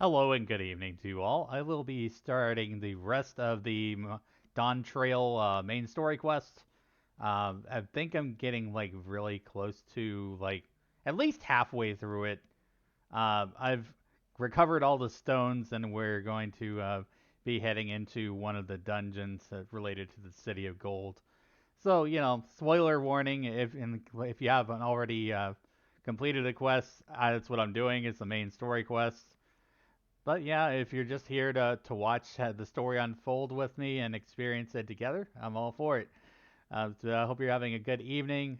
Hello and good evening to you all. I will be starting the rest of the Dawntrail main story quest. I think I'm getting like really close to like at least halfway through it. I've recovered all the stones and we're going to be heading into one of the dungeons related to the City of Gold. So, spoiler warning if you haven't already completed a quest, that's what I'm doing. It's the main story quest. But yeah, if you're just here to watch the story unfold with me and experience it together, I'm all for it. So I hope you're having a good evening.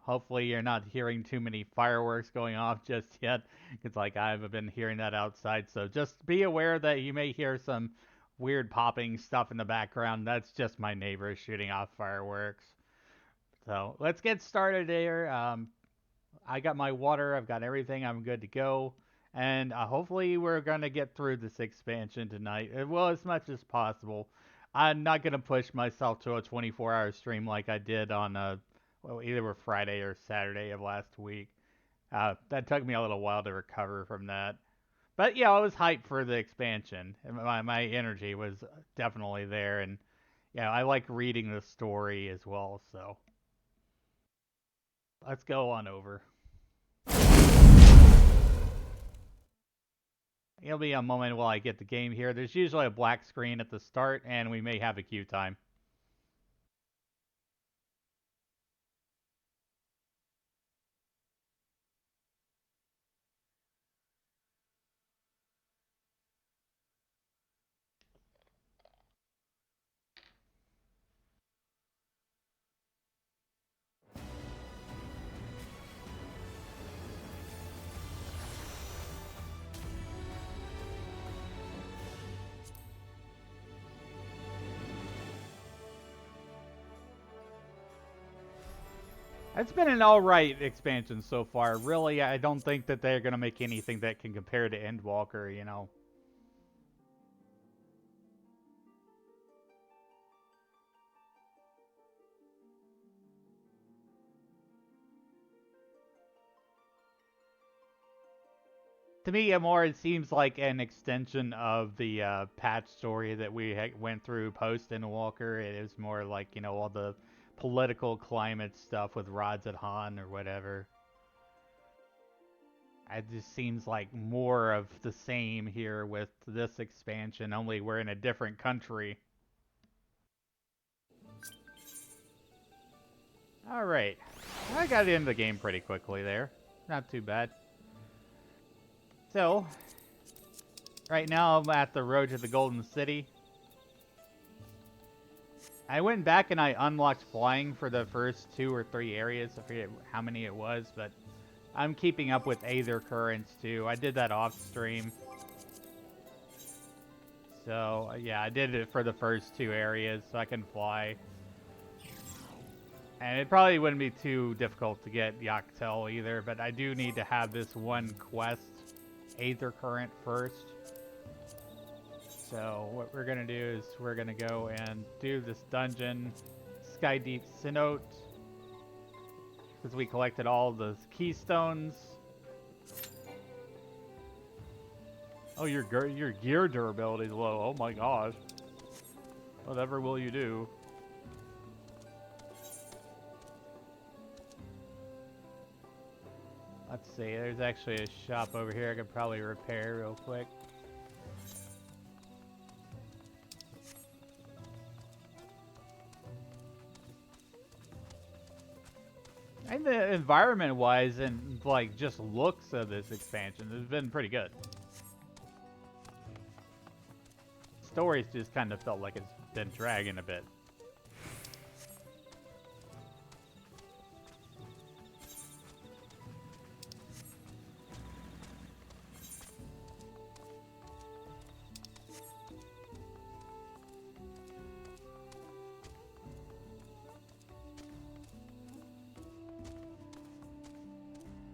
Hopefully you're not hearing too many fireworks going off just yet, because like I've been hearing that outside. So just be aware that you may hear some weird popping stuff in the background. That's just my neighbors shooting off fireworks. So let's get started here. I got my water. I've got everything. I'm good to go. And hopefully we're going to get through this expansion tonight. Well, as much as possible. I'm not going to push myself to a 24-hour stream like I did on well, either Friday or Saturday of last week. That took me a little while to recover from that. But yeah, I was hyped for the expansion. My energy was definitely there. And yeah, I like reading the story as well. So let's go on over. It'll be a moment while I get the game here. There's usually a black screen at the start, and we may have a queue time. It's been an alright expansion so far. Really, I don't think that they're going to make anything that can compare to Endwalker. To me, it seems like an extension of the patch story that we went through post Endwalker. It is more like, all the political climate stuff with Rods at Han or whatever. It just seems like more of the same here with this expansion, only we're in a different country. Alright. I got into the game pretty quickly there. Not too bad. So, right now I'm at the road to the Golden City. I went back and I unlocked flying for the first 2 or 3 areas. I forget how many it was, but I'm keeping up with Aether Currents too. I did that off stream. So, yeah, I did it for the first 2 areas so I can fly. And it probably wouldn't be too difficult to get Yoctel either, but I do need to have this one quest, Aether Current, first. So what we're going to do is we're going to go and do this dungeon, Skydeep Synod, because we collected all the keystones. Oh, your gear durability is low. Oh my gosh. Whatever will you do? Let's see, there's actually a shop over here I could probably repair real quick. And the environment-wise and like just looks of this expansion has been pretty good. Stories just kind of felt like it's been dragging a bit.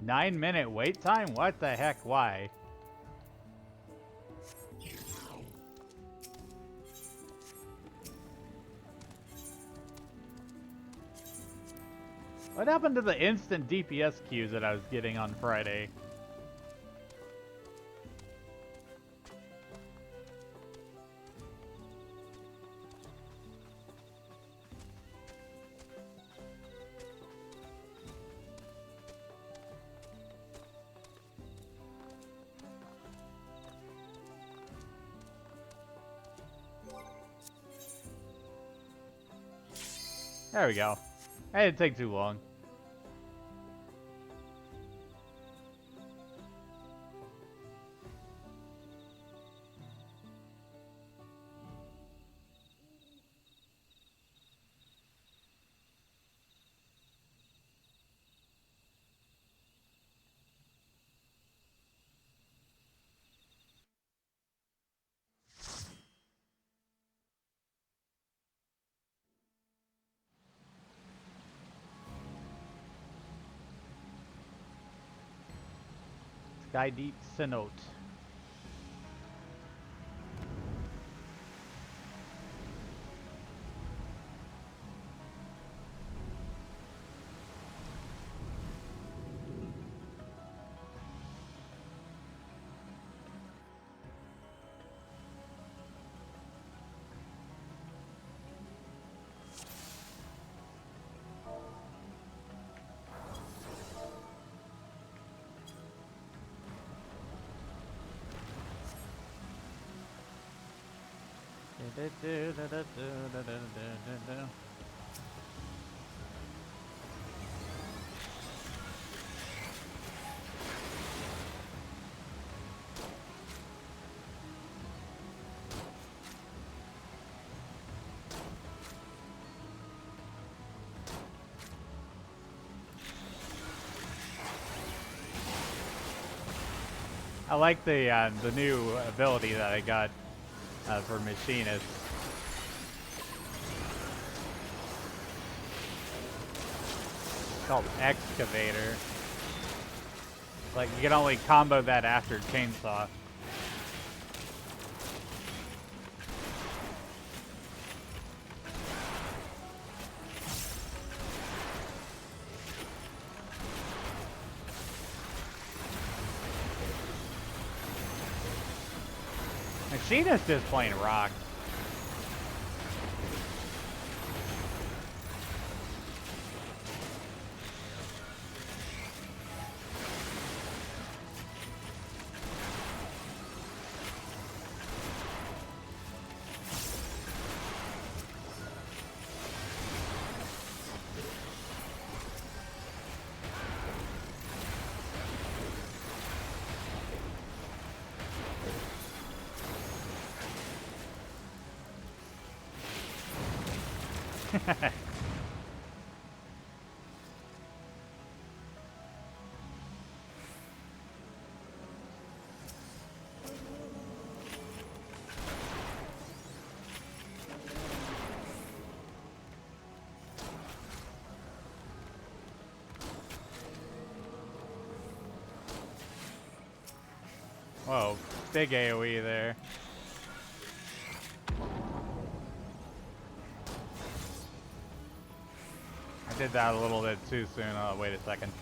Nine-minute wait time? What the heck? Why? What happened to the instant DPS queues that I was getting on Friday? There we go. That didn't take too long. Sky Deep Cenote. I like the new ability that I got for Machinist. It's called Excavator. Like, you can only combo that after Chainsaw. Machinist is playing rock. Whoa, big AoE there. I did that a little bit too soon. Oh, wait a second.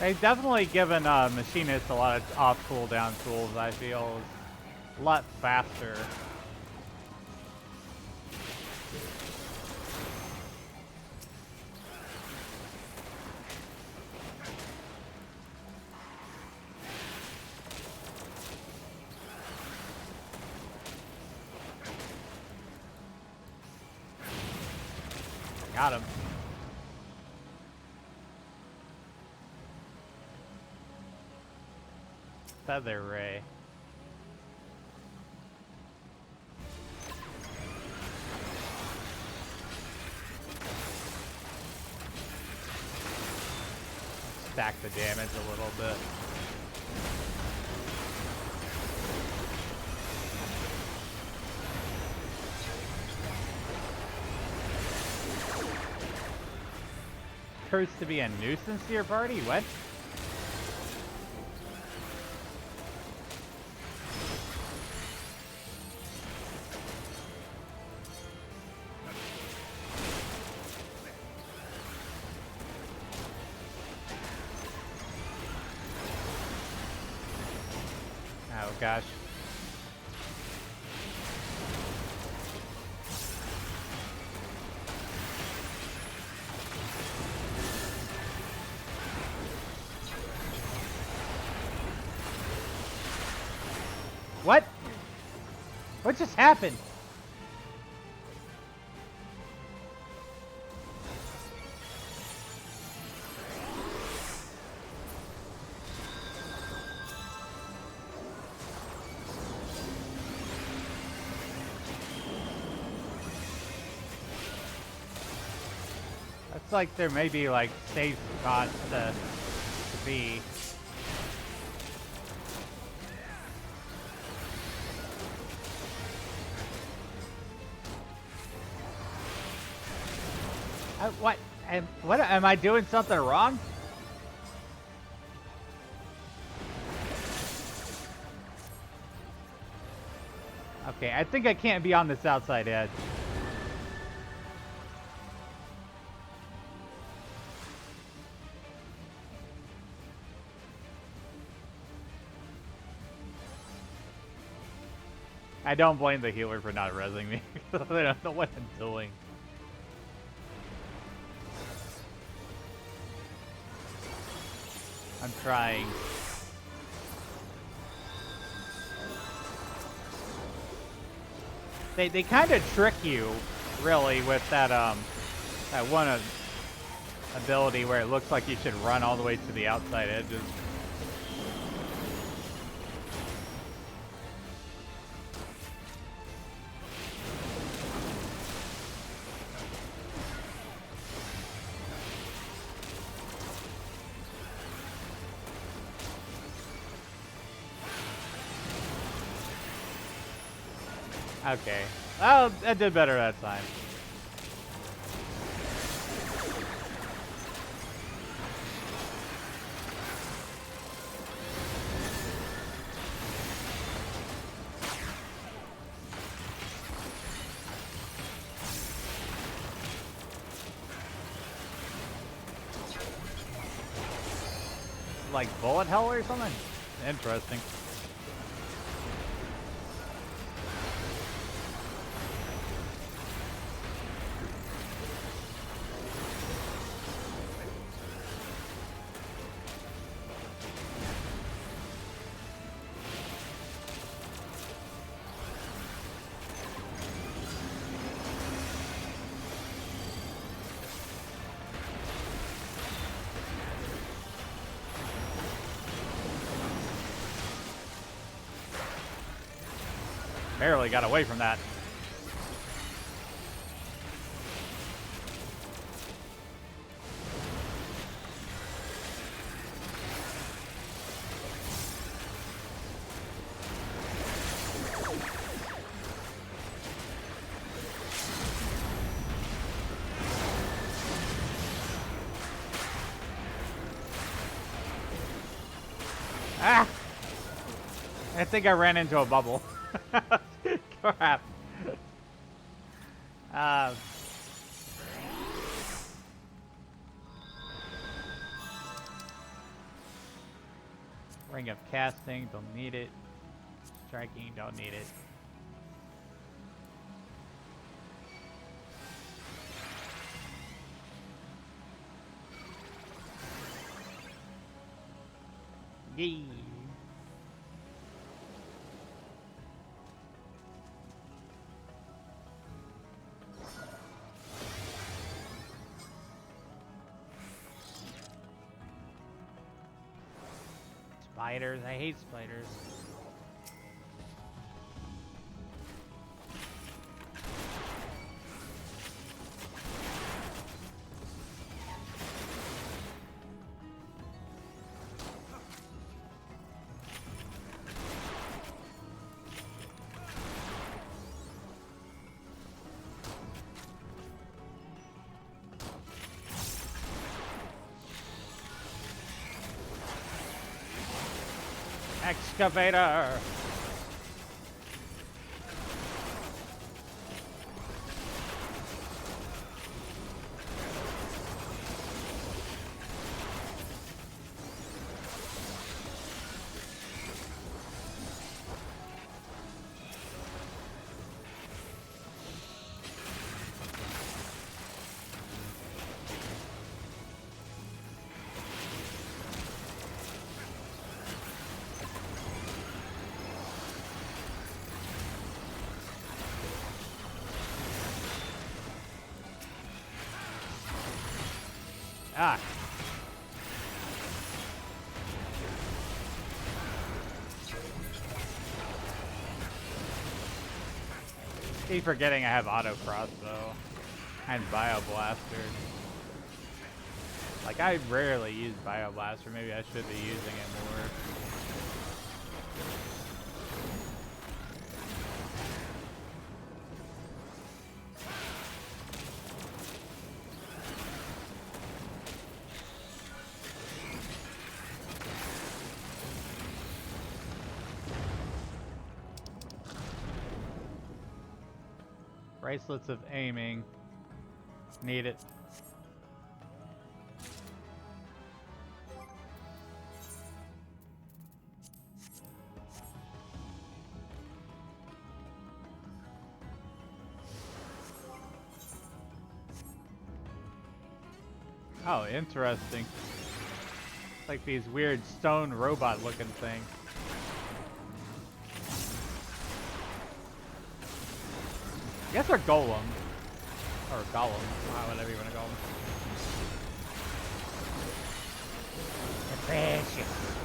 They've definitely given Machinist a lot of off cooldown tools, I feel. It's a lot faster. Got him. Feather Ray. stack the damage a little bit. Cursed to be a nuisance to your party? What? Oh gosh. What? What just happened? Looks like there may be like safe spots to be. What am I doing something wrong? Okay, I think I can't be on this outside edge. I don't blame the healer for not rezzing me. I don't know what I'm doing. I'm trying. They kind of trick you, really, with that that one ability where it looks like you should run all the way to the outside edges. Okay. Oh, that did better that time. Like bullet hell or something? Interesting. Barely got away from that. Ah! I think I ran into a bubble. Crap. Ring of casting, don't need it. Striking, don't need it. Yay. Spiders, I hate spiders. Excavator! Ah. Keep forgetting I have auto crossbow and bio blaster. Like I rarely use bio blaster. Maybe I should be using it more. Bracelets of aiming. Need it. Oh, interesting. Like these weird stone robot looking things. I guess they're golems. Or golems, whatever you want to call them. They're precious.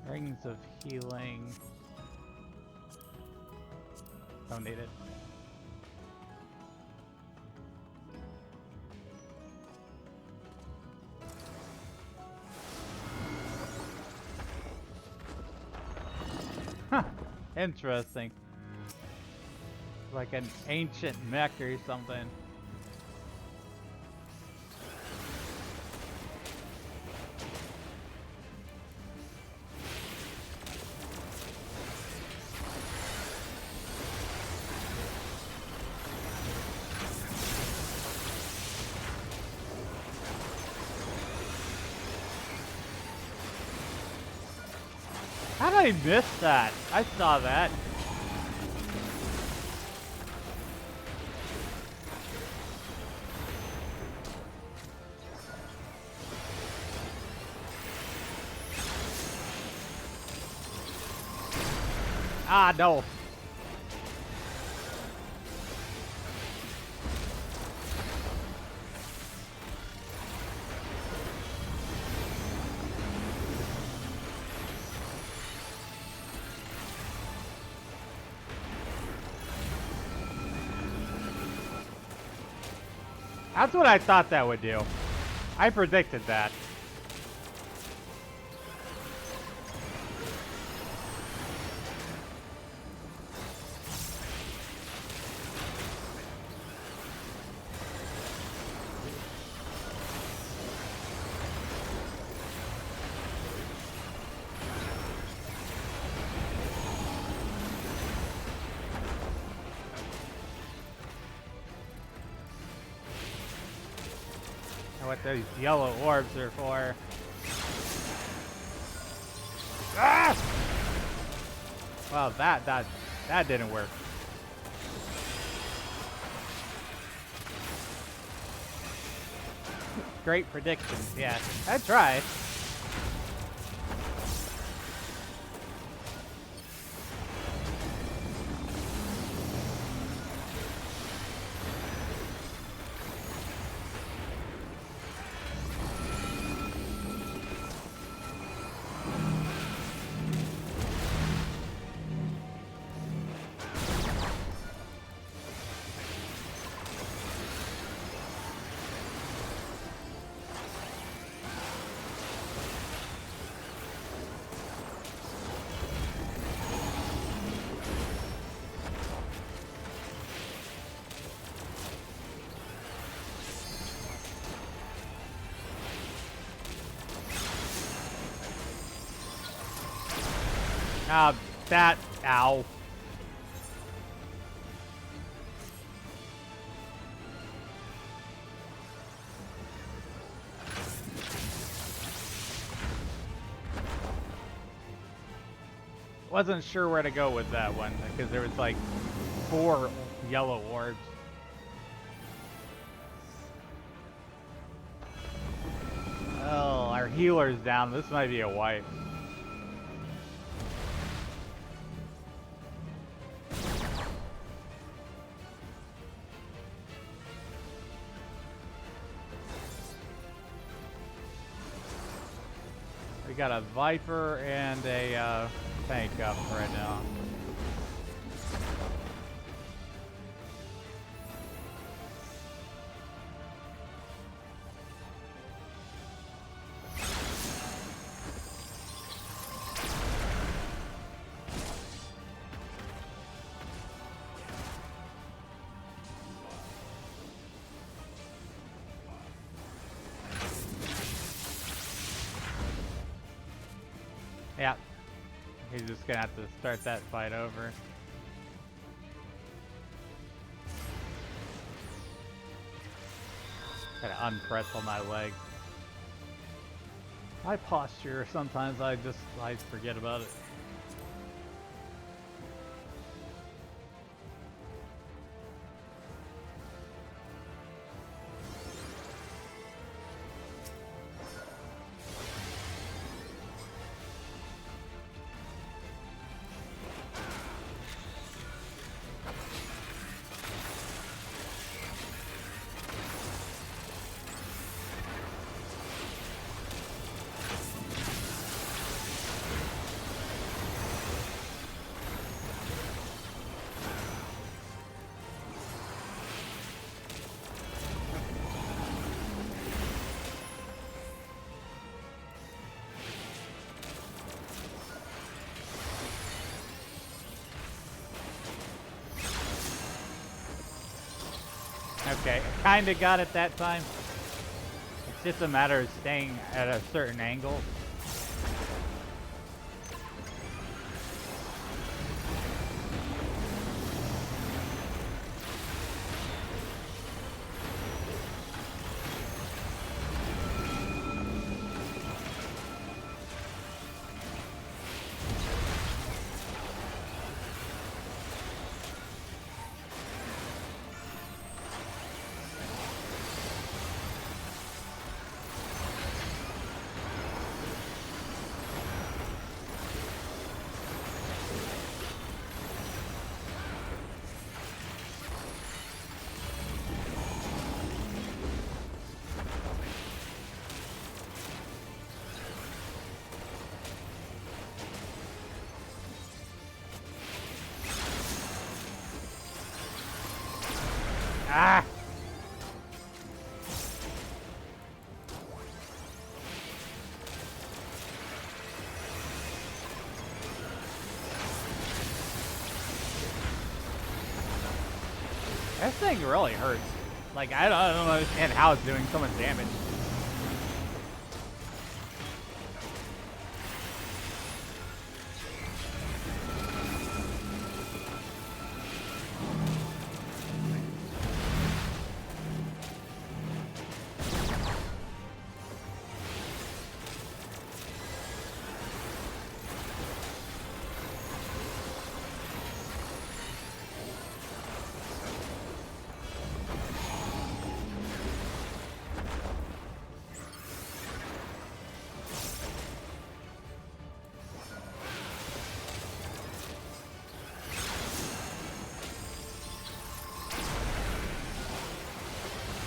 Rings of healing. Don't need it. Huh. Interesting. Like an ancient mech or something. How did I miss that? I saw that. Ah, no. That's what I thought that would do. I predicted that. What those yellow orbs are for. Ah! Well, that didn't work. Great predictions, yeah. I tried. Ow. Wasn't sure where to go with that one, because there was like 4 yellow orbs. Oh, our healer's down. This might be a wipe. We got a Viper and a tank up right now. Yeah. He's just gonna have to start that fight over. Gotta unpress on my leg. My posture, sometimes I forget about it. Okay, kinda got it that time. It's just a matter of staying at a certain angle. This thing really hurts. Like, I don't understand how it's doing so much damage.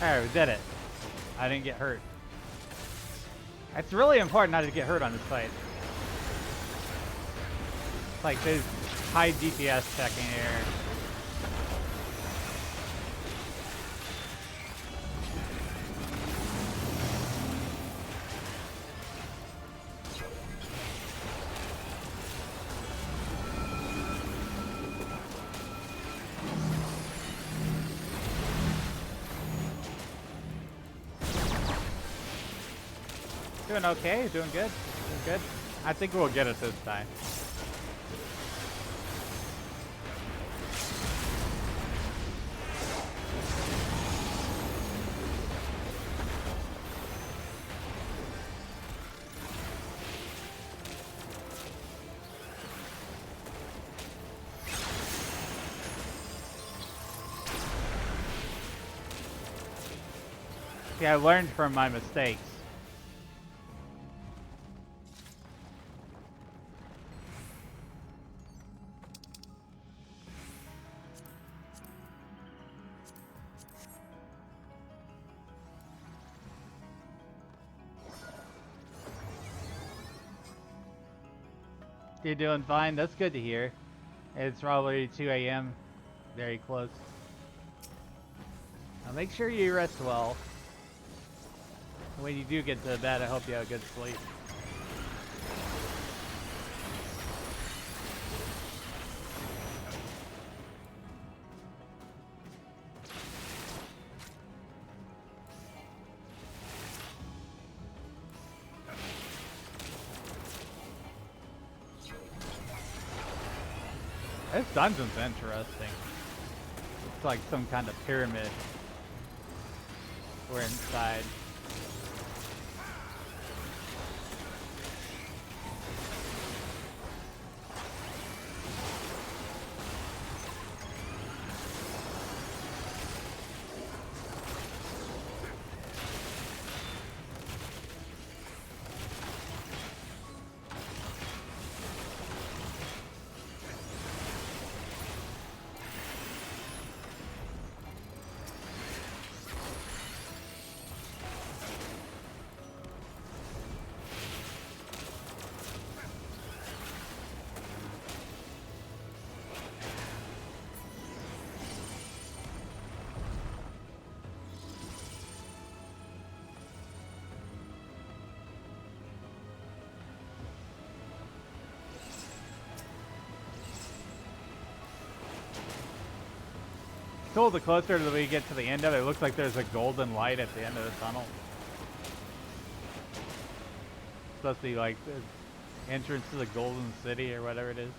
Alright, we did it. I didn't get hurt. It's really important not to get hurt on this fight. It's like there's high DPS checking here. Doing okay, doing good, doing good. I think we'll get it this time. Yeah, I learned from my mistakes. You're doing fine. That's good to hear. It's probably 2 a.m. Very close. Now make sure you rest well. When you do get to bed, I hope you have a good sleep. This dungeon's interesting. It's like some kind of pyramid. We're inside. So the closer that we get to the end of it, it looks like there's a golden light at the end of the tunnel. It's supposed to be like the entrance to the Golden City or whatever it is.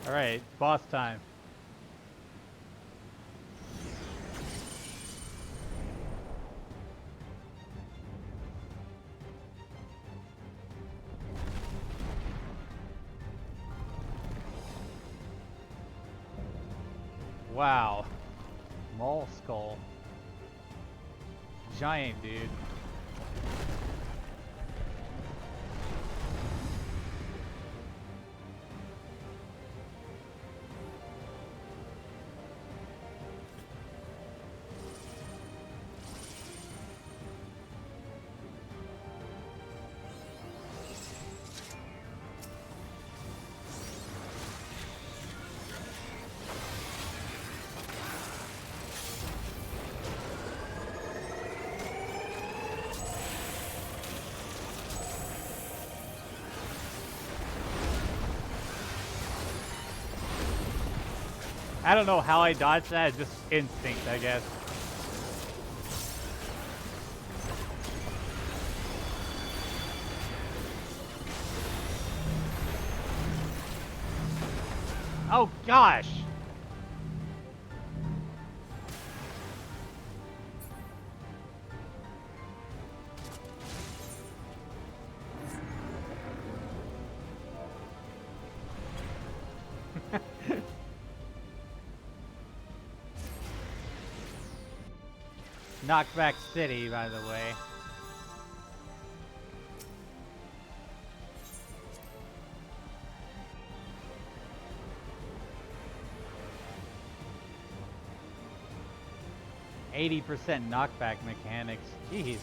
Alright, boss time. Wow. Mole skull. Giant dude. I don't know how I dodged that, it's just instinct, I guess. Oh gosh! Knockback City, by the way. %80 knockback mechanics. Jeez.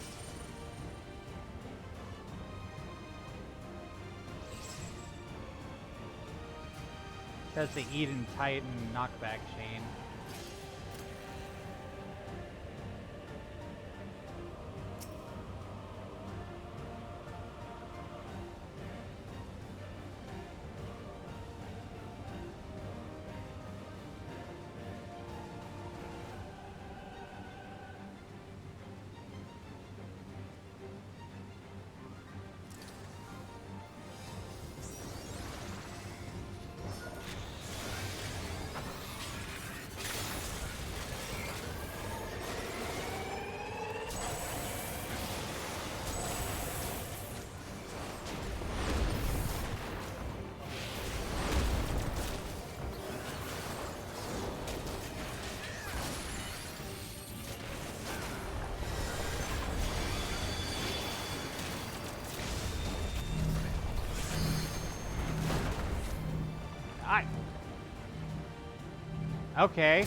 That's the Eden Titan knockback chain. Okay.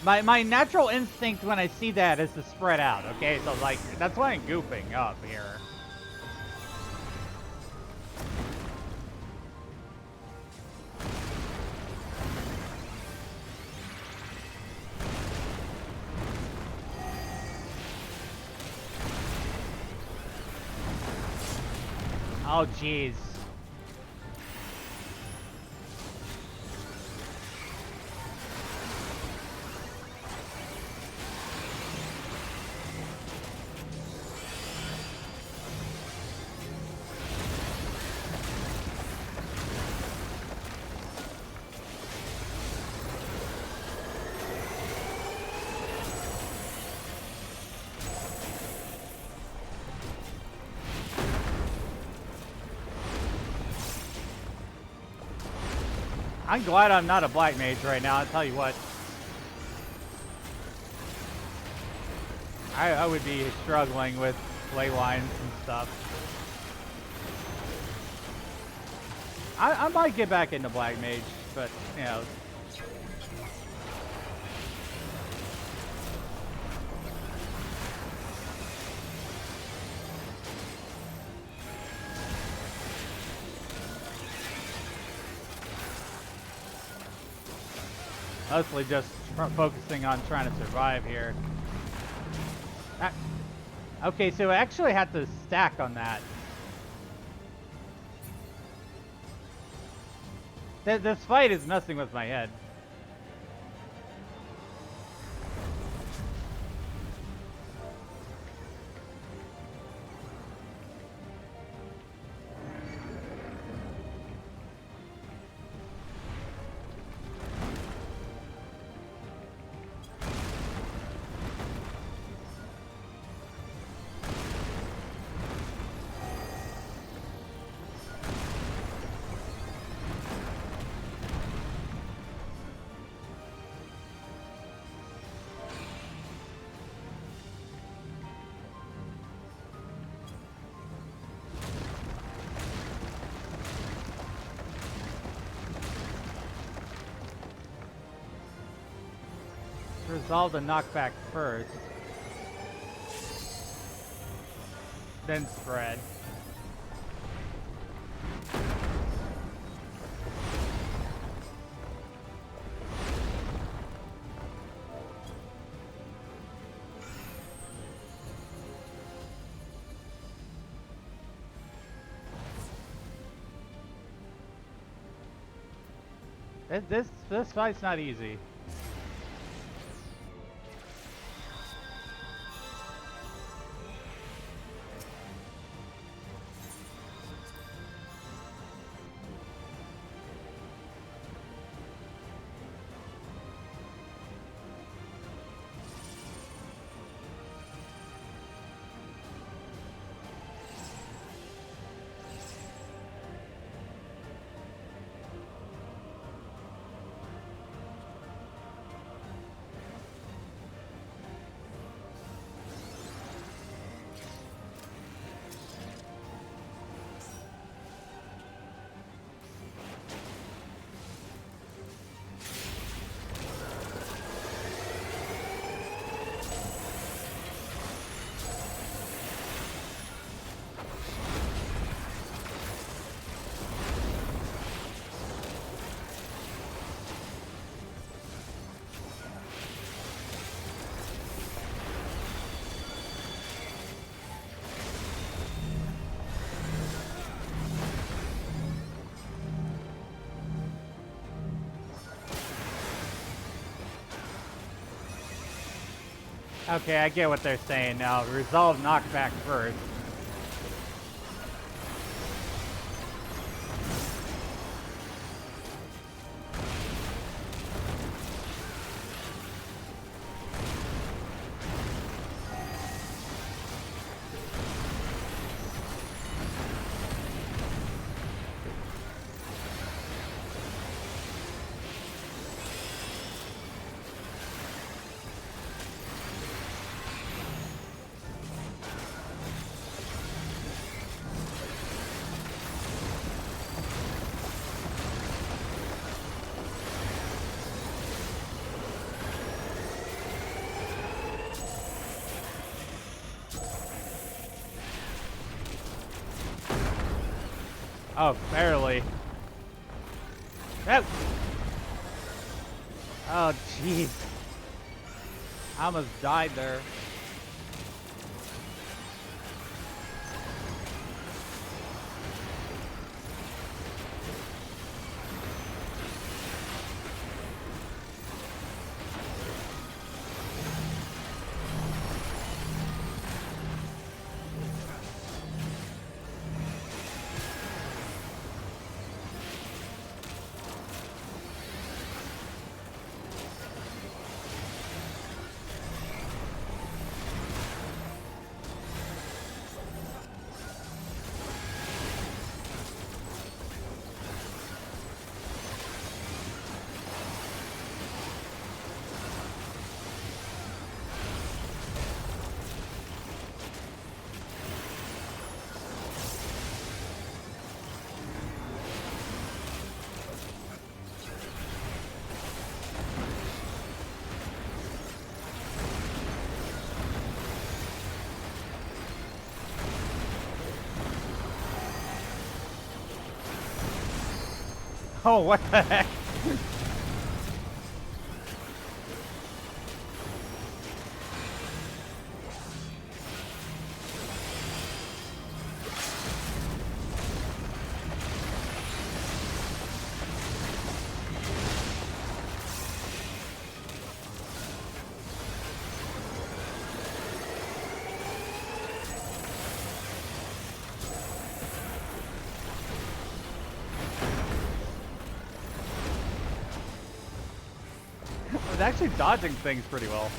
My natural instinct when I see that is to spread out, okay? So, like, that's why I'm goofing up here. Oh, jeez. I'm glad I'm not a black mage right now, I'll tell you what. I would be struggling with ley lines and stuff. I might get back into black mage, but, you know. Mostly just focusing on trying to survive here. Okay, so I actually have to stack on that. This fight is messing with my head. resolve the knockback first, then spread. This fight's not easy. Okay, I get what they're saying now. Resolve knockback first. Oh, barely. Oh, oh jeez. I almost died there. Oh, what the heck? I was actually dodging things pretty well.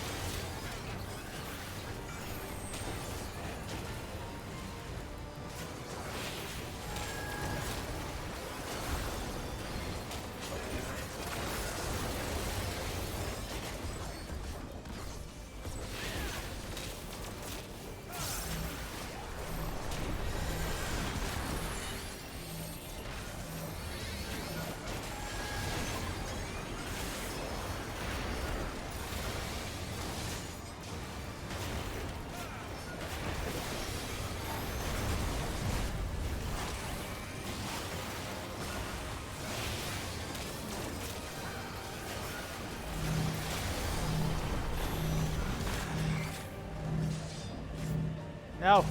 No.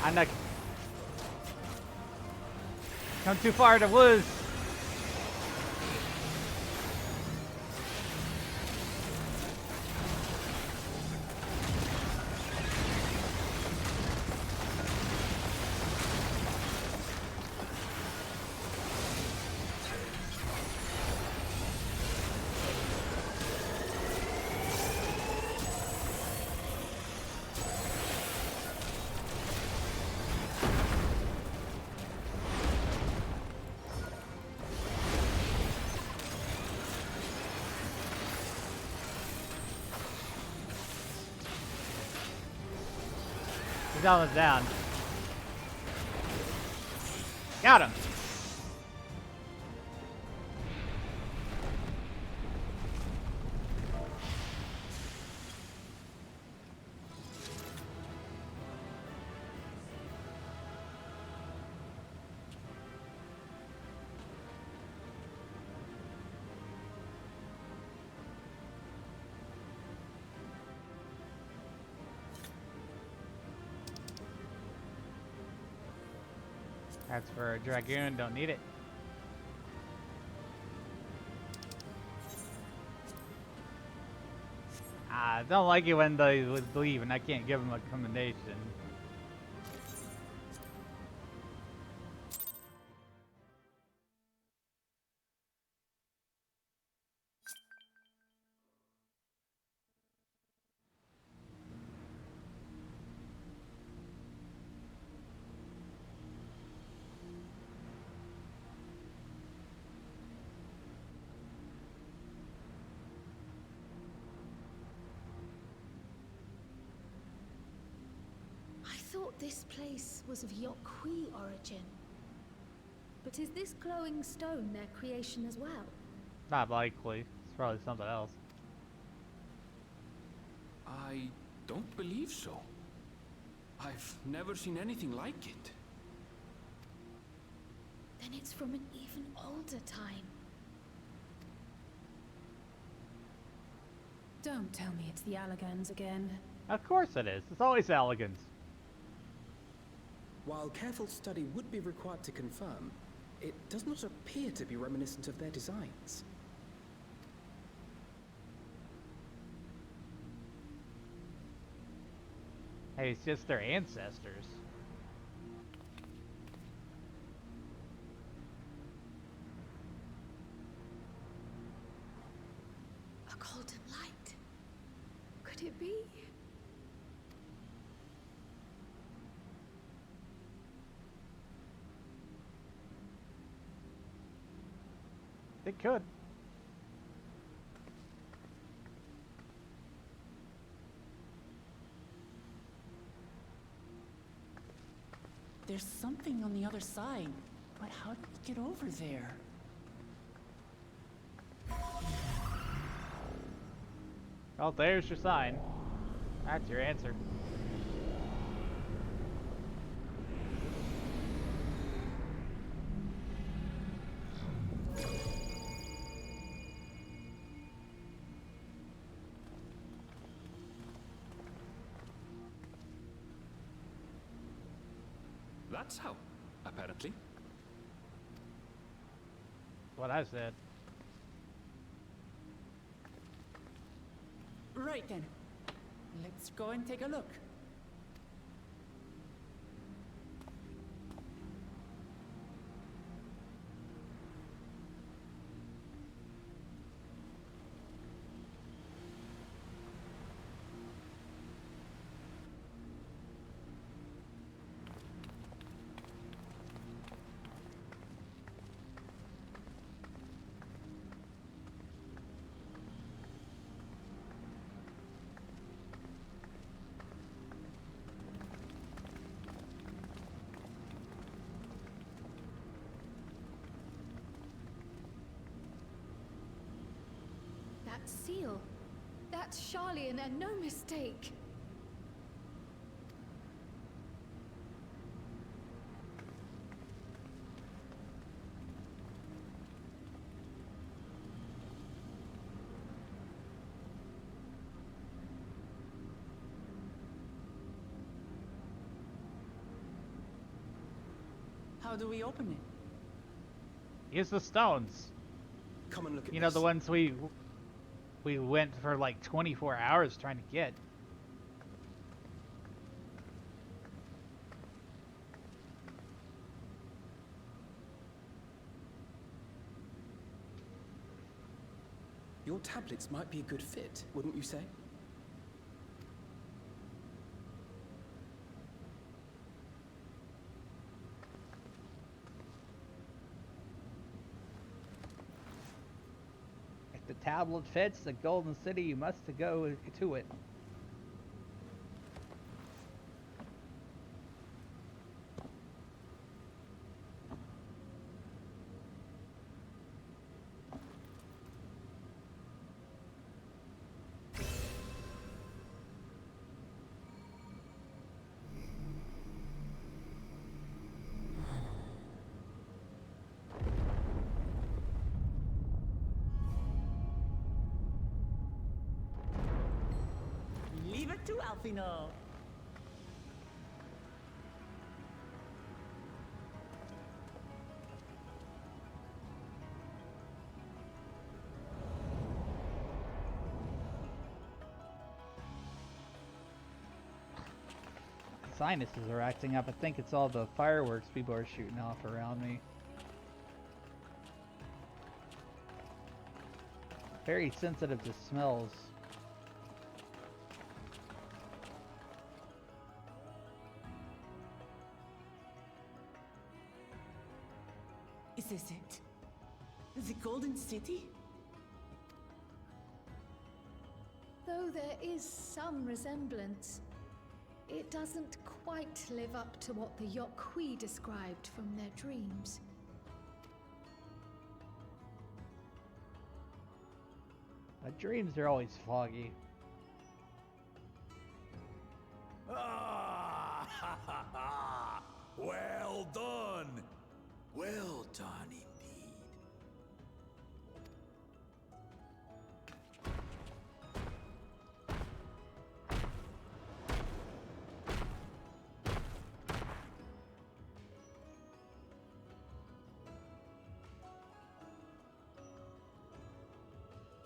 I'm not. Come too far to lose. He's almost down. Got him. That's for a Dragoon, don't need it. I don't like it when they leave and I can't give them a commendation. I thought this place was of Yokwi origin. But is this glowing stone their creation as well? Not likely. It's probably something else. I don't believe so. I've never seen anything like it. Then it's from an even older time. Don't tell me it's the Allagans again. Of course it is. It's always elegance. While careful study would be required to confirm, it does not appear to be reminiscent of their designs. Hey, it's just their ancestors. A golden light. Could it be? It could. There's something on the other side, but how did we get over there? Well, there's your sign. That's your answer. That's how, apparently. What I said. Right then. Let's go and take a look. That seal. That's Charlian and no mistake. How do we open it? Use the stones. Come and look at You know, this. the ones we went for like 24 hours trying to get. Your tablets might be a good fit, wouldn't you say? If the tablet fits the Golden City, you must go to it. Leave it to Alfino. Sinuses are acting up. I think it's all the fireworks people are shooting off around me. Very sensitive to smells. Is this it? The Golden City? Though there is some resemblance, it doesn't quite live up to what the Yokwi described from their dreams. My dreams are always foggy. Ah, ha, ha, ha. Well done. Well done indeed.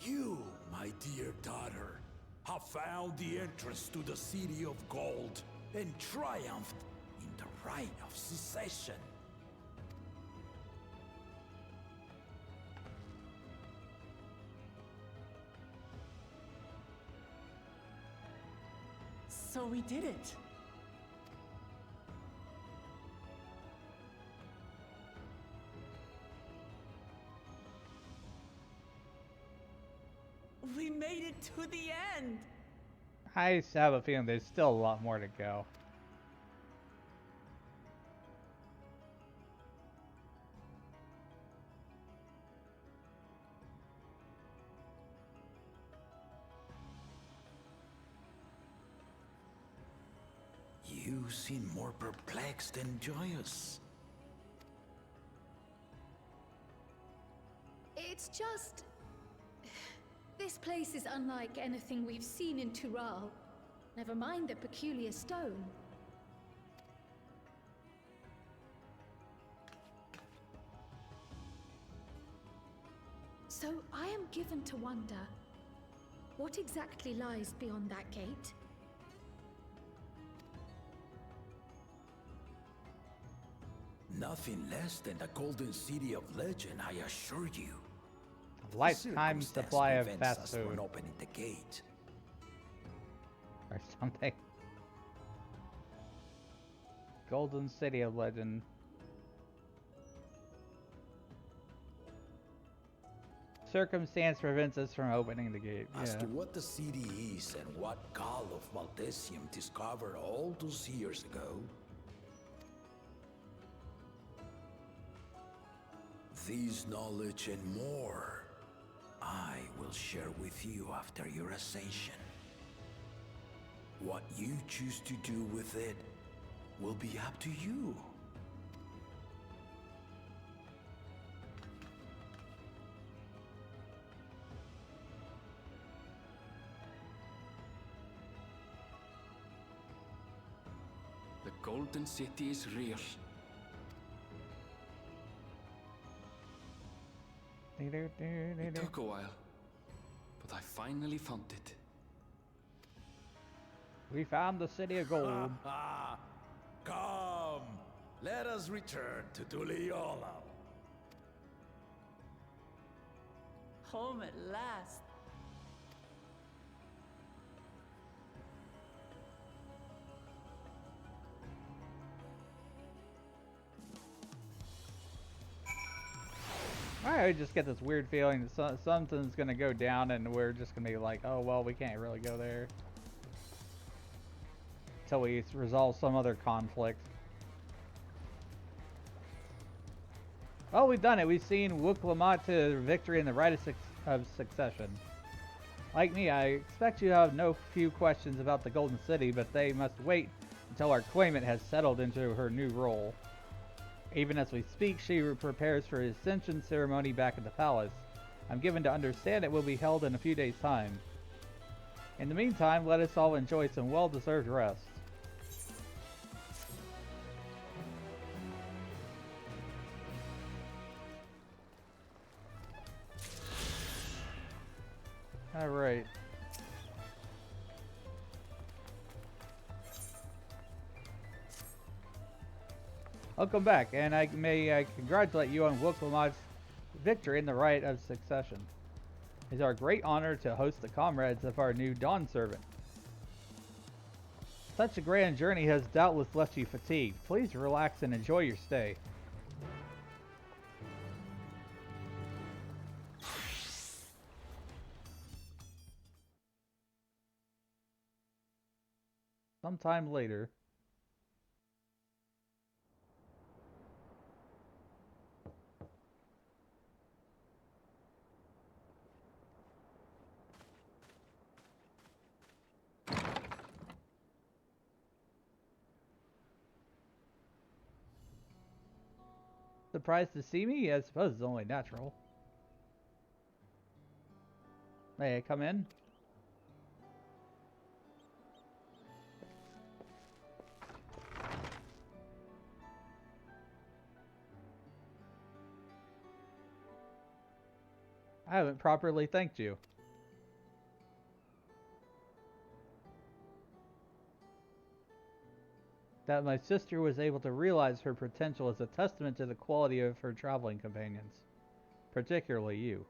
You, my dear daughter, have found the entrance to the City of Gold and triumphed in the right of secession. So we did it. We made it to the end. I have a feeling there's still a lot more to go. You seem more perplexed than joyous. It's just... This place is unlike anything we've seen in Tural. Never mind the peculiar stone. So I am given to wonder, what exactly lies beyond that gate? Nothing less than the Golden City of Legend, I assure you. A lifetime supply of Circumstance fast prevents us from food opening the gate. or something. Golden City of Legend. Circumstance prevents us from opening the gate. As Yeah. to what the city is and what Gall of Maldesium discovered all those years ago, this knowledge and more, I will share with you after your ascension. What you choose to do with it will be up to you. The Golden City is real. It took a while, but I finally found it. We found the city of gold. Come, let us return to Tuliola. Home at last. I just get this weird feeling that something's gonna go down and we're just gonna be like, oh well, we can't really go there until we resolve some other conflict. Oh, we've done it. We've seen Wuk-Lamat to victory in the right of succession. Like me, I expect you have no few questions about the Golden City, but they must wait until our claimant has settled into her new role. Even as we speak, she prepares for his ascension ceremony back at the palace. I'm given to understand it will be held in a few days' time. In the meantime, let us all enjoy some well-deserved rest. Alright. Welcome back, and I may congratulate you on Wuk-Lamat's victory in the right of succession. It is our great honor to host the comrades of our new Dawn servant. Such a grand journey has doubtless left you fatigued. Please relax and enjoy your stay. Sometime later. Surprised to see me? I suppose it's only natural. May I come in? I haven't properly thanked you. That my sister was able to realize her potential is a testament to the quality of her traveling companions, particularly you.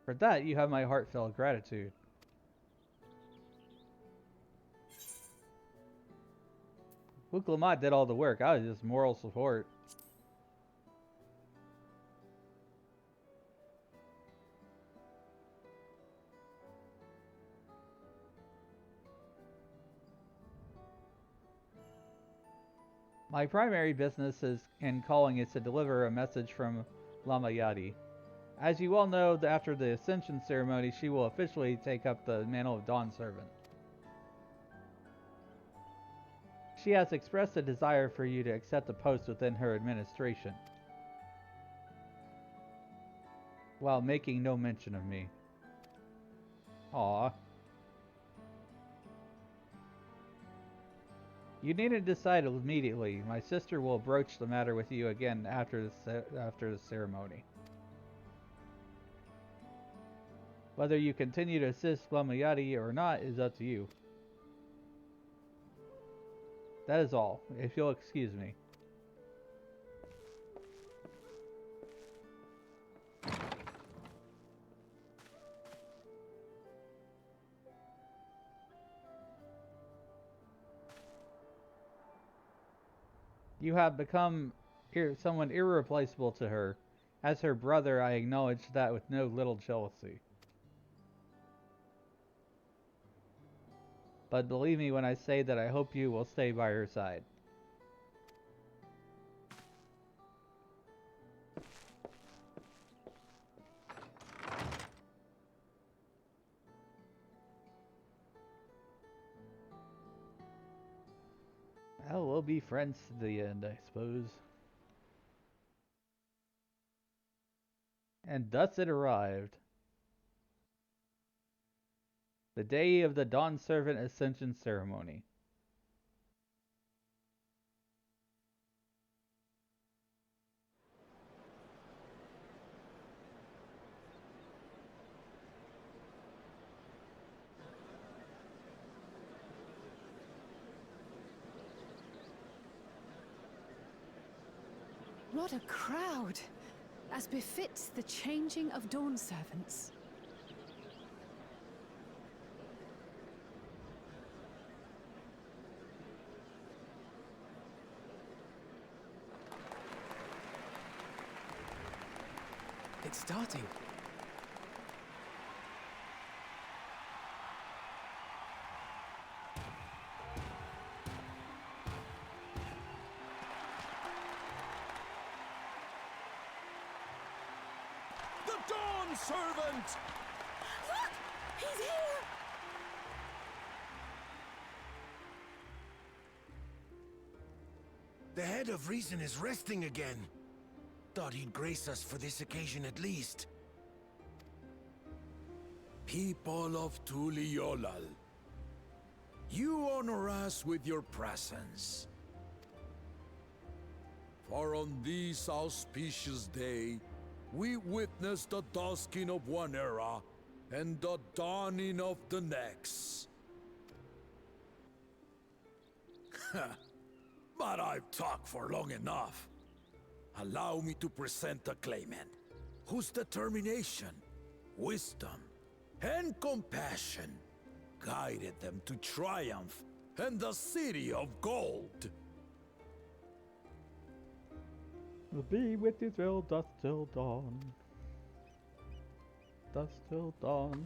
For that, you have my heartfelt gratitude. Wuk-Lamat did all the work. I was just moral support. My primary business in calling is to deliver a message from Lama Yadi. As you all know, after the Ascension ceremony, she will officially take up the mantle of Dawn Servant. She has expressed a desire for you to accept a post within her administration, while making no mention of me. Aww. You needn't decide immediately. My sister will broach the matter with you again after the ceremony. Whether you continue to assist Lamayati or not is up to you. That is all, if you'll excuse me. You have become someone irreplaceable to her. As her brother, I acknowledge that with no little jealousy. But believe me when I say that I hope you will stay by her side. Well, we'll be friends to the end, I suppose. And thus it arrived. The day of the Dawn Servant Ascension Ceremony. What a crowd! As befits the changing of dawn servants. It's starting. The Dawn Servant! Look! He's here! The head of reason is resting again. Thought he'd grace us for this occasion at least. People of Tuliolal, you honor us with your presence. For on this auspicious day, we witness the dusking of one era and the dawning of the next. But I've talked for long enough. Allow me to present the claimant, whose determination, wisdom, and compassion guided them to triumph and the City of Gold. Be with Israel, dust till dawn. Dust till dawn.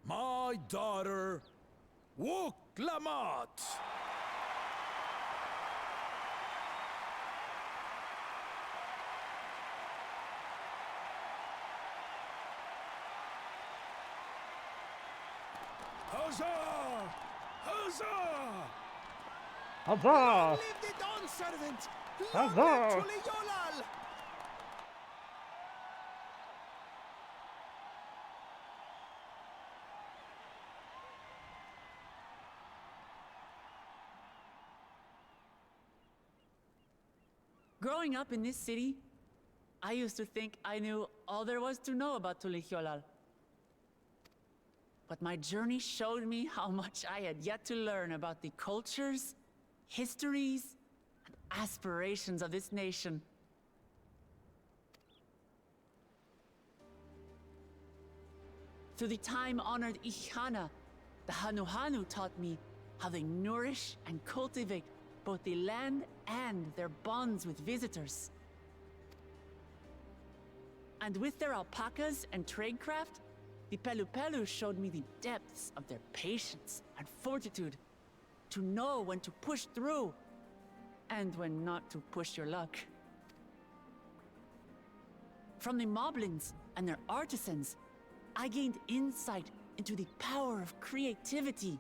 My daughter, Wook Lamont. Huzzah! Huzzah! Huzzah! Live the Dawn Servant! Long Huzzah! live Tuliolal! Growing up in this city, I used to think I knew all there was to know about Tulihiolal. But my journey showed me how much I had yet to learn about the cultures, histories, and aspirations of this nation. Through the time-honored Ihana, the Hanuhanu taught me how they nourish and cultivate both the land and their bonds with visitors. And with their alpacas and tradecraft, the Pelupelu showed me the depths of their patience and fortitude, to know when to push through and when not to push your luck. From the Moblins and their artisans, I gained insight into the power of creativity,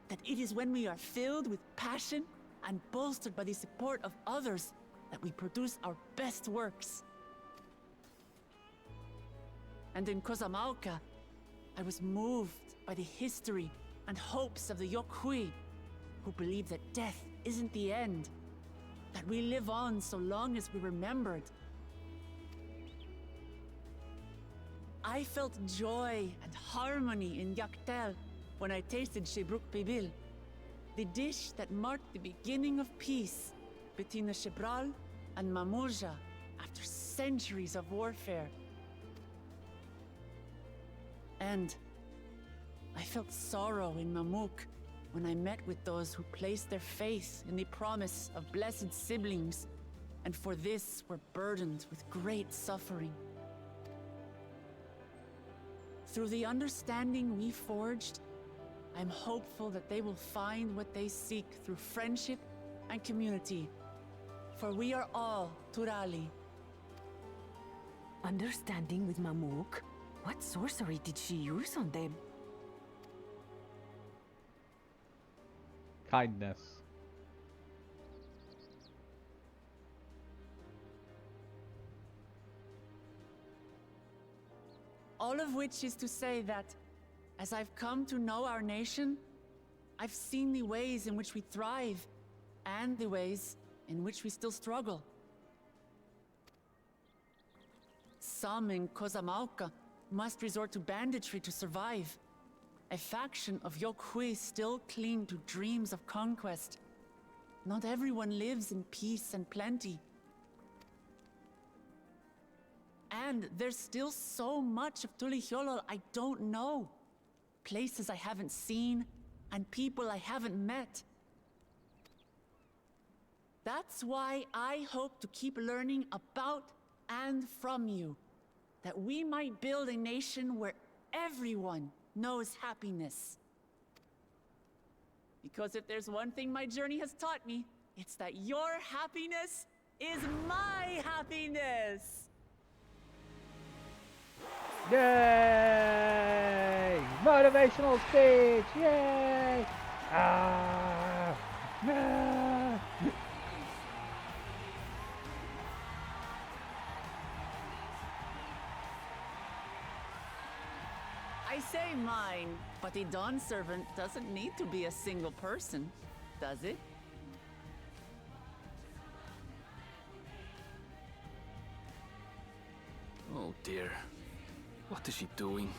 that it is when we are filled with passion and bolstered by the support of others that we produce our best works. And in Kozamauka, I was moved by the history and hopes of the Yokhui, who believe that death isn't the end, that we live on so long as we remembered. I felt joy and harmony in Yaktel when I tasted Shebruk Pibil, the dish that marked the beginning of peace between the Shebral and Mamurja after centuries of warfare. And I felt sorrow in Mamuk when I met with those who placed their faith in the promise of blessed siblings, and for this were burdened with great suffering. Through the understanding we forged, I'm hopeful that they will find what they seek through friendship and community, for we are all Turali. Understanding with Mamuk? What sorcery did she use on them? Kindness. All of which is to say that, as I've come to know our nation, I've seen the ways in which we thrive, and the ways in which we still struggle. Some in Kozamauka must resort to banditry to survive. A faction of Yokhui still cling to dreams of conquest. Not everyone lives in peace and plenty. And there's still so much of Tulihyolol I don't know. Places I haven't seen, and people I haven't met. That's why I hope to keep learning about and from you, that we might build a nation where everyone knows happiness. Because if there's one thing my journey has taught me, it's that your happiness is my happiness! Yay! Motivational speech! Yay! Ah! Ah! I say mine, but the Dawn Servant doesn't need to be a single person, does it? Oh dear. What is she doing?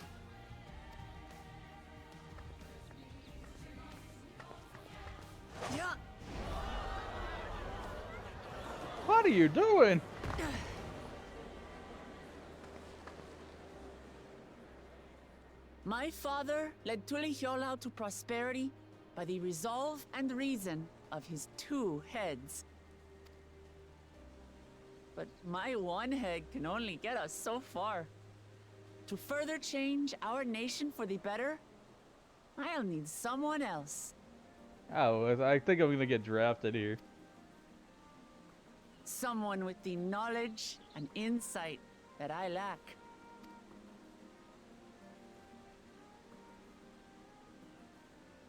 Yeah. What are you doing? My father led Tulihyolol to prosperity by the resolve and reason of his 2 heads. But my 1 head can only get us so far. To further change our nation for the better, I'll need someone else. Oh, I think I'm gonna get drafted here. Someone with the knowledge and insight that I lack.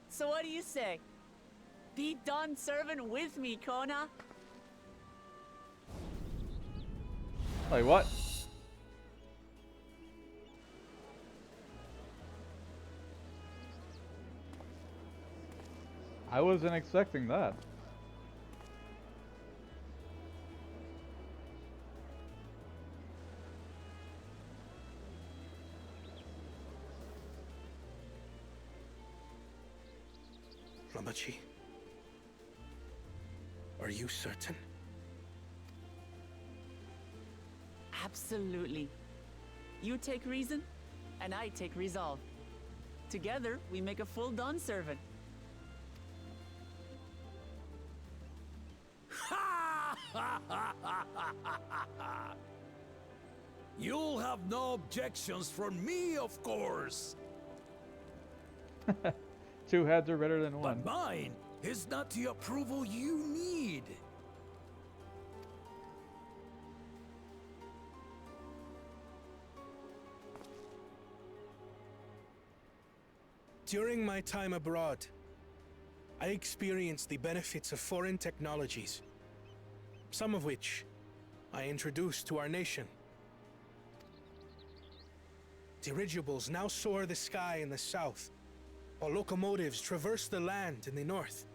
So what do you say? Be Dawn Servant with me, Kona? Like what? I wasn't expecting that. Ramachi, are you certain? Absolutely. You take reason, and I take resolve. Together, we make a full Dawn Servant. You'll have no objections from me, of course. 2 heads are better than 1. But mine is not the approval you need. During my time abroad, I experienced the benefits of foreign technologies, some of which I introduced to our nation. Dirigibles now soar the sky in the south, while locomotives traverse the land in the north.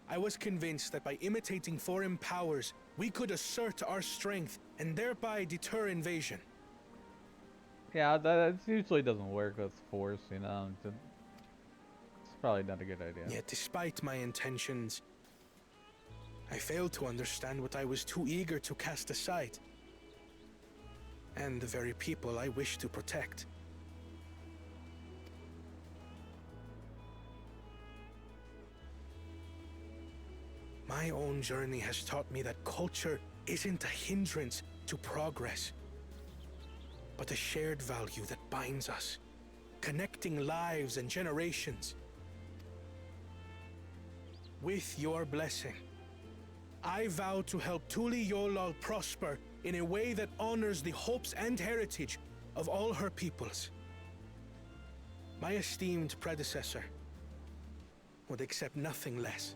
I was convinced that by imitating foreign powers, we could assert our strength and thereby deter invasion. Yeah, that usually doesn't work with force, you know. It's probably not a good idea. Yet despite my intentions, I failed to understand what I was too eager to cast aside, and the very people I wish to protect. My own journey has taught me that culture isn't a hindrance to progress, but a shared value that binds us, connecting lives and generations. With your blessing, I vow to help Tulihyolol prosper in a way that honors the hopes and heritage of all her peoples. My esteemed predecessor would accept nothing less.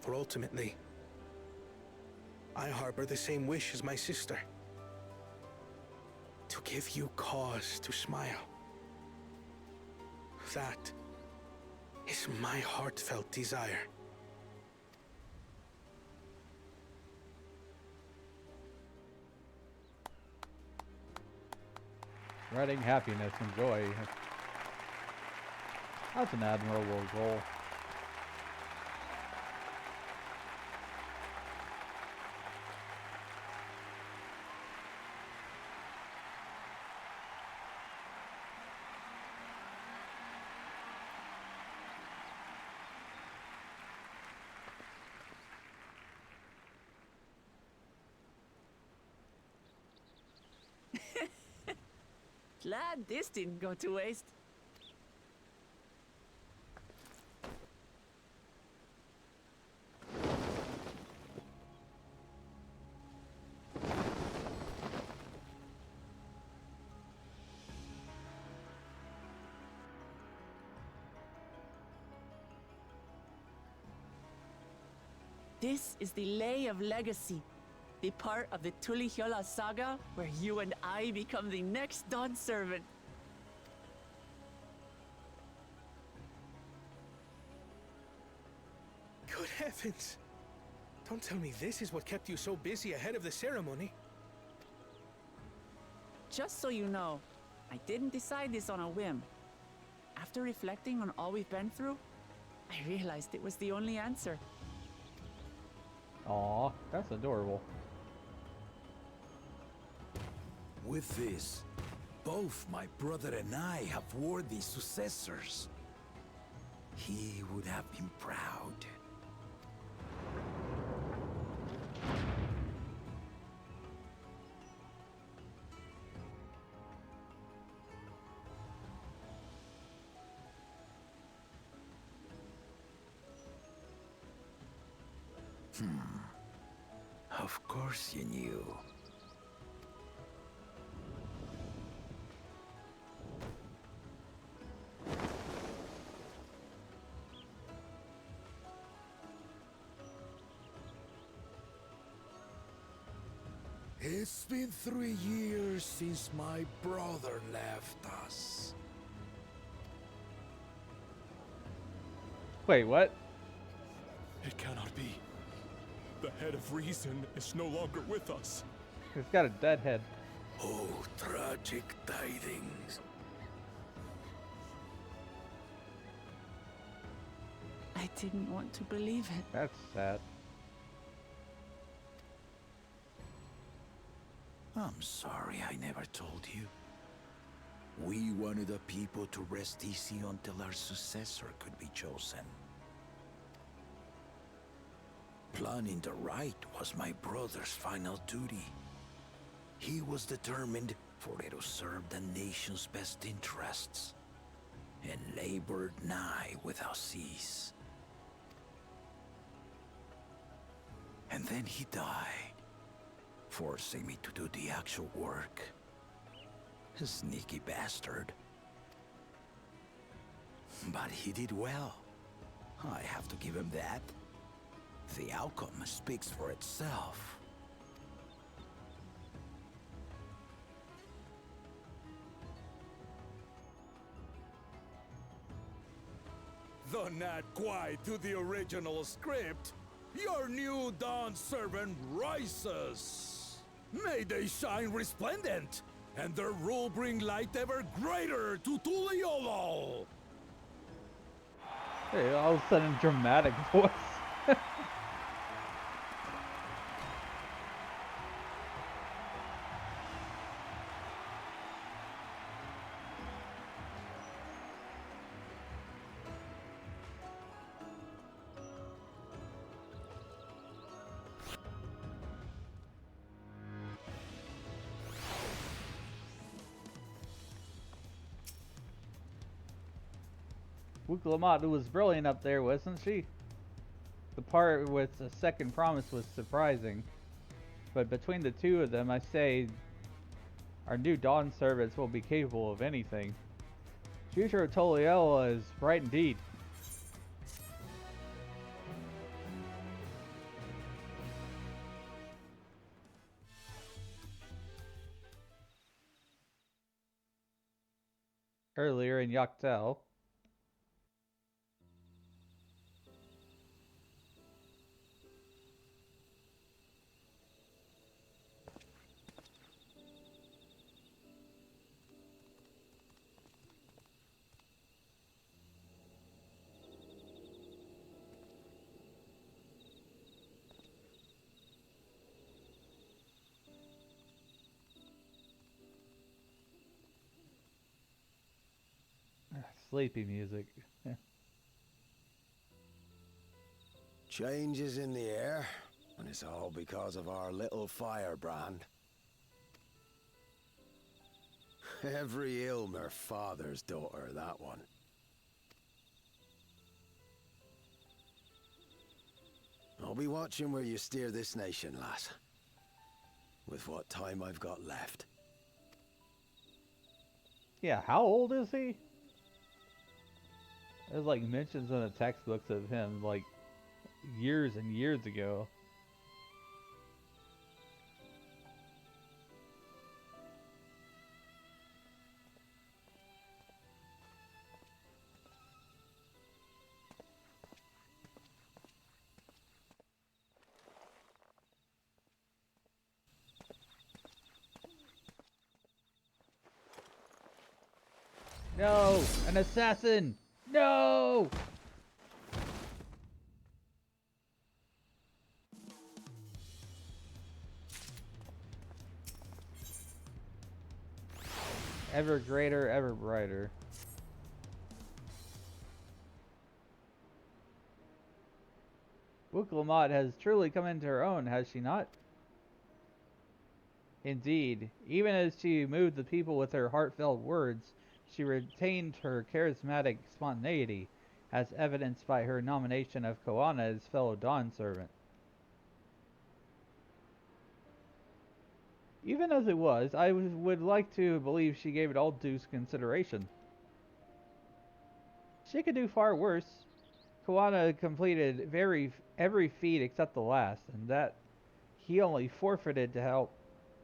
For ultimately, I harbor the same wish as my sister. to give you cause to smile. That is my heartfelt desire. Spreading happiness and joy. That's an admirable goal. Glad this didn't go to waste. This is the Lay of Legacy, the part of the Tulihyola saga where you and I become the next Dawn servant. Good heavens! Don't tell me this is what kept you so busy ahead of the ceremony. Just so you know, I didn't decide this on a whim. After reflecting on all we've been through, I realized it was the only answer. Aw, that's adorable. With this, both my brother and I have worthy successors. He would have been proud. Of course you knew. It's been 3 years since my brother left us. Wait, what? It cannot be. The head of reason is no longer with us. He's got a dead head. Oh, tragic tidings. I didn't want to believe it. That's sad. I'm sorry I never told you. We wanted the people to rest easy until our successor could be chosen. Planning the right was my brother's final duty. He was determined for it to serve the nation's best interests, and labored nigh without cease. And then he died, forcing me to do the actual work. A sneaky bastard. But he did well. I have to give him that. The outcome speaks for itself. Though not quite to the original script, your new Dawn servant rises. May they shine resplendent, and their rule bring light ever greater to Tuliolol. Hey, all of a sudden, dramatic voice. Wuklamat was brilliant up there, wasn't she? The part with the second promise was surprising. But between the two of them, I say our new Dawn servants will be capable of anything. Future of Toliola is bright indeed. earlier in Yoctel. Sleepy music. Changes in the air, and it's all because of our little firebrand. Every Ilmer father's daughter, that one. I'll be watching where you steer this nation, lass. With what time I've got left. Yeah, how old is he? There's like mentions in the textbooks of him like years and years ago. No! An assassin! No! Ever greater, ever brighter. Wuklamot has truly come into her own, has she not? Indeed, even as she moved the people with her heartfelt words, she retained her charismatic spontaneity, as evidenced by her nomination of Koana as fellow Dawn servant. Even as it was, I would like to believe she gave it all due consideration. She could do far worse. Koana completed every feat except the last, and that he only forfeited to help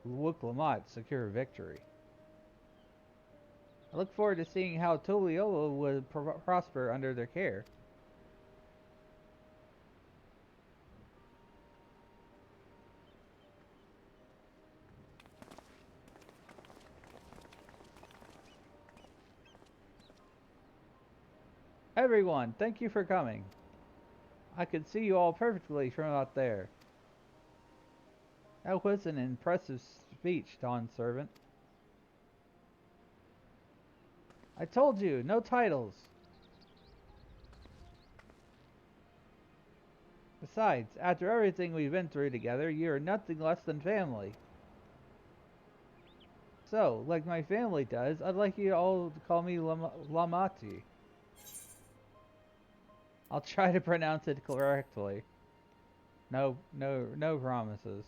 Wuklamot secure victory. I look forward to seeing how Tuliyola would prosper under their care. Everyone, thank you for coming. I could see you all perfectly from out there. That was an impressive speech, Dawn Servant. I told you, no titles. Besides, after everything we've been through together, you are nothing less than family. So, like my family does, I'd like you all to call me Lamati. I'll try to pronounce it correctly. No promises.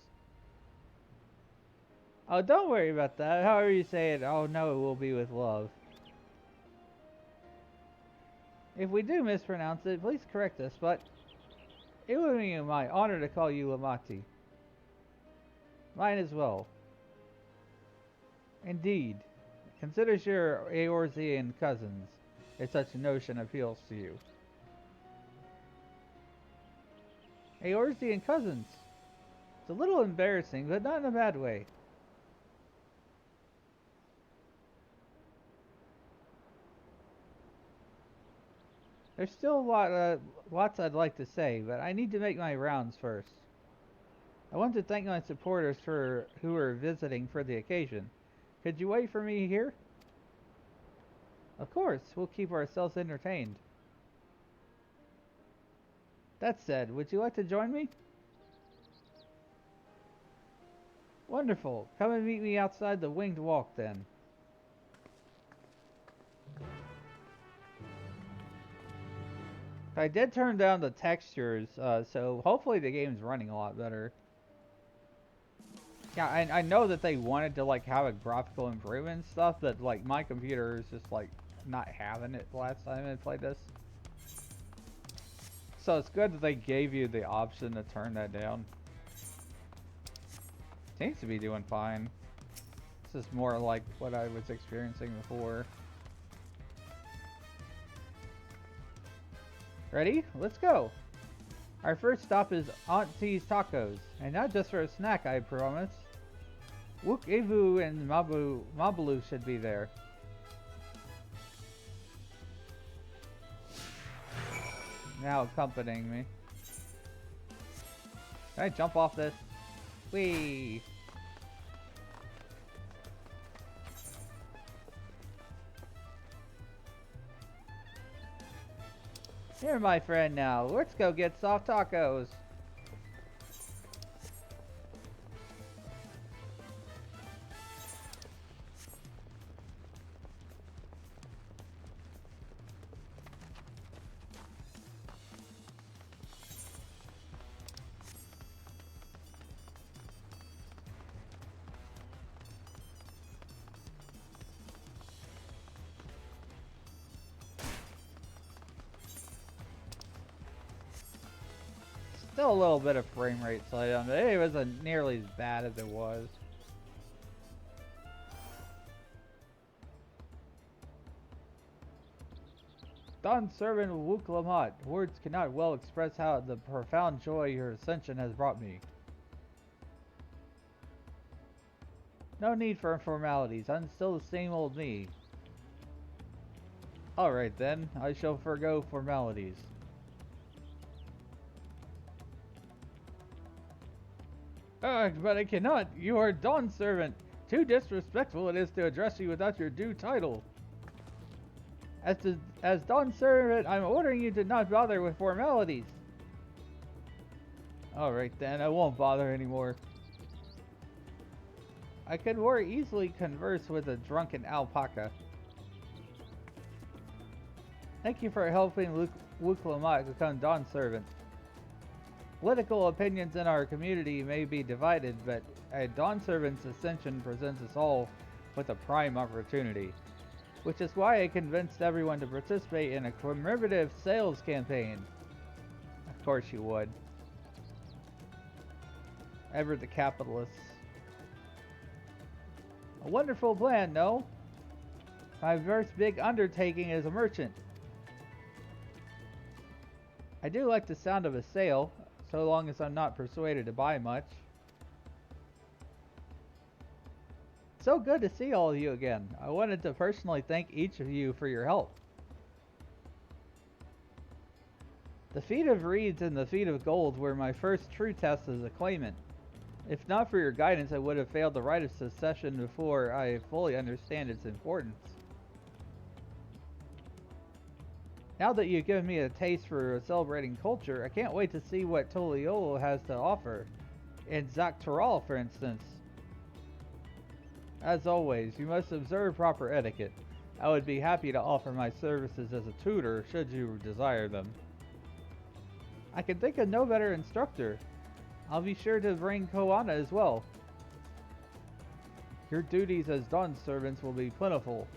Oh, don't worry about that. However you say it, I'll know it will be with love. If we do mispronounce it, please correct us, but it would be my honor to call you Lamati. Mine as well. Indeed. Consider your Eorzean cousins, if such a notion appeals to you. Eorzean cousins? It's a little embarrassing, but not in a bad way. There's still lots I'd like to say, but I need to make my rounds first. I want to thank my supporters who are visiting for the occasion. Could you wait for me here? Of course, we'll keep ourselves entertained. That said, would you like to join me? Wonderful. Come and meet me outside the Winged Walk then. I did turn down the textures, so hopefully the game's running a lot better. Yeah, I know that they wanted to like have a graphical improvement and stuff, but like my computer is just like not having it last time I played this. So it's good that they gave you the option to turn that down. Seems to be doing fine. This is more like what I was experiencing before. Ready? Let's go! Our first stop is Auntie's Tacos, and not just for a snack, I promise. Wook Evu and Mabalu should be there. Now accompanying me. Can I jump off this? Whee! You're my friend now. Let's go get soft tacos. Still a little bit of frame rate slide on it. It wasn't nearly as bad as it was. Don Servant Wook Lamont. Words cannot well express how the profound joy your ascension has brought me. No need for formalities. I'm still the same old me. Alright then, I shall forgo formalities. But I cannot. You are Dawn Servant. Too disrespectful it is to address you without your due title. As Dawn Servant, I'm ordering you to not bother with formalities. Alright then, I won't bother anymore. I could more easily converse with a drunken alpaca. Thank you for helping Wook Lamont become Dawn Servant. Political opinions in our community may be divided, but a Dawn Servant's ascension presents us all with a prime opportunity. Which is why I convinced everyone to participate in a commemorative sales campaign. Of course you would. Ever the capitalists. A wonderful plan, no? My first big undertaking as a merchant. I do like the sound of a sale, so long as I'm not persuaded to buy much. So good to see all of you again. I wanted to personally thank each of you for your help. The feat of reeds and the feat of gold were my first true test as a claimant. If not for your guidance, I would have failed the rite of succession before I fully understand its importance. Now that you've given me a taste for celebrating culture, I can't wait to see what Toliolo has to offer. In Zaktaral, for instance. As always, you must observe proper etiquette. I would be happy to offer my services as a tutor, should you desire them. I can think of no better instructor. I'll be sure to bring Koana as well. Your duties as Dawn servants will be plentiful.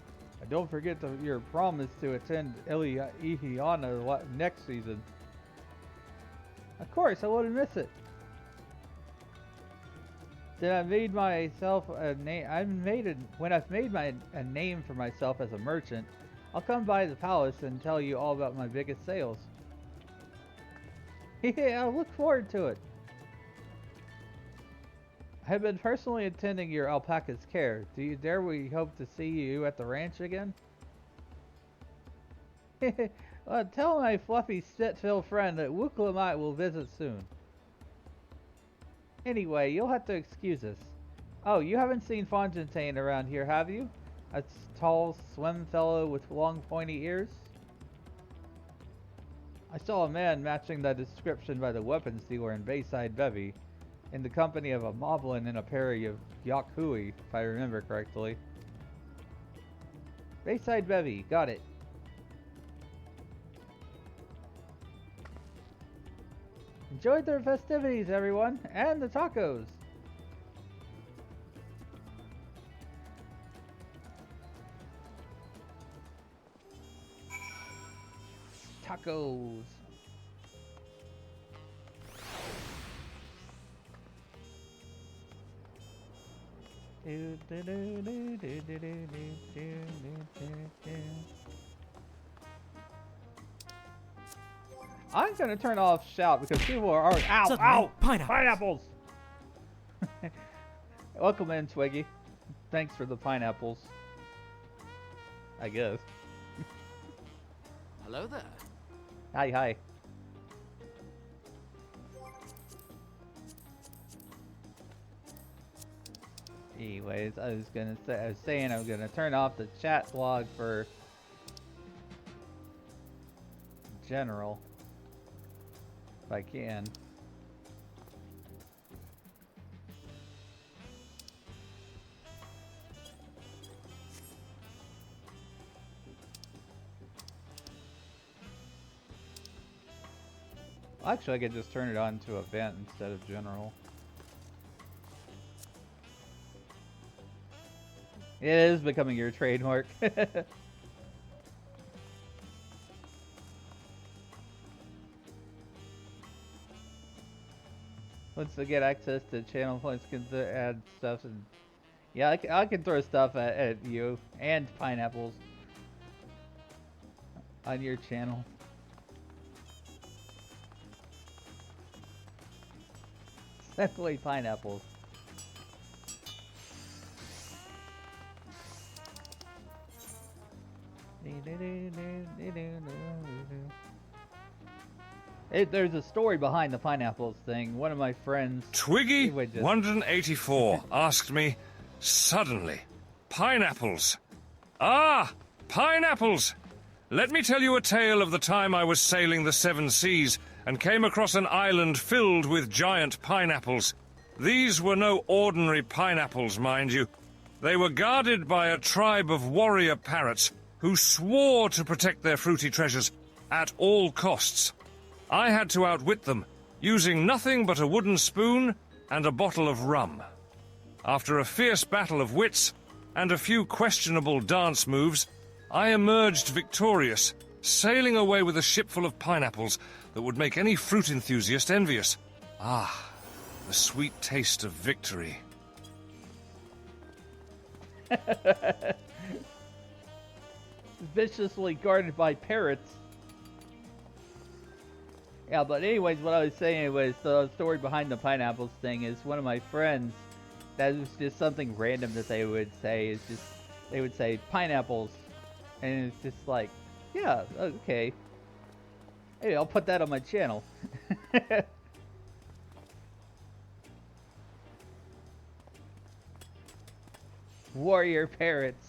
And don't forget your promise to attend Ihiana next season. Of course, I wouldn't miss it. Then I made myself a name. When I've made a name for myself as a merchant, I'll come by the palace and tell you all about my biggest sales. Yeah, I look forward to it. I have been personally attending your alpaca's care. Dare we hope to see you at the ranch again? Tell my fluffy spit-filled friend that Wook Lamont will visit soon. Anyway, you'll have to excuse us. Oh, you haven't seen Fontaine around here, have you? A tall, slim fellow with long, pointy ears? I saw a man matching that description by the weapons dealer in Bayside Bevy, in the company of a moblin and a pair of Yakui, if I remember correctly. Bayside Bevy, got it. Enjoyed their festivities, everyone, and the tacos. Tacos. I'm gonna turn off shout because people are already. Ow! Suddenly, Ow! pineapples. Pineapples! Welcome in, Twiggy. Thanks for the pineapples. I guess. Hello there. Hi, hi. Anyways, I was saying I'm gonna turn off the chat log for general if I can. Actually, I could just turn it on to event instead of general. It is becoming your trademark. Once I get access to channel points, can add stuff and yeah, I can throw stuff at you and pineapples on your channel. Definitely pineapples. There's a story behind the pineapples thing. One of my friends, Twiggy 184 asked me, suddenly, pineapples. Ah, pineapples! Let me tell you a tale of the time I was sailing the seven seas and came across an island filled with giant pineapples. These were no ordinary pineapples, mind you. They were guarded by a tribe of warrior parrots who swore to protect their fruity treasures at all costs. I had to outwit them, using nothing but a wooden spoon and a bottle of rum. After a fierce battle of wits and a few questionable dance moves, I emerged victorious, sailing away with a ship full of pineapples that would make any fruit enthusiast envious. Ah, the sweet taste of victory. Viciously guarded by parrots. Yeah, but anyways, what I was saying was the story behind the pineapples thing is one of my friends, that was just something random that they would say, is just, they would say pineapples, and it's just like, yeah, okay. Hey, I'll put that on my channel. Warrior parrots.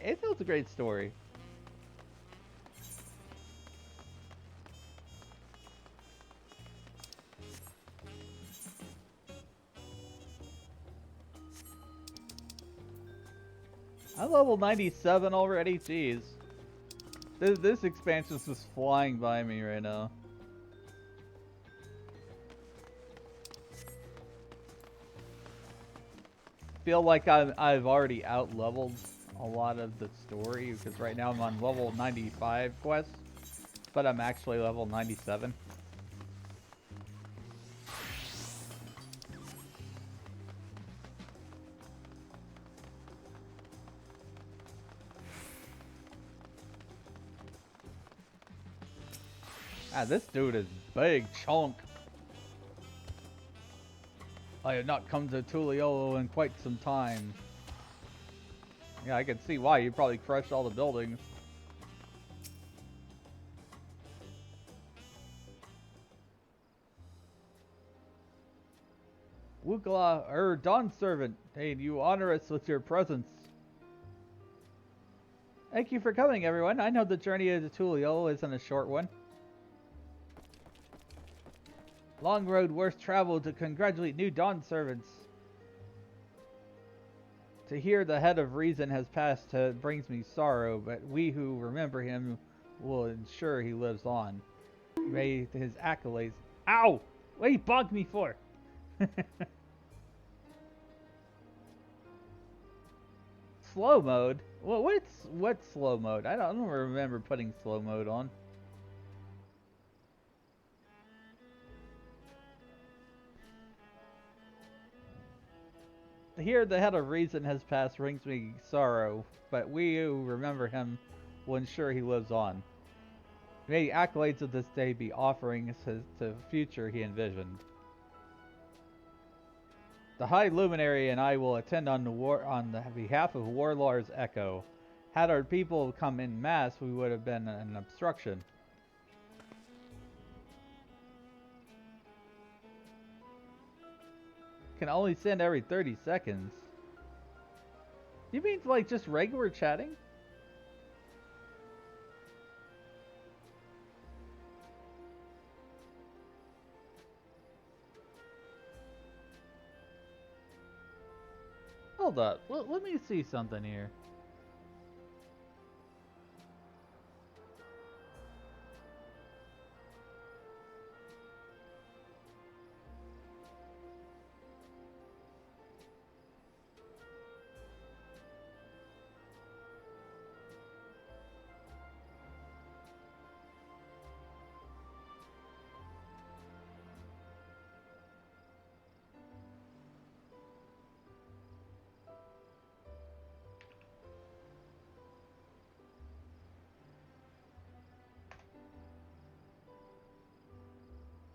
It tells a great story. I'm level 97 already? Jeez. This expansion's just flying by me right now. Feel like I've already out-leveled a lot of the story, because right now I'm on level 95 quest, but I'm actually level 97. Ah, this dude is big chunk. I have not come to Tuliolo in quite some time. Yeah, I can see why. You probably crushed all the buildings. Wukla, Dawn Servant, hey, you honor us with your presence. Thank you for coming, everyone. I know the journey to Tuliolo isn't a short one. Long road worth travel to congratulate new Dawn Servants. To hear the head of reason has passed brings me sorrow, but we who remember him will ensure he lives on. May his accolades... Ow! What you bonked me for? Slow mode? Well, what's slow mode? I don't remember putting slow mode on. hear the head of reason has passed brings me sorrow, but we who remember him will ensure he lives on. May the accolades of this day be offerings to the future he envisioned. The High Luminary and I will attend on the behalf of Warlord's Echo. Had our people come in mass, we would have been an obstruction. Can only send every 30 seconds. You mean like just regular chatting? Hold up. Let me see something here.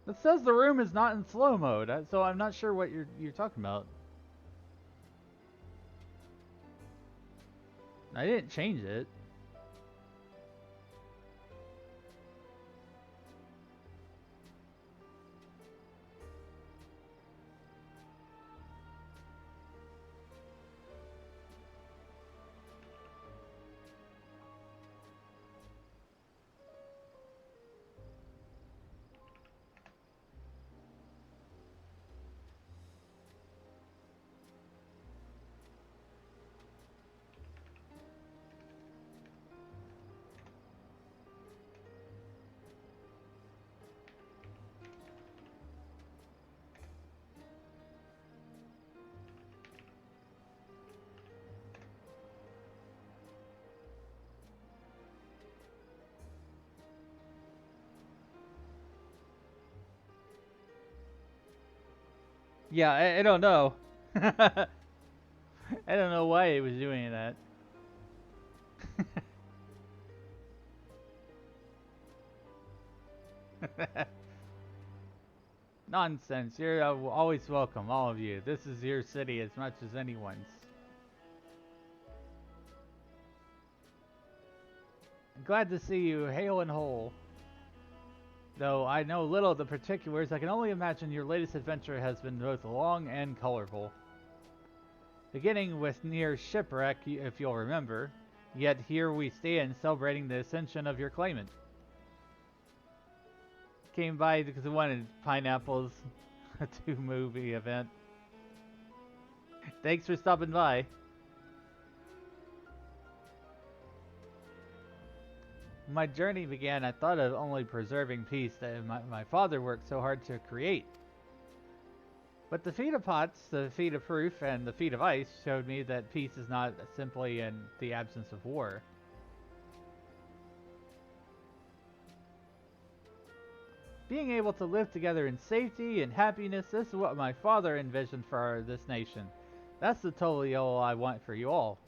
It says the room is not in slow mode, so I'm not sure what you're talking about. I didn't change it. Yeah, I don't know. I don't know why it was doing that. Nonsense. You're always welcome, all of you. This is your city as much as anyone's. I'm glad to see you hale and whole. Though I know little of the particulars, I can only imagine your latest adventure has been both long and colorful. Beginning with near shipwreck, if you'll remember, yet here we stand celebrating the ascension of your claimant. Came by because I wanted pineapples, a 2-movie event. Thanks for stopping by. My journey began, I thought of only preserving peace that my father worked so hard to create. But the feat of pots, the feat of proof, and the feat of ice showed me that peace is not simply in the absence of war. Being able to live together in safety and happiness, this is what my father envisioned for this nation. That's the totally all I want for you all.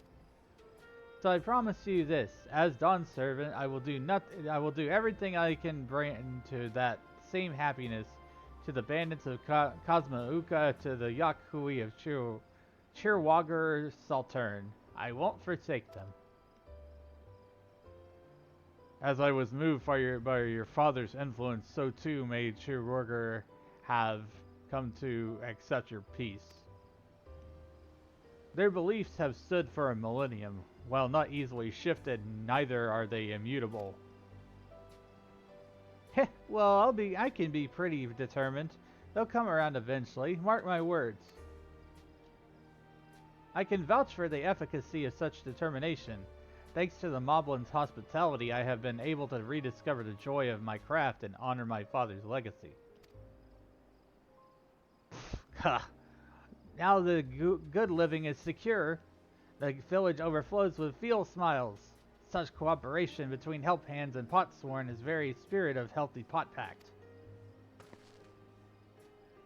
So I promise you this, as Dawn's servant, I will do everything I can bring to that same happiness to the bandits of Cosmauca, to the Yakui of Chirwager Saltern. I won't forsake them. As I was moved by your father's influence, so too may Chirwager have come to accept your peace. Their beliefs have stood for a millennium. While not easily shifted, neither are they immutable. Heh, well, I can be pretty determined. They'll come around eventually, mark my words. I can vouch for the efficacy of such determination. Thanks to the Moblin's hospitality, I have been able to rediscover the joy of my craft and honor my father's legacy. Now the good living is secure. The village overflows with field smiles. Such cooperation between help hands and potsworn is very spirit of healthy pot pact.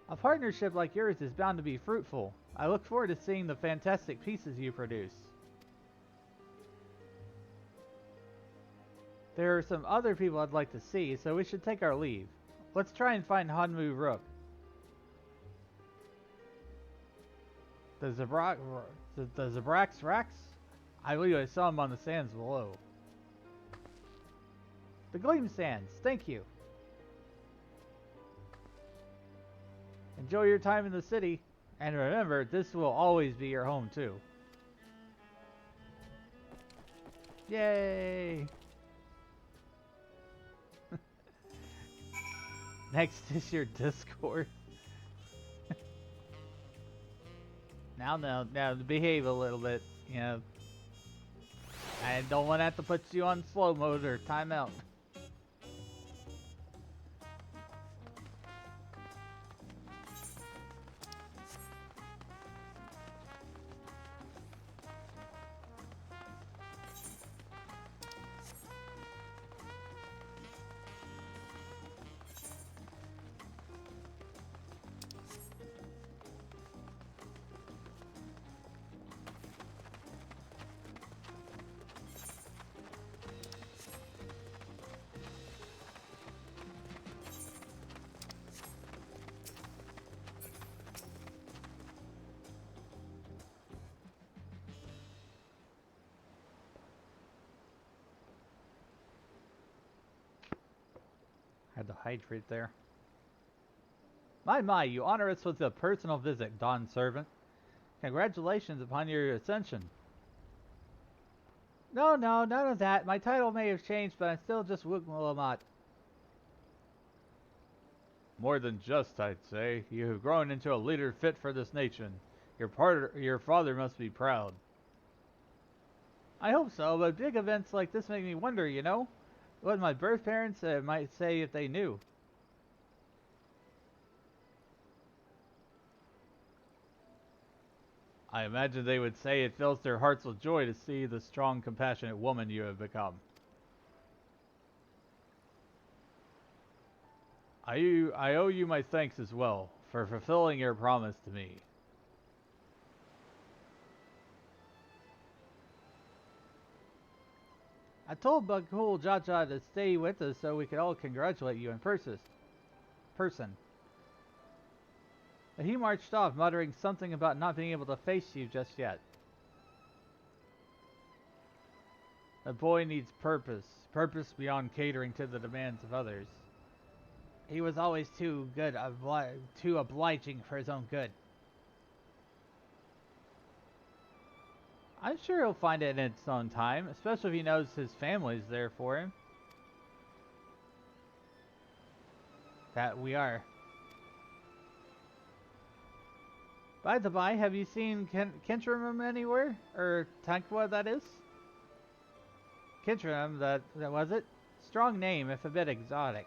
A partnership like yours is bound to be fruitful. I look forward to seeing the fantastic pieces you produce. There are some other people I'd like to see, so we should take our leave. Let's try and find Hanmu Rook. The Zabrax Rax? I believe I saw him on the sands below. The Gleam Sands, thank you. Enjoy your time in the city, and remember, this will always be your home too. Yay! Next is your Discord. Now, behave a little bit, you know. I don't want to have to put you on slow mode or timeout. Had to hydrate there. My, you honor us with a personal visit, Dawn Servant. Congratulations upon your ascension. No, none of that. My title may have changed, but I'm still just Wugmulamat. More than just, I'd say. You have grown into a leader fit for this nation. Your father must be proud. I hope so, but big events like this make me wonder, you know? What my birth parents might say if they knew. I imagine they would say it fills their hearts with joy to see the strong, compassionate woman you have become. I owe you my thanks as well for fulfilling your promise to me. I told Bagul Jaja to stay with us so we could all congratulate you in person. But he marched off, muttering something about not being able to face you just yet. A boy needs purpose beyond catering to the demands of others. He was always too obliging for his own good. I'm sure he'll find it in its own time, especially if he knows his family's there for him. That we are. By the by, have you seen Kintram anywhere? Or Tankwa, that is? Kintram, that was it? Strong name, if a bit exotic.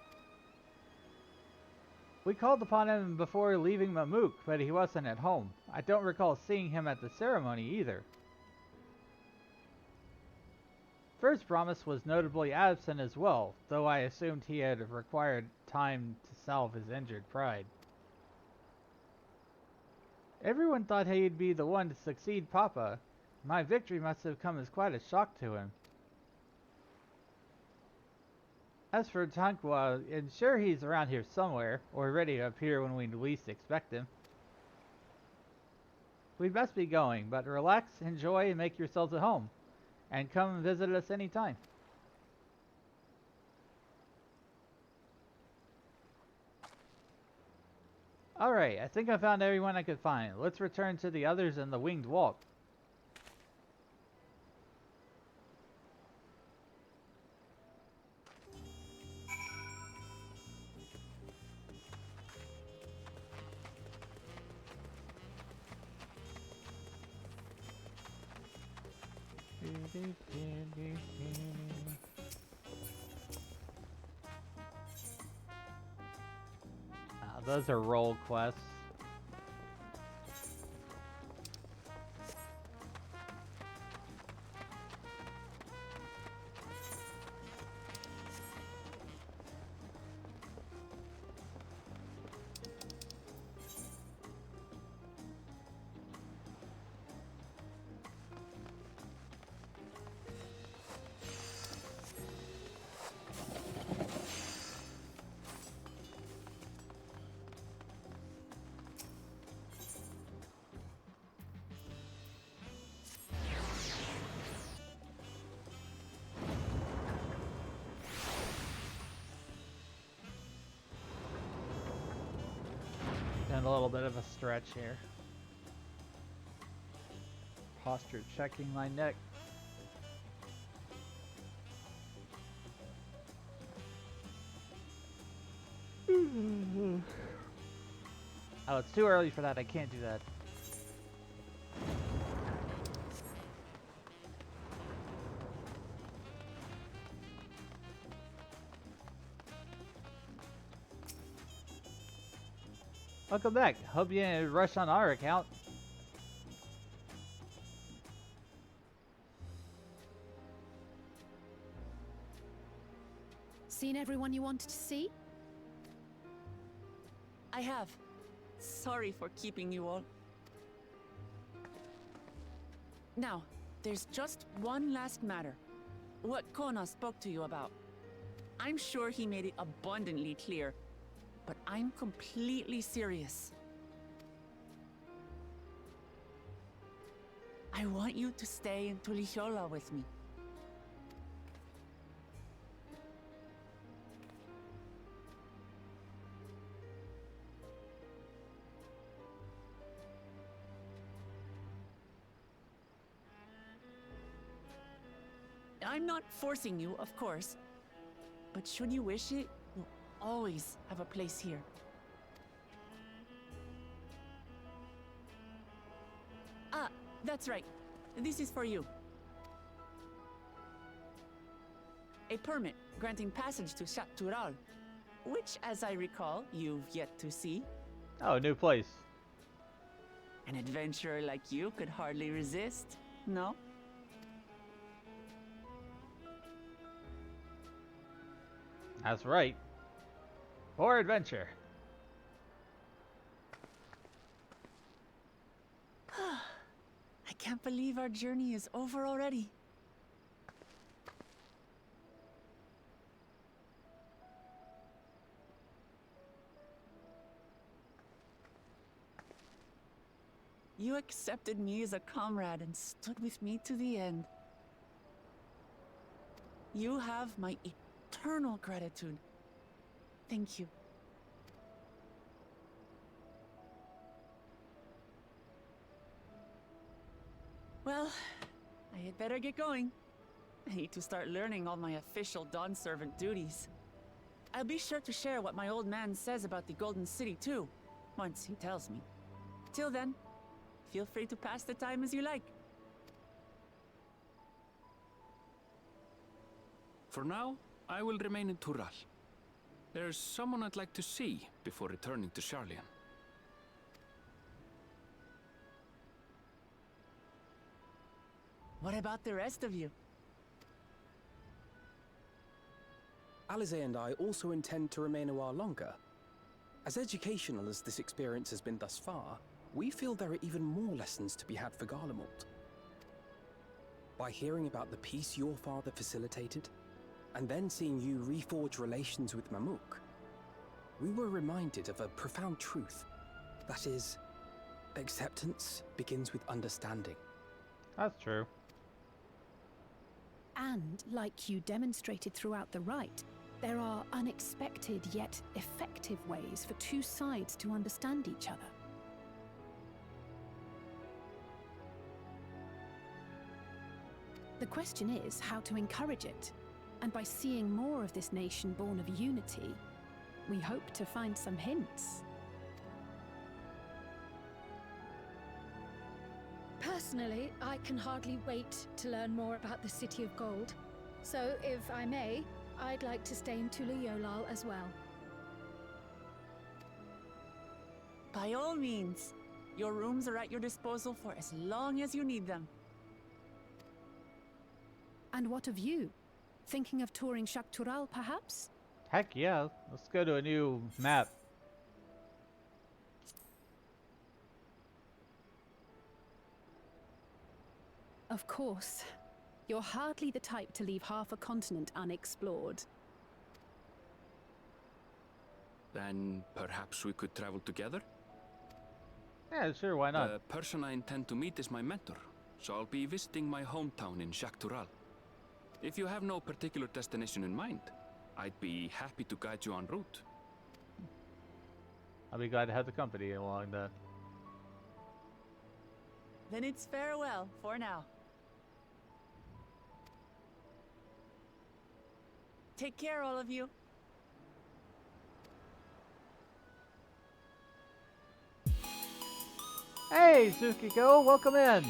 We called upon him before leaving Mamuk, but he wasn't at home. I don't recall seeing him at the ceremony either. First Promise was notably absent as well, though I assumed he had required time to salve his injured pride. Everyone thought he'd be the one to succeed Papa. My victory must have come as quite a shock to him. As for Tankwa, I'm sure he's around here somewhere, or ready to appear when we least expect him. We best be going, but relax, enjoy, and make yourselves at home. And come visit us anytime. Alright, I think I found everyone I could find. Let's return to the others in the Winged Walk. Those are role quests. in a little bit of a stretch here. Posture checking my neck. Oh, it's too early for that. I can't do that. Welcome back. Hope you didn't rush on our account. Seen everyone you wanted to see? I have. Sorry for keeping you all. Now, there's just one last matter. What Kona spoke to you about. I'm sure he made it abundantly clear, but I'm completely serious. I want you to stay in Tulihiola with me. I'm not forcing you, of course, but should you wish it, you'll always have a place here. Ah, that's right. This is for you. A permit granting passage to Shatural, which, as I recall, you've yet to see. Oh, new place. An adventurer like you could hardly resist, no? That's right. For adventure. I can't believe our journey is over already. You accepted me as a comrade and stood with me to the end. You have my eternal gratitude. Thank you. Well, I had better get going. I need to start learning all my official Dawn servant duties. I'll be sure to share what my old man says about the Golden City too, once he tells me. Till then, feel free to pass the time as you like. For now, I will remain in Tural. There's someone I'd like to see before returning to Sharlayan. What about the rest of you? Alize and I also intend to remain a while longer. As educational as this experience has been thus far, we feel there are even more lessons to be had for Garlemald. By hearing about the peace your father facilitated, and then seeing you reforge relations with Mamuk, we were reminded of a profound truth. That is, acceptance begins with understanding. That's true. And, like you demonstrated throughout the rite, there are unexpected yet effective ways for two sides to understand each other. The question is how to encourage it, and by seeing more of this nation born of unity, we hope to find some hints. Personally, I can hardly wait to learn more about the City of Gold. So, if I may, I'd like to stay in Tuliyolal as well. By all means, your rooms are at your disposal for as long as you need them. And what of you? Thinking of touring Shaktural, perhaps? Heck yeah. Let's go to a new map. Of course. You're hardly the type to leave half a continent unexplored. Then perhaps we could travel together? Yeah, sure, why not? The person I intend to meet is my mentor, so I'll be visiting my hometown in Shaktural. If you have no particular destination in mind, I'd be happy to guide you en route. I'll be glad to have the company along the... Then it's farewell for now. Take care, all of you. Hey, Tsukiko, welcome in!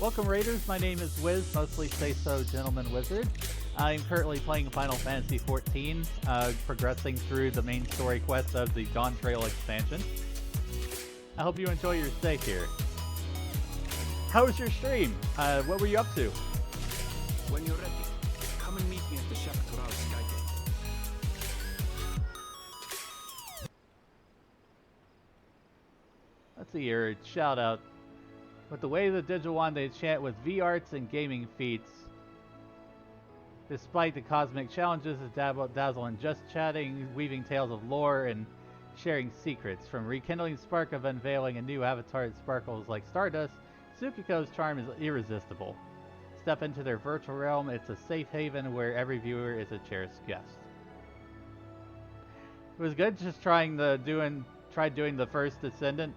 Welcome, Raiders. My name is Wiz, mostly say so Gentleman Wizard. I'm currently playing Final Fantasy XIV, progressing through the main story quest of the Dawntrail expansion. I hope you enjoy your stay here. How was your stream? What were you up to? When you're ready, come and meet me at the Shaktural Skygate. Let's see here, shout out. With the way the digital wand they chant with V-arts and gaming feats. Despite the cosmic challenges that dazzle in just chatting, weaving tales of lore, and sharing secrets. From rekindling spark of unveiling a new avatar that sparkles like stardust, Tsukiko's charm is irresistible. Step into their virtual realm, it's a safe haven where every viewer is a cherished guest. It was good just tried doing the first Descendant.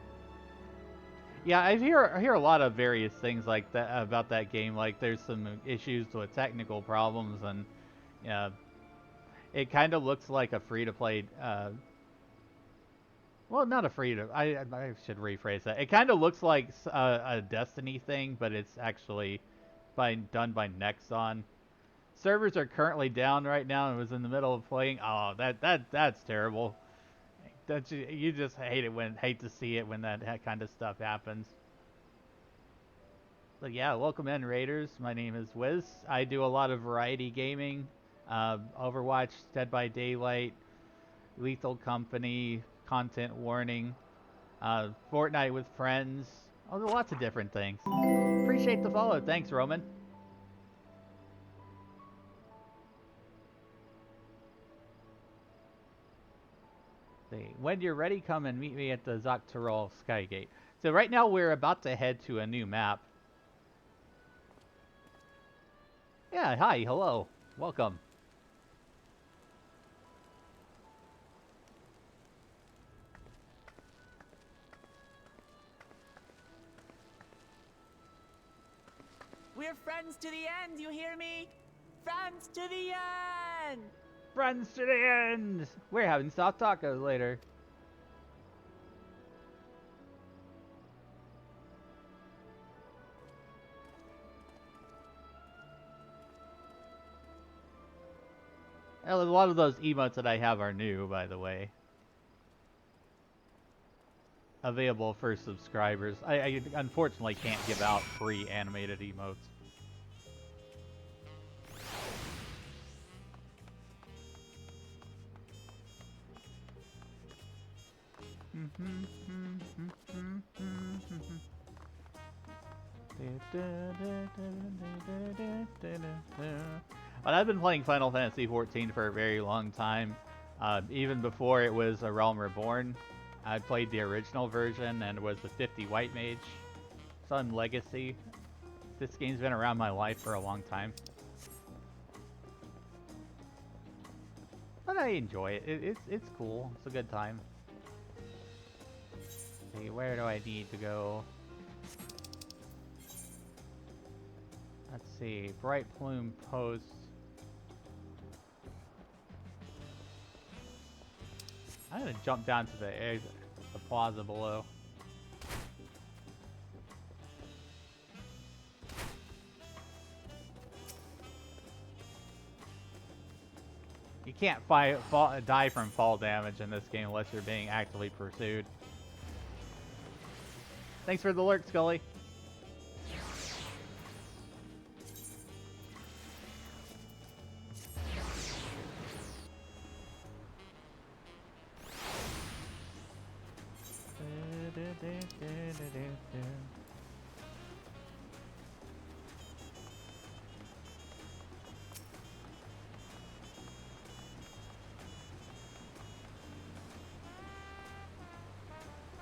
Yeah, I hear a lot of various things like that about that game. Like there's some issues with technical problems, and it kind of looks like a free-to-play. Well, not a free-to. I should rephrase that. It kind of looks like a Destiny thing, but it's actually done by Nexon. Servers are currently down right now, and was in the middle of playing. Oh, that's terrible. You just hate to see it when that kind of stuff happens. But yeah, welcome in, Raiders. My name is Wiz. I do a lot of variety gaming, Overwatch, Dead by Daylight, Lethal Company, Content Warning, Fortnite with friends. Oh, there's lots of different things. Appreciate the follow. Thanks, Roman. When you're ready, come and meet me at the Shaktural Skygate. So right now we're about to head to a new map. Yeah, hi, hello, welcome. We're friends to the end, you hear me? Friends to the end! Friends to the end! We're having soft tacos later. Well, a lot of those emotes that I have are new, by the way. Available for subscribers. I unfortunately can't give out free animated emotes. Well, I've been playing Final Fantasy XIV for a very long time. Even before it was A Realm Reborn, I played the original version and was the 50 White Mage. Sun Legacy. This game's been around my life for a long time. But I enjoy it. It's cool. It's a good time. See, where do I need to go? Let's see. Bright Plume Post. I'm gonna jump down to the plaza below. You can't die from fall damage in this game unless you're being actively pursued. Thanks for the lurk, Scully.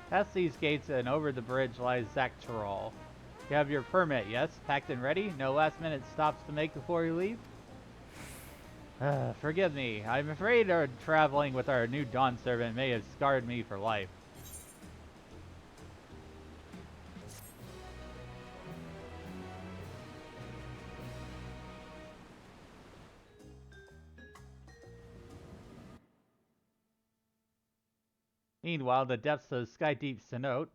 Past these gates and over the bridge lies Shaktural. You have your permit, yes? Packed and ready? No last minute stops to make before you leave? Forgive me. I'm afraid our traveling with our new Dawn servant may have scarred me for life. Meanwhile, the depths of Sky Deep Cenote.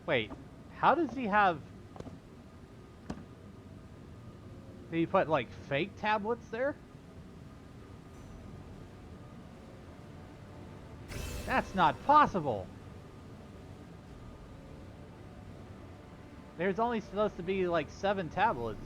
Wait, how does he have... Did he put, like, fake tablets there? That's not possible! There's only supposed to be, like, 7 tablets.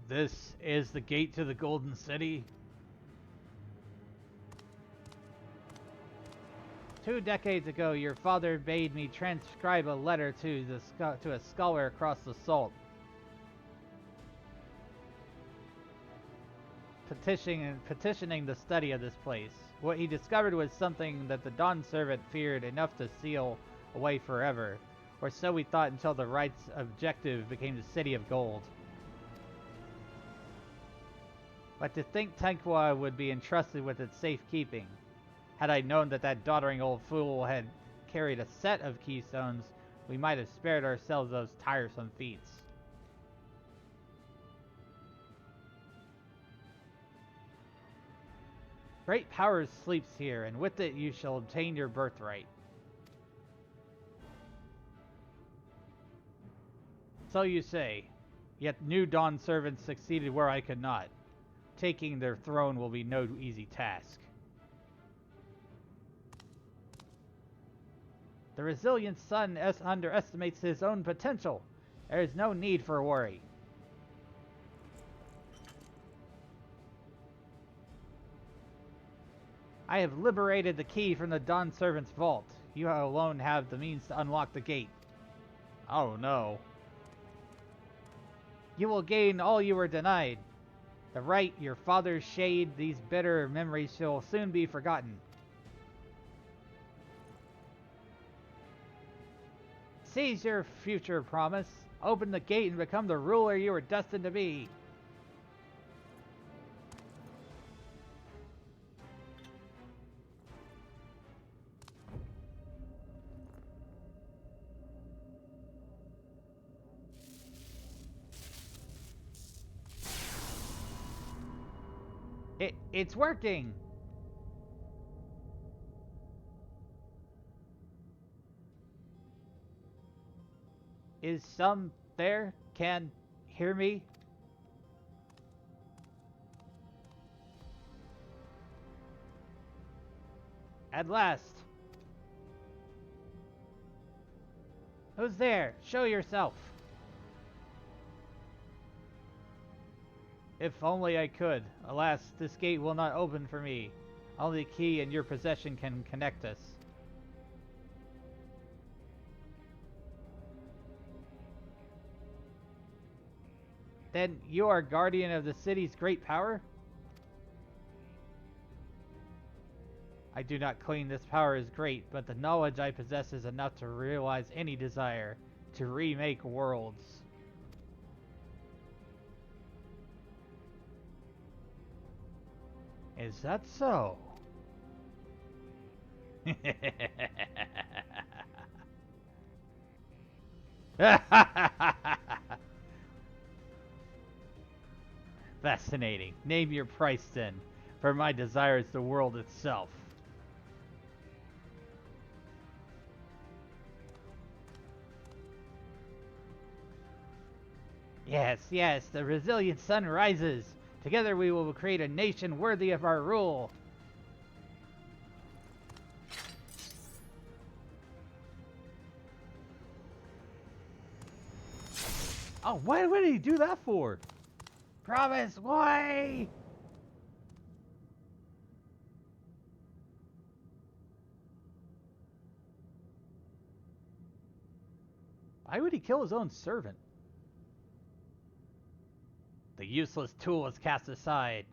This is the gate to the Golden City. 2 decades ago, your father bade me transcribe a letter to a scholar across the salt, petitioning the study of this place. What he discovered was something that the Dawn servant feared enough to seal away forever, or so we thought until the right's objective became the City of Gold. But to think Tenqua would be entrusted with its safekeeping. Had I known that that doddering old fool had carried a set of keystones, we might have spared ourselves those tiresome feats. Great power sleeps here, and with it you shall obtain your birthright. So you say, yet new Dawn servants succeeded where I could not. Taking their throne will be no easy task. The resilient son underestimates his own potential. There is no need for worry. I have liberated the key from the Dawn servant's vault. You alone have the means to unlock the gate. Oh no. You will gain all you were denied. The right your father's shade, these bitter memories shall soon be forgotten. Seize your future promise. Open the gate and become the ruler you were destined to be. It's working! Is some there can hear me? At last! Who's there? Show yourself! If only I could. Alas, this gate will not open for me. Only the key in your possession can connect us. Then you are guardian of the city's great power? I do not claim this power is great, but the knowledge I possess is enough to realize any desire to remake worlds. Is that so? Fascinating. Name your price then, for my desire is the world itself. Yes, yes, the resilient sun rises. Together we will create a nation worthy of our rule. Oh, what did he do that for? Promise, why? Why would he kill his own servant? The useless tool is cast aside.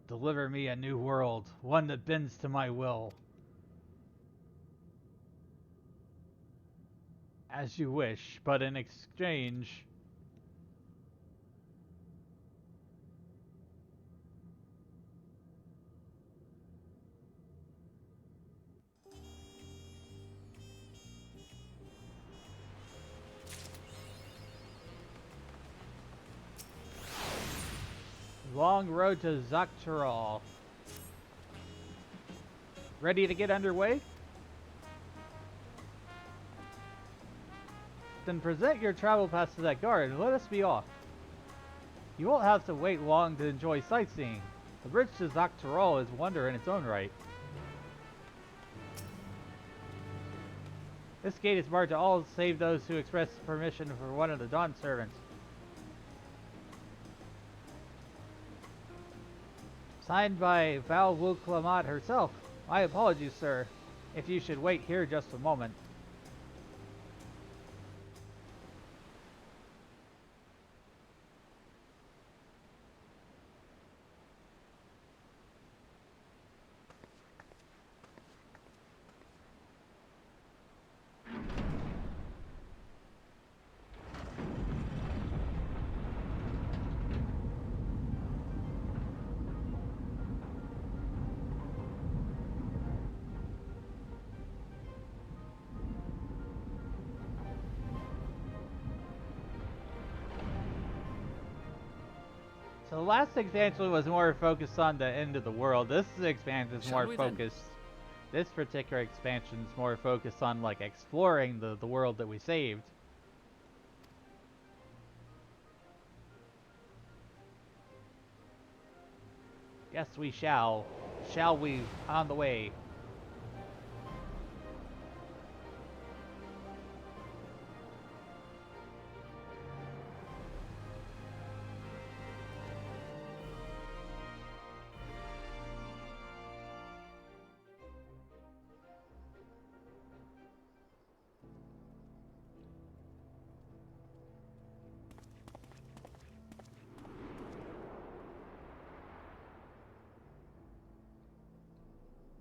Deliver me a new world, one that bends to my will. As you wish, but in exchange... Long road to Zaktaral. Ready to get underway? Then present your travel pass to that guard and let us be off. You won't have to wait long to enjoy sightseeing. The bridge to Zaktaral is wonder in its own right. This gate is marked to all save those who express permission for one of the Dawn servants. Signed by Val Wuklamat herself. My apologies, sir, if you should wait here just a moment. So the last expansion was more focused on the end of the world. This expansion is more focused... This particular expansion is more focused on, like, exploring the world that we saved. Yes, we shall. Shall we? On the way.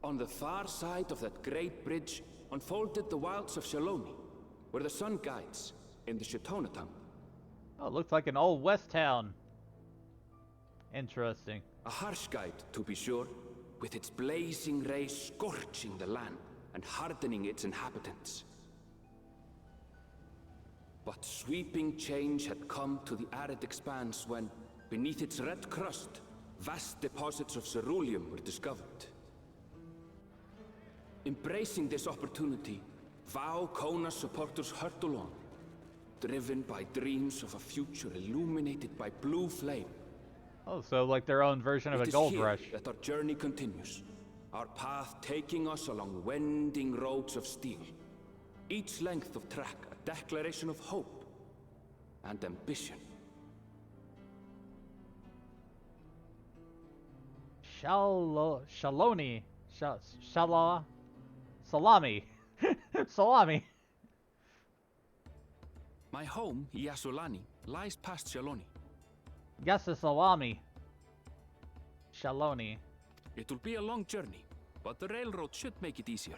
On the far side of that great bridge unfolded the wilds of Shaloni, where the sun guides in the Shatona town. Oh, it looks like an old west town. Interesting. A harsh guide, to be sure, with its blazing rays scorching the land and hardening its inhabitants. But sweeping change had come to the arid expanse when, beneath its red crust, vast deposits of ceruleum were discovered. Embracing this opportunity, Vau Kona's supporters hurtle on, driven by dreams of a future illuminated by blue flame. Oh, so like their own version of a gold rush. It is here that our journey continues, our path taking us along winding roads of steel. Each length of track a declaration of hope and ambition. Shaloni. Salami. Salami. My home, Yasulani, lies past Shaloni. Yasa Salami. Shaloni. It will be a long journey, but the railroad should make it easier.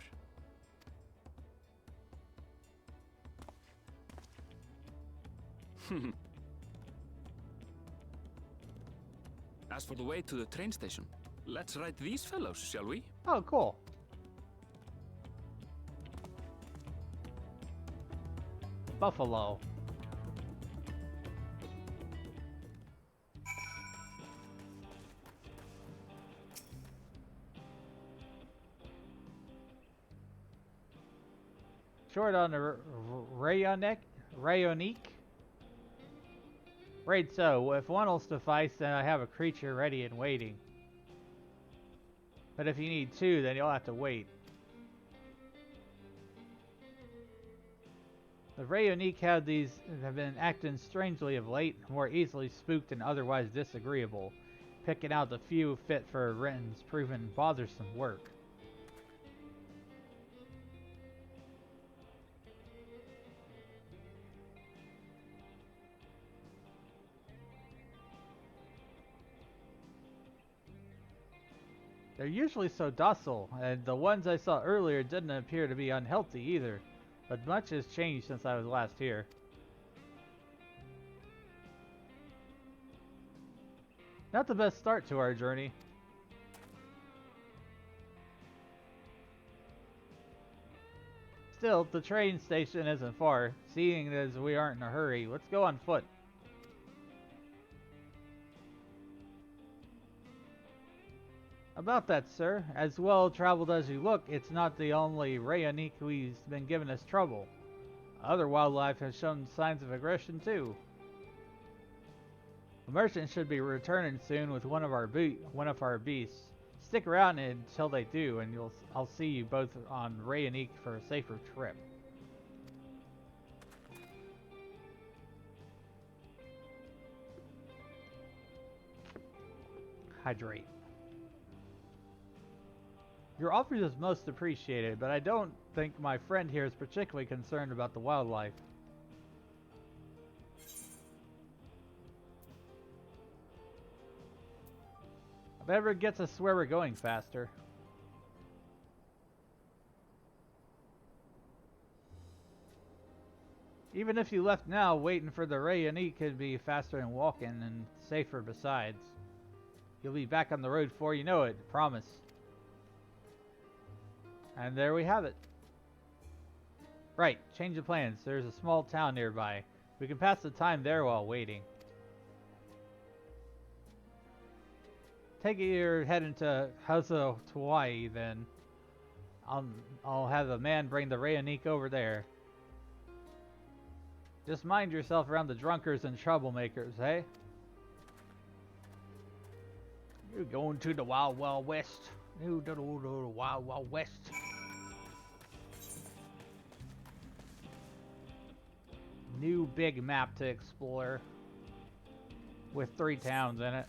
As for the way to the train station, Let's ride these fellows, shall we? Oh, cool. Buffalo. Short on the Rayonique? Right, so if one will suffice, then I have a creature ready and waiting. But if you need two, then you'll have to wait. The Rayonique have been acting strangely of late, more easily spooked and otherwise disagreeable. Picking out the few fit for Renton's proven bothersome work. They're usually so docile, and the ones I saw earlier didn't appear to be unhealthy either. But much has changed since I was last here. Not the best start to our journey. Still, the train station isn't far. Seeing as we aren't in a hurry, let's go on foot. About that, sir. As well traveled as you look, it's not the only Rayonique who's been giving us trouble. Other wildlife has shown signs of aggression too. The merchant should be returning soon with one of our beasts. Stick around until they do, and I'll see you both on Rayonique for a safer trip. Hydrate. Your offer is most appreciated, but I don't think my friend here is particularly concerned about the wildlife. If it ever gets us where we're going faster. Even if you left now, waiting for the Rayonique could be faster than walking and safer besides. You'll be back on the road before you know it, promise. And there we have it. Right, change of plans. There's a small town nearby. We can pass the time there while waiting. Take it you're heading to Hawaii, Hawaii then. I'll have a man bring the Rayonique over there. Just mind yourself around the drunkards and troublemakers, eh? You're going to the Wild Wild West. You to the Wild Wild West. New big map to explore with 3 towns in it.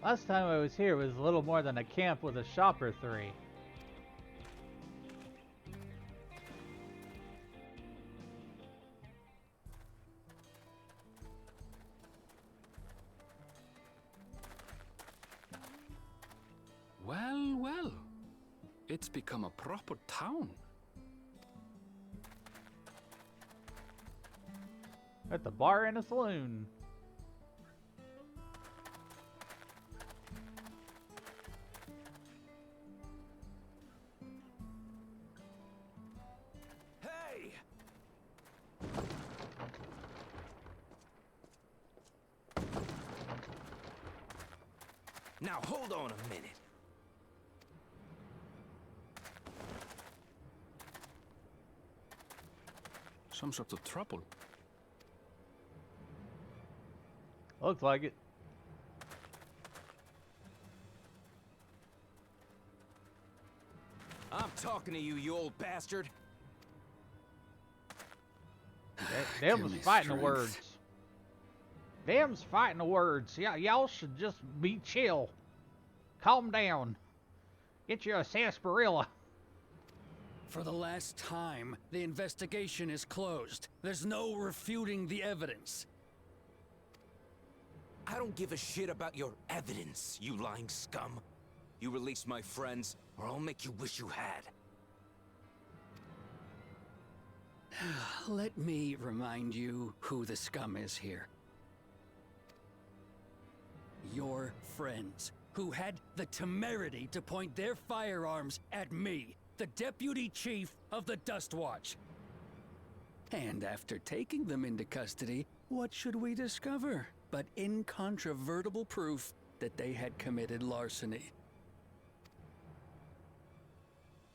Last time I was here was a little more than a camp with a shop or 3. Well, well. It's become a proper town. At the bar and a saloon. Now hold on a minute. Some sort of trouble. Looks like it. I'm talking to you, you old bastard. Them's fighting the words. Them's fighting the words. Yeah, y'all should just be chill. calm down. Get you a sarsaparilla. For the last time, the investigation is closed. There's no refuting the evidence. I don't give a shit about your evidence, you lying scum. You release my friends, or I'll make you wish you had. Let me remind you who the scum is here. Your friends, who had the temerity to point their firearms at me, the Deputy Chief of the Dust Watch. And after taking them into custody, what should we discover but incontrovertible proof that they had committed larceny?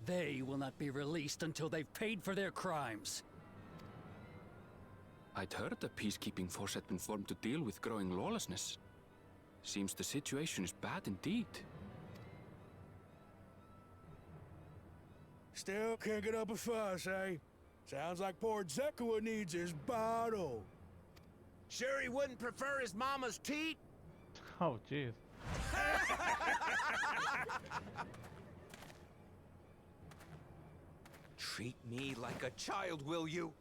They will not be released until they've paid for their crimes. I'd heard the peacekeeping force had been formed to deal with growing lawlessness. Seems the situation is bad indeed. Still can't get up a fuss, eh? Sounds like poor Zekua needs his bottle. Sure he wouldn't prefer his mama's teat? Oh, jeez. Treat me like a child, will you?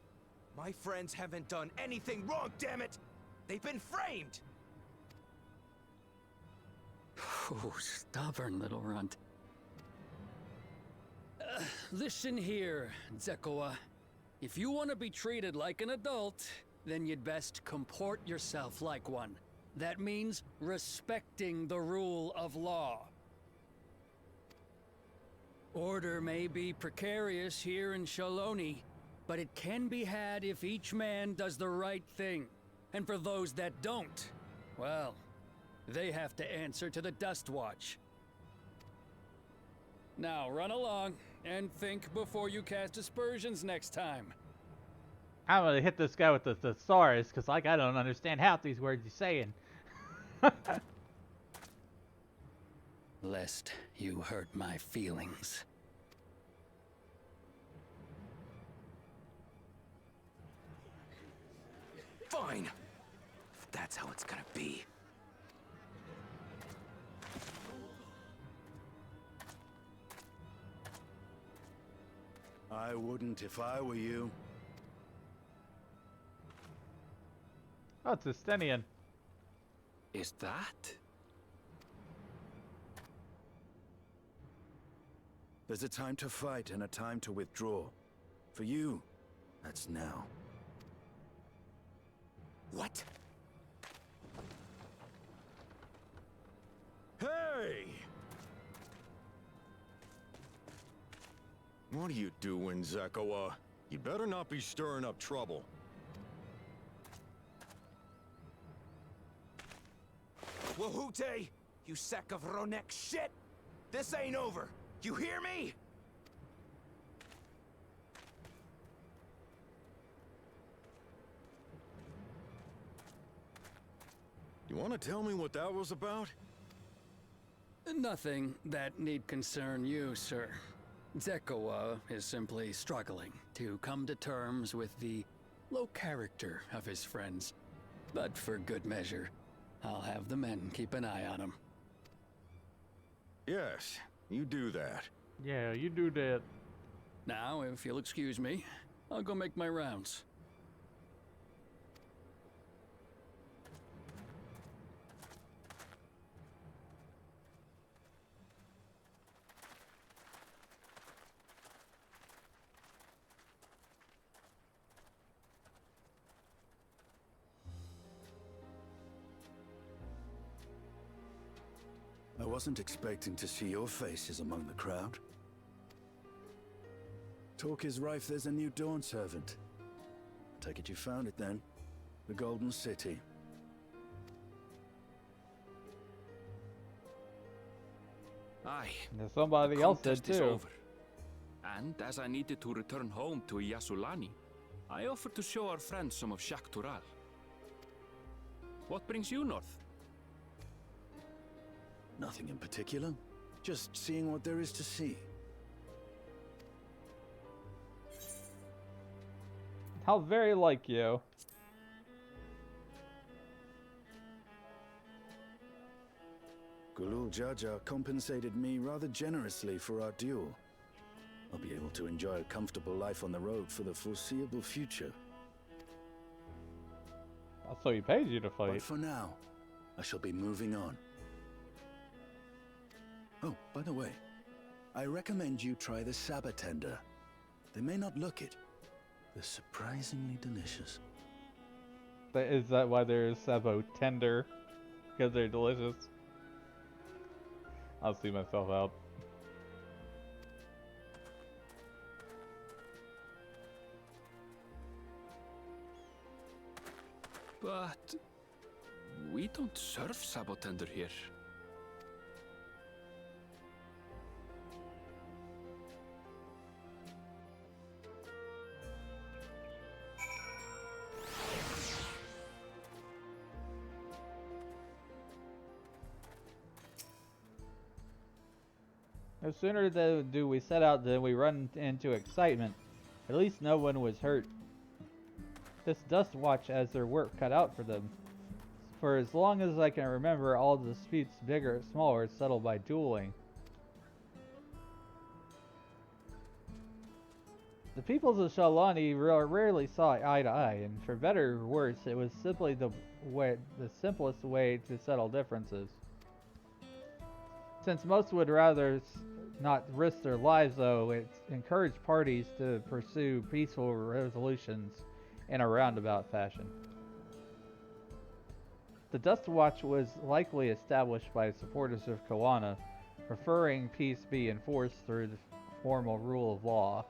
My friends haven't done anything wrong, damn it! They've been framed! Oh, stubborn little runt. Listen here, Zekua. If you want to be treated like an adult, then you'd best comport yourself like one. That means respecting the rule of law. Order may be precarious here in Shaloni, but it can be had if each man does the right thing. And for those that don't, well, they have to answer to the Dust Watch. Now run along and think before you cast aspersions next time. I'm gonna hit this guy with the thesaurus, because like I don't understand half these words he's saying. Lest you hurt my feelings. Fine. If that's how it's gonna be. I wouldn't if I were you. Oh, it's Estenian. Is that? There's a time to fight and a time to withdraw. For you, that's now. What? Hey! What are you doing, Zekua? You better not be stirring up trouble. Wahute! You sack of Ronek shit! This ain't over! You hear me? You want to tell me what that was about? Nothing that need concern you, sir. Zekua is simply struggling to come to terms with the low character of his friends. But for good measure, I'll have the men keep an eye on him. Yes, you do that. Yeah, you do that. Now, if you'll excuse me, I'll go make my rounds. I wasn't expecting to see your faces among the crowd. Talk is rife there's a new Dawn servant. Take it you found it then. The Golden City. Aye. There's somebody the else did contest is too. over. And as I needed to return home to Yasulani, I offered to show our friends some of Shak Tural. What brings you north? Nothing in particular. Just seeing what there is to see. How very like you. Gulul Jaja compensated me rather generously for our duel. I'll be able to enjoy a comfortable life on the road for the foreseeable future. So he pays you to fight. But for now, I shall be moving on. Oh, by the way, I recommend you try the Sabatender. They may not look it. They're surprisingly delicious. Is that why they're Sabo tender? Because they're delicious? I'll see myself out. But we don't serve Sabotender here. No sooner do we set out than we run into excitement. At least no one was hurt. This Dust Watch has their work cut out for them. For as long as I can remember, all disputes, bigger or smaller, are settled by dueling. The peoples of Shalani rarely saw eye to eye, and for better or worse, it was simply the simplest way to settle differences. Since most would rather not risk their lives, though, it encouraged parties to pursue peaceful resolutions in a roundabout fashion. The Dust Watch was likely established by supporters of Koana, preferring peace be enforced through the formal rule of law.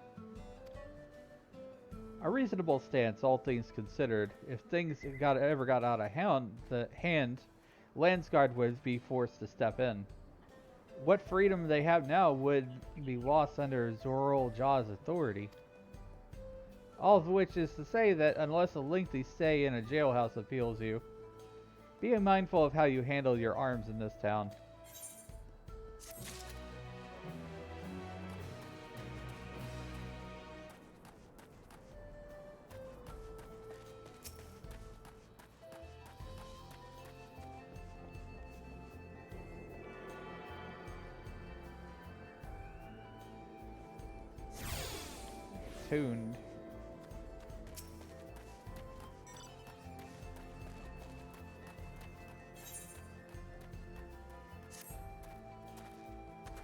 A reasonable stance, all things considered. If things ever got out of hand, Landsguard would be forced to step in. What freedom they have now would be lost under Zoral Jaw's authority. All of which is to say that unless a lengthy stay in a jailhouse appeals you, be mindful of how you handle your arms in this town. Tuned.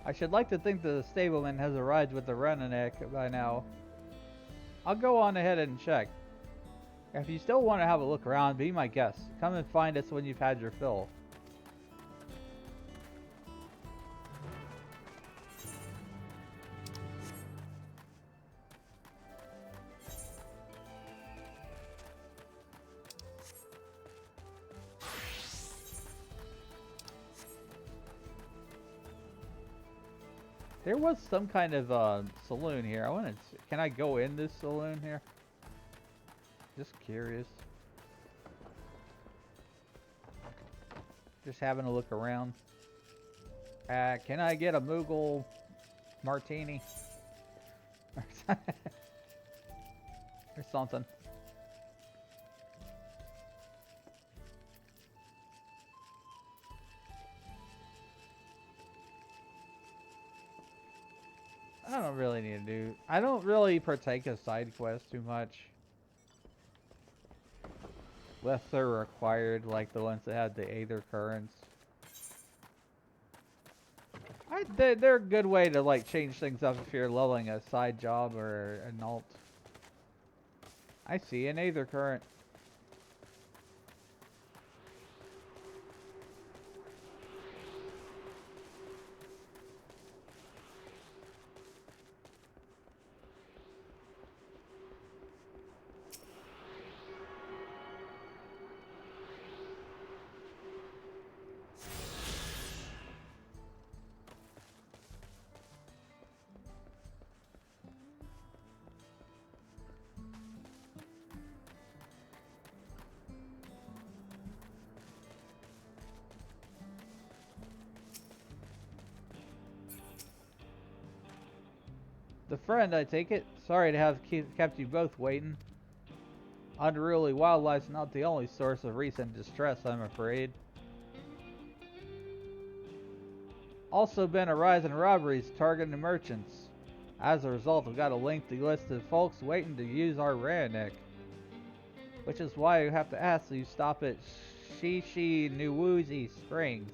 I should like to think that the stableman has arrived with the Renanek by now. I'll go on ahead and check. If you still want to have a look around, be my guest. Come and find us when you've had your fill. There was some kind of saloon here. Can I go in this saloon here? Just curious. Just having a look around. Can I get a Moogle martini? Or something. I don't really need to do... I don't really partake of side quests too much. Unless they're required, like the ones that had the Aether Currents. They're a good way to like change things up if you're leveling a side job or an alt. I see an Aether Current. The friend, I take it? Sorry to have kept you both waiting. Unruly wildlife's not the only source of recent distress, I'm afraid. Also been a rise in robberies targeting merchants. As a result, we've got a lengthy list of folks waiting to use our Ranik. Which is why we have to ask that you stop at Shishi Nuwuzi Springs.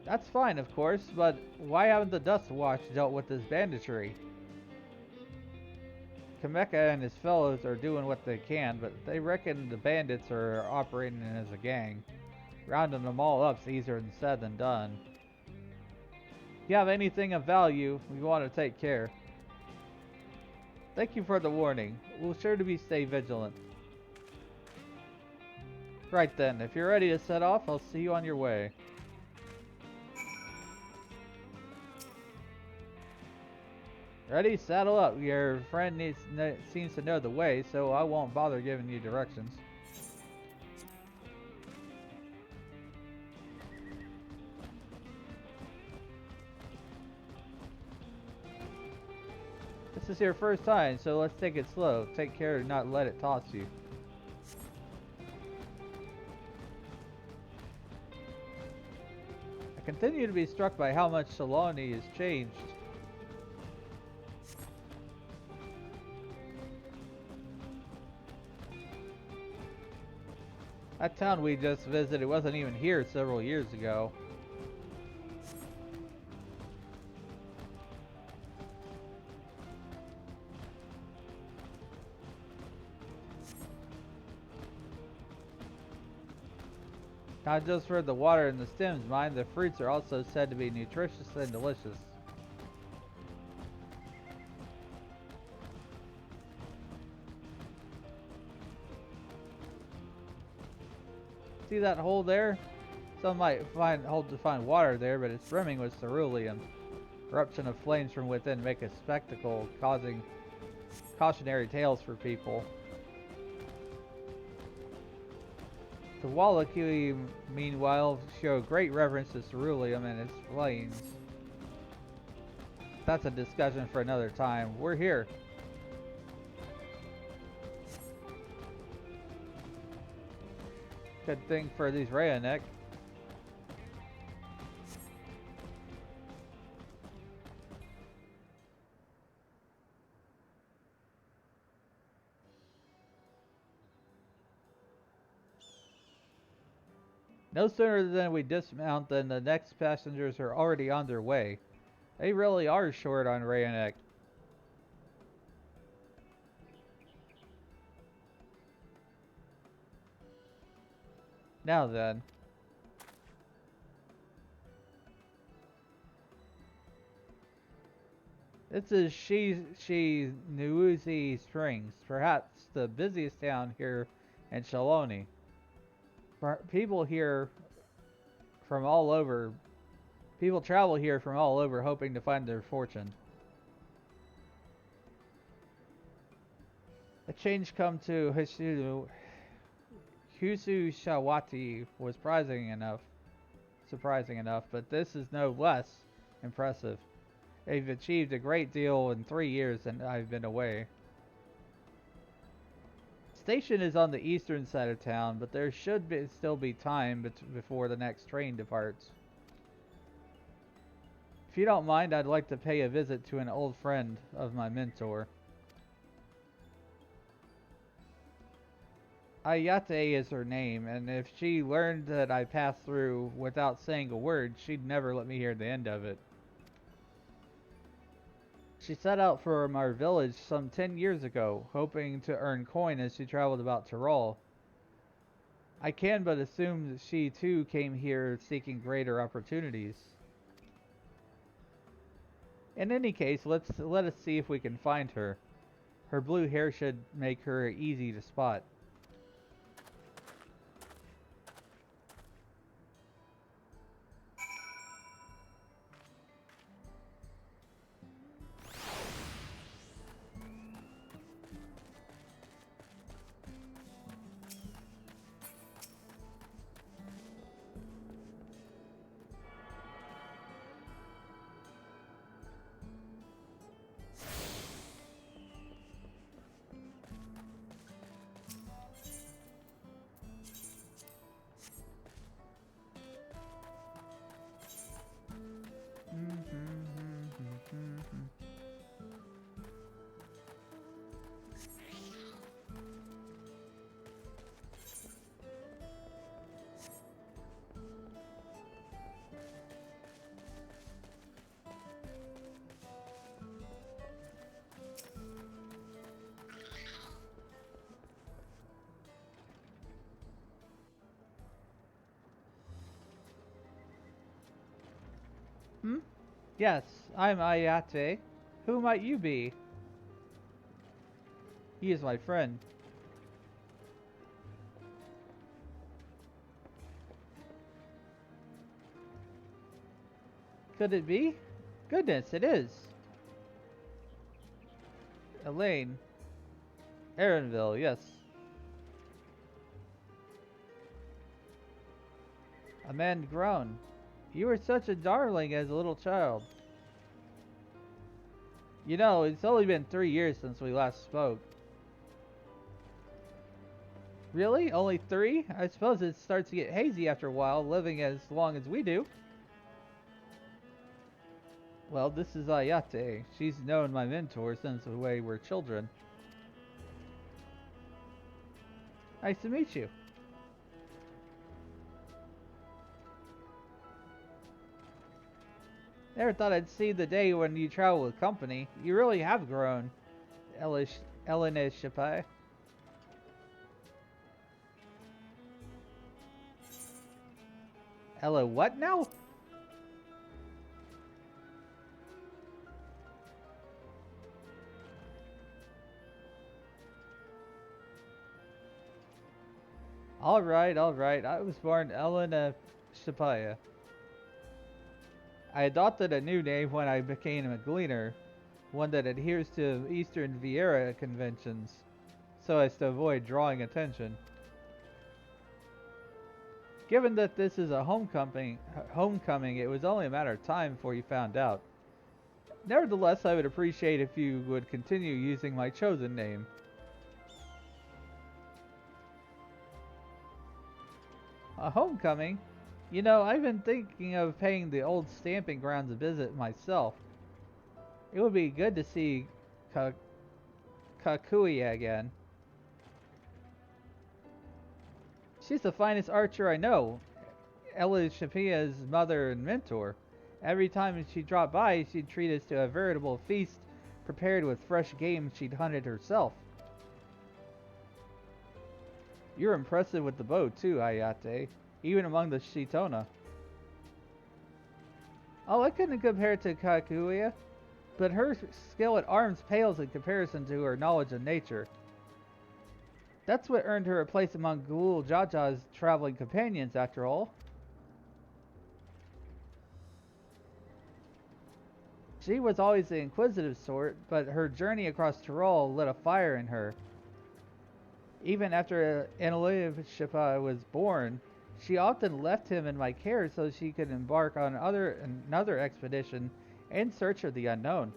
That's fine, of course, but why haven't the Dust Watch dealt with this banditry? Kameka and his fellows are doing what they can, but they reckon the bandits are operating as a gang. Rounding them all up's easier said than done. If you have anything of value, we want to take care. Thank you for the warning. We'll sure to stay vigilant. Right then, if you're ready to set off, I'll see you on your way. Ready? Saddle up. Your friend seems to know the way, so I won't bother giving you directions. This is your first time, so let's take it slow. Take care to not let it toss you. I continue to be struck by how much Saloni has changed. That town we just visited wasn't even here several years ago. Not just for the water and the stems, mind, the fruits are also said to be nutritious and delicious. See that hole there? Some might hope to find water there, but it's brimming with cerulean. Eruption of flames from within make a spectacle, causing cautionary tales for people. The Wallachii, meanwhile, show great reverence to ceruleum and its flames. That's a discussion for another time. We're here. Good thing for these Rayanek. No sooner than we dismount than the next passengers are already on their way. They really are short on Rayanek. Now then. This is Nuwuzi Springs, perhaps the busiest town here in Shaloni. People travel here from all over hoping to find their fortune. A change come to Husu Shawati was surprising enough, but this is no less impressive. They've achieved a great deal in 3 years and I've been away. Station is on the eastern side of town, but there should still be time before the next train departs. If you don't mind, I'd like to pay a visit to an old friend of my mentor. Ayate is her name, and if she learned that I passed through without saying a word, she'd never let me hear the end of it. She set out from our village some 10 years ago, hoping to earn coin as she traveled about Tyrol. I can but assume that she too came here seeking greater opportunities. In any case, let us see if we can find her. Her blue hair should make her easy to spot. Hmm? Yes, I'm Ayate. Who might you be? He is my friend. Could it be? Goodness, it is. Elaine. Aaronville, yes. A man grown. You were such a darling as a little child. You know, it's only been 3 years since we last spoke. Really? Only 3? I suppose it starts to get hazy after a while, living as long as we do. Well, this is Ayate. She's known my mentor since we were children. Nice to meet you. Never thought I'd see the day when you travel with company. You really have grown, Elena Shipai. Ella what now? Alright. I was born Elena Shapaya. I adopted a new name when I became a gleaner, one that adheres to Eastern Vieira conventions, so as to avoid drawing attention. Given that this is a homecoming, it was only a matter of time before you found out. Nevertheless, I would appreciate if you would continue using my chosen name. A homecoming? You know, I've been thinking of paying the old stamping grounds a visit myself. It would be good to see Kakuya again. She's the finest archer I know. Ella Shapia's mother and mentor. Every time she dropped by, she'd treat us to a veritable feast prepared with fresh game she'd hunted herself. You're impressive with the bow too, Ayate. Even among the Shitona. Oh, I couldn't compare to Kakuya, but her skill at arms pales in comparison to her knowledge of nature. That's what earned her a place among Ghoul Jaja's traveling companions, after all. She was always the inquisitive sort, but her journey across Tyrol lit a fire in her. Even after Analiv was born, she often left him in my care so she could embark on another expedition in search of the unknown.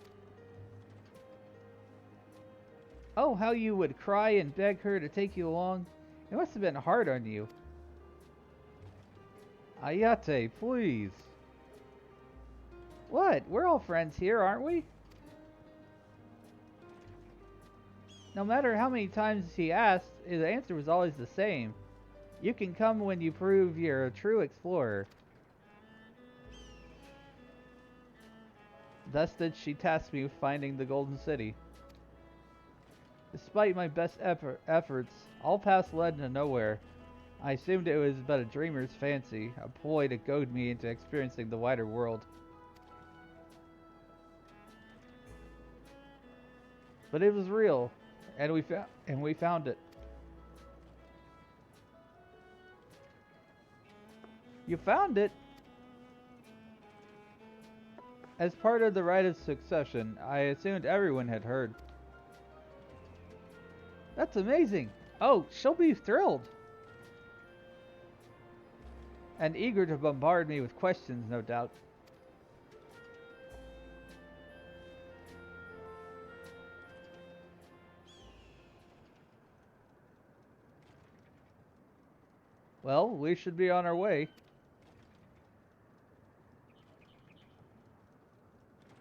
Oh, how you would cry and beg her to take you along. It must have been hard on you. Ayate, please. What? We're all friends here, aren't we? No matter how many times he asked, his answer was always the same. You can come when you prove you're a true explorer. Thus did she task me with finding the Golden City. Despite my best efforts, all paths led to nowhere. I assumed it was but a dreamer's fancy, a ploy to goad me into experiencing the wider world. But it was real, and we found it. You found it? As part of the rite of succession, I assumed everyone had heard. That's amazing. Oh, she'll be thrilled. And eager to bombard me with questions, no doubt. Well, we should be on our way.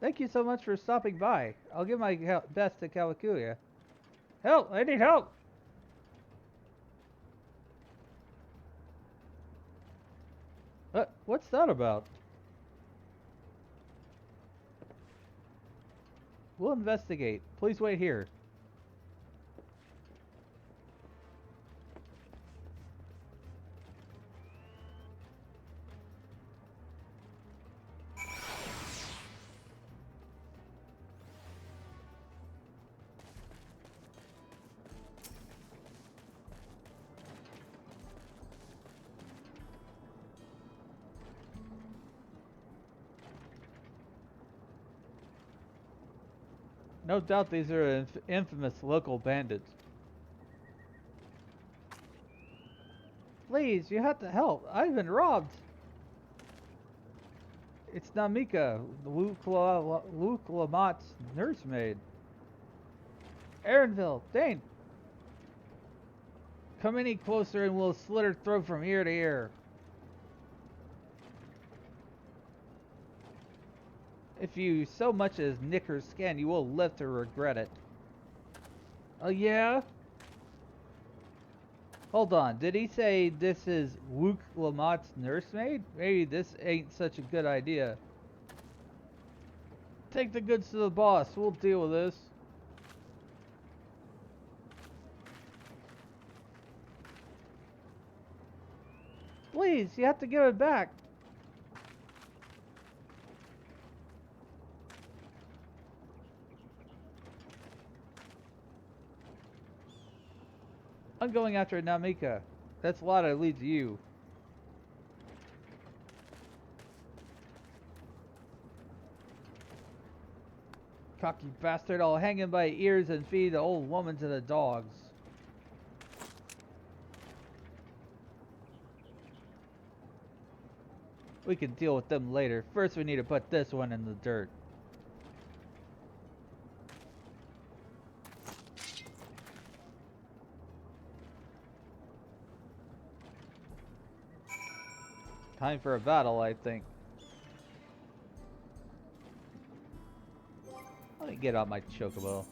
Thank you so much for stopping by. I'll give my best to Kawakuya. Help! I need help! What's that about? We'll investigate. Please wait here. No doubt these are infamous local bandits. Please, you have to help. I've been robbed. It's Namika, Luke Lamott's nursemaid. Aaronville, Dane. Come any closer and we'll slit her throat from ear to ear. If you so much as nick her skin, you will live to regret it. Oh yeah? Hold on, did he say this is Luke Lamott's nursemaid? Maybe this ain't such a good idea. Take the goods to the boss, we'll deal with this. Please, you have to give it back. I'm going after Namika. That's a lot that leads to you. Cocky bastard, I'll hang him by ears and feed the old woman to the dogs. We can deal with them later. First we need to put this one in the dirt. Time for a battle, I think. Let me get out my chocobo.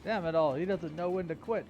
Damn it all, he doesn't know when to quit.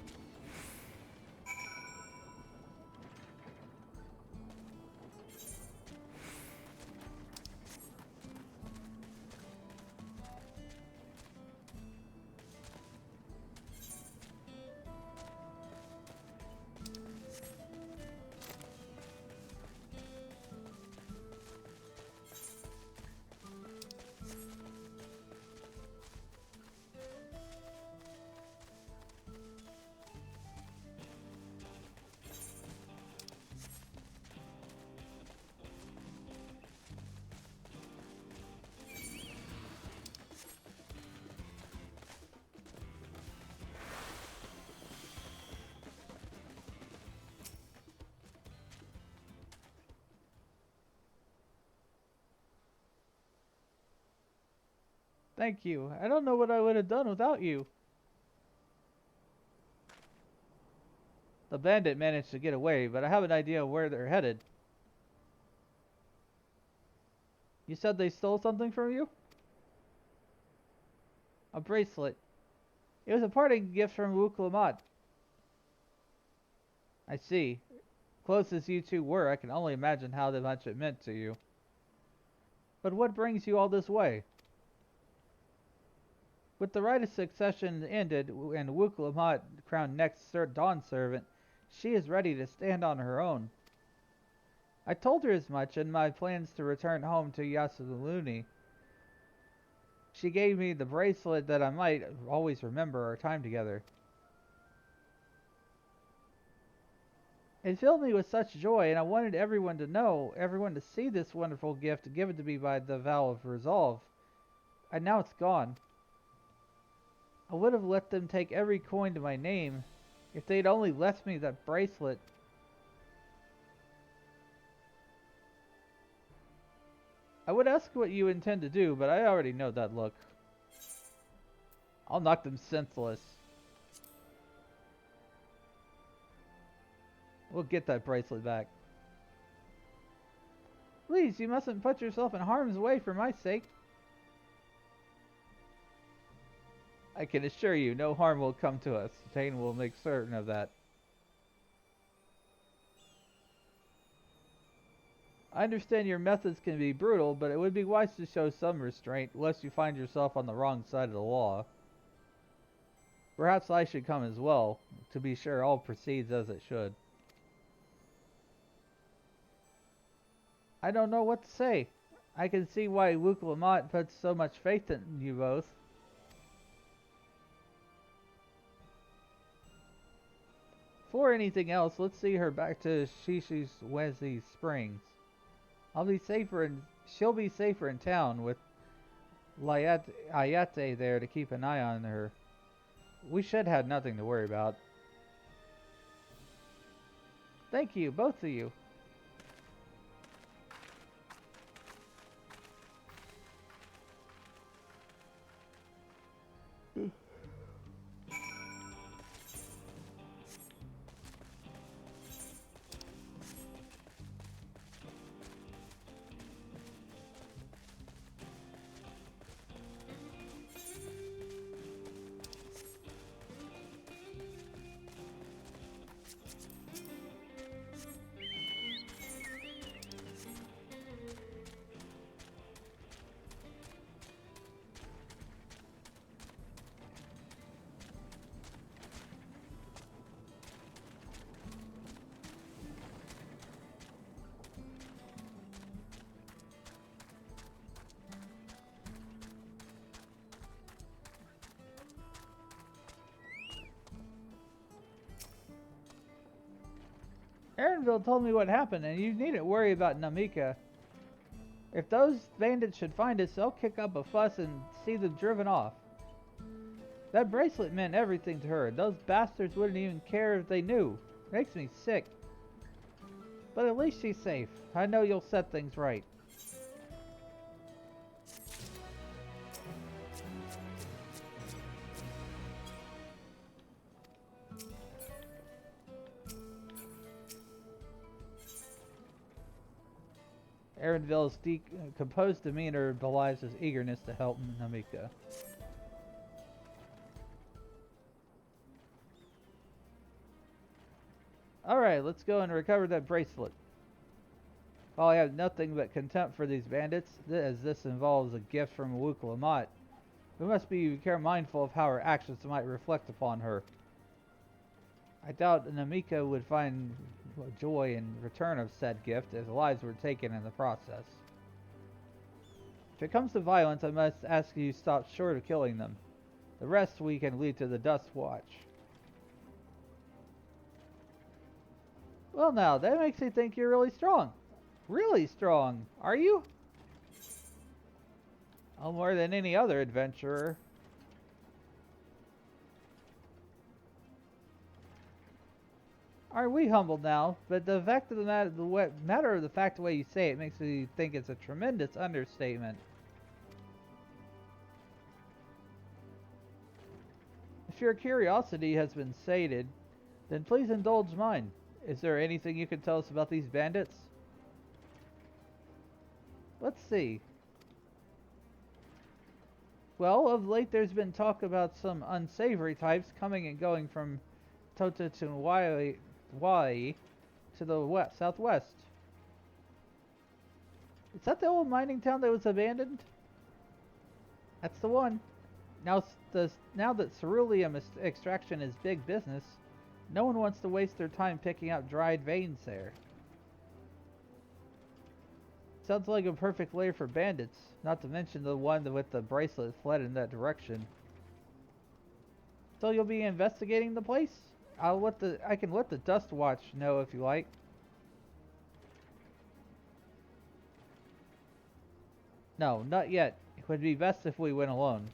Thank you. I don't know what I would have done without you. The bandit managed to get away, but I have an idea where they're headed. You said they stole something from you? A bracelet. It was a parting gift from Luke Lamont. I see. Close as you two were, I can only imagine how much it meant to you. But what brings you all this way? With the right of succession ended and Luke Lamont crowned next Dawn servant, she is ready to stand on her own. I told her as much in my plans to return home to Yasununi. She gave me the bracelet that I might always remember our time together. It filled me with such joy, and I wanted everyone to know, everyone to see this wonderful gift given to me by the vow of resolve. And now it's gone. I would have let them take every coin to my name if they'd only left me that bracelet. I would ask what you intend to do, but I already know that look. I'll knock them senseless. We'll get that bracelet back. Please, you mustn't put yourself in harm's way for my sake. I can assure you, no harm will come to us. Tane will make certain of that. I understand your methods can be brutal, but it would be wise to show some restraint, lest you find yourself on the wrong side of the law. Perhaps I should come as well, to be sure all proceeds as it should. I don't know what to say. I can see why Wuklamat puts so much faith in you both. Before anything else, let's see her back to Shishi's Wezi Springs. She'll be safer in town with Ayate there to keep an eye on her. We should have nothing to worry about. Thank you, both of you. Aaronville told me what happened, and you needn't worry about Namika. If those bandits should find us, they'll kick up a fuss and see them driven off. That bracelet meant everything to her. Those bastards wouldn't even care if they knew. Makes me sick. But at least she's safe. I know you'll set things right. Aaronville's composed demeanor belies his eagerness to help Namika. Alright, let's go and recover that bracelet. While I have nothing but contempt for these bandits, as this involves a gift from Wuklamat, we must be mindful of how our actions might reflect upon her. I doubt Namika would find joy in return of said gift, as lives were taken in the process. If it comes to violence, I must ask you to stop short of killing them. The rest we can leave to the Dust Watch. Well now, that makes me think you're really strong. Really strong, are you? Oh, more than any other adventurer. Aren't we humbled now? But the fact of the matter of the fact, the way you say it makes me think it's a tremendous understatement. If your curiosity has been sated, then please indulge mine. Is there anything you can tell us about these bandits? Let's see. Well, of late there's been talk about some unsavory types coming and going from Tototunwai to the southwest. Is that the old mining town that was abandoned? That's the one. Now that ceruleum extraction is big business, no one wants to waste their time picking up dried veins there. Sounds like a perfect lair for bandits, not to mention the one with the bracelet fled in that direction. So you'll be investigating the place? I can let the Dust Watch know if you like. No, not yet. It would be best if we went alone.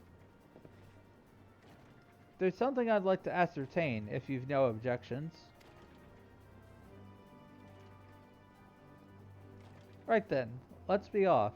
There's something I'd like to ascertain, if you've no objections. Right then, let's be off.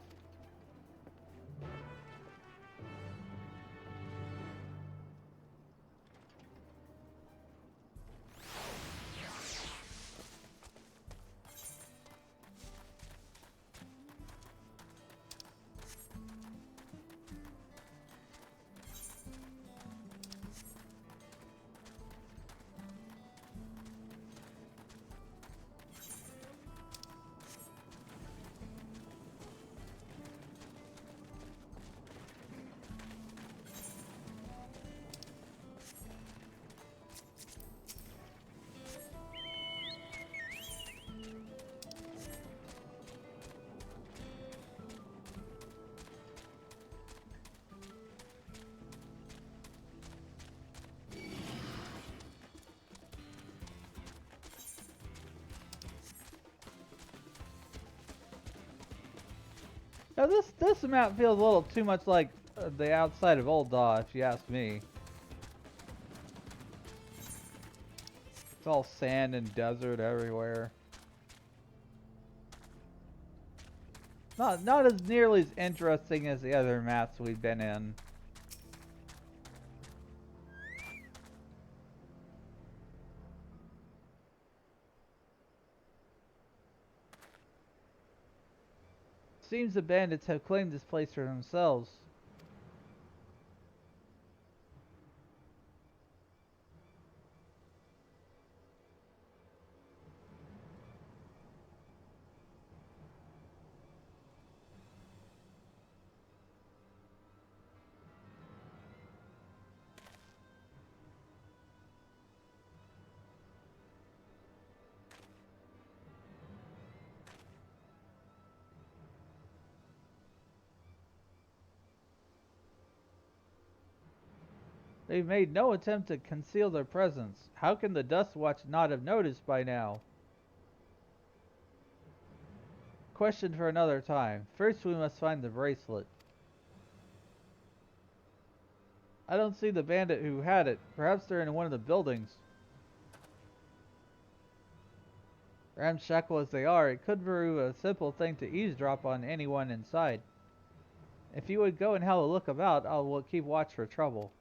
Now this map feels a little too much like the outside of Old Daw, if you ask me. It's all sand and desert everywhere. Not as nearly as interesting as the other maps we've been in. Seems the bandits have claimed this place for themselves. They've made no attempt to conceal their presence. How can the Dust Watch not have noticed by now? Question for another time. First we must find the bracelet. I don't see the bandit who had it. Perhaps they're in one of the buildings. Ramshackle as they are, it could prove a simple thing to eavesdrop on anyone inside. If you would go and have a look about, I will keep watch for trouble.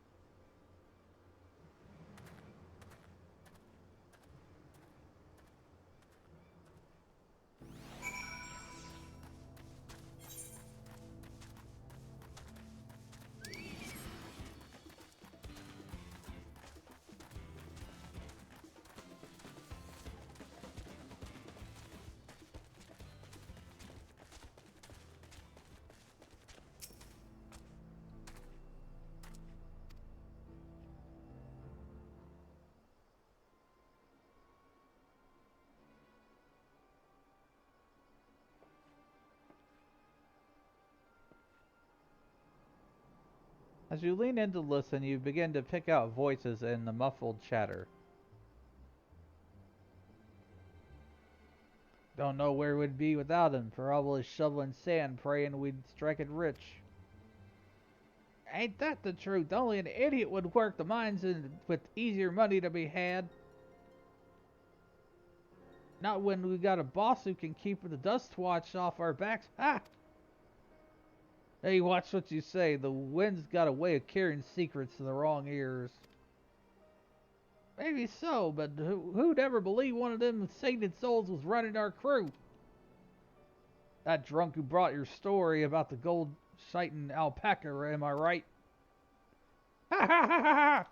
As you lean in to listen, you begin to pick out voices in the muffled chatter. Don't know where we'd be without him. Probably shoveling sand, praying we'd strike it rich. Ain't that the truth? Only an idiot would work the mines with easier money to be had. Not when we got a boss who can keep the dust watch off our backs. Ha! Hey, watch what you say. The wind's got a way of carrying secrets to the wrong ears. Maybe so, but who'd ever believe one of them sainted souls was running our crew? That drunk who brought your story about the gold-sighting alpaca, am I right? Ha ha ha ha ha!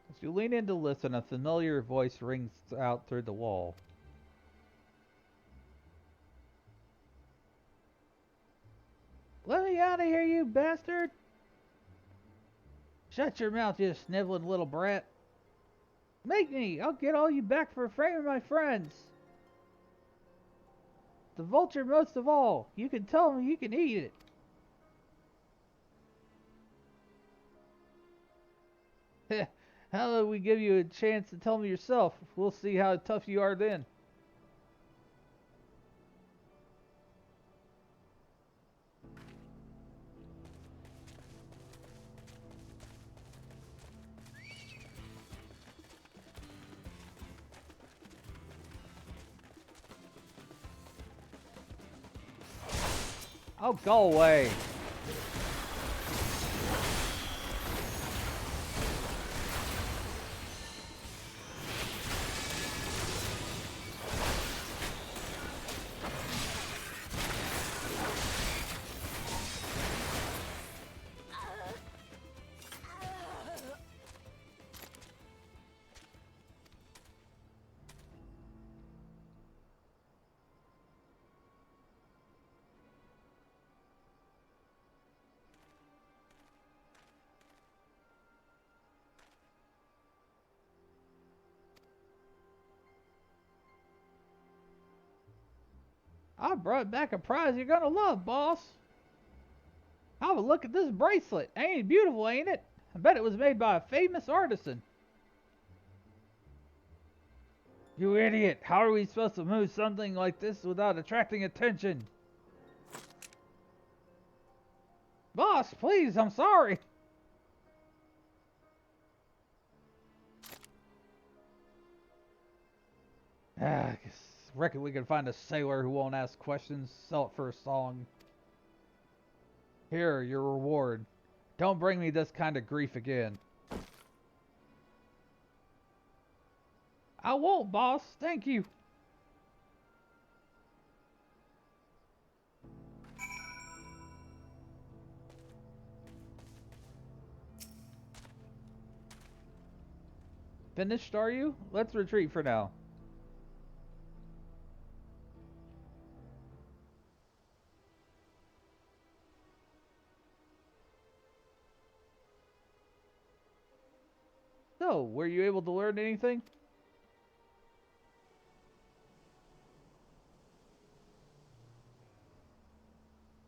As you lean in to listen, a familiar voice rings out through the wall. Let me out of here, you bastard! Shut your mouth, you sniveling little brat. Make me! I'll get all you back for framing my friends! The vulture most of all. You can tell me you can eat it. Heh. How about we give you a chance to tell me yourself? We'll see how tough you are then. Oh, go away. I brought back a prize you're gonna love, boss. Have a look at this bracelet. Ain't it beautiful, ain't it? I bet it was made by a famous artisan. You idiot! How are we supposed to move something like this without attracting attention? Boss, please, I'm sorry. I reckon we can find a sailor who won't ask questions, sell it for a song. Here, your reward. Don't bring me this kind of grief again. I won't, boss. Thank you. Finished, are you? Let's retreat for now. So, were you able to learn anything?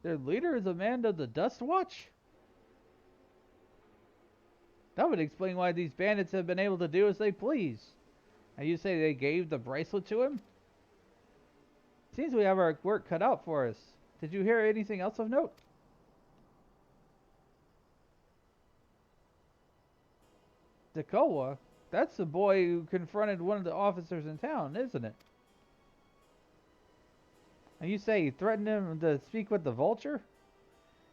Their leader is a man of the Dust Watch? That would explain why these bandits have been able to do as they please. And you say they gave the bracelet to him? Seems we have our work cut out for us. Did you hear anything else of note? Dakoa? That's the boy who confronted one of the officers in town, isn't it? And you say he threatened him to speak with the vulture?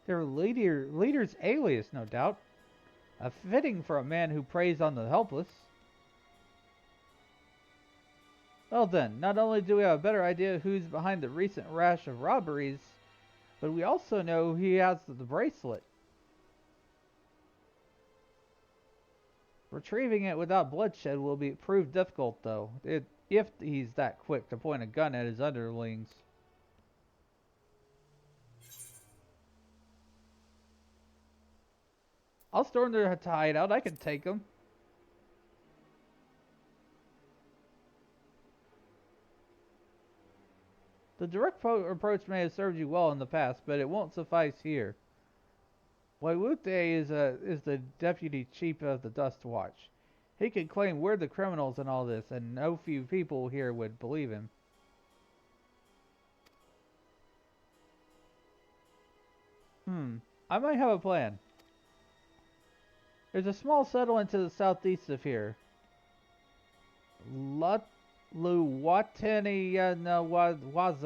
Their leader's alias, no doubt. A fitting for a man who preys on the helpless. Well then, not only do we have a better idea who's behind the recent rash of robberies, but we also know he has the bracelet. Retrieving it without bloodshed will prove difficult, though, if he's that quick to point a gun at his underlings. I'll storm their hideout. I can take them. The direct approach may have served you well in the past, but it won't suffice here. Waywute is the deputy chief of the Dust Watch. He can claim we're the criminals in all this, and no few people here would believe him. I might have a plan. There's a small settlement to the southeast of here.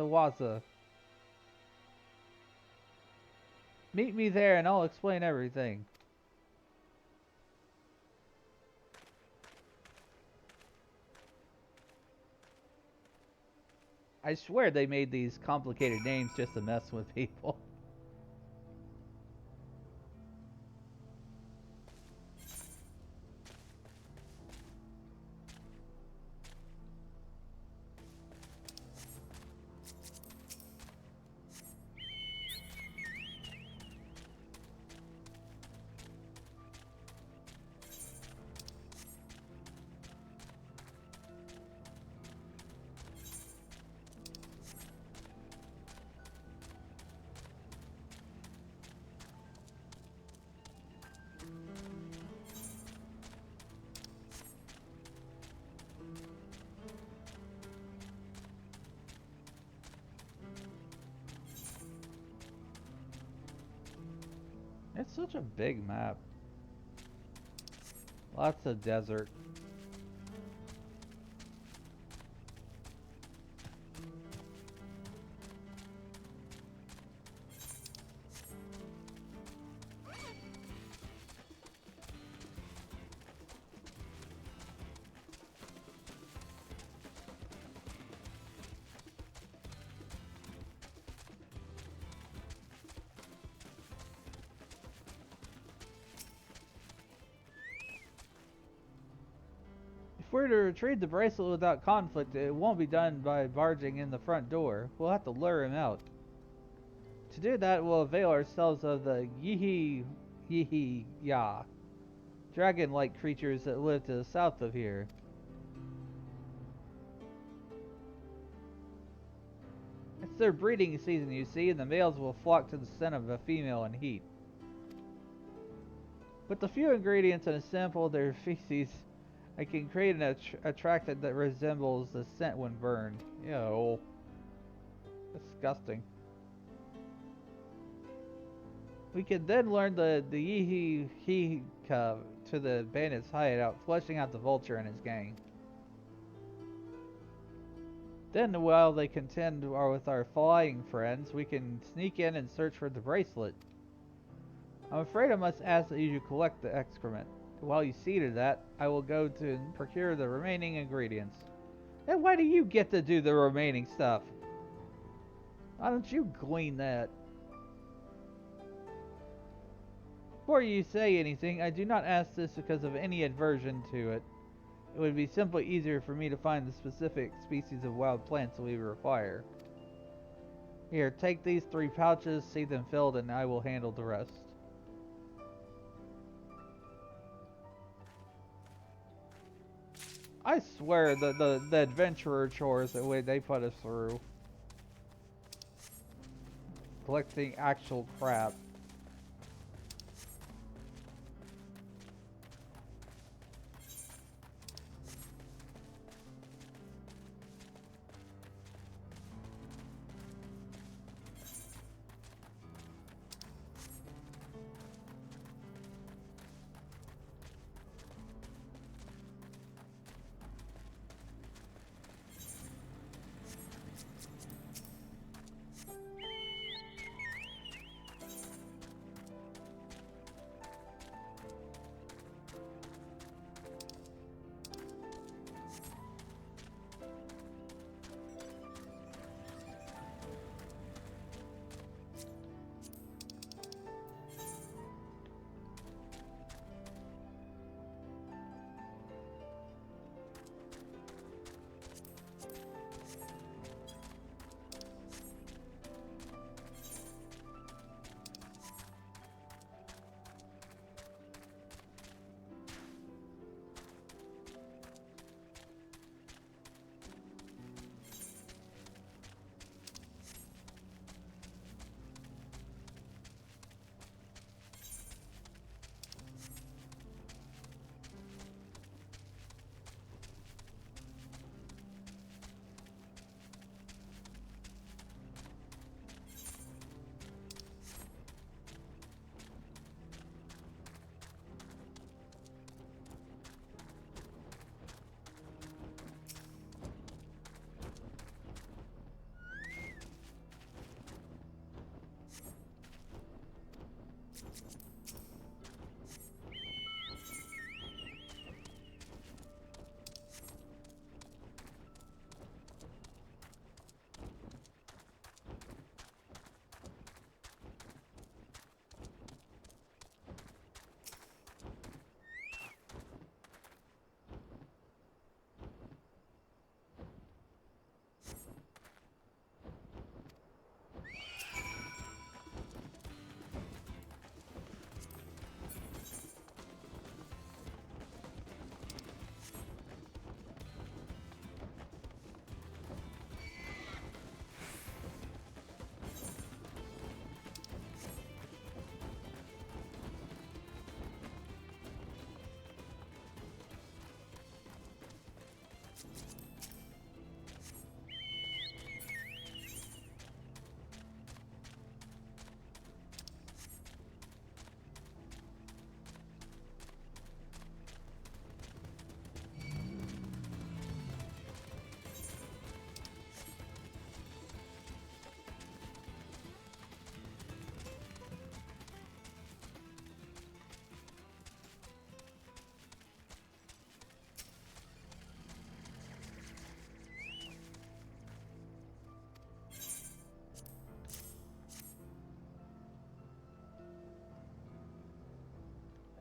Waza. Meet me there and I'll explain everything. I swear they made these complicated names just to mess with people. It's such a big map. Lots of desert. If we're to retrieve the bracelet without conflict, it won't be done by barging in the front door. We'll have to lure him out. To do that, we'll avail ourselves of the ya dragon-like creatures that live to the south of here. It's their breeding season, you see, and the males will flock to the scent of a female in heat. With a few ingredients and a sample of their feces, I can create an attractant that resembles the scent when burned. Ew. Disgusting. We can then learn the Yihi to the bandit's hideout, fleshing out the vulture and his gang. Then, while they contend with our flying friends, we can sneak in and search for the bracelet. I'm afraid I must ask that you collect the excrement. While you see to that, I will go to procure the remaining ingredients. And why do you get to do the remaining stuff? Why don't you glean that? Before you say anything, I do not ask this because of any aversion to it. It would be simply easier for me to find the specific species of wild plants we require. Here, take these 3 pouches, see them filled, and I will handle the rest. I swear the adventurer chores that they put us through. Collecting actual crap.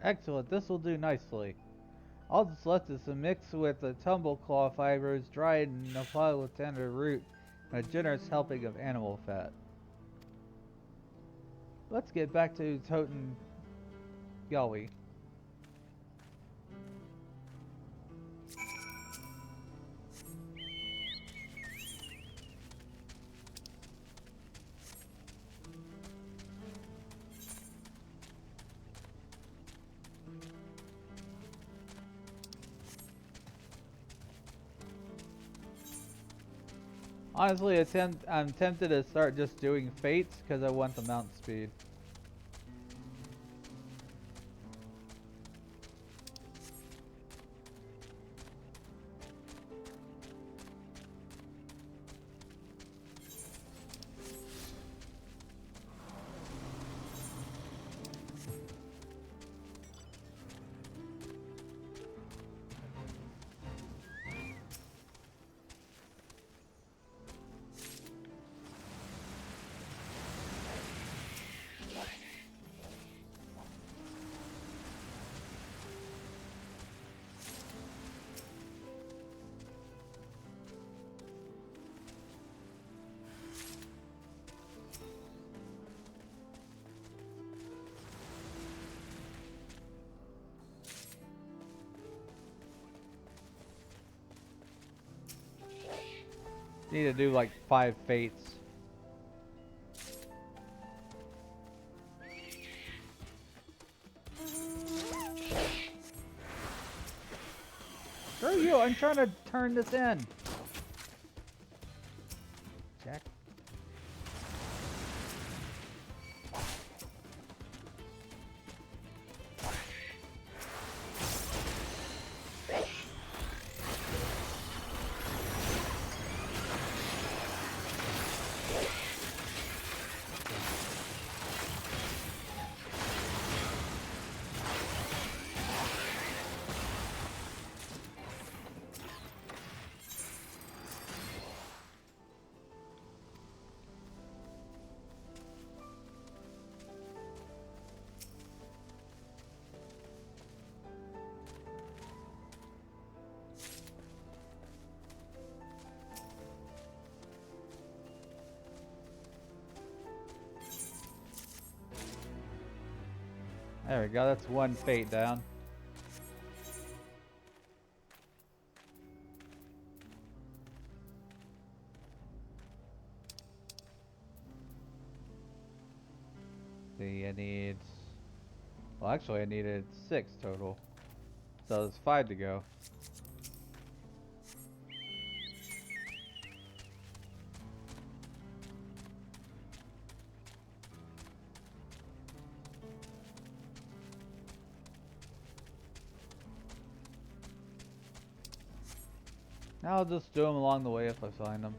Excellent, this will do nicely. All that's left is to mix with the tumbleclaw fibers, dried and apply with tender root, and a generous helping of animal fat. Let's get back to Toten Yawi. Honestly, I'm tempted to start just doing fates because I want the mount speed. Need to do like 5 fates. Screw you, I'm trying to turn this in. Jack. There we go, that's 1 fate down. See, I need... Well, actually I needed 6 total. So there's 5 to go. I'll just do them along the way if I find them.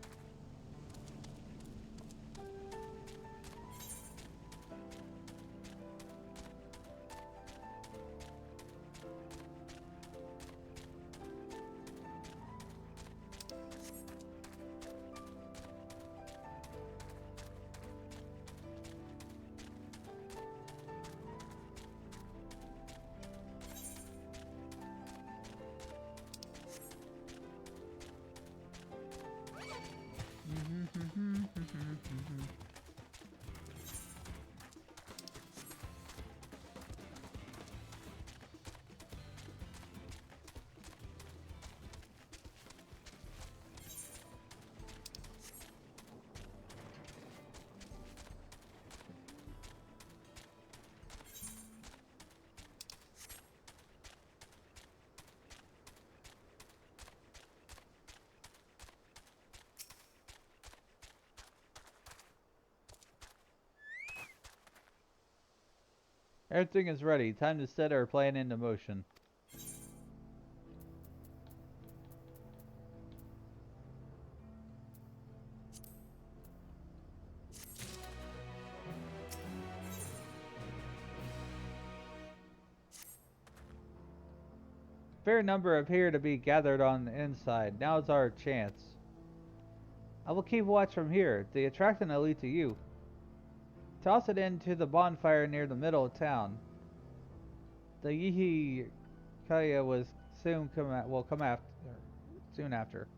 Everything is ready. Time to set our plan into motion. Fair number appear to be gathered on the inside. Now is our chance. I will keep watch from here. The attraction will lead to you. Toss it into the bonfire near the middle of town. The Yihi Kaya will come after soon after.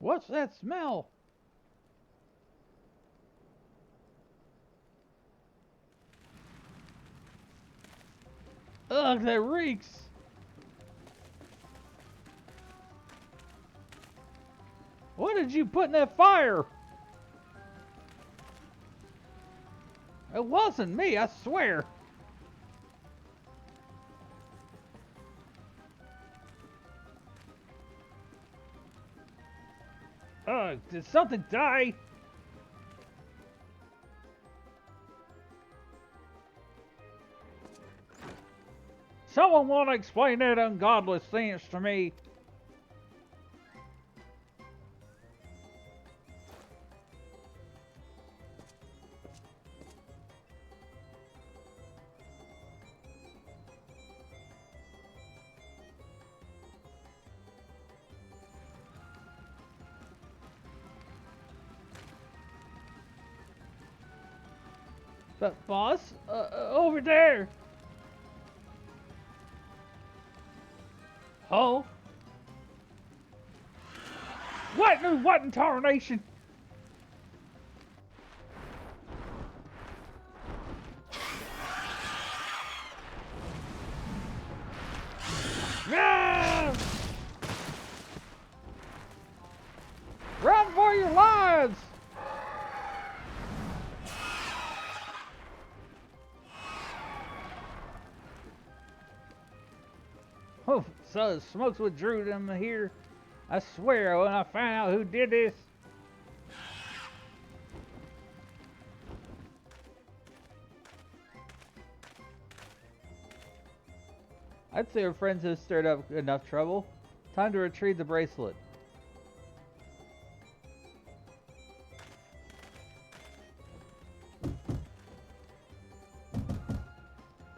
What's that smell? Ugh, that reeks. What did you put in that fire? It wasn't me, I swear. Did something die? Someone want to explain that ungodly sense to me? But boss, over there. Oh. What in tarnation? Ah! Run for your lives! Oh, so the smokes withdrew them here. I swear, when I find out who did this. I'd say our friends have stirred up enough trouble. Time to retrieve the bracelet.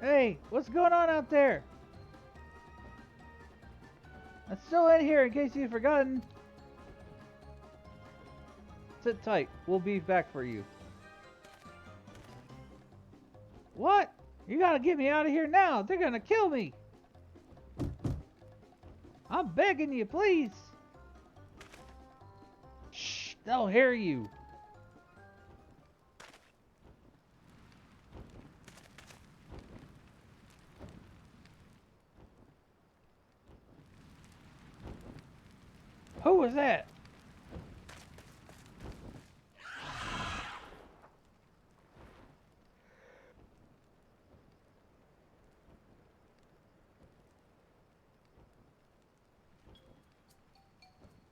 Hey, what's going on out there? I'm still in here in case you've forgotten. Sit tight. We'll be back for you. What? You gotta get me out of here now. They're gonna kill me. I'm begging you, please. Shh, they'll hear you. Who was that?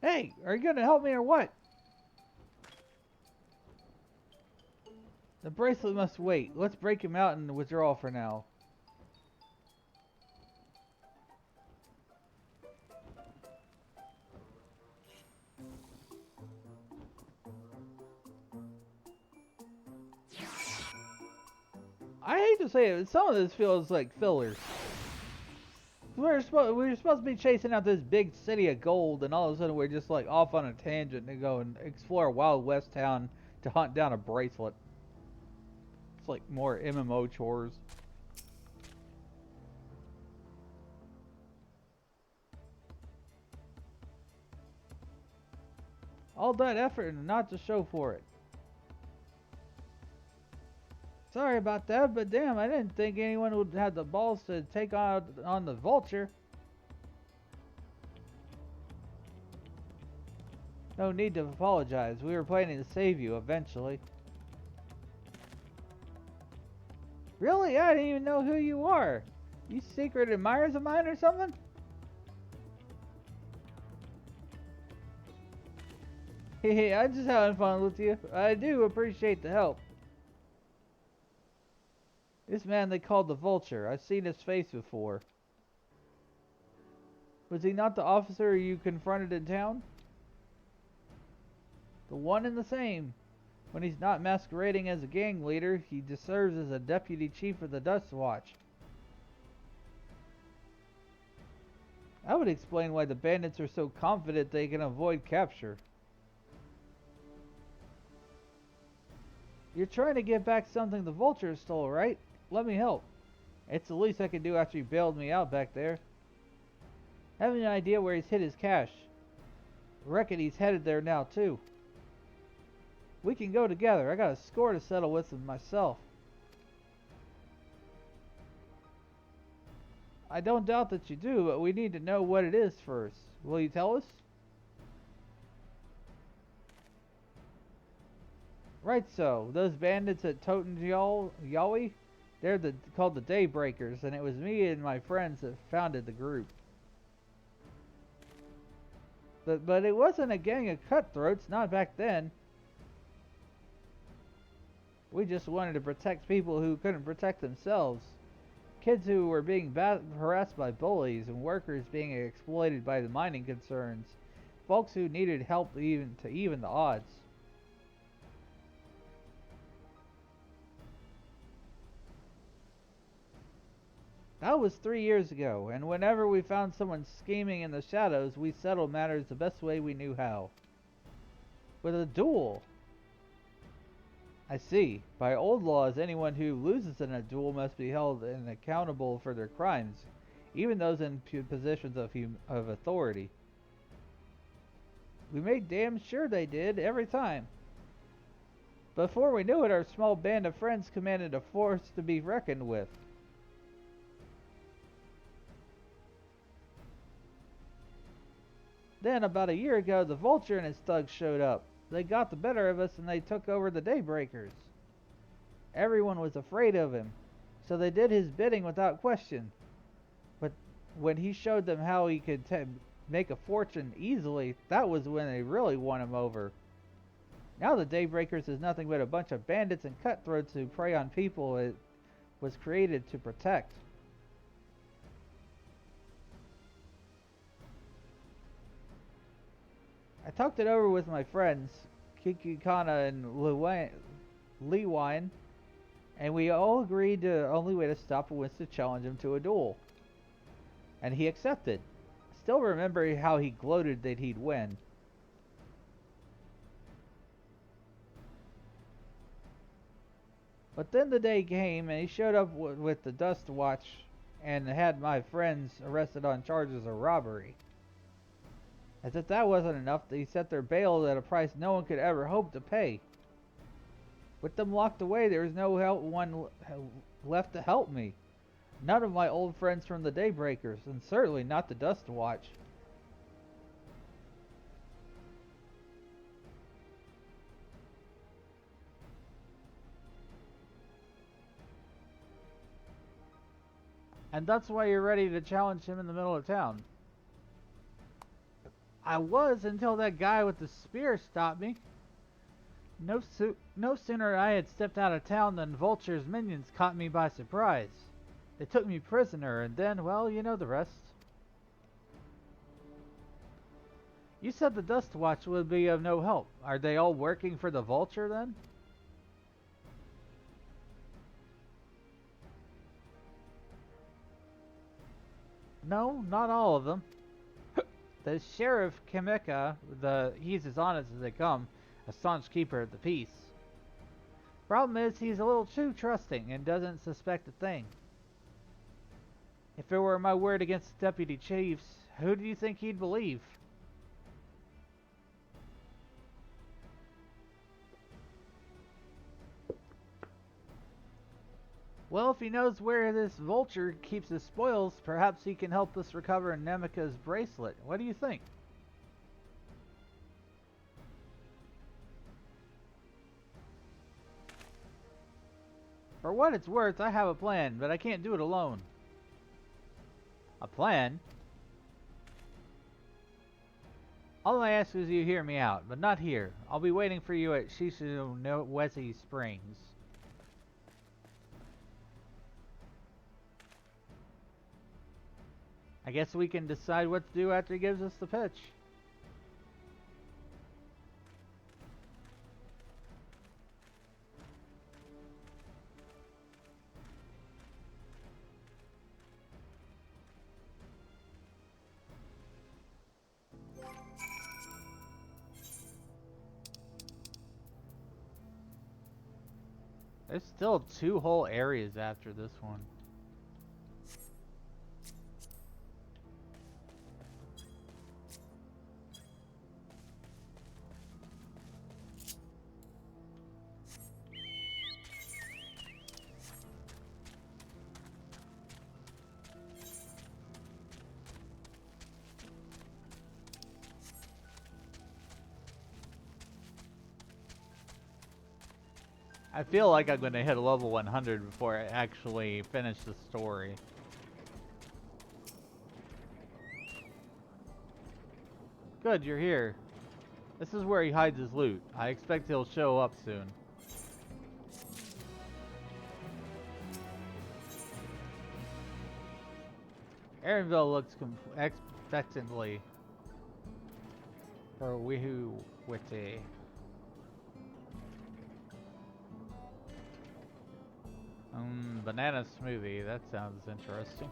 Hey, are you gonna help me or what? The bracelet must wait. Let's break him out and withdraw for now. I hate to say it, but some of this feels like filler. We were supposed to be chasing out this big city of gold, and all of a sudden we're just like off on a tangent to go and explore a Wild West town to hunt down a bracelet. It's like more MMO chores. All that effort and not to show for it. Sorry about that, but damn, I didn't think anyone would have the balls to take on the vulture. No need to apologize. We were planning to save you eventually. Really? I didn't even know who you are. You secret admirers of mine or something? Hey, I'm just having fun with you. I do appreciate the help. This man they called the Vulture. I've seen his face before. Was he not the officer you confronted in town? The one and the same. When he's not masquerading as a gang leader, he just serves as a deputy chief of the Dust Watch. That would explain why the bandits are so confident they can avoid capture. You're trying to get back something the Vulture stole, right? Let me help. It's the least I can do after you bailed me out back there. I have an idea where he's hid his cash. Reckon he's headed there now, too. We can go together. I got a score to settle with him myself. I don't doubt that you do, but we need to know what it is first. Will you tell us? Right so. Those bandits at Toten Yaoi, they're called the Daybreakers, and it was me and my friends that founded the group. But it wasn't a gang of cutthroats, not back then. We just wanted to protect people who couldn't protect themselves. Kids who were being harassed by bullies, and workers being exploited by the mining concerns. Folks who needed help to even the odds. That was 3 years ago, and whenever we found someone scheming in the shadows, we settled matters the best way we knew how. With a duel. I see. By old laws, anyone who loses in a duel must be held and accountable for their crimes, even those in positions of authority. We made damn sure they did, every time. Before we knew it, our small band of friends commanded a force to be reckoned with. Then, about a year ago, the Vulture and his thugs showed up. They got the better of us and they took over the Daybreakers. Everyone was afraid of him, so they did his bidding without question. But when he showed them how he could make a fortune easily, that was when they really won him over. Now the Daybreakers is nothing but a bunch of bandits and cutthroats who prey on people it was created to protect. I talked it over with my friends, Kikikana and Liwine, and we all agreed the only way to stop him was to challenge him to a duel. And he accepted. Still remember how he gloated that he'd win. But then the day came and he showed up with the Dust Watch and had my friends arrested on charges of robbery. As if that wasn't enough, they set their bail at a price no one could ever hope to pay. With them locked away, there was no one left to help me. None of my old friends from the Daybreakers, and certainly not the Dust Watch. And that's why you're ready to challenge him in the middle of town. I was until that guy with the spear stopped me. No sooner I had stepped out of town than Vulture's minions caught me by surprise. They took me prisoner, and then, well, you know the rest. You said the Dust Watch would be of no help. Are they all working for the Vulture, then? No, not all of them. The Sheriff Kameka, he's as honest as they come, a staunch keeper of the peace. Problem is, he's a little too trusting and doesn't suspect a thing. If it were my word against the deputy chiefs, who do you think he'd believe? Well, if he knows where this Vulture keeps his spoils, perhaps he can help us recover Nemika's bracelet. What do you think? For what it's worth, I have a plan, but I can't do it alone. A plan? All I ask is you hear me out, but not here. I'll be waiting for you at Shishu no Wesi Springs. I guess we can decide what to do after he gives us the pitch. There's still 2 whole areas after this one. I feel like I'm going to hit level 100 before I actually finish the story. Good, you're here. This is where he hides his loot. I expect he'll show up soon. Aaronville looks expectantly for Wehu Witty. Banana smoothie. That sounds interesting.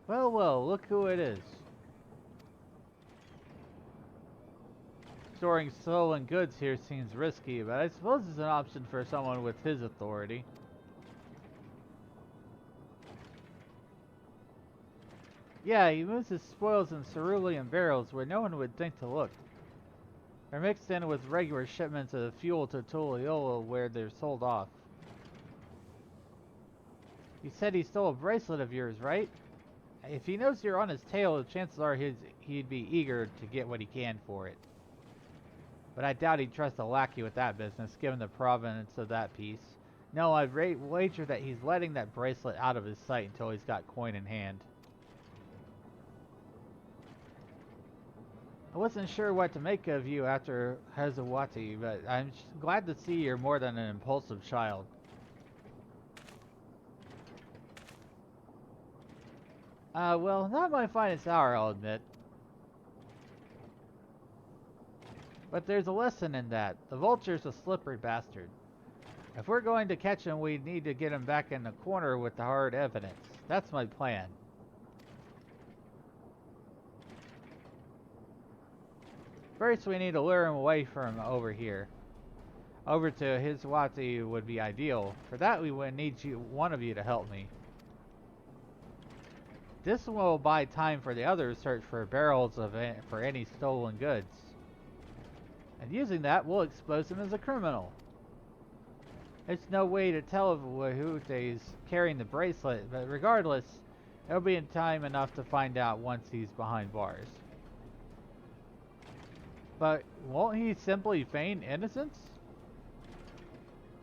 Well, well, look who it is. Storing stolen goods here seems risky, but I suppose it's an option for someone with his authority. Yeah, he moves his spoils in cerulean barrels where no one would think to look. They're mixed in with regular shipments of fuel to Tuliyola where they're sold off. You said he stole a bracelet of yours, right? If he knows you're on his tail, chances are he'd be eager to get what he can for it. But I doubt he'd trust a lackey with that business, given the provenance of that piece. No, I'd wager that he's letting that bracelet out of his sight until he's got coin in hand. I wasn't sure what to make of you after Hazawati, but I'm glad to see you're more than an impulsive child. Well, not my finest hour, I'll admit. But there's a lesson in that. The vulture's a slippery bastard. If we're going to catch him, we need to get him back in the corner with the hard evidence. That's my plan. First, we need to lure him away from over here. Over to Hiswati would be ideal. For that, we would need one of you to help me. This will buy time for the others to search for barrels for any stolen goods. And using that, we'll expose him as a criminal. There's no way to tell if Wahute's carrying the bracelet, but regardless, it'll be in time enough to find out once he's behind bars. But won't he simply feign innocence?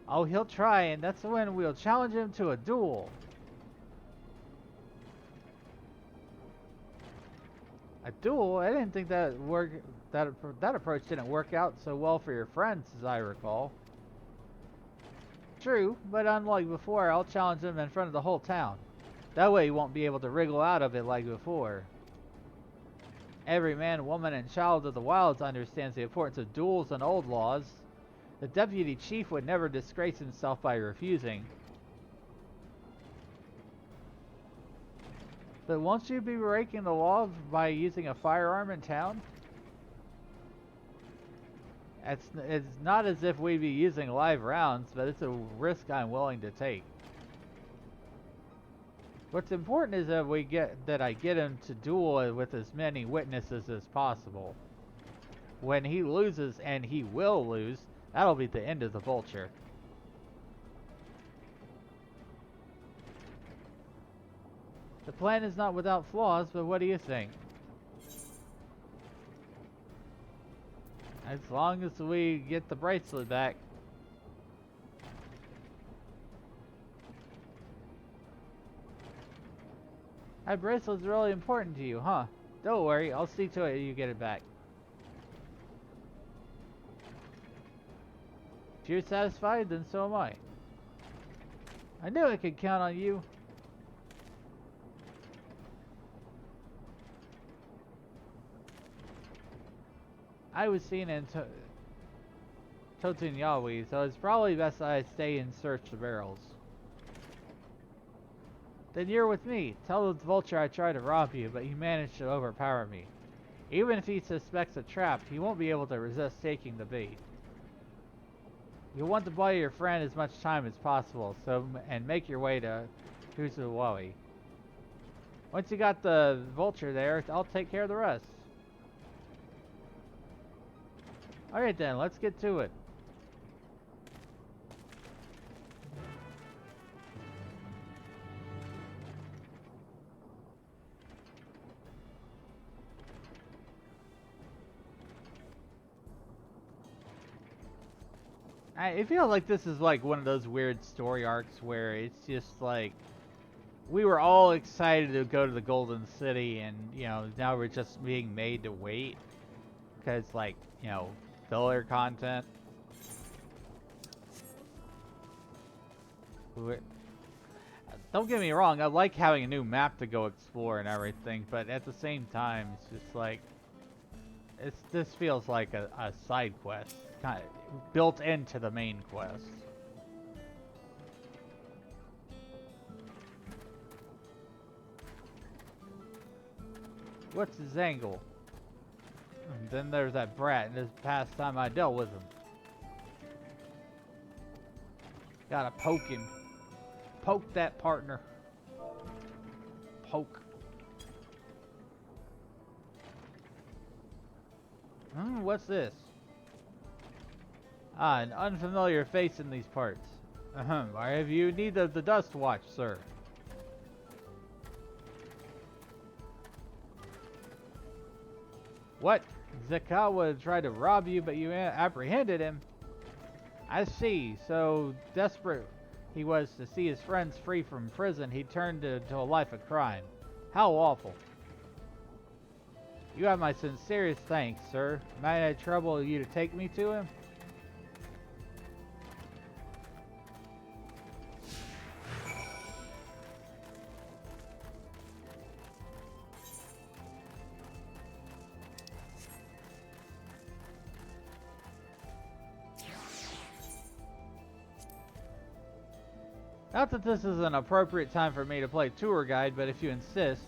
Oh, he'll try, and that's when we'll challenge him to a duel. A duel? I didn't think that approach didn't work out so well for your friends, as I recall. True, but unlike before, I'll challenge him in front of the whole town. That way he won't be able to wriggle out of it like before. Every man, woman, and child of the wilds understands the importance of duels and old laws. The deputy chief would never disgrace himself by refusing. But won't you be breaking the law by using a firearm in town? It's not as if we'd be using live rounds, but it's a risk I'm willing to take. What's important is that I get him to duel with as many witnesses as possible. When he loses, and he will lose, that'll be the end of the vulture. The plan is not without flaws, but what do you think? As long as we get the bracelet back. That bracelet's really important to you, huh? Don't worry, I'll see to it you get it back. If you're satisfied, then so am I. I knew I could count on you. I was seen in Totunyawi, so it's probably best that I stay and search the barrels. Then you're with me. Tell the vulture I tried to rob you, but he managed to overpower me. Even if he suspects a trap, he won't be able to resist taking the bait. You'll want to buy your friend as much time as possible, and make your way to Huzawawi. Once you got the vulture there, I'll take care of the rest. Alright then, let's get to it. I feel like this is like one of those weird story arcs where it's just like we were all excited to go to the Golden City, and you know now we're just being made to wait because like you know filler content. Don't get me wrong, I like having a new map to go explore and everything, but at the same time, it's just like this feels like a side quest, kind of built into the main quest. What's his angle? And then there's that brat, and this past time I dealt with him. Gotta poke him. Poke that partner. Poke. What's this? Ah, an unfamiliar face in these parts. Have you need of the Dust Watch, sir? What? Zakawa tried to rob you, but you apprehended him. I see. So desperate he was to see his friends free from prison, he turned to a life of crime. How awful. You have my sincerest thanks, sir. Might I trouble you to take me to him? Not that this is an appropriate time for me to play tour guide, but if you insist,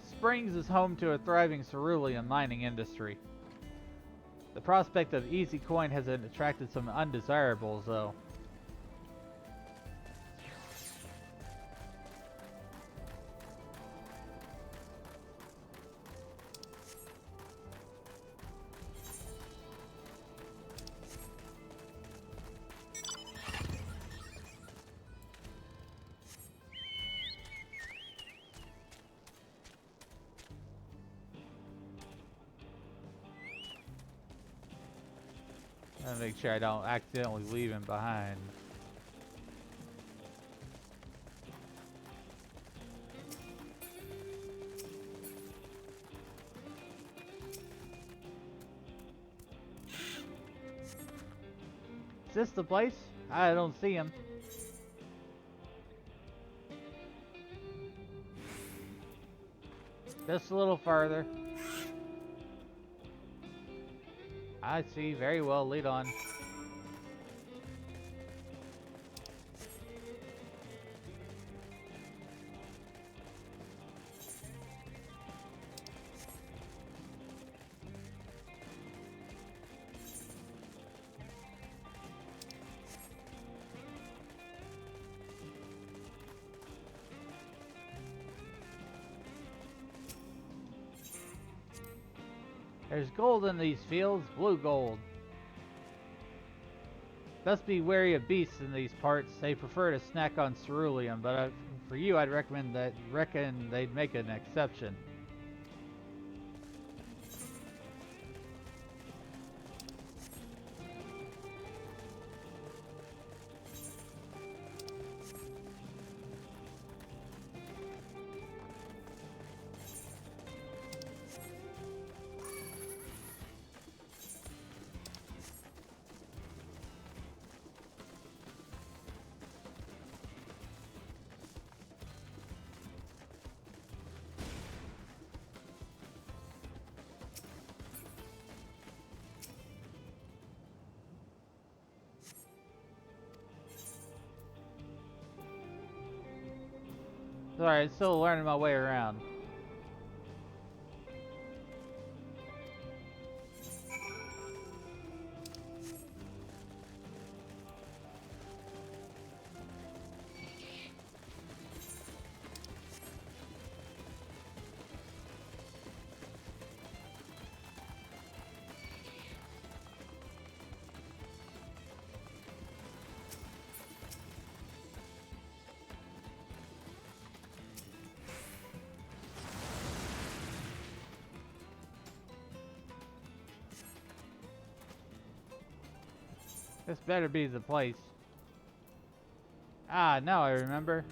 Springs is home to a thriving cerulean mining industry. The prospect of easy coin has attracted some undesirables, though. Gotta make sure I don't accidentally leave him behind. Is this the place? I don't see him. Just a little farther. I see. Very well. Lead on. There's gold in these fields, blue gold. Best be wary of beasts in these parts. They prefer to snack on cerulean, but for you, I'd reckon they'd make an exception. Sorry, I'm still learning my way around. This better be the place. Ah, now I remember.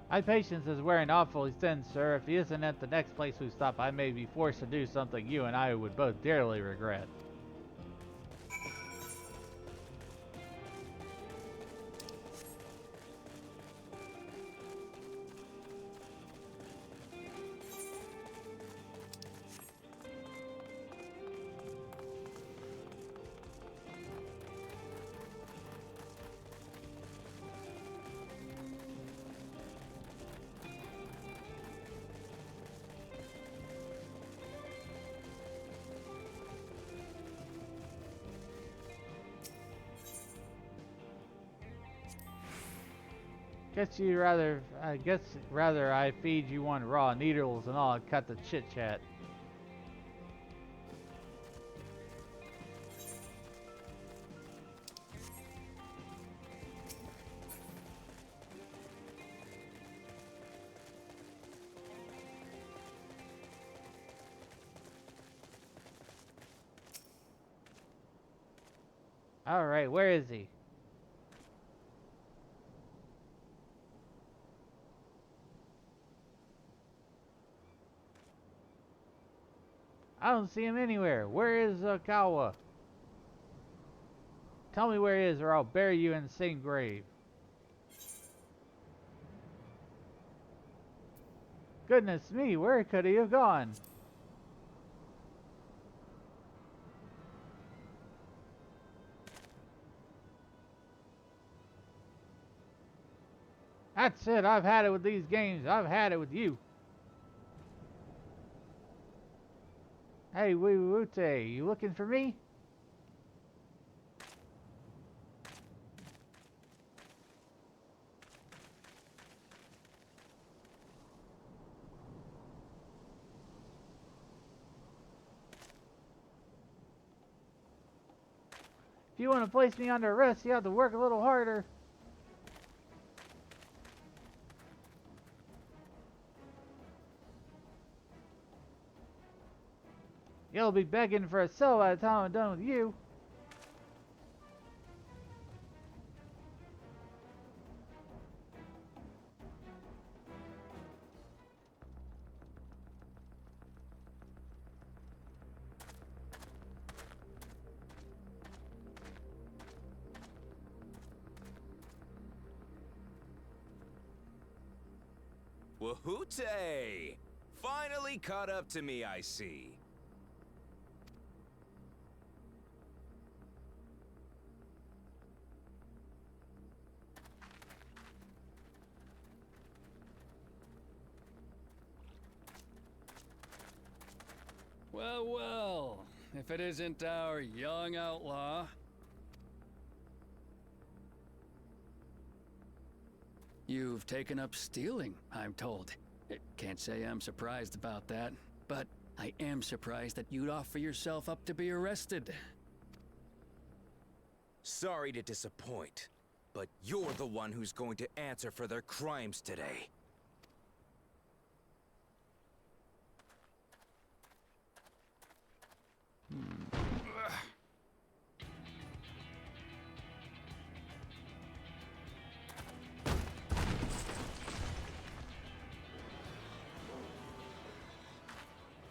My patience is wearing awfully thin, sir. If he isn't at the next place we stop, I may be forced to do something you and I would both dearly regret. I guess rather I feed you one raw needles and all and cut the chit chat. Alright, where is he? I don't see him anywhere. Where is Kawa? Tell me where he is or I'll bury you in the same grave. Goodness me, where could he have gone? That's it, I've had it with these games. I've had it with you. Hey, Wute, you looking for me? If you want to place me under arrest, you have to work a little harder. You'll be begging for a cell by the time I'm done with you. Wahoote! Finally caught up to me, I see. Well, well, if it isn't our young outlaw. You've taken up stealing, I'm told. Can't say I'm surprised about that, but I am surprised that you'd offer yourself up to be arrested. Sorry to disappoint, but you're the one who's going to answer for their crimes today.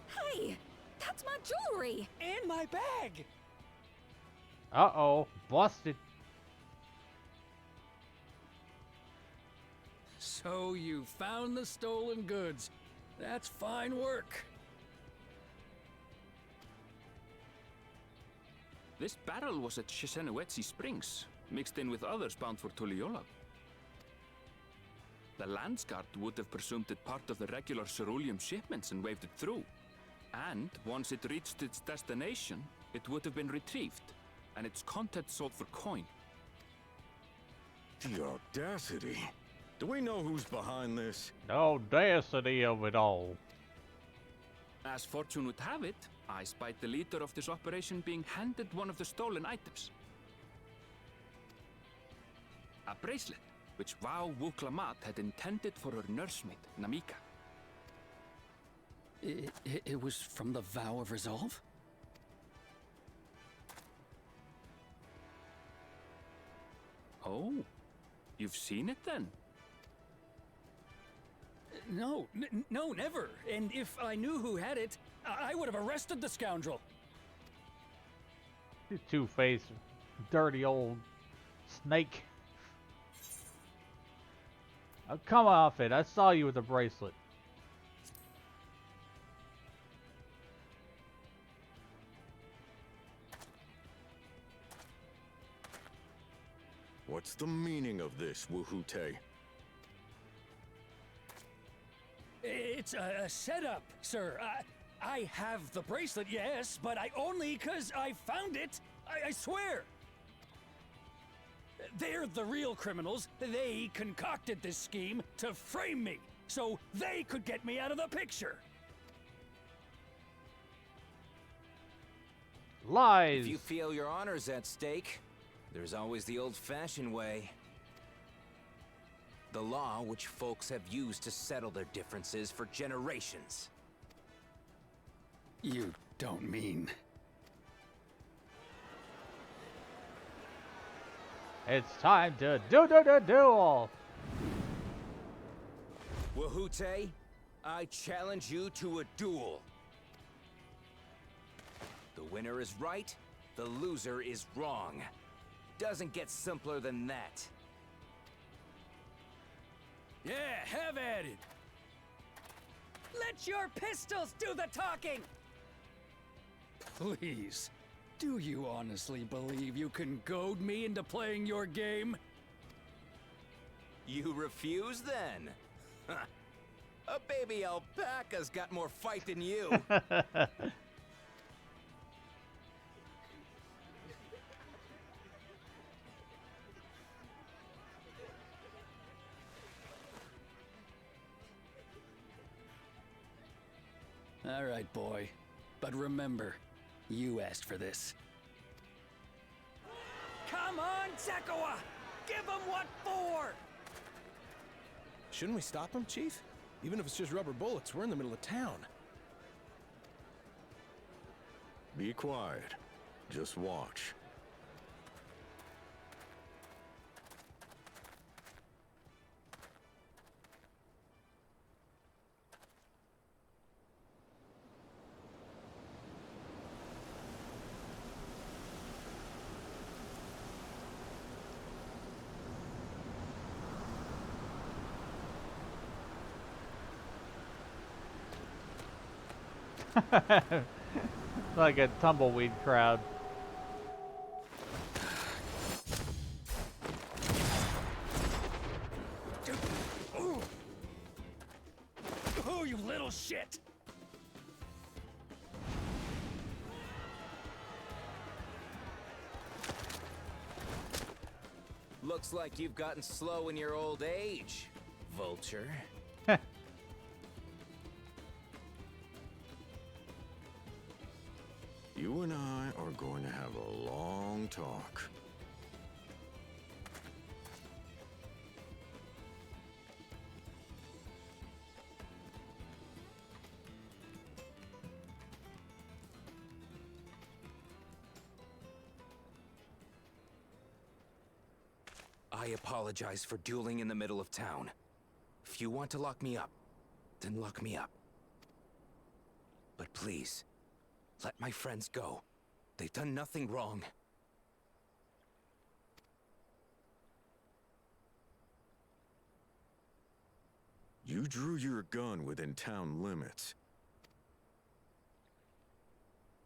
Hey, that's my jewelry! And my bag! Uh-oh, busted. So you found the stolen goods. That's fine work. This barrel was at Shisenuetsi Springs, mixed in with others bound for Tuliyola. The Landsguard would have presumed it part of the regular ceruleum shipments and waved it through. And once it reached its destination, it would have been retrieved, and its contents sold for coin. The audacity. Do we know who's behind this? The audacity of it all. As fortune would have it, I spied the leader of this operation being handed one of the stolen items. A bracelet, which Vau Wuklamat had intended for her nursemaid, Namika. It was from the Vow of Resolve? Oh, you've seen it then? No, no, never. And if I knew who had it, I would have arrested the scoundrel. You two-faced, dirty old snake. Oh, come off it. I saw you with a bracelet. What's the meaning of this, Wuhute? It's a setup, sir. I have the bracelet, yes, but I only 'cause I found it. I swear. They're the real criminals. They concocted this scheme to frame me, so they could get me out of the picture. Lies! If you feel your honor's at stake, there's always the old-fashioned way. The law which folks have used to settle their differences for generations. You don't mean... It's time to duel! Wuhute, I challenge you to a duel. The winner is right, the loser is wrong. Doesn't get simpler than that. Yeah, have at it! Let your pistols do the talking! Please, do you honestly believe you can goad me into playing your game? You refuse then? A baby alpaca's got more fight than you. All right, boy. But remember, you asked for this. Come on, Zakawa! Give him what for! Shouldn't we stop him, Chief? Even if it's just rubber bullets, we're in the middle of town. Be quiet. Just watch. Like a tumbleweed crowd. Oh, you little shit! Looks like you've gotten slow in your old age, vulture. You and I are going to have a long talk. I apologize for dueling in the middle of town. If you want to lock me up, then lock me up. But please, let my friends go. They've done nothing wrong. You drew your gun within town limits.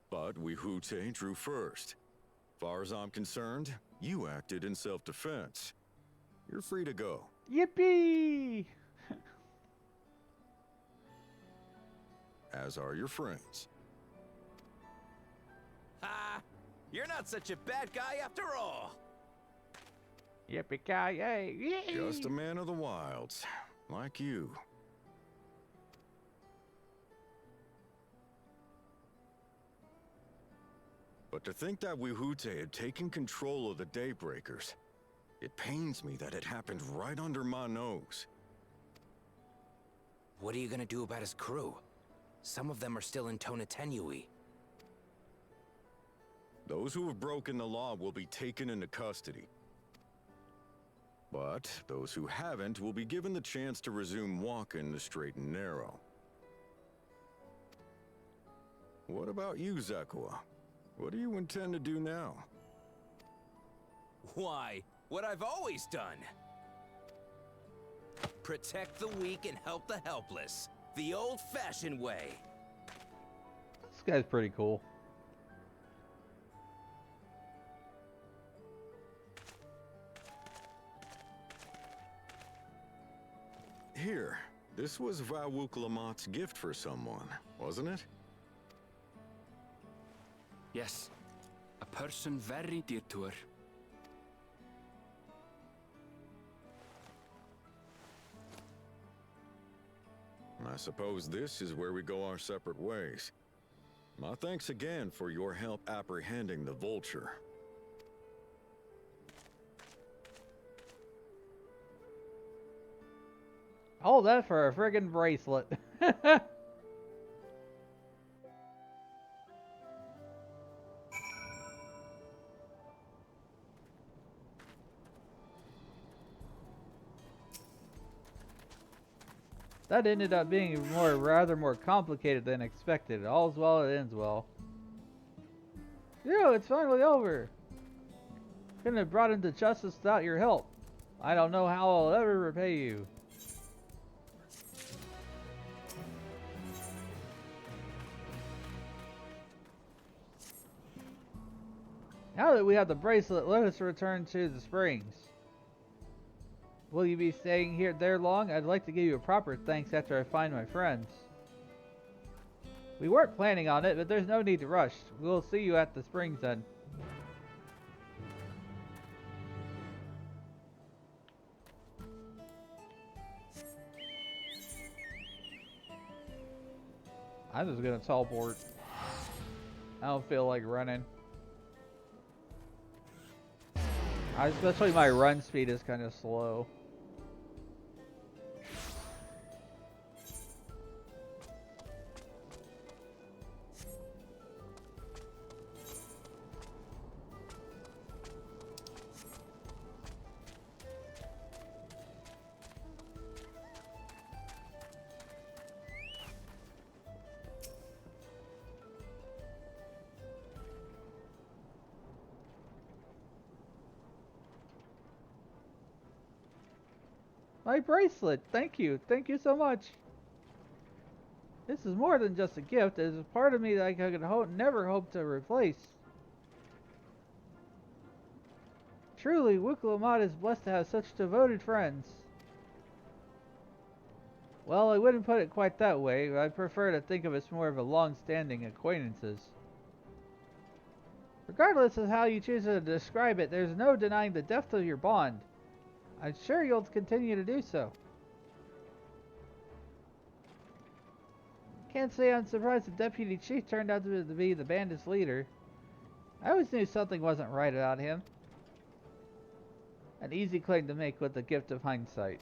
But Wuhute drew first. Far as I'm concerned, you acted in self-defense. You're free to go. Yippee! As are your friends. Ha! You're not such a bad guy after all! Yippee-ki-yay! Just a man of the wilds, like you. But to think that Wuhute had taken control of the Daybreakers, it pains me that it happened right under my nose. What are you gonna do about his crew? Some of them are still in Tonatenui. Those who have broken the law will be taken into custody. But those who haven't will be given the chance to resume walking the straight and narrow. What about you, Zekua? What do you intend to do now? Why, what I've always done. Protect the weak and help the helpless. The old-fashioned way. This guy's pretty cool. Here, this was Vawuklamat's gift for someone, wasn't it? Yes, a person very dear to her. I suppose this is where we go our separate ways. My thanks again for your help apprehending the vulture. All that for a friggin' bracelet. That ended up being rather more complicated than expected. All's well that ends well. Yeah, it's finally over. Couldn't have brought him to justice without your help. I don't know how I'll ever repay you. Now that we have the bracelet, let us return to the springs. Will you be staying there long? I'd like to give you a proper thanks after I find my friends. We weren't planning on it, but there's no need to rush. We'll see you at the springs then. I'm just gonna teleport. I don't feel like running. Especially my run speed is kind of slow. My bracelet! Thank you! Thank you so much! This is more than just a gift. It is a part of me that I could never hope to replace. Truly, Wukulamat is blessed to have such devoted friends. Well, I wouldn't put it quite that way. I prefer to think of it as more of a long-standing acquaintances. Regardless of how you choose to describe it, there's no denying the depth of your bond. I'm sure you'll continue to do so. Can't say I'm surprised the deputy chief turned out to be the bandit's leader. I always knew something wasn't right about him. An easy claim to make with the gift of hindsight.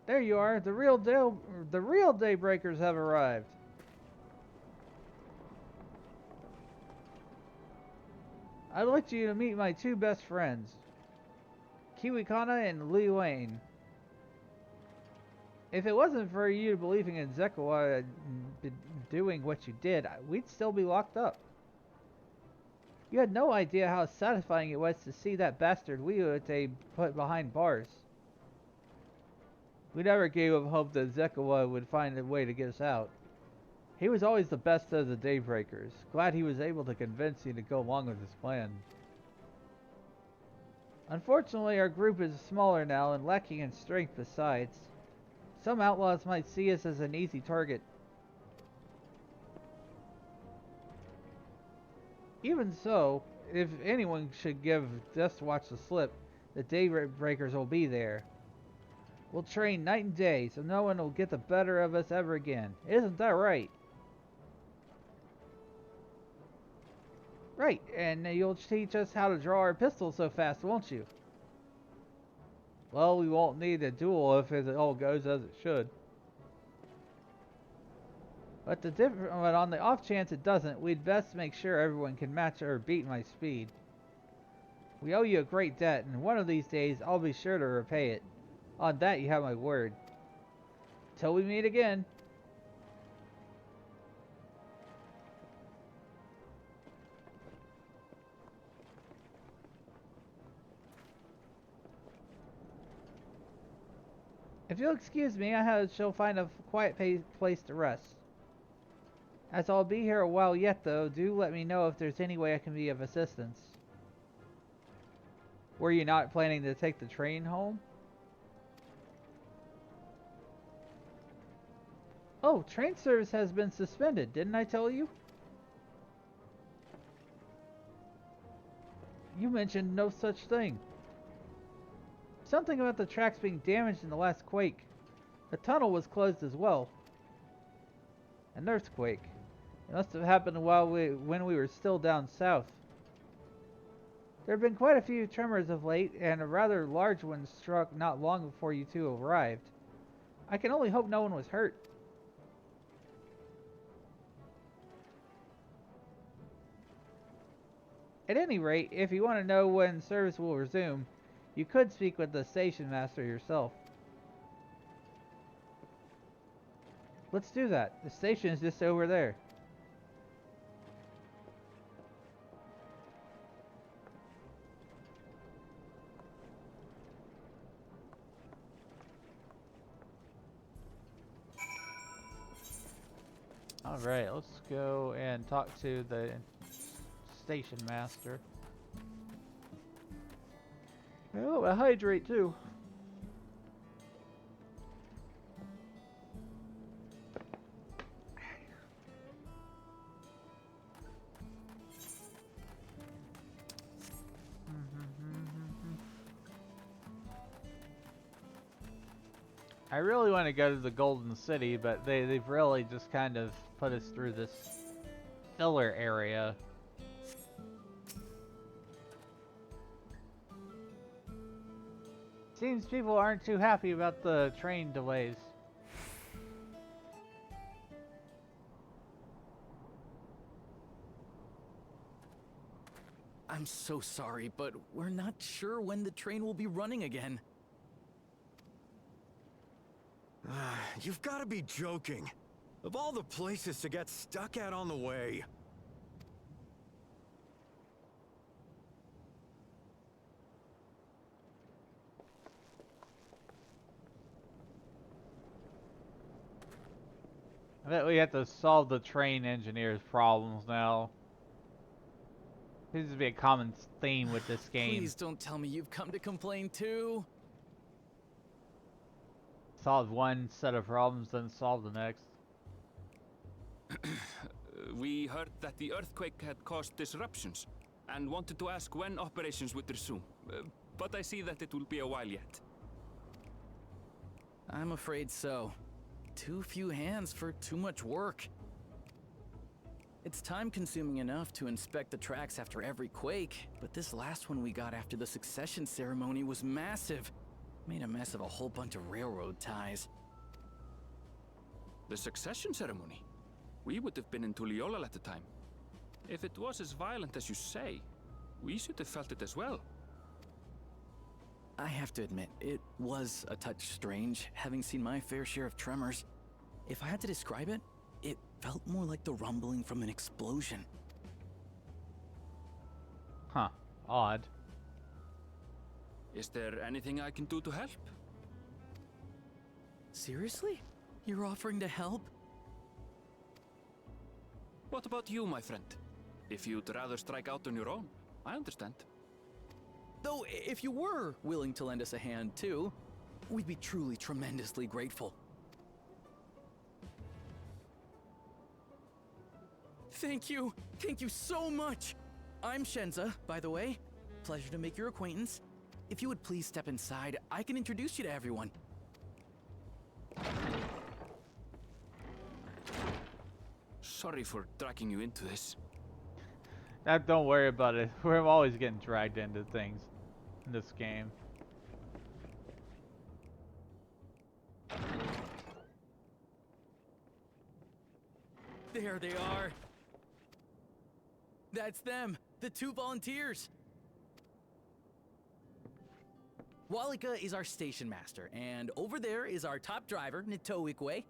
There you are. The real daybreakers have arrived. I'd like you to meet my two best friends, Kiwikana and Li Wayne. If it wasn't for you believing in Zekua doing what you did, we'd still be locked up. You had no idea how satisfying it was to see that bastard Wiyuate put behind bars. We never gave up hope that Zekua would find a way to get us out. He was always the best of the Daybreakers. Glad he was able to convince you to go along with his plan. Unfortunately, our group is smaller now and lacking in strength besides. Some outlaws might see us as an easy target. Even so, if anyone should give Deathwatch the slip, the Daybreakers will be there. We'll train night and day, so no one will get the better of us ever again. Isn't that right? Right, and you'll teach us how to draw our pistols so fast, won't you? Well, we won't need a duel if it all goes as it should. But on the off chance it doesn't, we'd best make sure everyone can match or beat my speed. We owe you a great debt, and one of these days I'll be sure to repay it. On that you have my word. Till we meet again. If you'll excuse me, shall find a quiet place to rest. As I'll be here a while yet, though, do let me know if there's any way I can be of assistance. Were you not planning to take the train home? Oh, train service has been suspended, didn't I tell you? You mentioned no such thing. Something about the tracks being damaged in the last quake. The tunnel was closed as well. An earthquake. It must have happened when we were still down south. There have been quite a few tremors of late, and a rather large one struck not long before you two arrived. I can only hope no one was hurt. At any rate, if you want to know when service will resume, you could speak with the station master yourself. Let's do that. The station is just over there. Alright, let's go and talk to the station master. Oh, I hydrate too. I really want to go to the Golden City, but they've really just kind of put us through this filler area. Seems people aren't too happy about the train delays. I'm so sorry, but we're not sure when the train will be running again. You've got to be joking. Of all the places to get stuck at on the way. I bet we have to solve the train engineer's problems now. Seems to be a common theme with this game. Please don't tell me you've come to complain too. Solve one set of problems, then solve the next. We heard that the earthquake had caused disruptions and wanted to ask when operations would resume. But I see that it will be a while yet. I'm afraid so. Too few hands for too much work. It's time-consuming enough to inspect the tracks after every quake, but this last one we got after the succession ceremony was massive. Made a mess of a whole bunch of railroad ties. The succession ceremony? We would have been in Tuliolal at the time. If it was as violent as you say, we should have felt it as well. I have to admit, it was a touch strange, having seen my fair share of tremors. If I had to describe it, it felt more like the rumbling from an explosion. Huh. Odd. Is there anything I can do to help? Seriously? You're offering to help? What about you, my friend? If you'd rather strike out on your own, I understand. Though, if you were willing to lend us a hand, too, we'd be truly tremendously grateful. Thank you! Thank you so much! I'm Shenza, by the way. Pleasure to make your acquaintance. If you would please step inside, I can introduce you to everyone. Sorry for dragging you into this. Don't worry about it. We're always getting dragged into things in this game. There they are. That's them, the 2 volunteers. Walika is our station master, and over there is our top driver, Nitoikwe.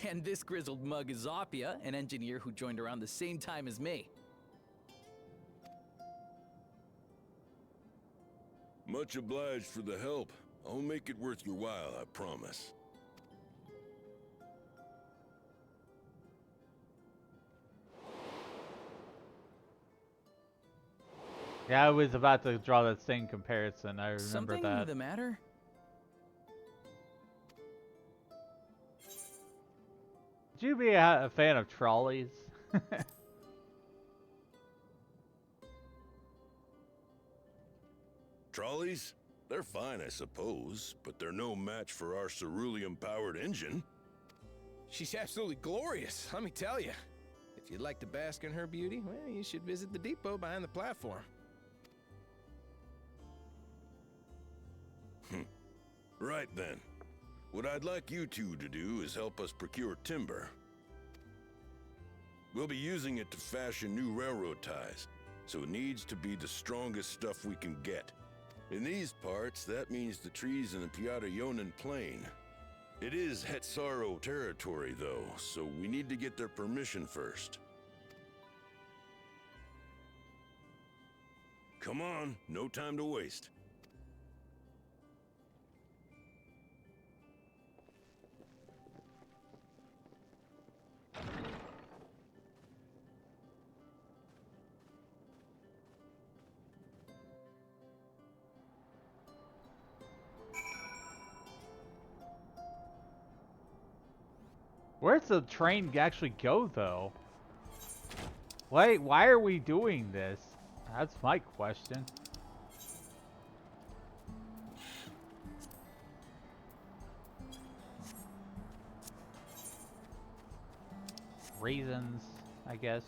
And this grizzled mug is Zopia, an engineer who joined around the same time as me. Much obliged for the help. I'll make it worth your while, I promise. Yeah, I was about to draw that same comparison. I remember Something that. the matter? Would you be a fan of trolleys? Trolleys? They're fine, I suppose, but they're no match for our cerulean-powered engine. She's absolutely glorious, let me tell you. If you'd like to bask in her beauty, well, you should visit the depot behind the platform. Right then. What I'd like you two to do is help us procure timber. We'll be using it to fashion new railroad ties, so it needs to be the strongest stuff we can get. In these parts, that means the trees in the Piata-Yonan Plain. It is Hetsaro territory, though, so we need to get their permission first. Come on, no time to waste. Where's the train actually go, though? Why are we doing this? That's my question. Reasons, I guess.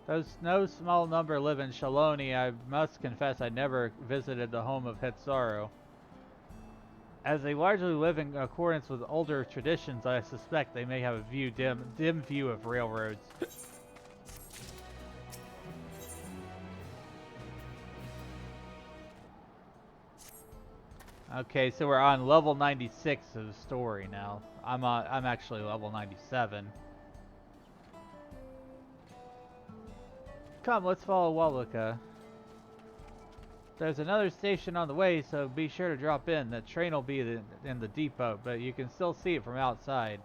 Though no small number live in Shaloni, I must confess I never visited the home of Hetsaro. As they largely live in accordance with older traditions, I suspect they may have a dim view of railroads. Okay, so we're on level 96 of the story now. I'm actually level 97. Come, let's follow Walika. There's another station on the way, so be sure to drop in. The train will be in the depot, but you can still see it from outside.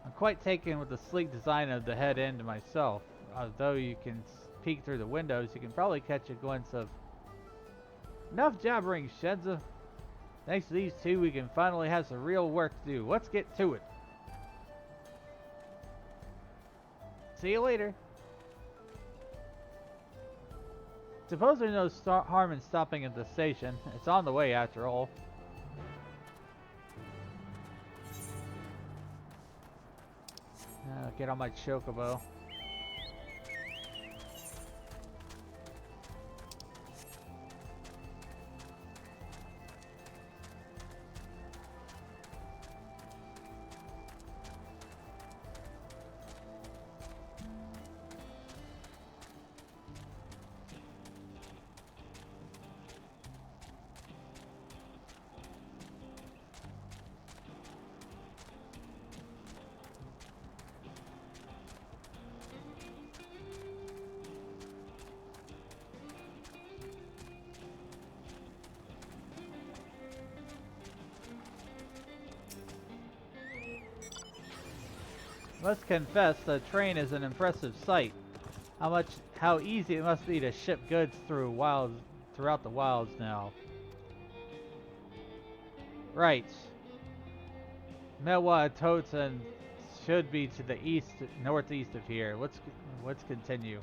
I'm quite taken with the sleek design of the head end myself. Although you can peek through the windows, you can probably catch a glimpse of... Enough jabbering, Shenza. Thanks to these two, we can finally have some real work to do. Let's get to it. See you later. Suppose there's no harm in stopping at the station. It's on the way after all. Get on my chocobo. Must confess, the train is an impressive sight. How easy it must be to ship goods throughout the wilds now. Right. Mewa Toten should be to the northeast of here. Let's continue.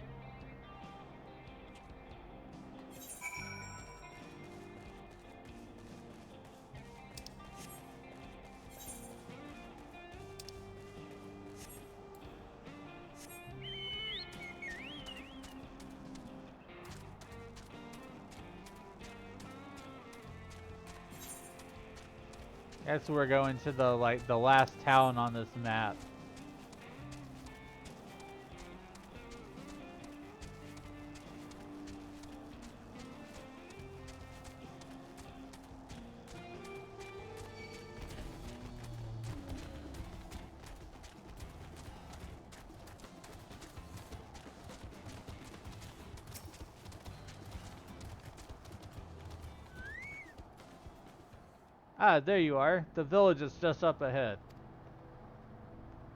Guess we're going to the last town on this map. Ah, there you are. The village is just up ahead.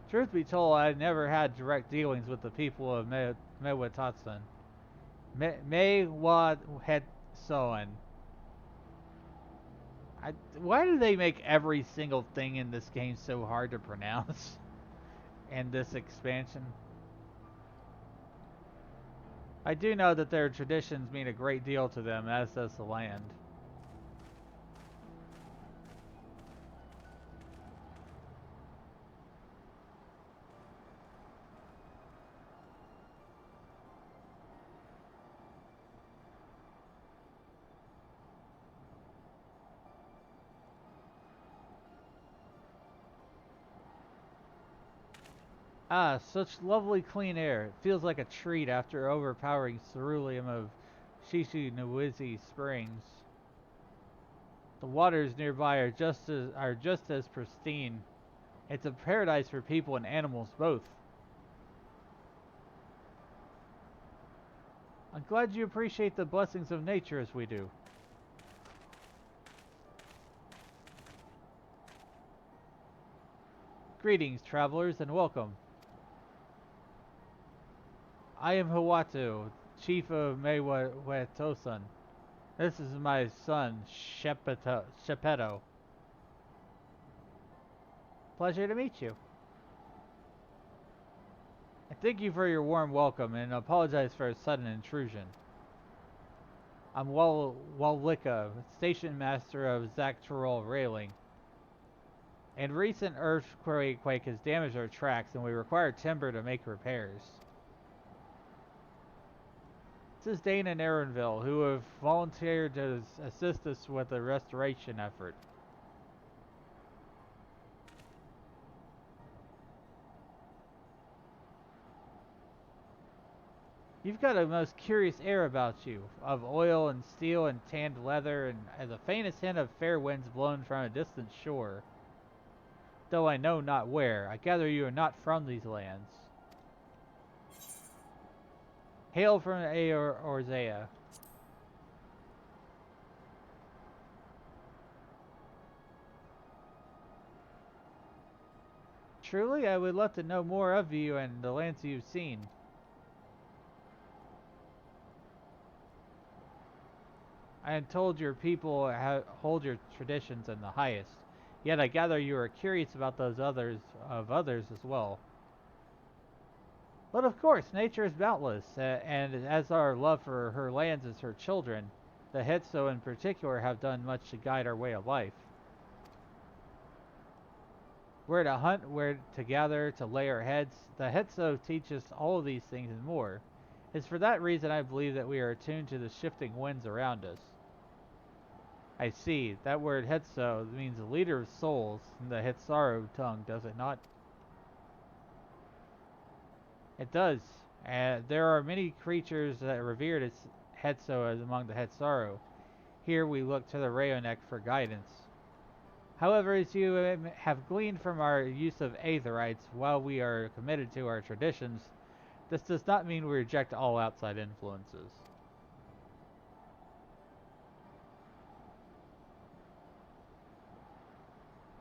Truth be told, I never had direct dealings with the people of Mewatatsun. Mewahetsoan. Why do they make every single thing in this game so hard to pronounce? And this expansion? I do know that their traditions mean a great deal to them, as does the land. Ah, such lovely clean air. It feels like a treat after overpowering ceruleum of Shishinuizi Springs. The waters nearby are just as pristine. It's a paradise for people and animals both. I'm glad you appreciate the blessings of nature as we do. Greetings, travelers, and welcome. I am Hawatu, chief of Mewetosan. This is my son, Shepeto. Pleasure to meet you. I thank you for your warm welcome and apologize for a sudden intrusion. I'm Walika, station master of Zaktorol Railing. A recent earthquake has damaged our tracks and we require timber to make repairs. This is Dane and Aaronville, who have volunteered to assist us with the restoration effort. You've got a most curious air about you, of oil and steel and tanned leather, and the faintest hint of fair winds blown from a distant shore. Though I know not where, I gather you are not from these lands. Hail from Orzea. Truly, I would love to know more of you and the lands you've seen. I am told your people hold your traditions in the highest. Yet I gather you are curious about those others as well. But of course, nature is boundless, and as our love for her lands is her children, the Hetso in particular have done much to guide our way of life. Where to hunt, where to gather, to lay our heads, the Hetso teach us all of these things and more. It's for that reason I believe that we are attuned to the shifting winds around us. I see, that word Hetso means the leader of souls in the Hetsaru tongue, does it not? It does. There are many creatures that are revered as Hetso as among the Hetsaru. Here we look to the Rayonek for guidance. However, as you have gleaned from our use of Aetherites, while we are committed to our traditions, this does not mean we reject all outside influences.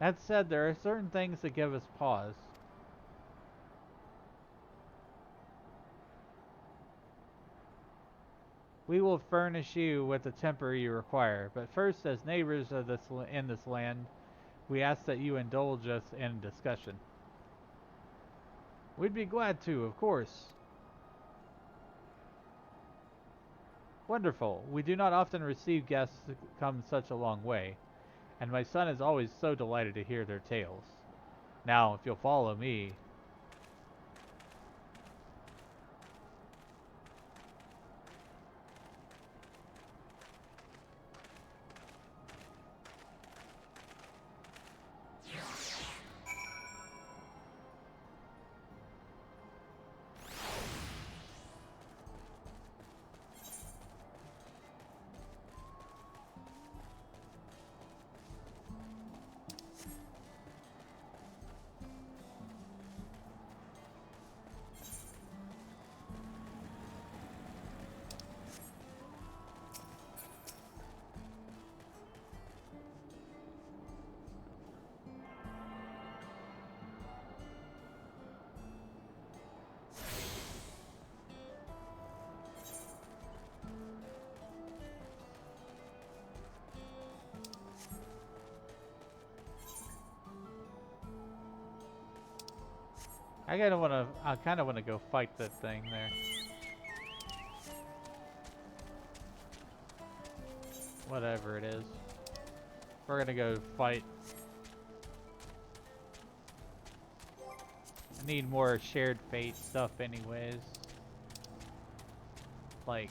That said, there are certain things that give us pause. We will furnish you with the temper you require, but first, as neighbors of in this land, we ask that you indulge us in discussion. We'd be glad to, of course. Wonderful. We do not often receive guests who come such a long way, and my son is always so delighted to hear their tales. Now, if you'll follow me, I kind of wanna go fight that thing there. Whatever it is. We're gonna go fight. I need more shared fate stuff anyways. Like,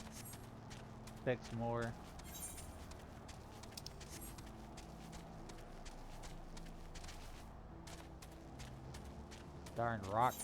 fix more. Darn rock.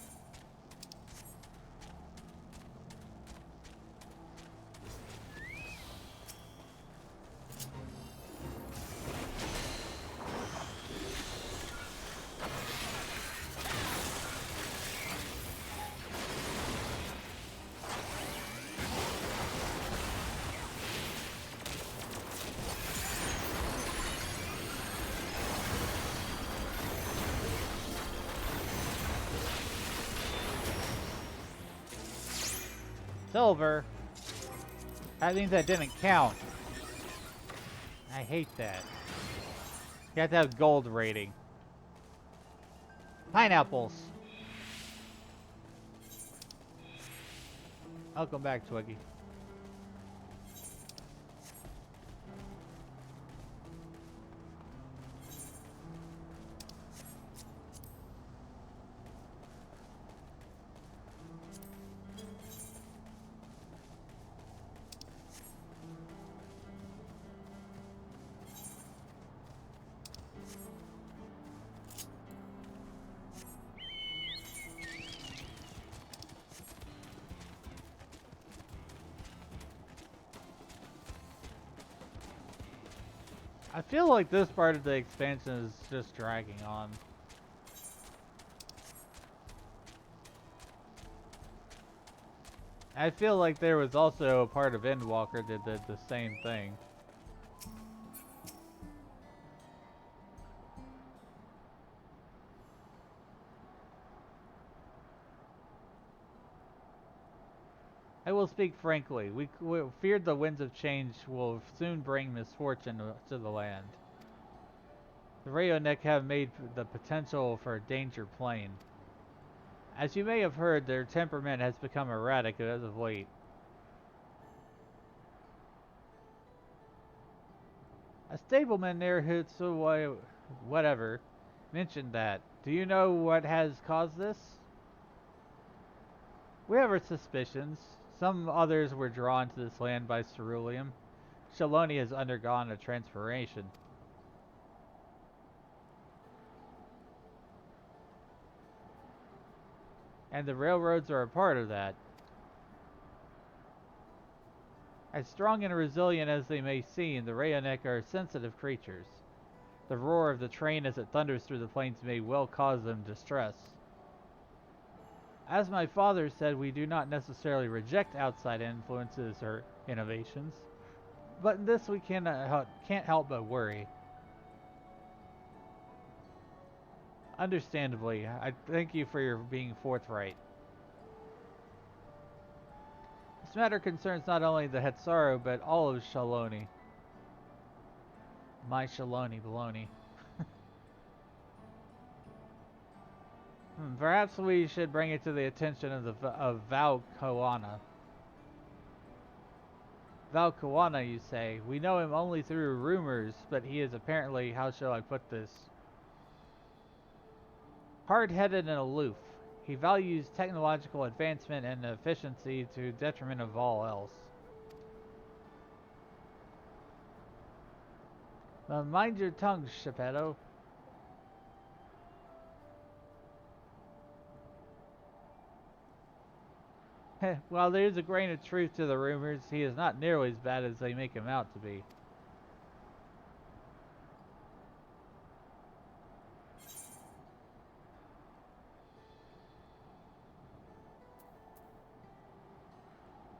Silver. That means that didn't count. I hate that. You have to have gold rating. Pineapples. Welcome back, Twiggy. I feel like this part of the expansion is just dragging on. I feel like there was also a part of Endwalker that did the same thing. I will speak frankly. We feared the winds of change will soon bring misfortune to the land. The Rayonic have made the potential for danger plain. As you may have heard, their temperament has become erratic as of late. A stableman near Hutsuwai, whatever, mentioned that. Do you know what has caused this? We have our suspicions. Some others were drawn to this land by ceruleum. Shaloni has undergone a transformation. And the railroads are a part of that. As strong and resilient as they may seem, the Rayonic are sensitive creatures. The roar of the train as it thunders through the plains may well cause them distress. As my father said, we do not necessarily reject outside influences or innovations, but in this we can't help but worry. Understandably, I thank you for your being forthright. This matter concerns not only the Hetsaru, but all of Shaloni. My Shaloni baloney. Perhaps we should bring it to the attention of Val Koana. Val Koana, you say. We know him only through rumors, but he is apparently, how shall I put this? Hard-headed and aloof. He values technological advancement and efficiency to detriment of all else. Now mind your tongue, Geppetto. While there is a grain of truth to the rumors, he is not nearly as bad as they make him out to be.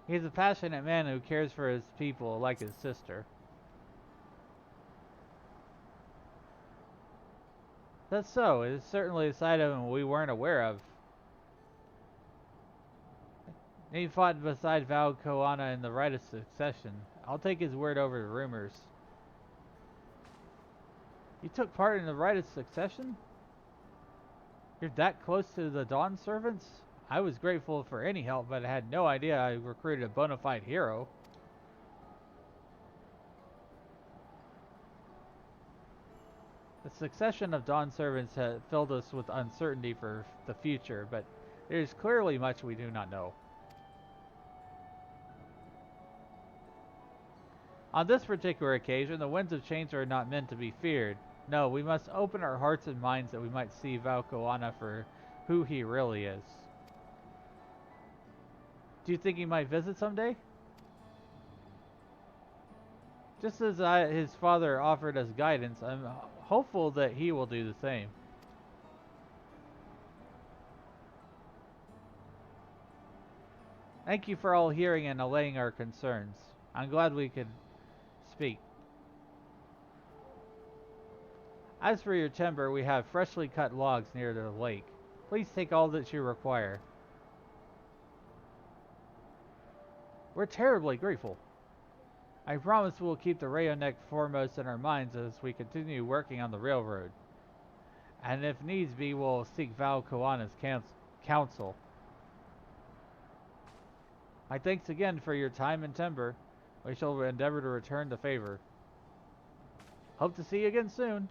He is a passionate man who cares for his people like his sister. That's so. It is certainly a side of him we weren't aware of. He fought beside Val Koana in the Rite of Succession. I'll take his word over the rumors. You took part in the Rite of Succession? You're that close to the Dawn Servants? I was grateful for any help, but I had no idea I recruited a bona fide hero. The succession of Dawn Servants has filled us with uncertainty for the future, but there is clearly much we do not know. On this particular occasion, the winds of change are not meant to be feared. No, we must open our hearts and minds that we might see Valkoana for who he really is. Do you think he might visit someday? Just as his father offered us guidance, I'm hopeful that he will do the same. Thank you for all hearing and allaying our concerns. I'm glad we could speak. As for your timber, we have freshly cut logs near the lake. Please take all that you require. We're terribly grateful. I promise we'll keep the Rayonek foremost in our minds as we continue working on the railroad. And if needs be, we'll seek Val Koana's counsel. My thanks again for your time and timber. We shall endeavor to return the favor. Hope to see you again soon.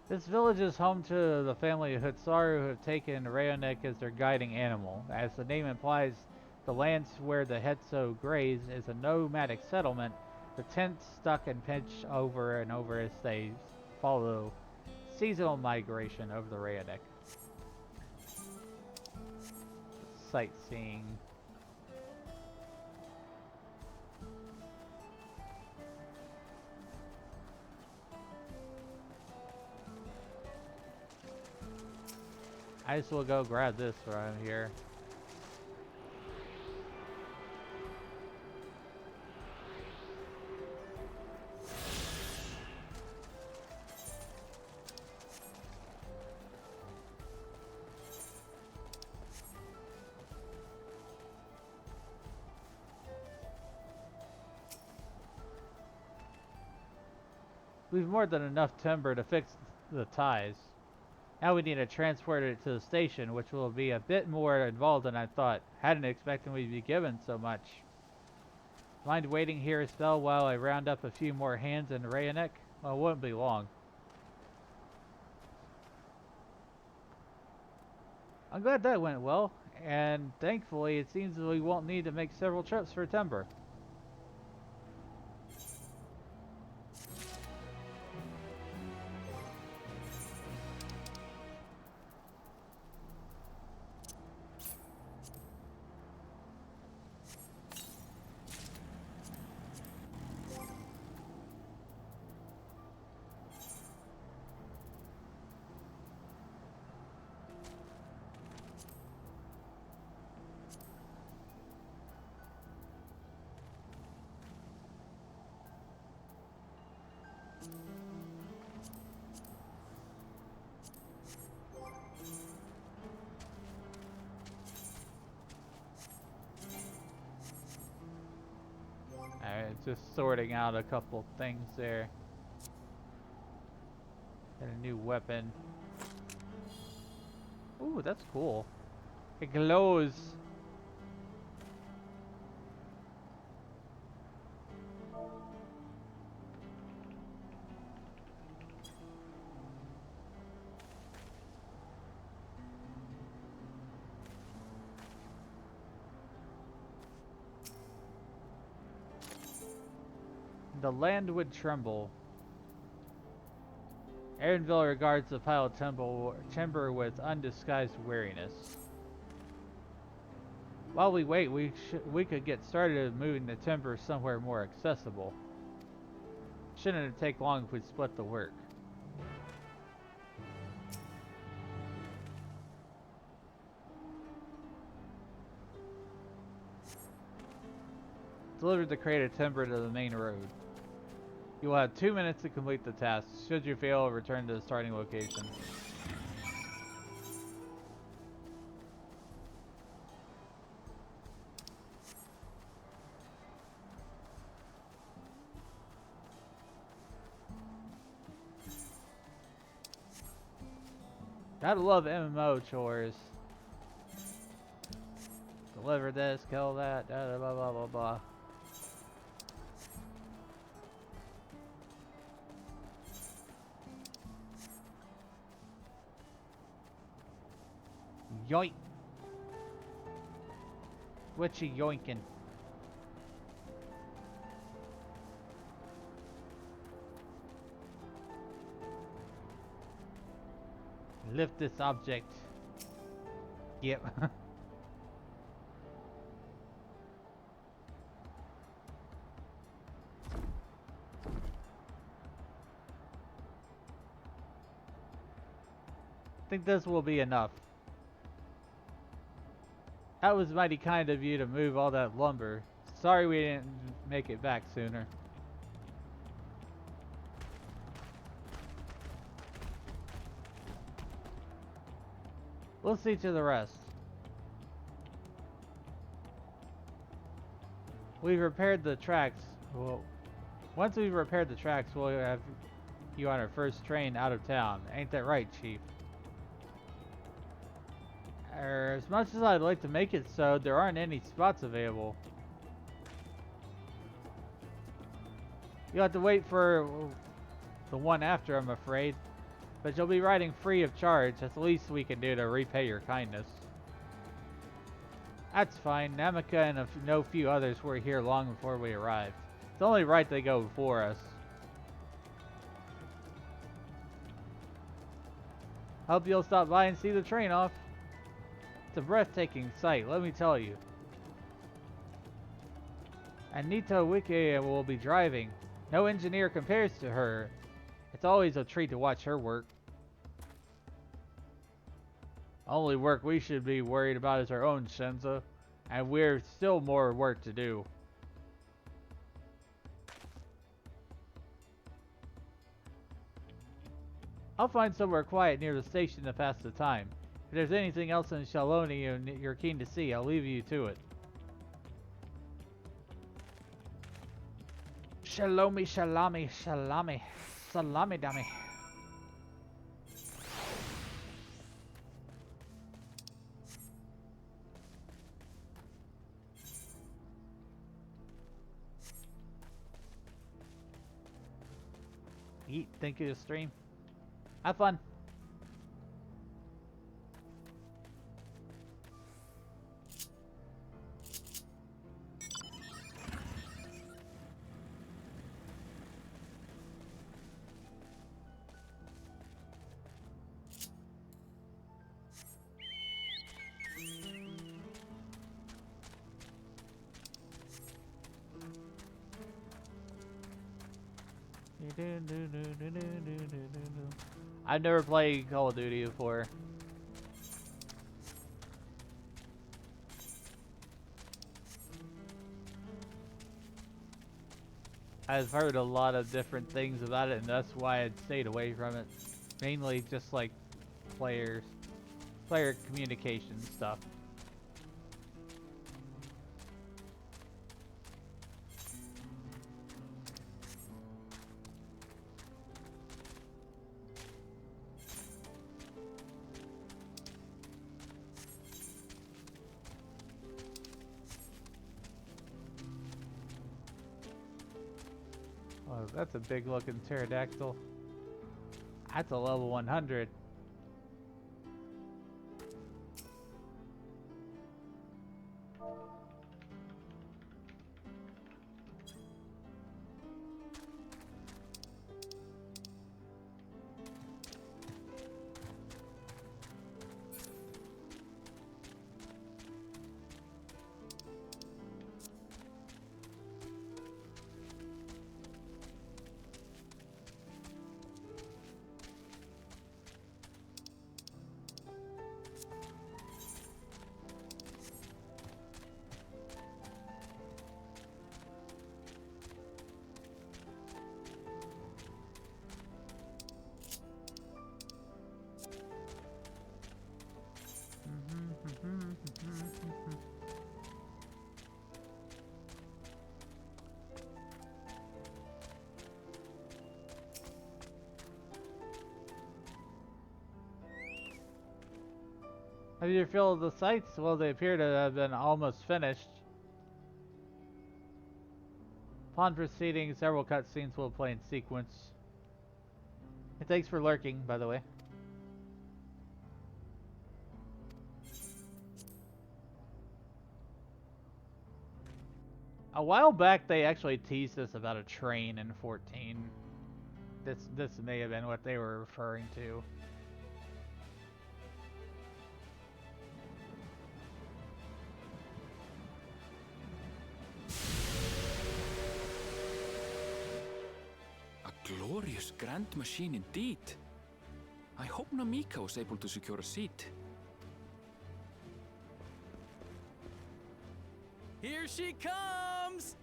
This village is home to the family of Hutsaru who have taken Rayonek as their guiding animal. As the name implies, the lands where the Hetso graze is a nomadic settlement. The tents stuck and pitch over and over as they follow seasonal migration over the Rayonek. Sightseeing. I just will go grab this right here. We've more than enough timber to fix the ties. Now we need to transport it to the station, which will be a bit more involved than I thought. Hadn't expected we'd be given so much. Mind waiting here a spell while I round up a few more hands in Rayonek? Well, it won't be long. I'm glad that went well, and thankfully it seems we won't need to make several trips for timber. Alright, just sorting out a couple things there. And a new weapon. Ooh, that's cool. It glows. The land would tremble. Aaronville regards the pile of timber with undisguised weariness. While we wait, we could get started moving the timber somewhere more accessible. Shouldn't take long if we split the work. delivered the crate of timber to the main road. You will have 2 minutes to complete the task. Should you fail, return to the starting location. Gotta love MMO chores. Deliver this, kill that, blah blah blah blah blah. Yoink! What you yoinking? Lift this object. Yep. I think this will be enough. That was mighty kind of you to move all that lumber. Sorry we didn't make it back sooner. We'll see to the rest. We've repaired the tracks. Well, once we've repaired the tracks, we'll have you on our first train out of town. Ain't that right, Chief? As much as I'd like to make it so, there aren't any spots available. You'll have to wait for the one after, I'm afraid. But you'll be riding free of charge. That's the least we can do to repay your kindness. That's fine. Namika and no few others were here long before we arrived. It's only right they go before us. Hope you'll stop by and see the train off. It's a breathtaking sight, let me tell you. Anita Wiki will be driving. No engineer compares to her. It's always a treat to watch her work. Only work we should be worried about is our own, Shenza. And we're still more work to do. I'll find somewhere quiet near the station to pass the time. If there's anything else in Shaloni you're keen to see, I'll leave you to it. Shalomi, shalami, shalami, salami dummy. Eat, thank you to stream. Have fun. I've never played Call of Duty before. I've heard a lot of different things about it, and that's why I'd stayed away from it. Mainly just like player communication stuff. Oh, that's a big looking pterodactyl. That's a level 100. Have you filled the sites? Well, they appear to have been almost finished. Upon proceeding, several cutscenes will play in sequence. And thanks for lurking, by the way. A while back, they actually teased us about a train in 14. This may have been what they were referring to. A glorious grand machine indeed. I hope Namika was able to secure a seat. Here she comes!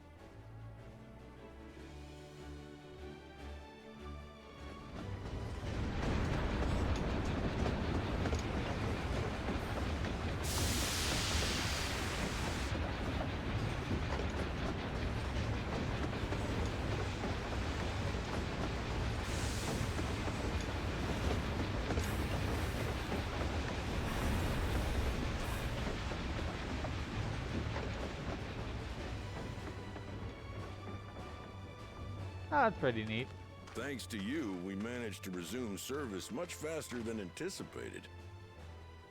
Oh, that's pretty neat. Thanks to you, we managed to resume service much faster than anticipated.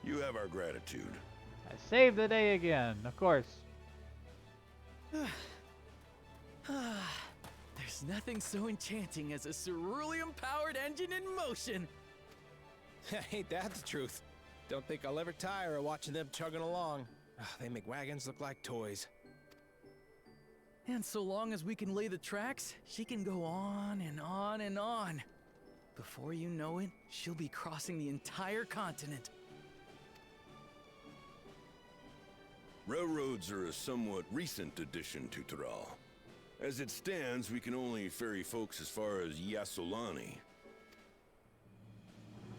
You have our gratitude. I saved the day again, of course. There's nothing so enchanting as a ceruleum-powered engine in motion. Ain't that the truth? Don't think I'll ever tire of watching them chugging along. They make wagons look like toys. And so long as we can lay the tracks, she can go on and on and on. Before you know it, she'll be crossing the entire continent. Railroads are a somewhat recent addition to Tyrol. As it stands, we can only ferry folks as far as Yassolani.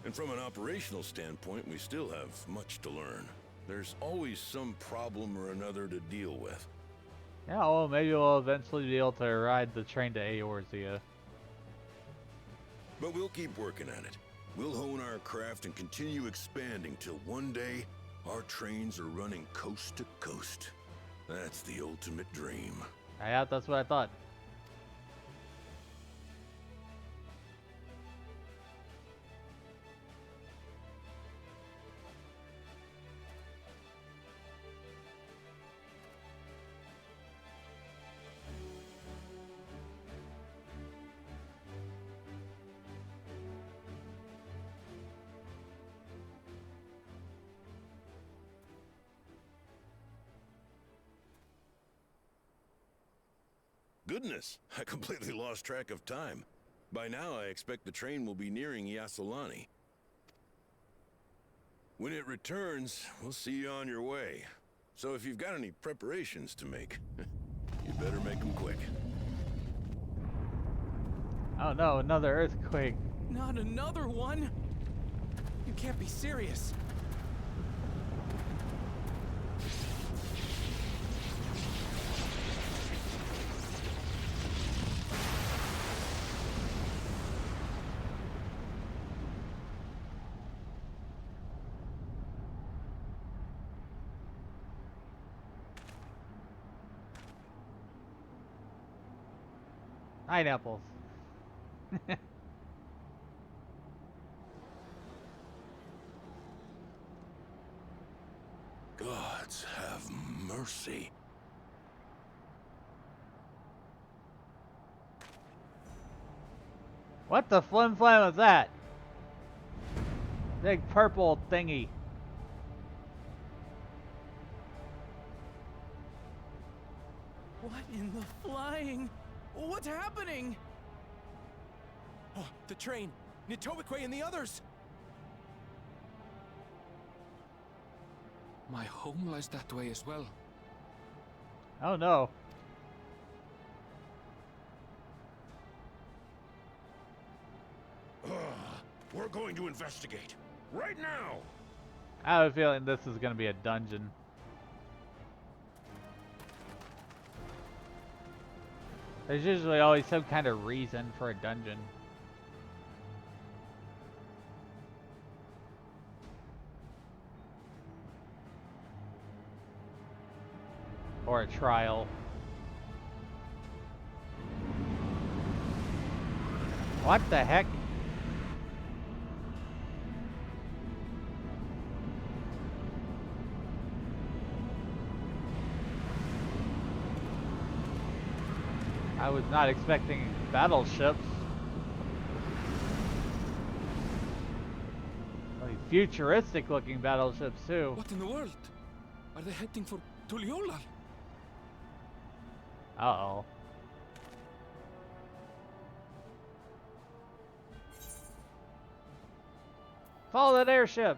And from an operational standpoint, we still have much to learn. There's always some problem or another to deal with. Yeah, well, maybe we'll eventually be able to ride the train to Eorzea. But we'll keep working at it. We'll hone our craft and continue expanding till one day, our trains are running coast to coast. That's the ultimate dream. Yeah, that's what I thought. Goodness, I completely lost track of time. By now, I expect the train will be nearing Yassolani. When it returns, we'll see you on your way. So if you've got any preparations to make, you better make them quick. Oh no, another earthquake. Not another one! You can't be serious. Pineapples. Gods have mercy. What the flim flam was that? Big purple thingy. What in the flying? What's happening? Oh, the train! Nitobique and the others! My home lies that way as well. Oh no. We're going to investigate. Right now! I have a feeling this is going to be a dungeon. There's usually always some kind of reason for a dungeon. Or a trial. What the heck? I was not expecting battleships. Like futuristic looking battleships too. What in the world? Are they heading for Tuliolal? Uh-oh. Follow that airship!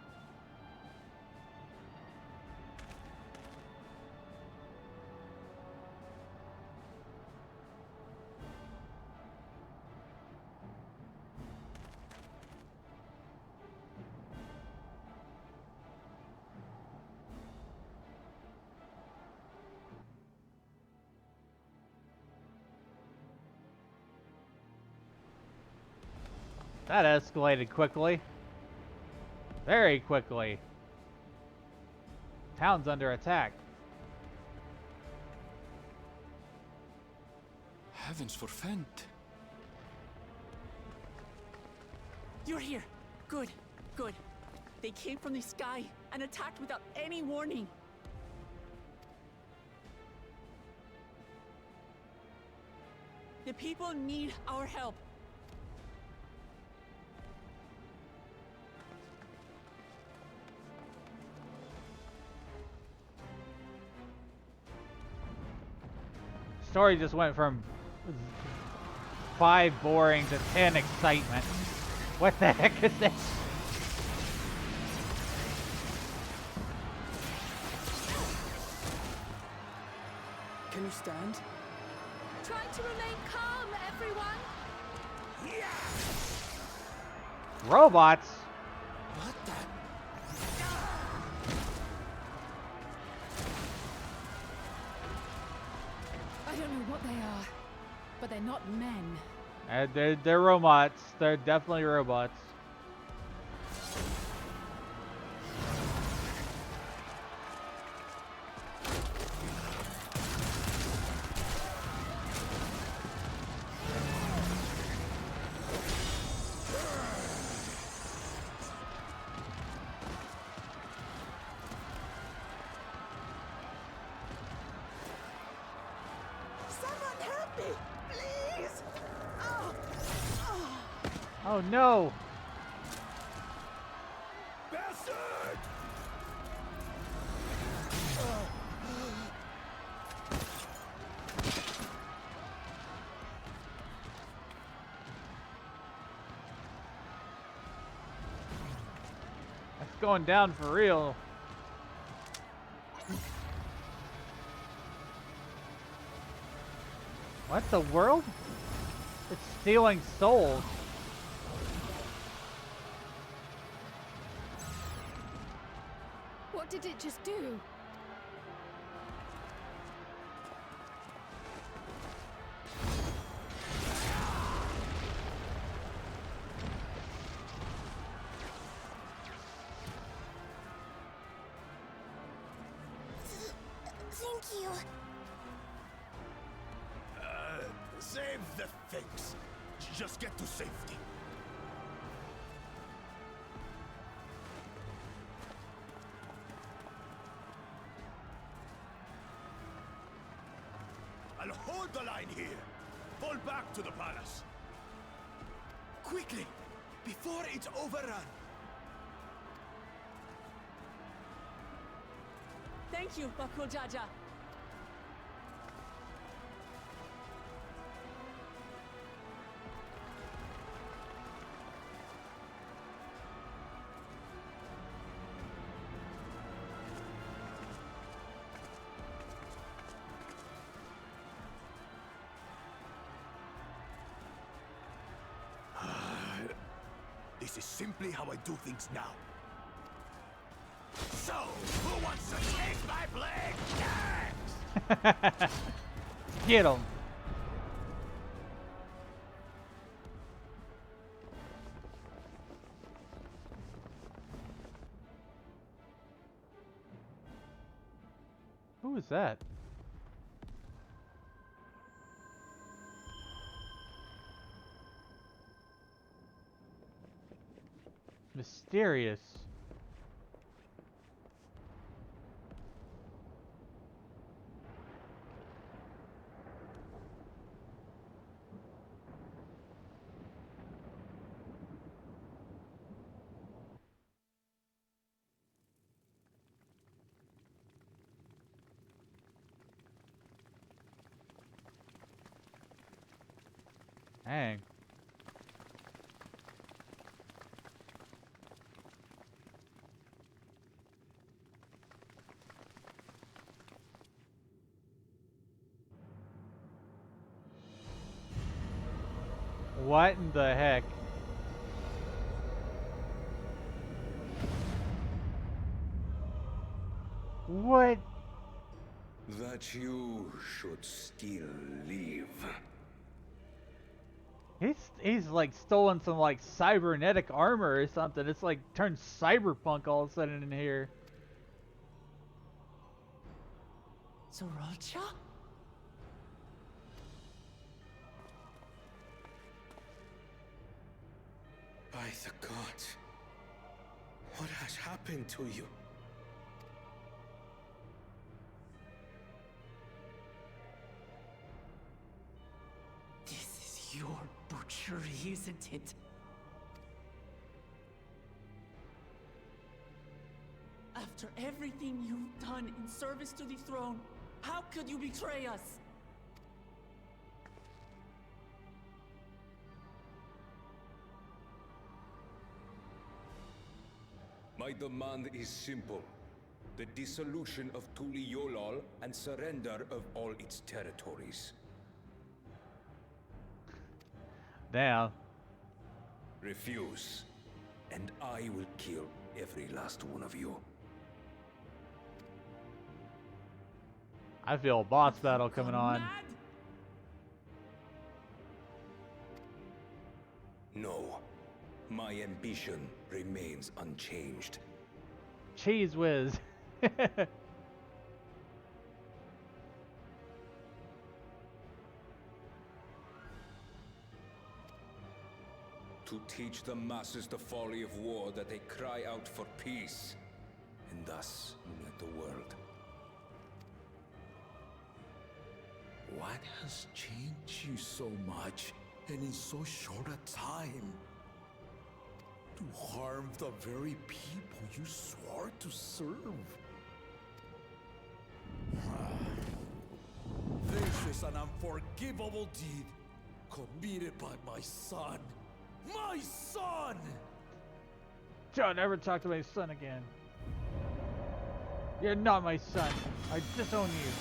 That escalated quickly. Very quickly. Town's under attack. Heavens forfend. You're here. Good, good. They came from the sky and attacked without any warning. The people need our help. Story just went from 5 boring to 10 excitement. What the heck is this? Can you stand? Try to remain calm, everyone. Robots? What the? I don't know what they are, but they're not men. They're robots. They're definitely robots. Oh no! Bastard! It's going down for real. What the world? It's stealing souls. What did it just do? Thank you. Save the things. Just get to safety. I'll hold the line here. Fall back to the palace. Quickly, before it's overrun. Thank you, Bakul Jaja. This is simply how I do things now. So, who wants to take my blade next? Get him. Who is that? mysterious. Dang. What in the heck? What? That you should still live. He's like stolen some like cybernetic armor or something. It's like turned cyberpunk all of a sudden in here. Zoralcha? By the gods, what has happened to you? This is your butchery, isn't it? After everything you've done in service to the throne, how could you betray us? My demand is simple. The dissolution of Tuli Yolal and surrender of all its territories. Damn. Refuse, and I will kill every last one of you. I feel a boss battle coming on. No. My ambition remains unchanged. Cheese whiz. To teach the masses the folly of war, that they cry out for peace, and thus unite the world. What has changed you so much, and in so short a time? To harm the very people you swore to serve. This is an unforgivable deed committed by my son. My son! Don't ever talk to my son again. You're not my son. I disown you.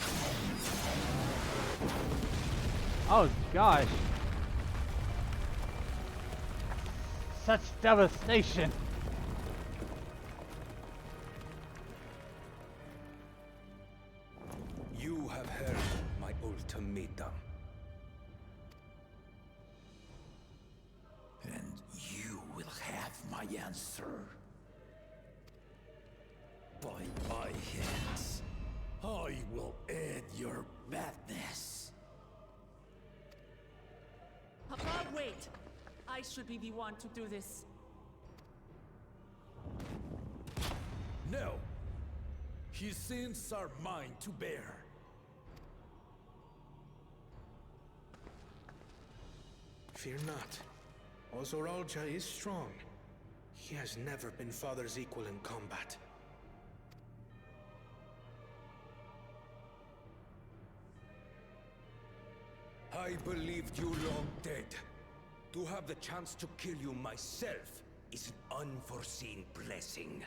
Oh gosh. Such devastation. You have heard my ultimatum. And you will have my answer. By my hands, I will end your madness. Papa, wait! I should be the one to do this. No. His sins are mine to bear. Fear not. Ozoralja is strong. He has never been father's equal in combat. I believed you long dead. To have the chance to kill you myself is an unforeseen blessing.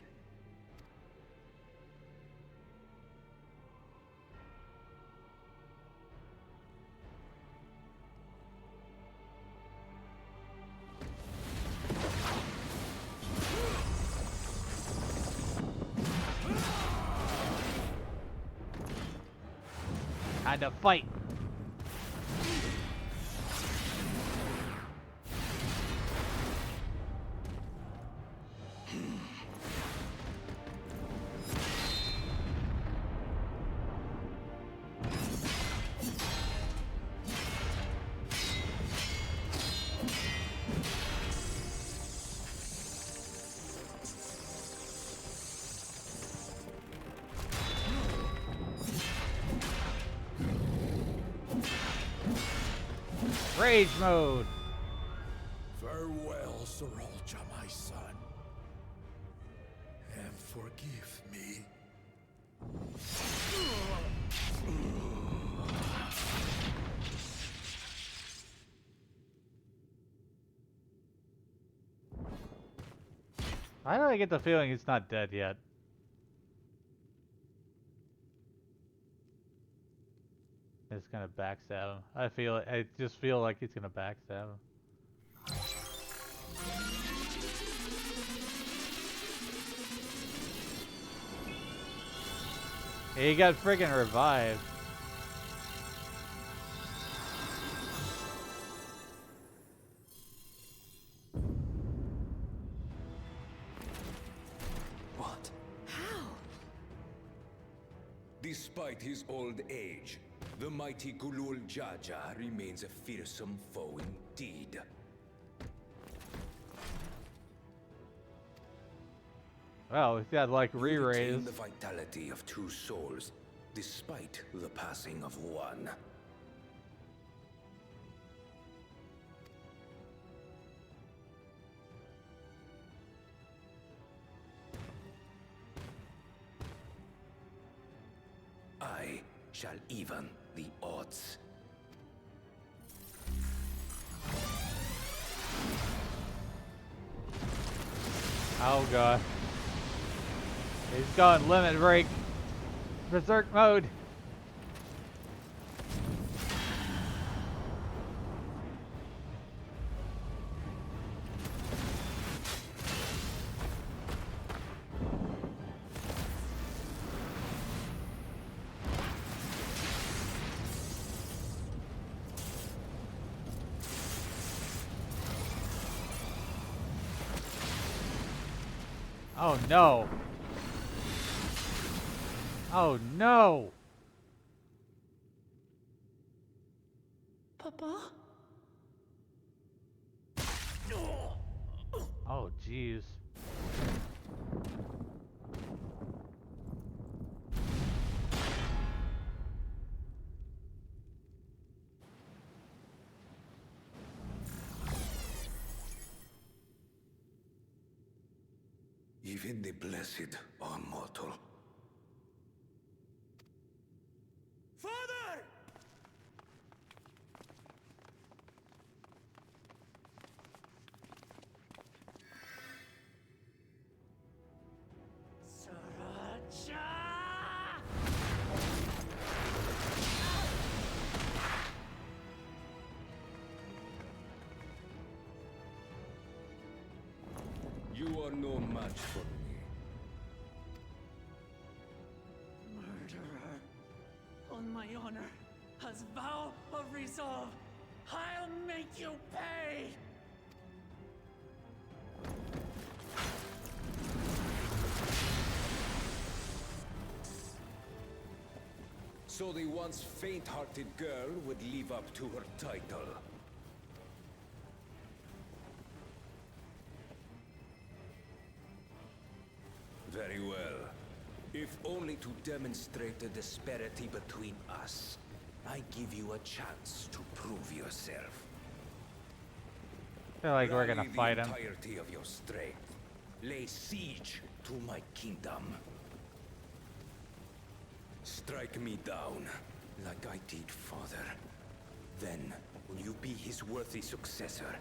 Time to fight. Rage mode. Farewell, Sorolja, my son. And forgive me. Why do I get the feeling he's not dead yet? It's gonna backstab him. I just feel like he's gonna backstab him. He got friggin' revived. What? How? Despite his old age, the mighty Gulul Jaja remains a fearsome foe indeed. Well, he's got like You re-raise. retain the vitality of two souls, despite the passing of one. I shall even the odds. Oh god. He's going limit break. Berserk mode. Oh no. Oh no. Papa? Oh jeez. Even the blessed are mortal. Father! You are no match for me. Murderer. On my honor, as vow of resolve, I'll make you pay! So the once faint-hearted girl would live up to her title. Very well. If only to demonstrate the disparity between us, I give you a chance to prove yourself. I feel like we're gonna Rally fight the him. entirety of your strength. Lay siege to my kingdom. Strike me down, like I did father. Then, will you be his worthy successor?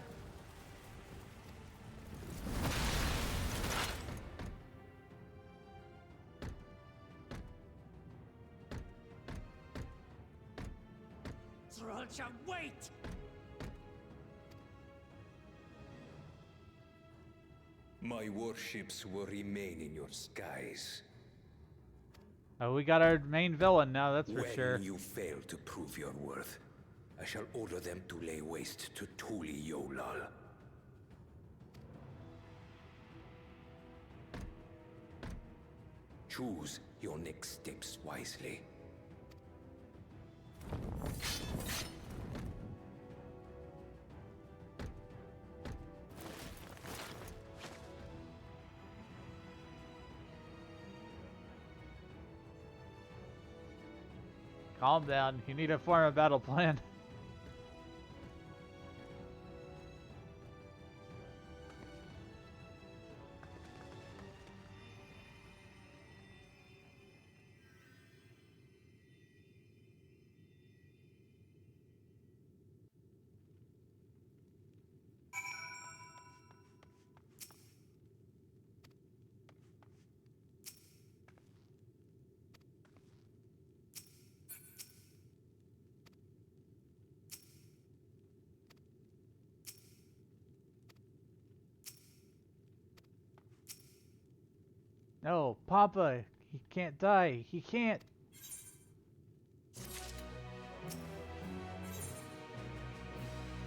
Sorolja, wait! My warships will remain in your skies. Oh, we got our main villain now, that's for sure. When you fail to prove your worth, I shall order them to lay waste to Tuli Yolal. Choose your next steps wisely. Calm down. You need to form a battle plan. No, Papa, he can't die. He can't.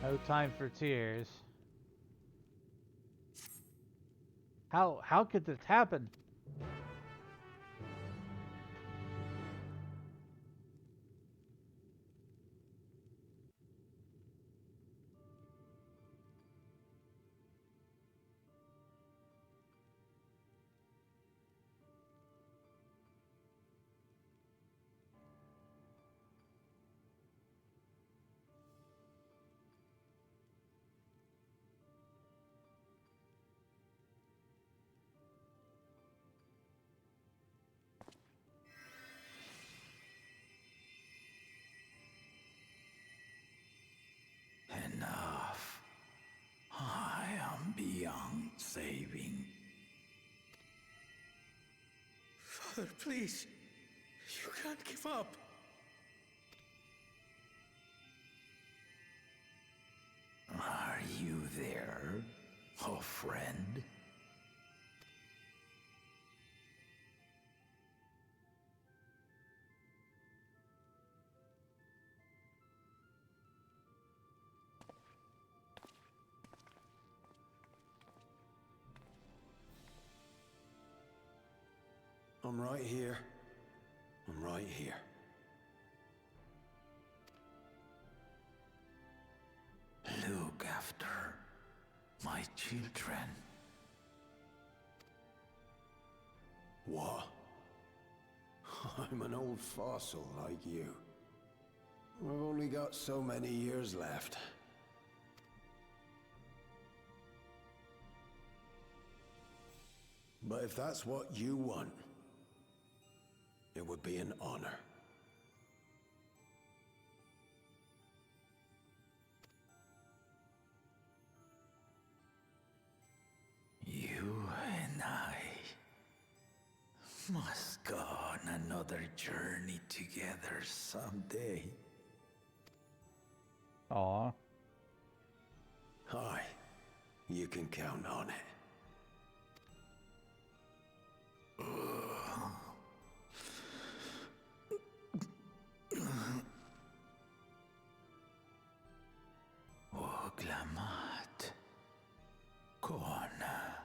No time for tears. How could this happen? Enough. I am beyond saving. Father, please. You can't give up. Are you there, oh friend? I'm right here. I'm right here. Look after my children. What? I'm an old fossil like you. I've only got so many years left. But if that's what you want, it would be an honor. You and I must go on another journey together someday. Aw. Aye, you can count on it. Oglamat. Kona.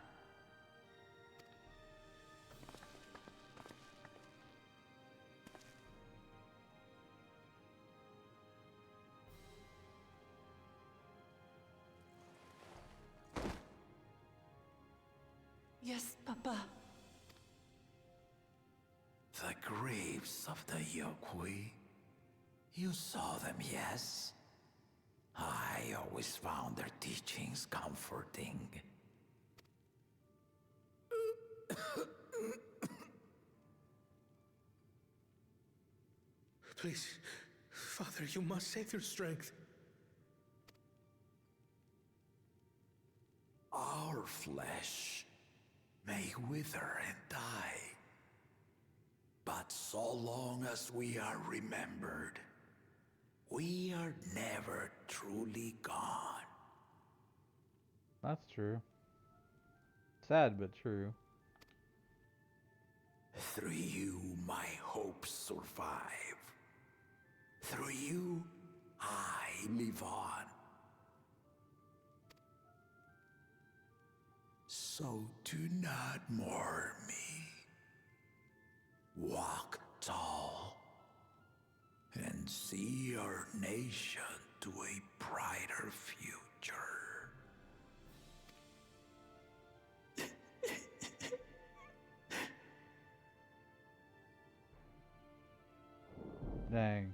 Yes, Papa. The graves of the Yokwi. You saw them, yes? I always found their teachings comforting. Please, Father, you must save your strength. Our flesh may wither and die, but so long as we are remembered, we are never truly gone. That's true. Sad but true. Through you, my hopes survive. Through you, I live on. So do not mourn me. Walk tall and see our nation to a brighter future. Dang.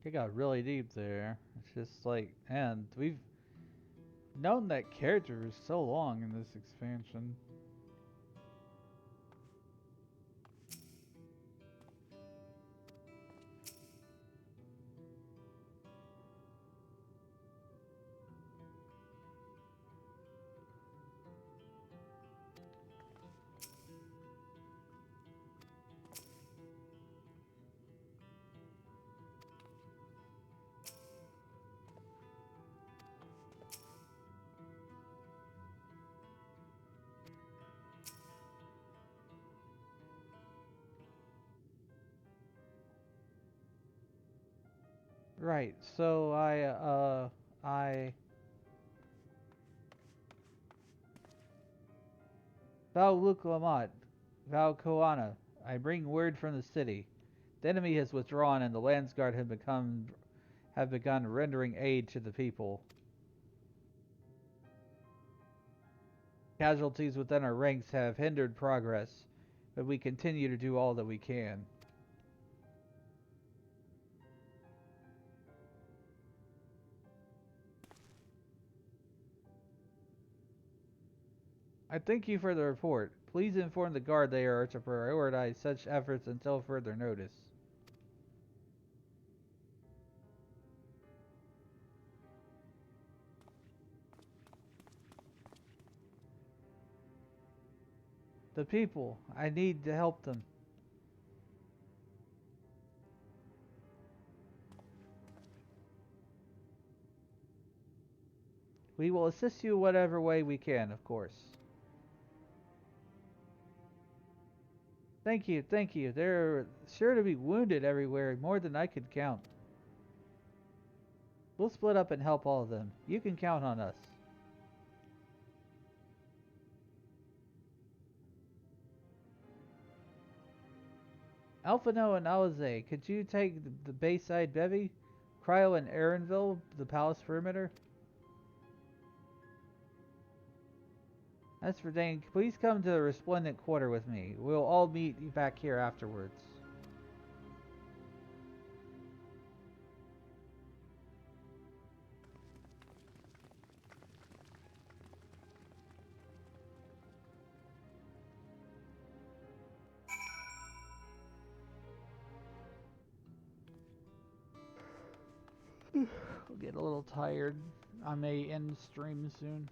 It got really deep there. It's just like, and we've known that character for so long in this expansion. Right, so Val Luke Lamont, Val Koana, I bring word from the city. The enemy has withdrawn and the Landsguard have begun rendering aid to the people. Casualties within our ranks have hindered progress, but we continue to do all that we can. I thank you for the report. Please inform the guard they are to prioritize such efforts until further notice. The people, I need to help them. We will assist you whatever way we can, of course. Thank you, thank you. There are sure to be wounded everywhere, more than I could count. We'll split up and help all of them. You can count on us. Alphino and Alize, could you take the Bayside Bevy? Cryo and Aaronville, the palace perimeter? As for Dane, please come to the Resplendent Quarter with me. We'll all meet back here afterwards. I'll get a little tired. I may end stream soon.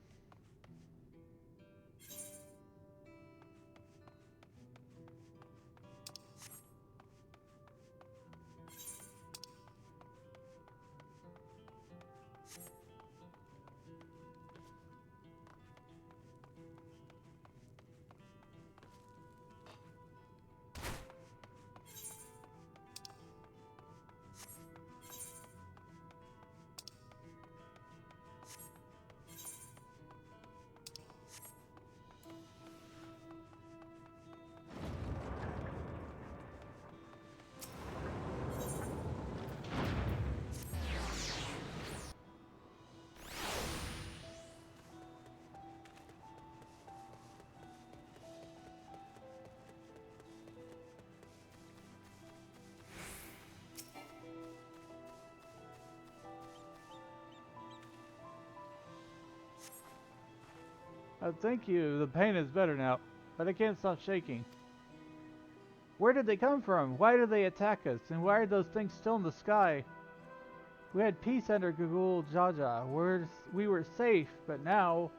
Thank you. The pain is better now, but I can't stop shaking. Where did they come from? Why did they attack us? And why are those things still in the sky? We had peace under Gugul Jaja. We were safe, but now...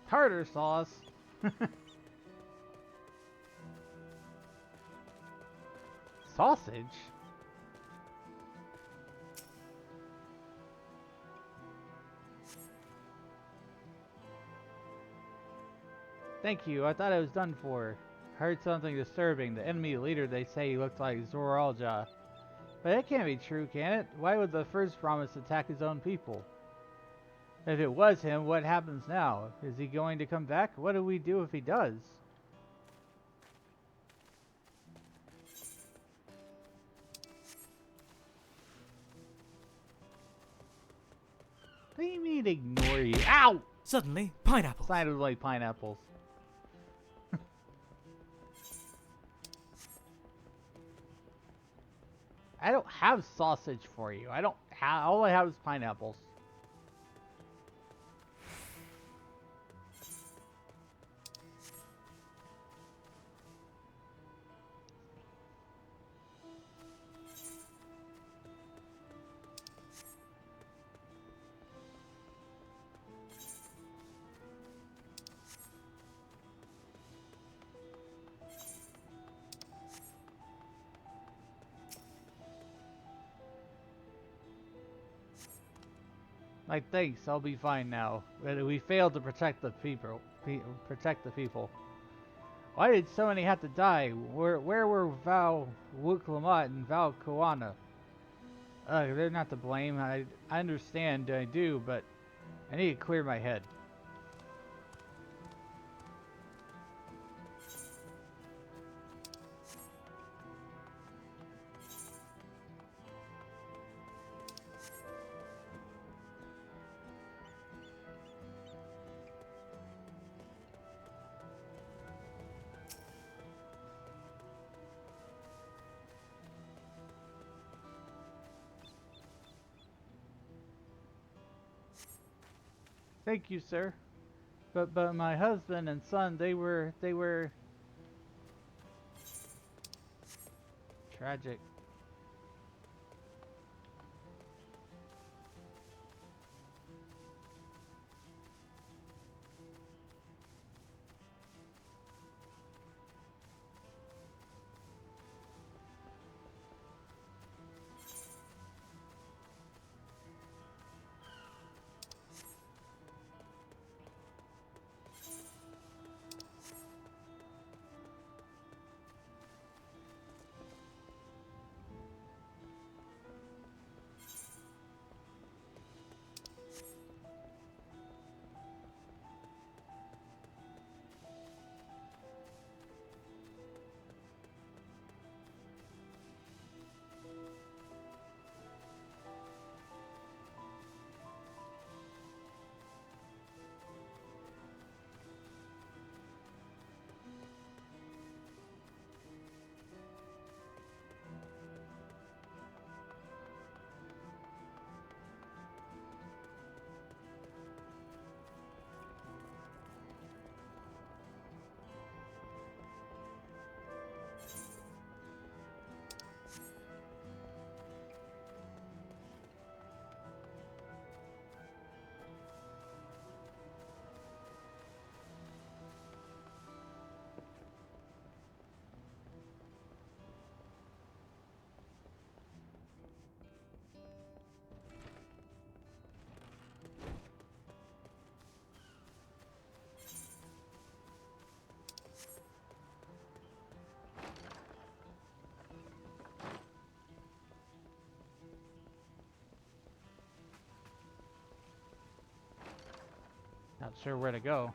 Tartar sauce. Sausage? Thank you, I thought I was done for. Heard something disturbing. The enemy leader, they say he looked like Zoralja. But it can't be true, can it? Why would the first promise attack his own people? If it was him, what happens now? Is he going to come back? What do we do if he does? What do you mean ignore you? Ow! Suddenly, pineapples. Sounded like pineapples. I don't have sausage for you. I don't have, all I have is pineapples. Like, thanks, I'll be fine now. We failed to protect the people. Why did so many have to die? Where were Val Wuklamat and Val Koana? They're not to blame. I understand, I do, but I need to clear my head. Thank you, sir. But my husband and son, they were tragic. Not sure where to go.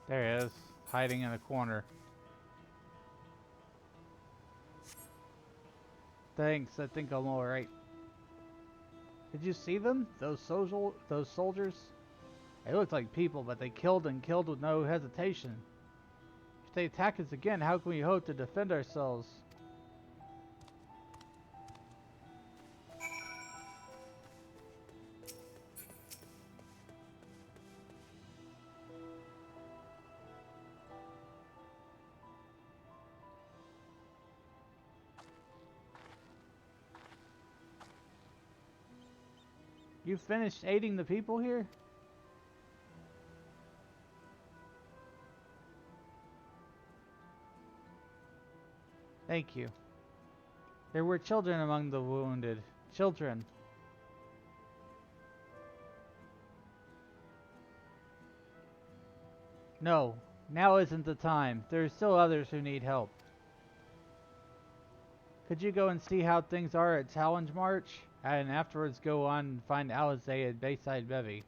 There he is, hiding in a corner. Thanks, I think I'm alright. Did you see them? Those soldiers? They looked like people, but they killed and killed with no hesitation. If they attack us again, how can we hope to defend ourselves? You finished aiding the people here? Thank you. There were children among the wounded. Children. No, now isn't the time. There are still others who need help. Could you go and see how things are at Challenge March? And afterwards go on and find Alizé at Bayside Bevy.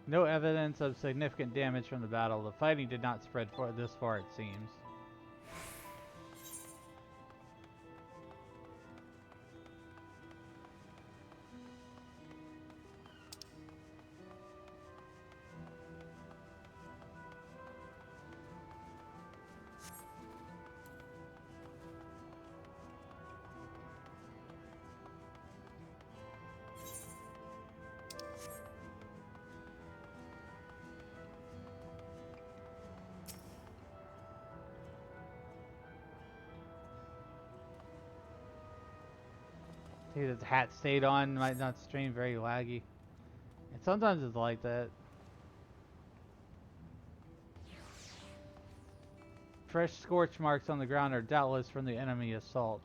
No evidence of significant damage from the battle. The fighting did not spread this far, it seems. See, the hat stayed on, might not stream very laggy. And sometimes it's like that. Fresh scorch marks on the ground are doubtless from the enemy assault.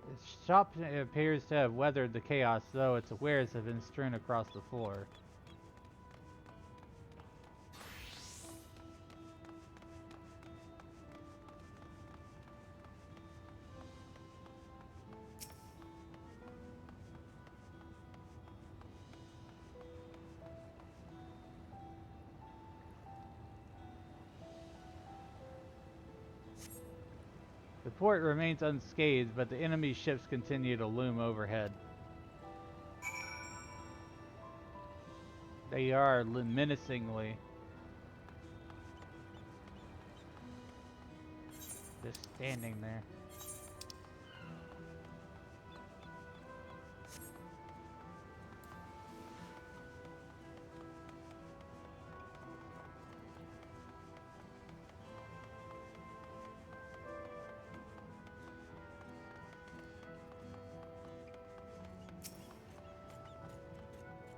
The shop appears to have weathered the chaos, though its wares have been strewn across the floor. The port remains unscathed, but the enemy ships continue to loom overhead. They are menacingly. Just standing there.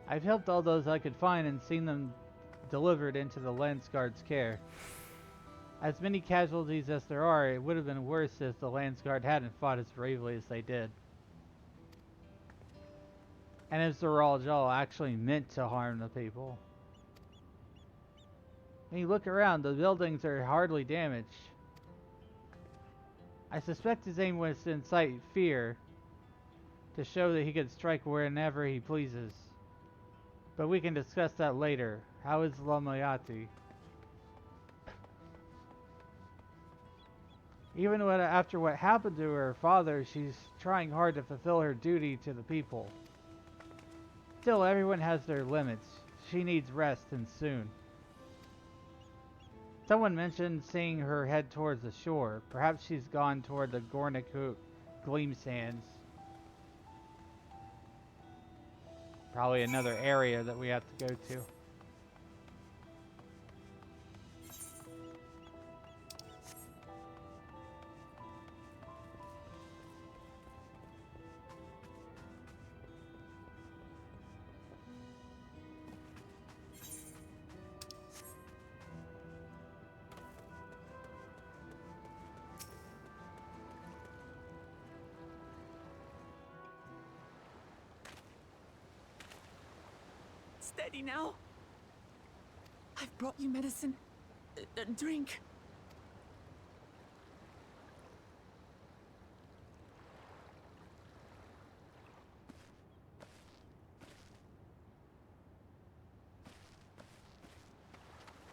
I've helped all those I could find and seen them delivered into the Landsguard's care. As many casualties as there are, it would have been worse if the Landsguard hadn't fought as bravely as they did. And as the Rajal actually meant to harm the people. When you look around, the buildings are hardly damaged. I suspect his aim was to incite fear, to show that he could strike whenever he pleases. But we can discuss that later. How is Lamayati? Even after what happened to her father, she's trying hard to fulfill her duty to the people. Still, everyone has their limits. She needs rest, and soon. Someone mentioned seeing her head towards the shore. Perhaps she's gone toward the Gornikuk Gleam Sands. Probably another area that we have to go to. Steady now. I've brought you medicine. Drink.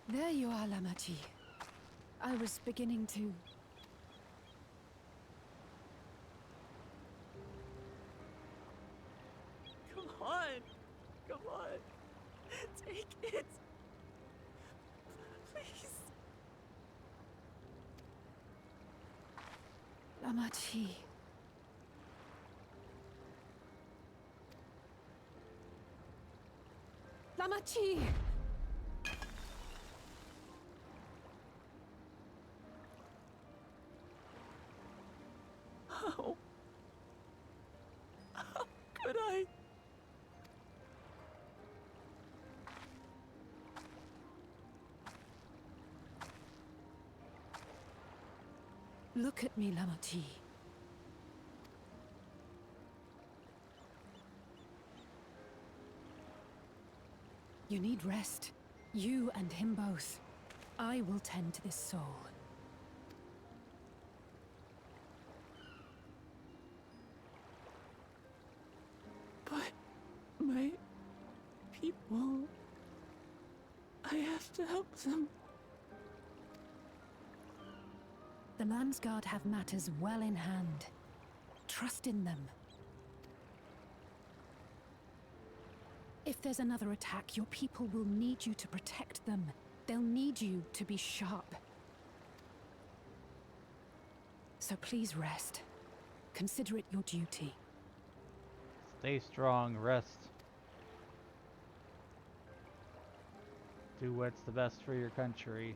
There you are, Lamachi. I was beginning to... Come on. Come on. Take it. Please. Lamachi. Lamachi! How could I? Look at me, Lamachi. You need rest. You and him both. I will tend to this soul. But my people... I have to help them. The Landsguard have matters well in hand. Trust in them. If there's another attack, your people will need you to protect them. They'll need you to be sharp. So please rest. Consider it your duty. Stay strong, rest. Do what's the best for your country.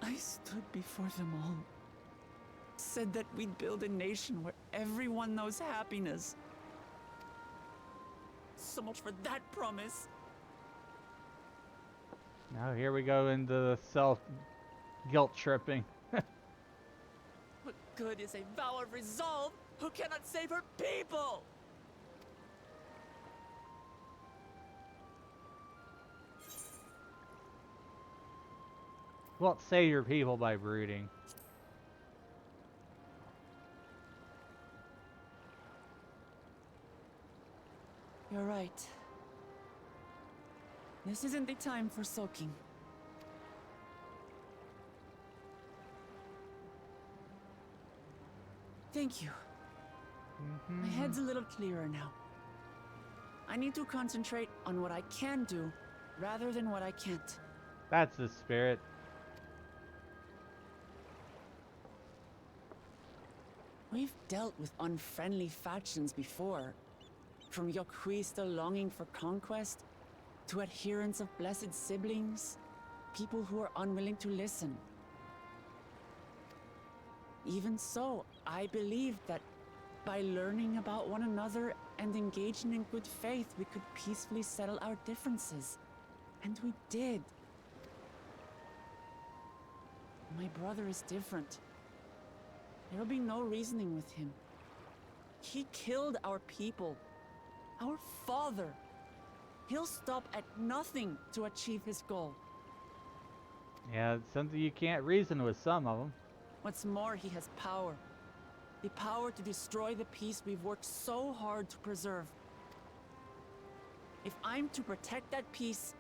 I stood before them all. Said that we'd build a nation where everyone knows happiness. So much for that promise. Now here we go into the self-guilt tripping. What good is a vow of resolve who cannot save her people? Won't save your people by brooding. You're right. This isn't the time for sulking. Thank you. My head's a little clearer now. I need to concentrate on what I can do rather than what I can't. That's the spirit. We've dealt with unfriendly factions before. From Yokhui still longing for conquest, to adherents of blessed siblings, people who are unwilling to listen. Even so, I believe that by learning about one another and engaging in good faith, we could peacefully settle our differences. And we did. My brother is different. There will be no reasoning with him. He killed our people. Our father. He'll stop at nothing to achieve his goal. Yeah, it's something you can't reason with some of them. What's more, he has power. The power to destroy the peace we've worked so hard to preserve. If I'm to protect that peace,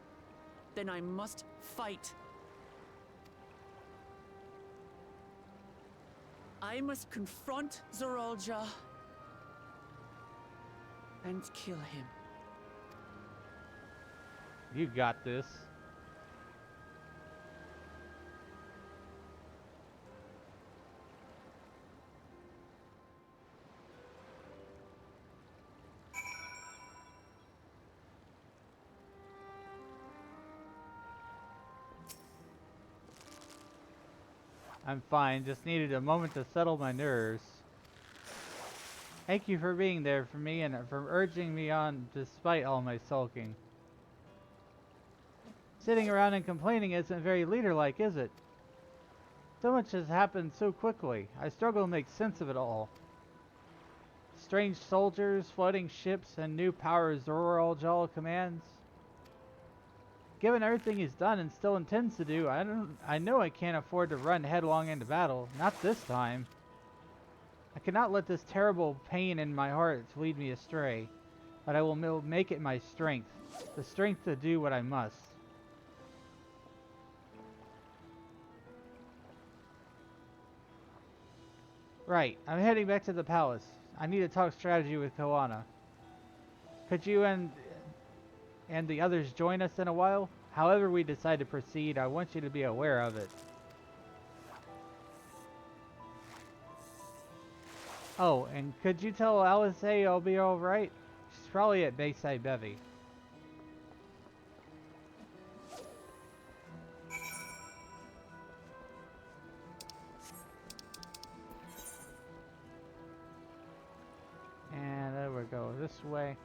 then I must fight. I must confront Zorolja and kill him. You got this. I'm fine, just needed a moment to settle my nerves. Thank you for being there for me and for urging me on despite all my sulking. Sitting around and complaining isn't very leader-like, is it? So much has happened so quickly. I struggle to make sense of it all. Strange soldiers, floating ships, and new powers Zorolja commands. Given everything he's done and still intends to do, I know I can't afford to run headlong into battle. Not this time. I cannot let this terrible pain in my heart lead me astray, but I will make it my strength, the strength to do what I must. Right, I'm heading back to the palace. I need to talk strategy with Koana. Could you and the others join us in a while? However we decide to proceed, I want you to be aware of it. Oh, and could you tell Alice I'll be alright? She's probably at Bayside Bevy. And there we go, this way.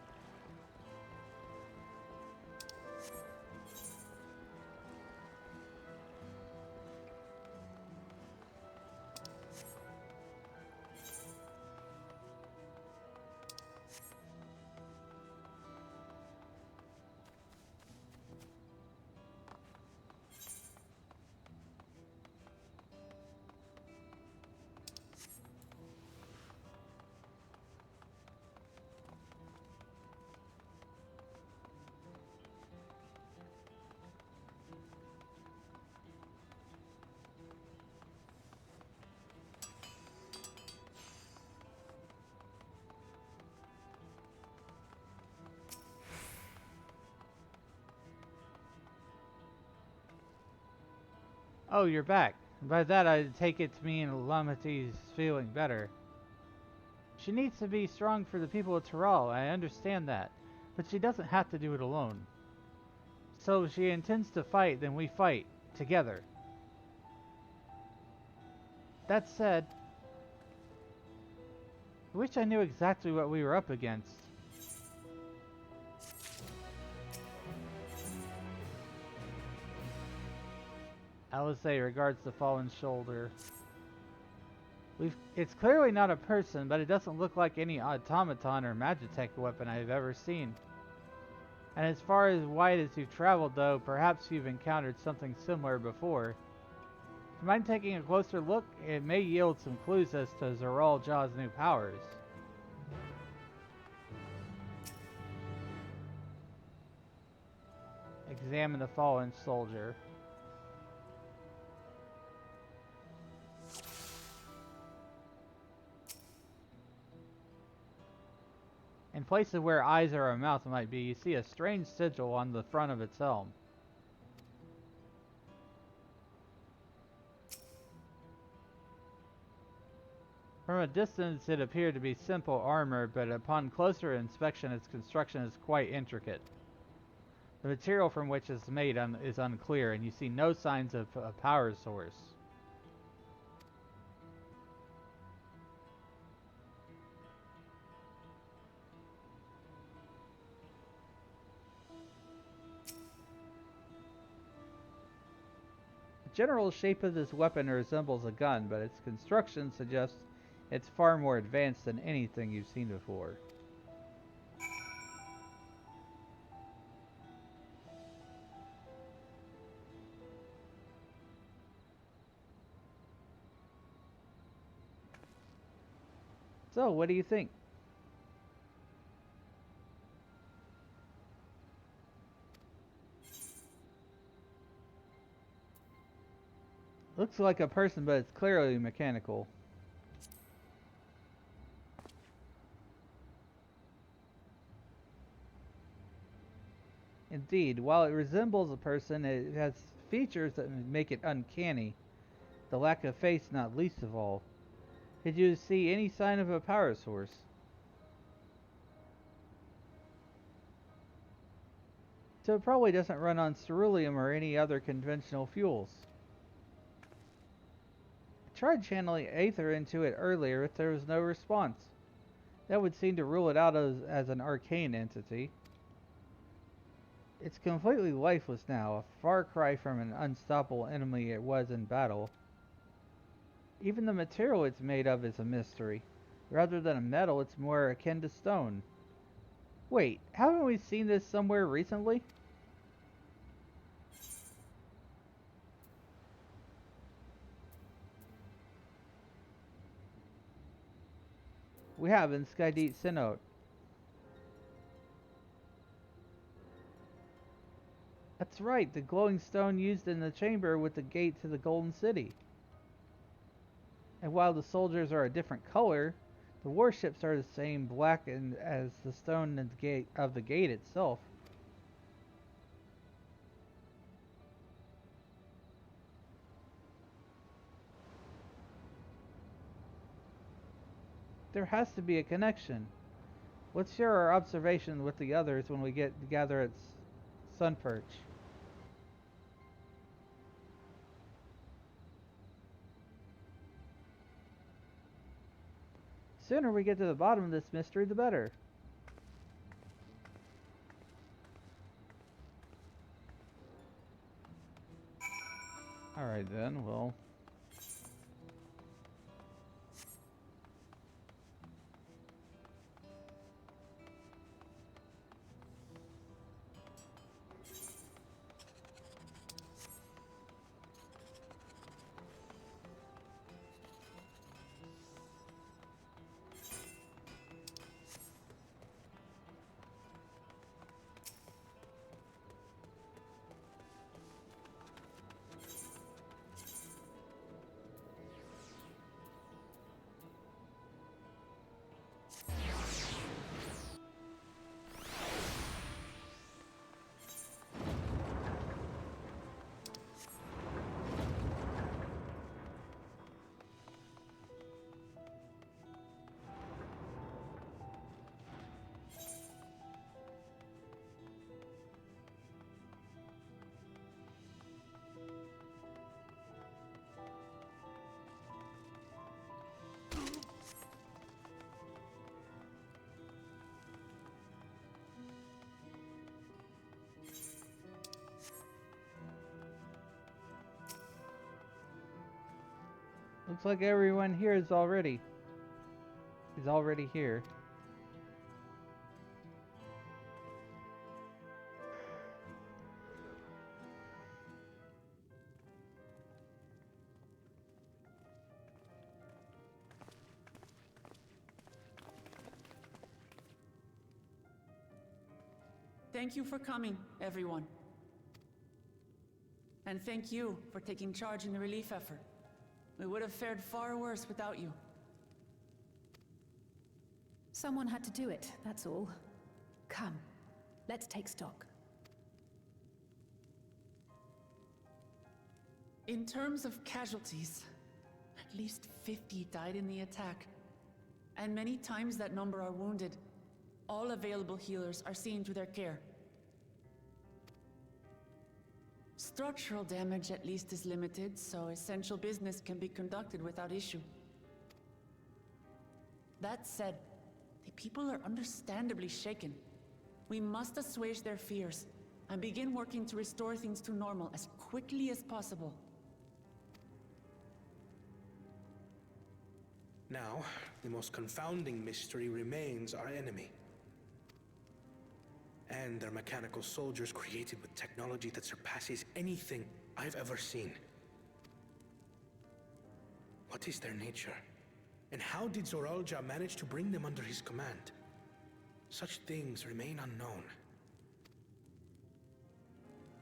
Oh, you're back. By that I take it to mean Lamati's feeling better. She needs to be strong for the people of Tyrol, I understand that. But she doesn't have to do it alone. So if she intends to fight, then we fight. Together. That said, I wish I knew exactly what we were up against. Alice regards the fallen shoulder. It's clearly not a person, but it doesn't look like any automaton or magitech weapon I've ever seen. And as far as wide as you've traveled, though, perhaps you've encountered something similar before. Do you mind taking a closer look? It may yield some clues as to Zorolja's new powers. Examine the fallen soldier. In places where eyes or a mouth might be, you see a strange sigil on the front of its helm. From a distance it appeared to be simple armor, but upon closer inspection its construction is quite intricate. The material from which it's made is unclear, and you see no signs of a power source. The general shape of this weapon resembles a gun, but its construction suggests it's far more advanced than anything you've seen before. So, what do you think? Looks like a person, but it's clearly mechanical. Indeed, while it resembles a person, it has features that make it uncanny. The lack of face not least of all. Did you see any sign of a power source? So it probably doesn't run on ceruleum or any other conventional fuels. I tried channeling Aether into it earlier, but there was no response. That would seem to rule it out as an arcane entity. It's completely lifeless now, a far cry from an unstoppable enemy it was in battle. Even the material it's made of is a mystery. Rather than a metal, it's more akin to stone. Wait, haven't we seen this somewhere recently? We have in Skydeep Synod. That's right, the glowing stone used in the chamber with the gate to the Golden City. And while the soldiers are a different color, the warships are the same black as the stone and gate of the gate itself. There has to be a connection. Let's share our observation with the others when we get together at Sunperch. The sooner we get to the bottom of this mystery, the better. Alright then, well... Looks like everyone here is already here. Thank you for coming, everyone. And thank you for taking charge in the relief effort. We would have fared far worse without you. Someone had to do it, that's all. Come, let's take stock. In terms of casualties, at least 50 died in the attack. And many times that number are wounded. All available healers are seen to their care. Structural damage at least is limited, so essential business can be conducted without issue. That said, the people are understandably shaken. We must assuage their fears and begin working to restore things to normal as quickly as possible. Now, the most confounding mystery remains our enemy. And their mechanical soldiers created with technology that surpasses anything I've ever seen. What is their nature? And how did Zoralja manage to bring them under his command? Such things remain unknown.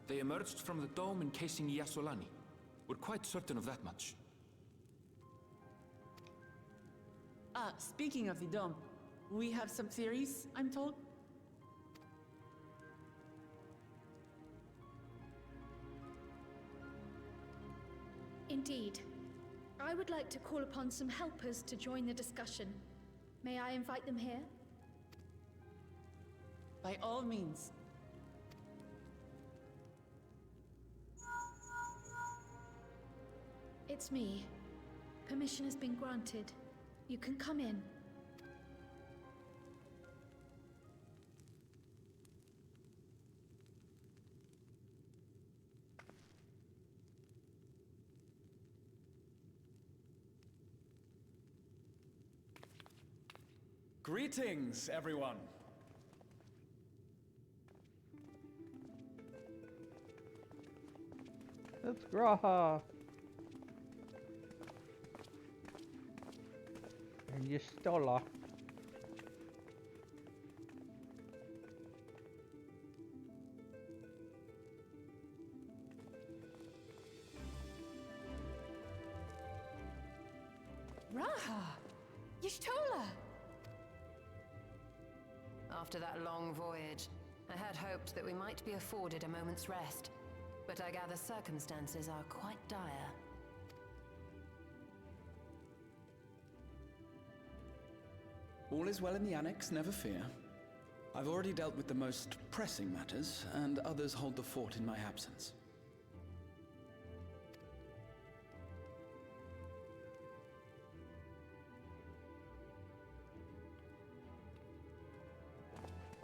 They emerged from the dome encasing Yasolani. We're quite certain of that much. Speaking of the dome, we have some theories, I'm told. Indeed. I would like to call upon some helpers to join the discussion. May I invite them here? By all means. It's me. Permission has been granted. You can come in. Greetings, everyone. It's Graha. And Yistola. Raha! Yishtola! After that long voyage, I had hoped that we might be afforded a moment's rest, but I gather circumstances are quite dire. All is well in the Annex, never fear. I've already dealt with the most pressing matters, and others hold the fort in my absence.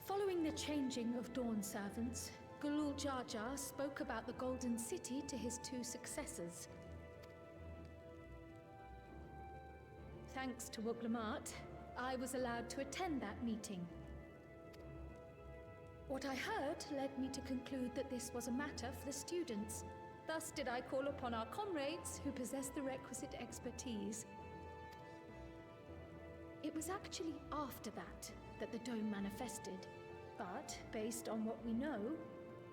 Following the changing of Dawn servants, Gulul Jar Jar spoke about the Golden City to his two successors. Thanks to Wuglamat, I was allowed to attend that meeting. What I heard led me to conclude that this was a matter for the students. Thus did I call upon our comrades who possess the requisite expertise. It was actually after that the dome manifested. But, based on what we know,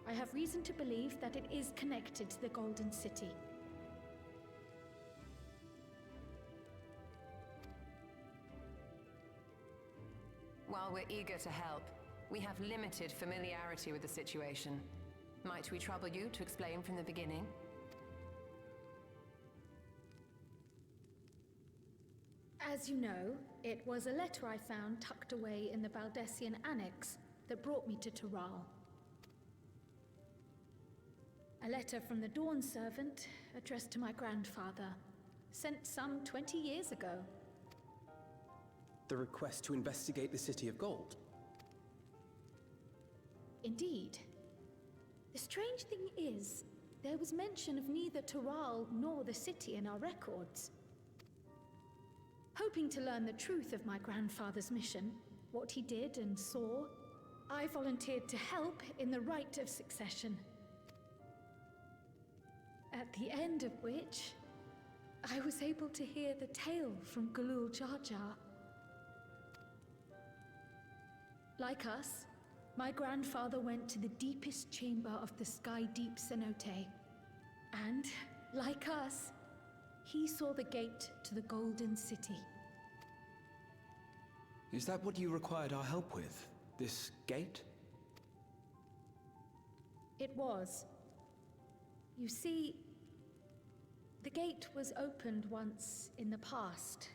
I have reason to believe that it is connected to the Golden City. While we're eager to help, we have limited familiarity with the situation. Might we trouble you to explain from the beginning? As you know, it was a letter I found tucked away in the Baldessian Annex that brought me to Tural. A letter from the Dawn servant addressed to my grandfather, sent some 20 years ago. The request to investigate the City of Gold? Indeed. The strange thing is, there was mention of neither Tural nor the city in our records. Hoping to learn the truth of my grandfather's mission, what he did and saw, I volunteered to help in the rite of succession. At the end of which, I was able to hear the tale from Gulul Jar Jar. Like us, my grandfather went to the deepest chamber of the Sky Deep Cenote. And, like us, he saw the gate to the Golden City. Is that what you required our help with? This gate? It was. You see, the gate was opened once in the past.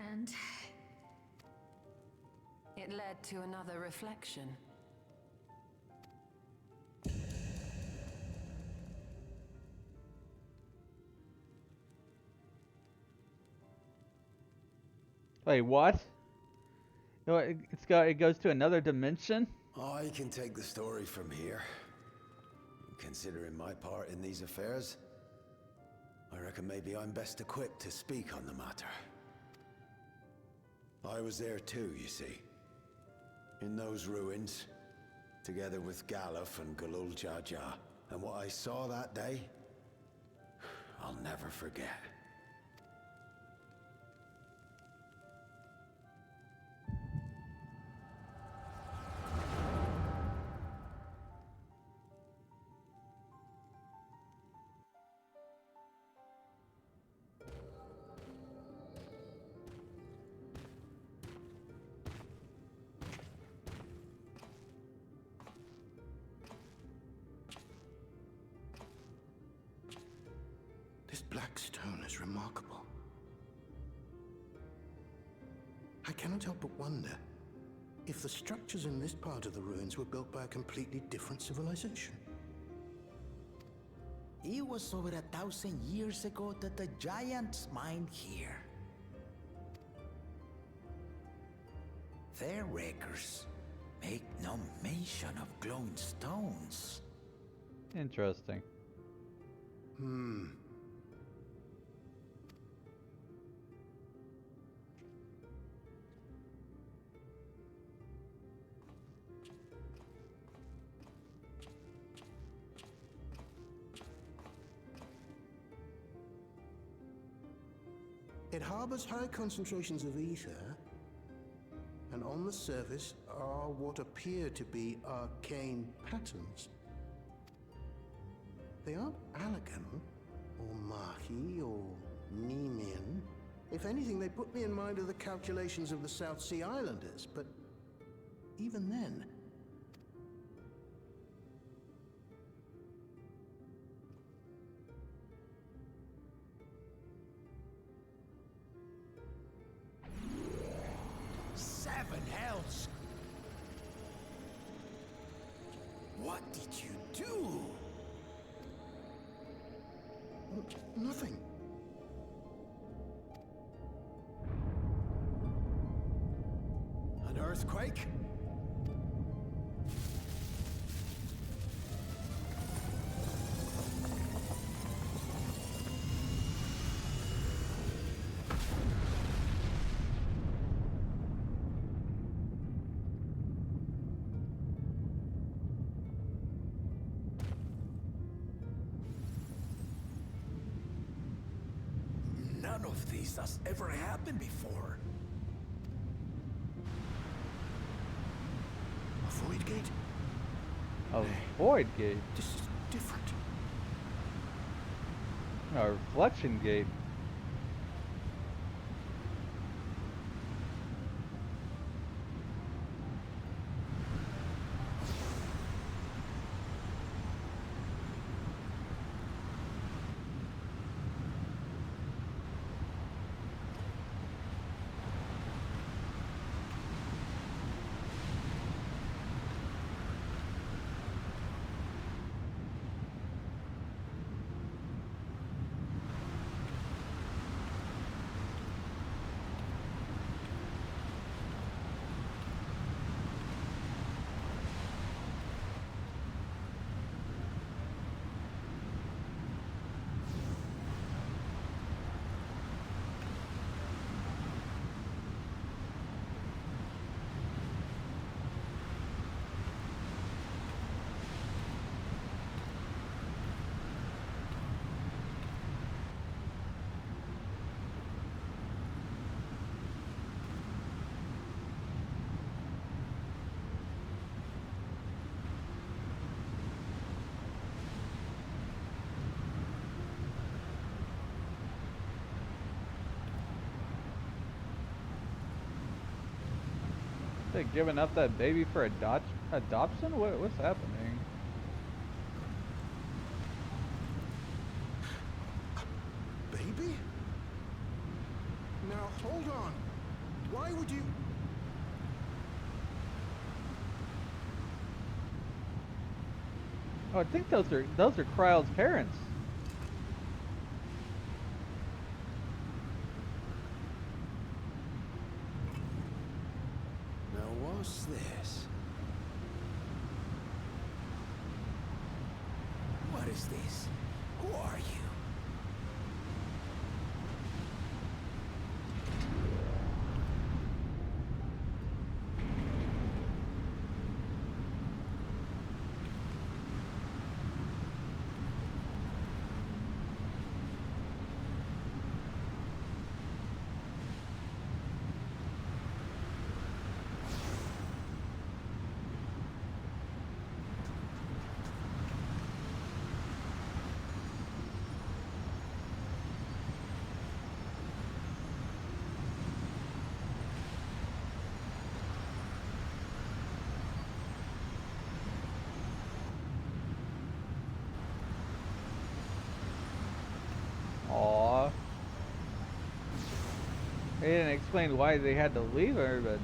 And it led to another reflection. Wait, what? It goes to another dimension? I can take the story from here. Considering my part in these affairs, I reckon maybe I'm best equipped to speak on the matter. I was there too, you see. In those ruins, together with Galuf and Gulul Jar Jar. And what I saw that day, I'll never forget. black stone is remarkable. I cannot help but wonder if the structures in this part of the ruins were built by a completely different civilization. It was over 1,000 years ago that the giants mined here. Their records make no mention of glowing stones. Interesting. It harbors high concentrations of ether, and on the surface are what appear to be arcane patterns. They aren't Allegan, or Mahi, or Nemean. If anything, they put me in mind of the calculations of the South Sea Islanders, but even then... Seven hells! What did you do? Nothing. An earthquake? None of this has ever happened before. A void gate? A void gate? This is different. A reflection gate. They giving up that baby for adoption? What's happening? Baby? Now hold on. Why would you... Oh, I think those are Kryle's parents. Now what's this? What is this? Who are you? They didn't explain why they had to leave her, but...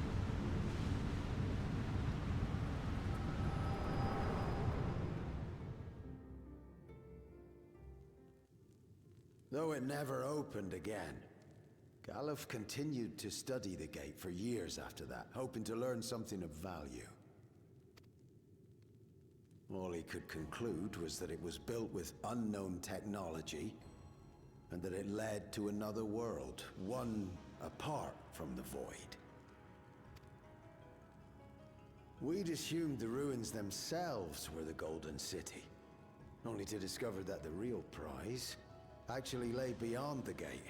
Though it never opened again, Galuf continued to study the gate for years after that, hoping to learn something of value. All he could conclude was that it was built with unknown technology, and that it led to another world, one apart from the Void. We'd assumed the ruins themselves were the Golden City, only to discover that the real prize actually lay beyond the gate,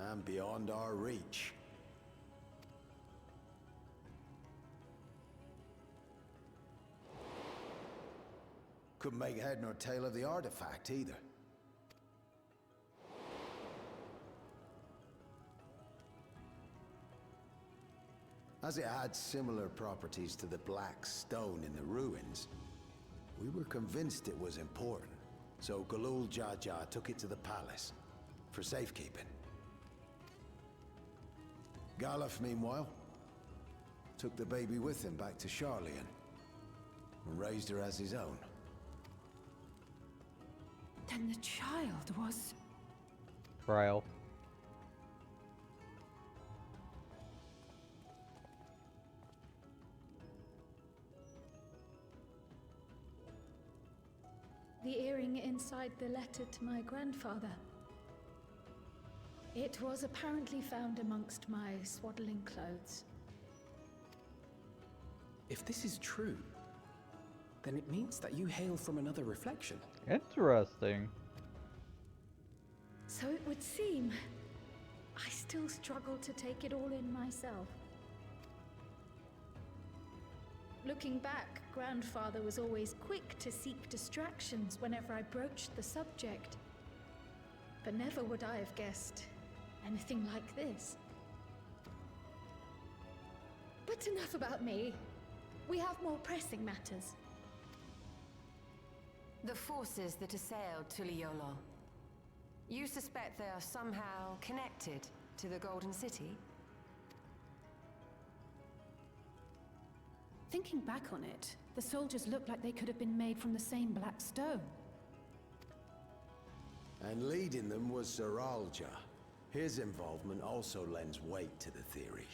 and beyond our reach. Couldn't make head nor tail of the artifact either. As it had similar properties to the black stone in the ruins, we were convinced it was important. So Galul Jaja took it to the palace for safekeeping. Galuf, meanwhile, took the baby with him back to Sharlayan and raised her as his own. Then the child was... Trial. The earring inside the letter to my grandfather. It was apparently found amongst my swaddling clothes. If this is true, then it means that you hail from another reflection. Interesting. So it would seem. I still struggle to take it all in myself. Looking back, Grandfather was always quick to seek distractions whenever I broached the subject. But never would I have guessed anything like this. But enough about me. We have more pressing matters. The forces that assailed Tuliyollal. You suspect they are somehow connected to the Golden City? Thinking back on it, the soldiers looked like they could have been made from the same black stone. And leading them was Zeralja. His involvement also lends weight to the theory.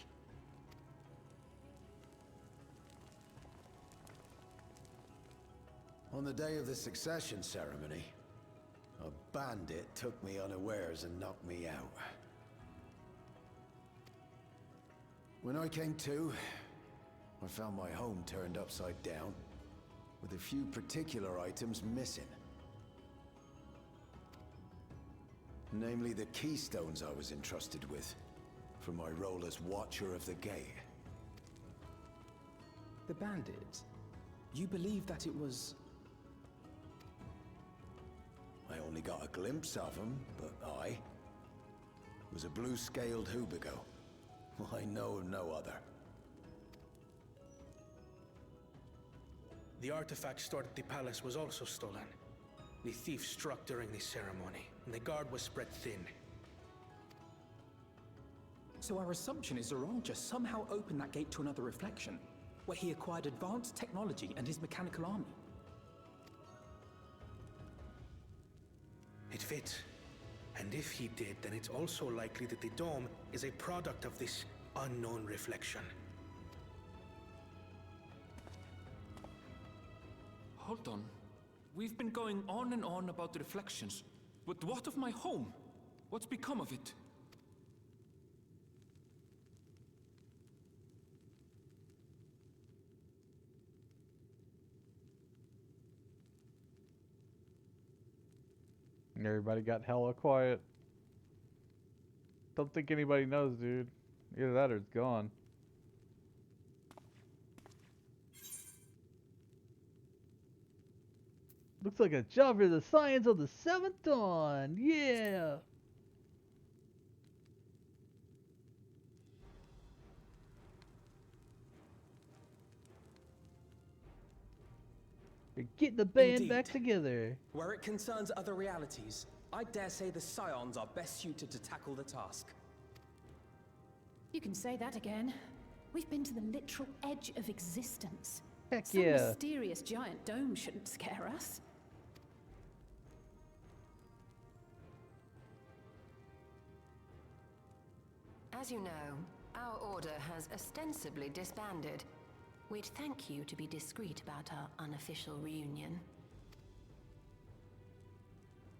On the day of the succession ceremony, a bandit took me unawares and knocked me out. When I came to, I found my home turned upside down, with a few particular items missing. Namely the keystones I was entrusted with, for my role as Watcher of the Gate. The bandit? You believe that it was... I only got a glimpse of him, but I was a blue-scaled Hubigo. I know of no other. The artifact stored at the palace was also stolen. The thief struck during the ceremony, and the guard was spread thin. So our assumption is Zeralja somehow opened that gate to another reflection, where he acquired advanced technology and his mechanical army. It fits. And if he did, then it's also likely that the dome is a product of this unknown reflection. Hold on. We've been going on and on about the reflections. But what of my home? What's become of it? Everybody got hella quiet. Don't think anybody knows, dude. Either that or it's gone. Looks like a job for the Scions of the Seventh Dawn. Yeah. Get the band Indeed. back together. Where it concerns other realities, I dare say the Scions are best suited to tackle the task. You can say that again. We've been to the literal edge of existence. Heck Some yeah. mysterious giant dome shouldn't scare us. As you know, our order has ostensibly disbanded. We'd thank you to be discreet about our unofficial reunion.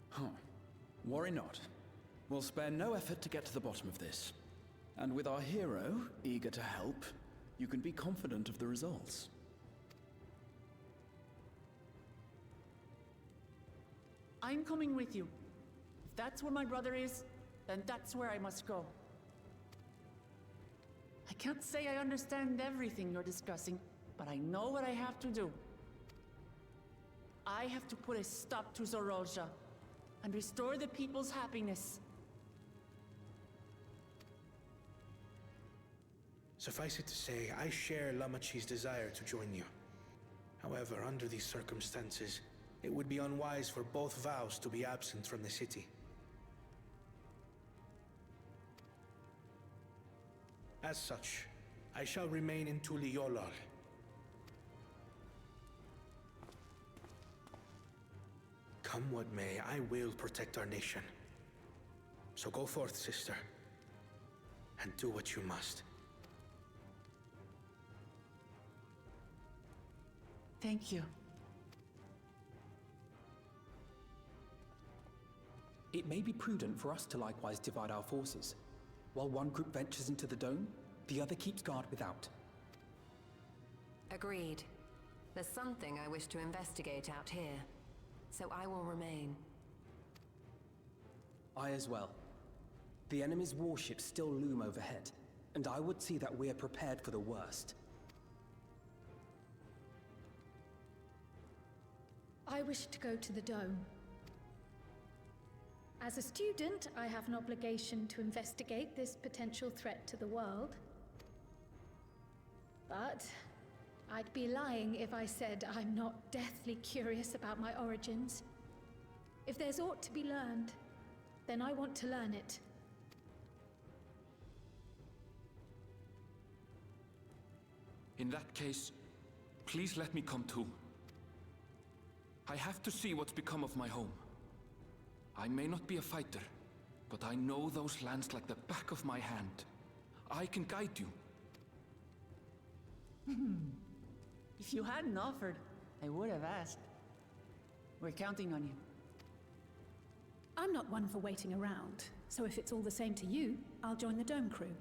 Huh. Worry not. We'll spare no effort to get to the bottom of this. And with our hero eager to help, you can be confident of the results. I'm coming with you. If that's where my brother is, then that's where I must go. I can't say I understand everything you're discussing, but I know what I have to do. I have to put a stop to Zorolja and restore the people's happiness. Suffice it to say, I share Lamachi's desire to join you. However, under these circumstances, it would be unwise for both vows to be absent from the city. As such, I shall remain in Tuliolol. Come what may, I will protect our nation. So go forth, sister, and do what you must. Thank you. It may be prudent for us to likewise divide our forces. While one group ventures into the dome, the other keeps guard without. Agreed. There's something I wish to investigate out here, so I will remain. I as well. The enemy's warships still loom overhead, and I would see that we are prepared for the worst. I wish to go to the dome. As a student, I have an obligation to investigate this potential threat to the world. But I'd be lying if I said I'm not deathly curious about my origins. If there's aught to be learned, then I want to learn it. In that case, please let me come too. I have to see what's become of my home. I may not be a fighter, but I know those lands like the back of my hand. I can guide you. If you hadn't offered, I would have asked. We're counting on you. I'm not one for waiting around, so if it's all the same to you, I'll join the dome crew.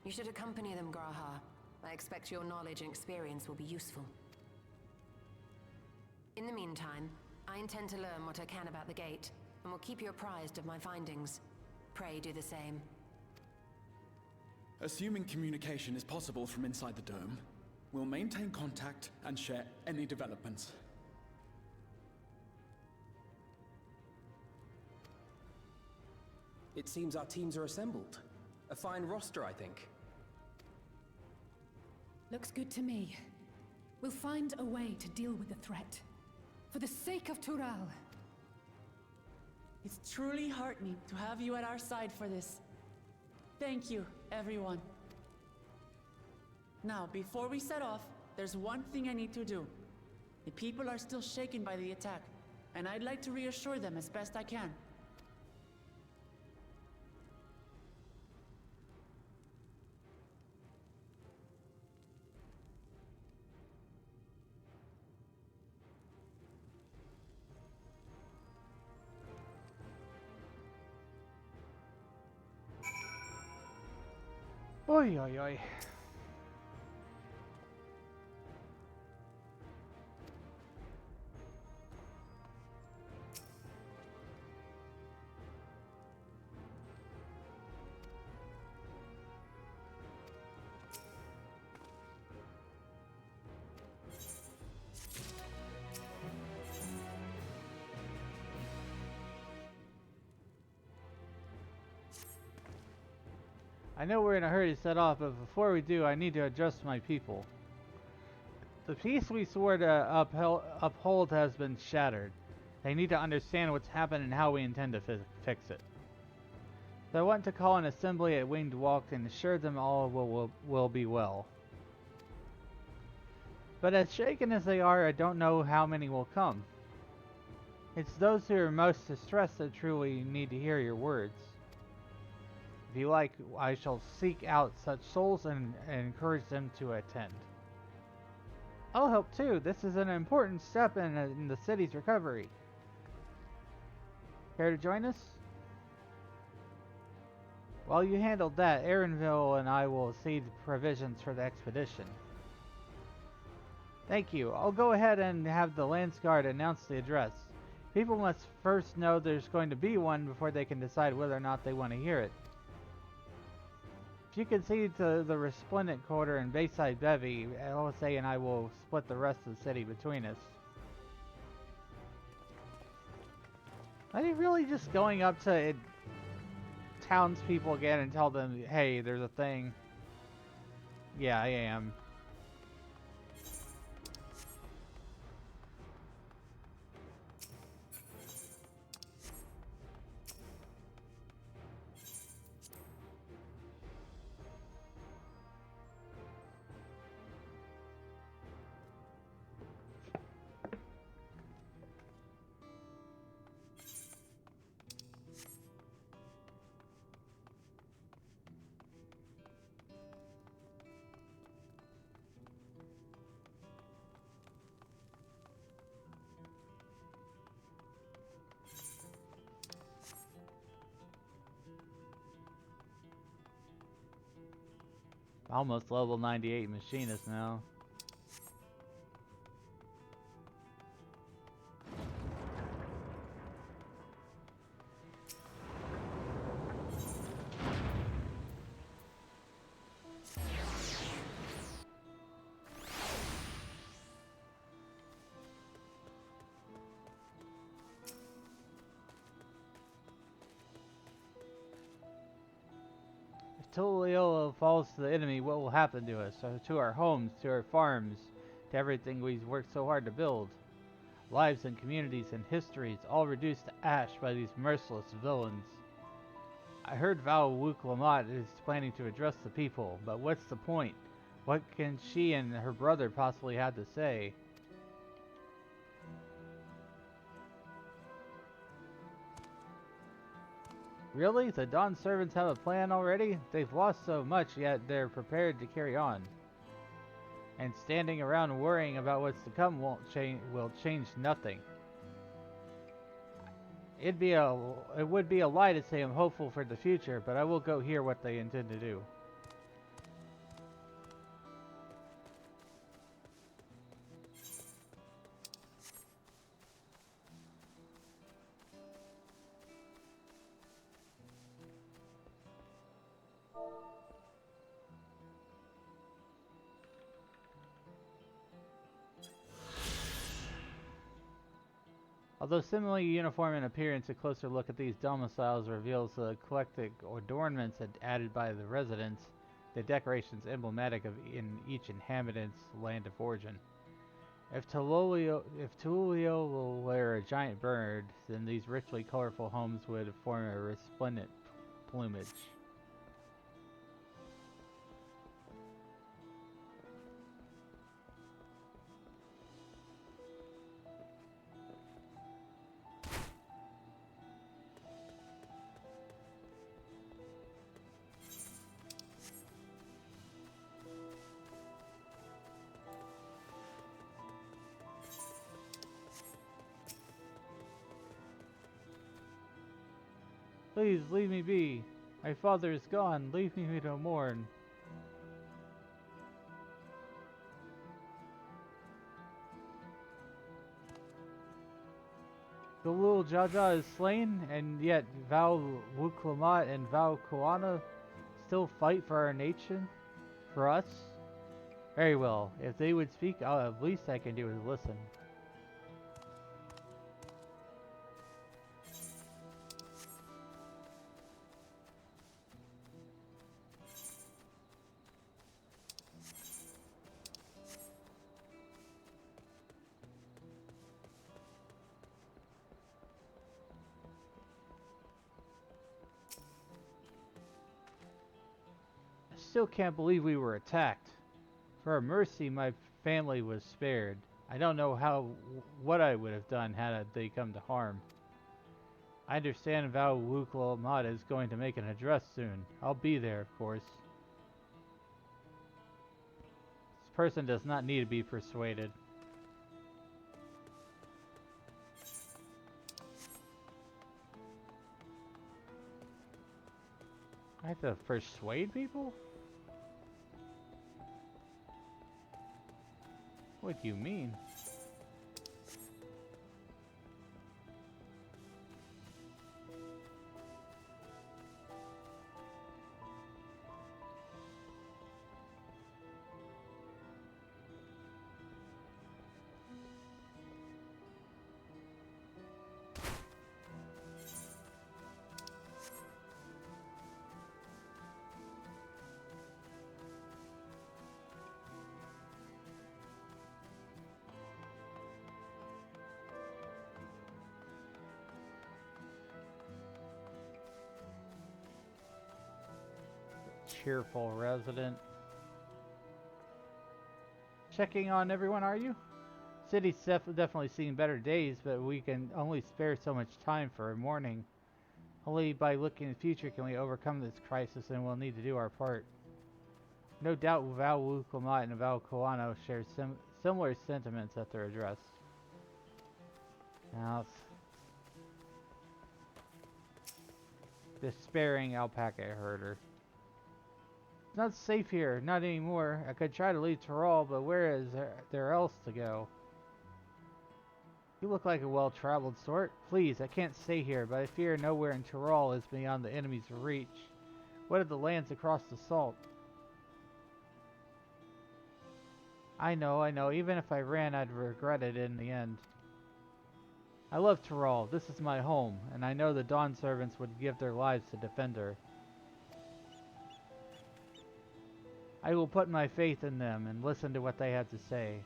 You should accompany them, Graha. I expect your knowledge and experience will be useful. In the meantime, I intend to learn what I can about the gate, and will keep you apprised of my findings. Pray do the same. Assuming communication is possible from inside the dome, we'll maintain contact and share any developments. It seems our teams are assembled. A fine roster, I think. Looks good to me. We'll find a way to deal with the threat. For the sake of Tural. It's truly heartening to have you at our side for this. Thank you, everyone. Now, before we set off, there's one thing I need to do. The people are still shaken by the attack, and I'd like to reassure them as best I can. Oi, oi, oi. I know we're in a hurry to set off, but before we do, I need to address my people. The peace we swore to uphold has been shattered. They need to understand what's happened and how we intend to fix it. So I want to call an assembly at Winged Walk and assure them all will be well. But as shaken as they are, I don't know how many will come. It's those who are most distressed that truly need to hear your words. If you like, I shall seek out such souls and encourage them to attend. I'll help too. This is an important step in the city's recovery. Care to join us? While you handled that, Aaronville and I will see the provisions for the expedition. Thank you. I'll go ahead and have the Lance Guard announce the address. People must first know there's going to be one before they can decide whether or not they want to hear it. If you can see to the Resplendent Quarter and Bayside Bevy, LSA and I will split the rest of the city between us. Are they really just going up to townspeople again and tell them, hey, there's a thing? Yeah, I am. Almost level 98 machinist now. Tullio falls to the enemy, what will happen to us? To our homes, to our farms, to everything we've worked so hard to build. Lives and communities and histories, all reduced to ash by these merciless villains. I heard Val Wuklamat is planning to address the people, but what's the point? What can she and her brother possibly have to say? Really? The Dawn servants have a plan already? They've lost so much, yet they're prepared to carry on. And standing around worrying about what's to come will change nothing. It would be a lie to say I'm hopeful for the future, but I will go hear what they intend to do. Although similarly uniform in appearance, a closer look at these domiciles reveals the eclectic adornments added by the residents, the decorations emblematic of in each inhabitant's land of origin. If Tullio will wear a giant bird, then these richly colorful homes would form a resplendent plumage. Please, leave me be. My father is gone. Leave me to mourn. Galul Jaja is slain, and yet Val Wuklamat and Val Kuana still fight for our nation? For us? Very well. If they would speak, the least I can do is listen. still can't believe we were attacked. For a mercy, my family was spared. I don't know what I would have done had they come to harm. I understand Val Wuklamat is going to make an address soon. I'll be there, of course. This person does not need to be persuaded. I have to persuade people? What do you mean? Cheerful resident. Checking on everyone, are you? City's definitely seen better days, but we can only spare so much time for a mourning. Only by looking in the future can we overcome this crisis, and we'll need to do our part. No doubt Val Wuklamat and Val Koano share similar sentiments at their address. Now, despairing alpaca herder. It's not safe here, not anymore. I could try to leave Tyrol, but where is there else to go? You look like a well-traveled sort. Please, I can't stay here, but I fear nowhere in Tyrol is beyond the enemy's reach. What of the lands across the Salt? I know. Even if I ran, I'd regret it in the end. I love Tyrol. This is my home, and I know the Dawn servants would give their lives to defend her. I will put my faith in them and listen to what they have to say.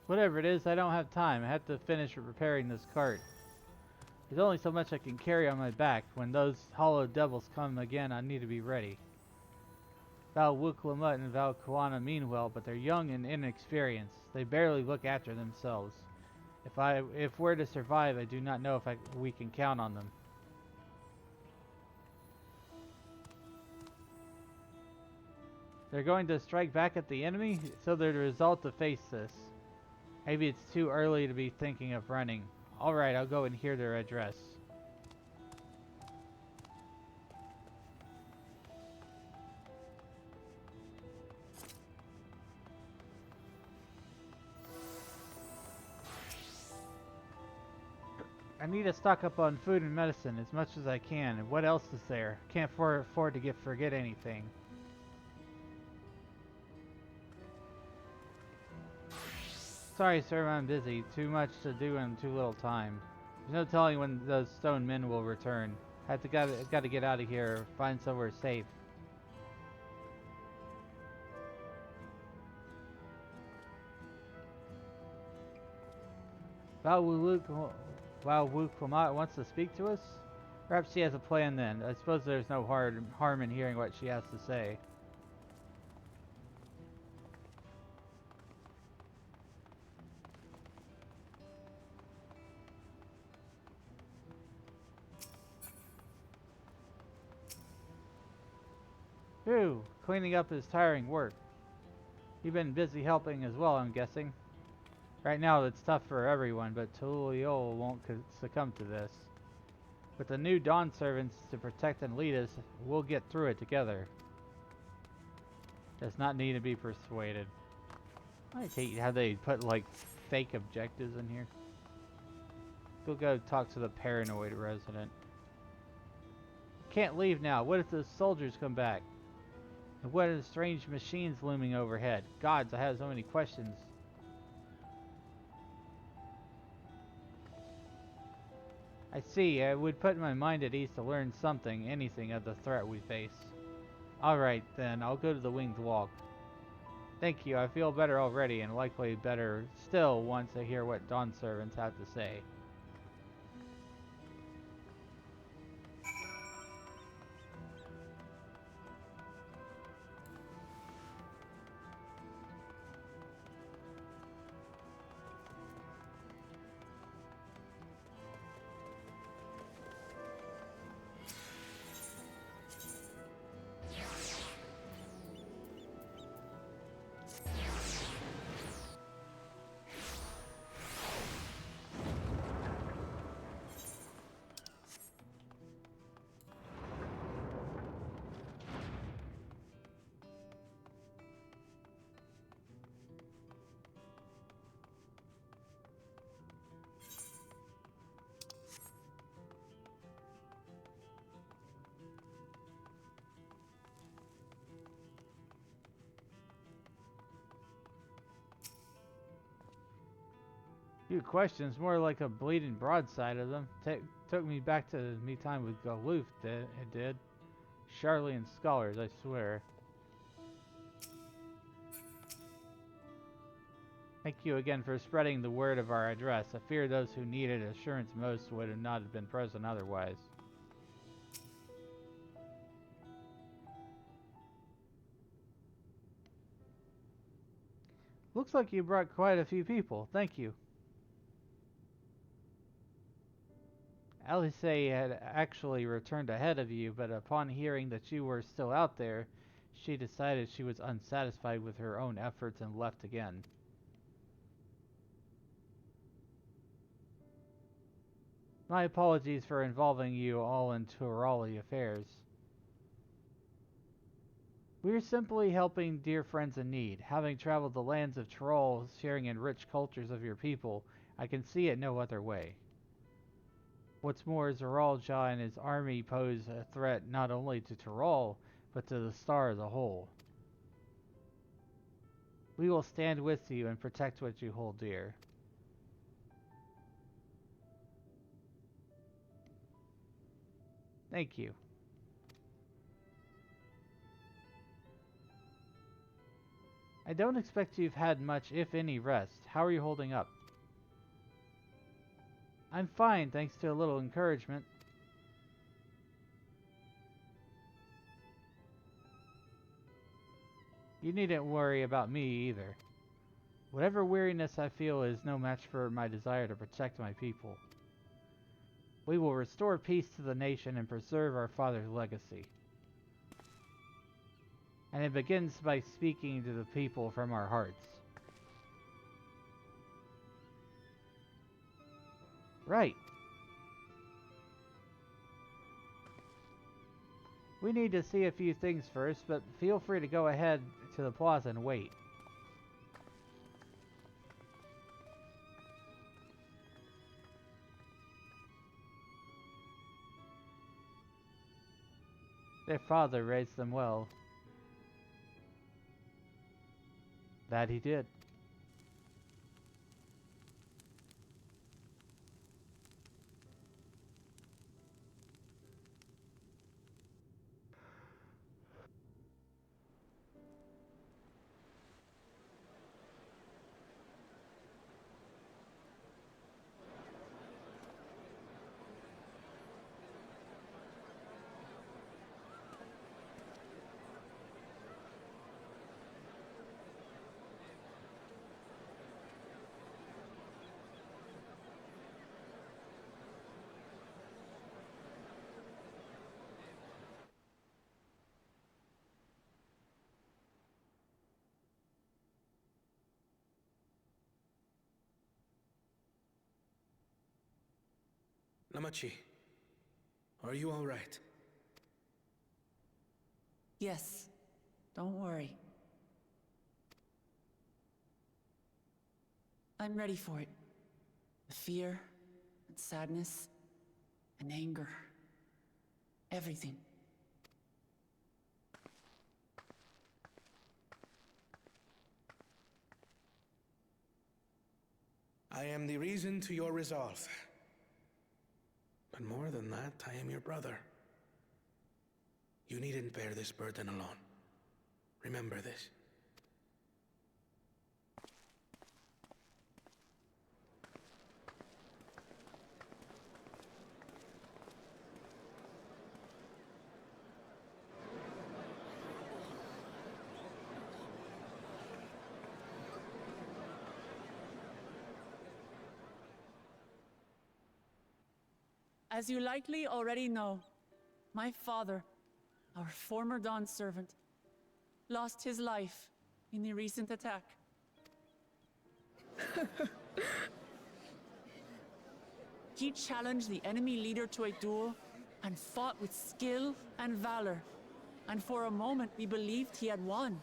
Whatever it is, I don't have time. I have to finish repairing this cart. There's only so much I can carry on my back. When those hollow devils come again, I need to be ready. Val Wuklamat and Val Koana mean well, but they're young and inexperienced. They barely look after themselves. If we're to survive, I do not know if we can count on them. They're going to strike back at the enemy, so they're the result to face this. Maybe it's too early to be thinking of running. Alright, I'll go and hear their address. I need to stock up on food and medicine as much as I can. And what else is there? Can't afford to forget anything. Sorry, sir, I'm busy. Too much to do in too little time. There's no telling when those stone men will return. Got to get out of here. Find somewhere safe. Val Wuklamat wants to speak to us? Perhaps she has a plan then. I suppose there's no harm in hearing what she has to say. Phew, cleaning up is tiring work. You've been busy helping as well, I'm guessing. Right now it's tough for everyone, but Tuliol won't succumb to this. With the new Dawn servants to protect and lead us, we'll get through it together. Does not need to be persuaded. I hate how they put like fake objectives in here. We'll go talk to the paranoid resident. Can't leave now. What if the soldiers come back? And what are the strange machines looming overhead? Gods, I have so many questions. I see. I would put my mind at ease to learn something, anything of the threat we face. Alright then, I'll go to the Winged Walk. Thank you, I feel better already, and likely better still once I hear what Dawn servants have to say. Few questions, more like a bleeding broadside of them. Took me back to me time with Galoof, it did. Charlene scholars, I swear. Thank you again for spreading the word of our address. I fear those who needed assurance most would have not have been present otherwise. Looks like you brought quite a few people. Thank you. Alice had actually returned ahead of you, but upon hearing that you were still out there, she decided she was unsatisfied with her own efforts and left again. My apologies for involving you all in Turali affairs. We're simply helping dear friends in need. Having traveled the lands of Tyrol, sharing in rich cultures of your people, I can see it no other way. What's more, Zeralja and his army pose a threat not only to Tyrol, but to the star as a whole. We will stand with you and protect what you hold dear. Thank you. I don't expect you've had much, if any, rest. How are you holding up? I'm fine, thanks to a little encouragement. You needn't worry about me either. Whatever weariness I feel is no match for my desire to protect my people. We will restore peace to the nation and preserve our father's legacy. And it begins by speaking to the people from our hearts. Right. We need to see a few things first, but feel free to go ahead to the plaza and wait. Their father raised them well. That he did. Namachi, are you all right? Yes. Don't worry. I'm ready for it. The fear, and sadness, and anger. Everything. I am the reason to your resolve. But more than that, I am your brother. You needn't bear this burden alone. Remember this. As you likely already know, my father, our former Dawn servant, lost his life in the recent attack. He challenged the enemy leader to a duel and fought with skill and valor, and for a moment we believed he had won.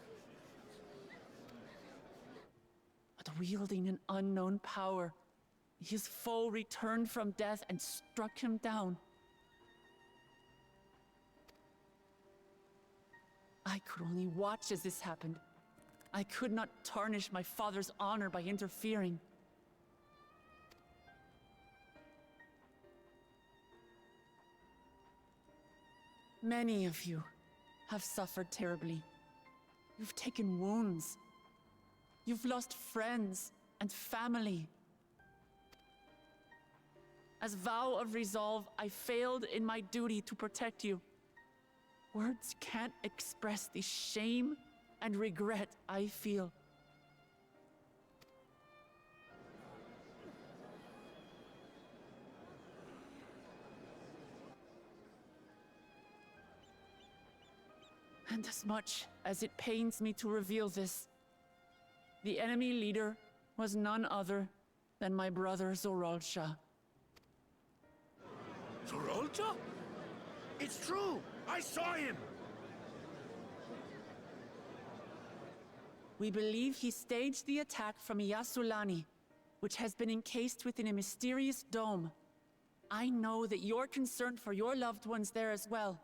But wielding an unknown power, his foe returned from death and struck him down. I could only watch as this happened. I could not tarnish my father's honor by interfering. Many of you have suffered terribly. You've taken wounds. You've lost friends and family. As vow of resolve, I failed in my duty to protect you. Words can't express the shame and regret I feel. And as much as it pains me to reveal this, the enemy leader was none other than my brother Zoralsha. Zoralcha? It's true! I saw him! We believe he staged the attack from Yasulani, which has been encased within a mysterious dome. I know that you're concerned for your loved ones there as well.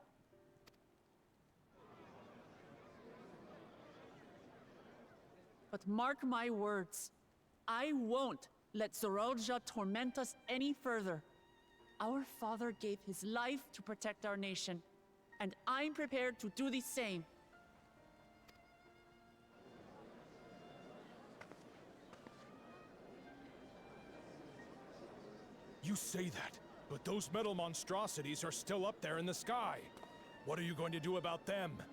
But mark my words, I won't let Zoralja torment us any further. Our father gave his life to protect our nation, and I'm prepared to do the same. You say that, but those metal monstrosities are still up there in the sky. What are you going to do about them?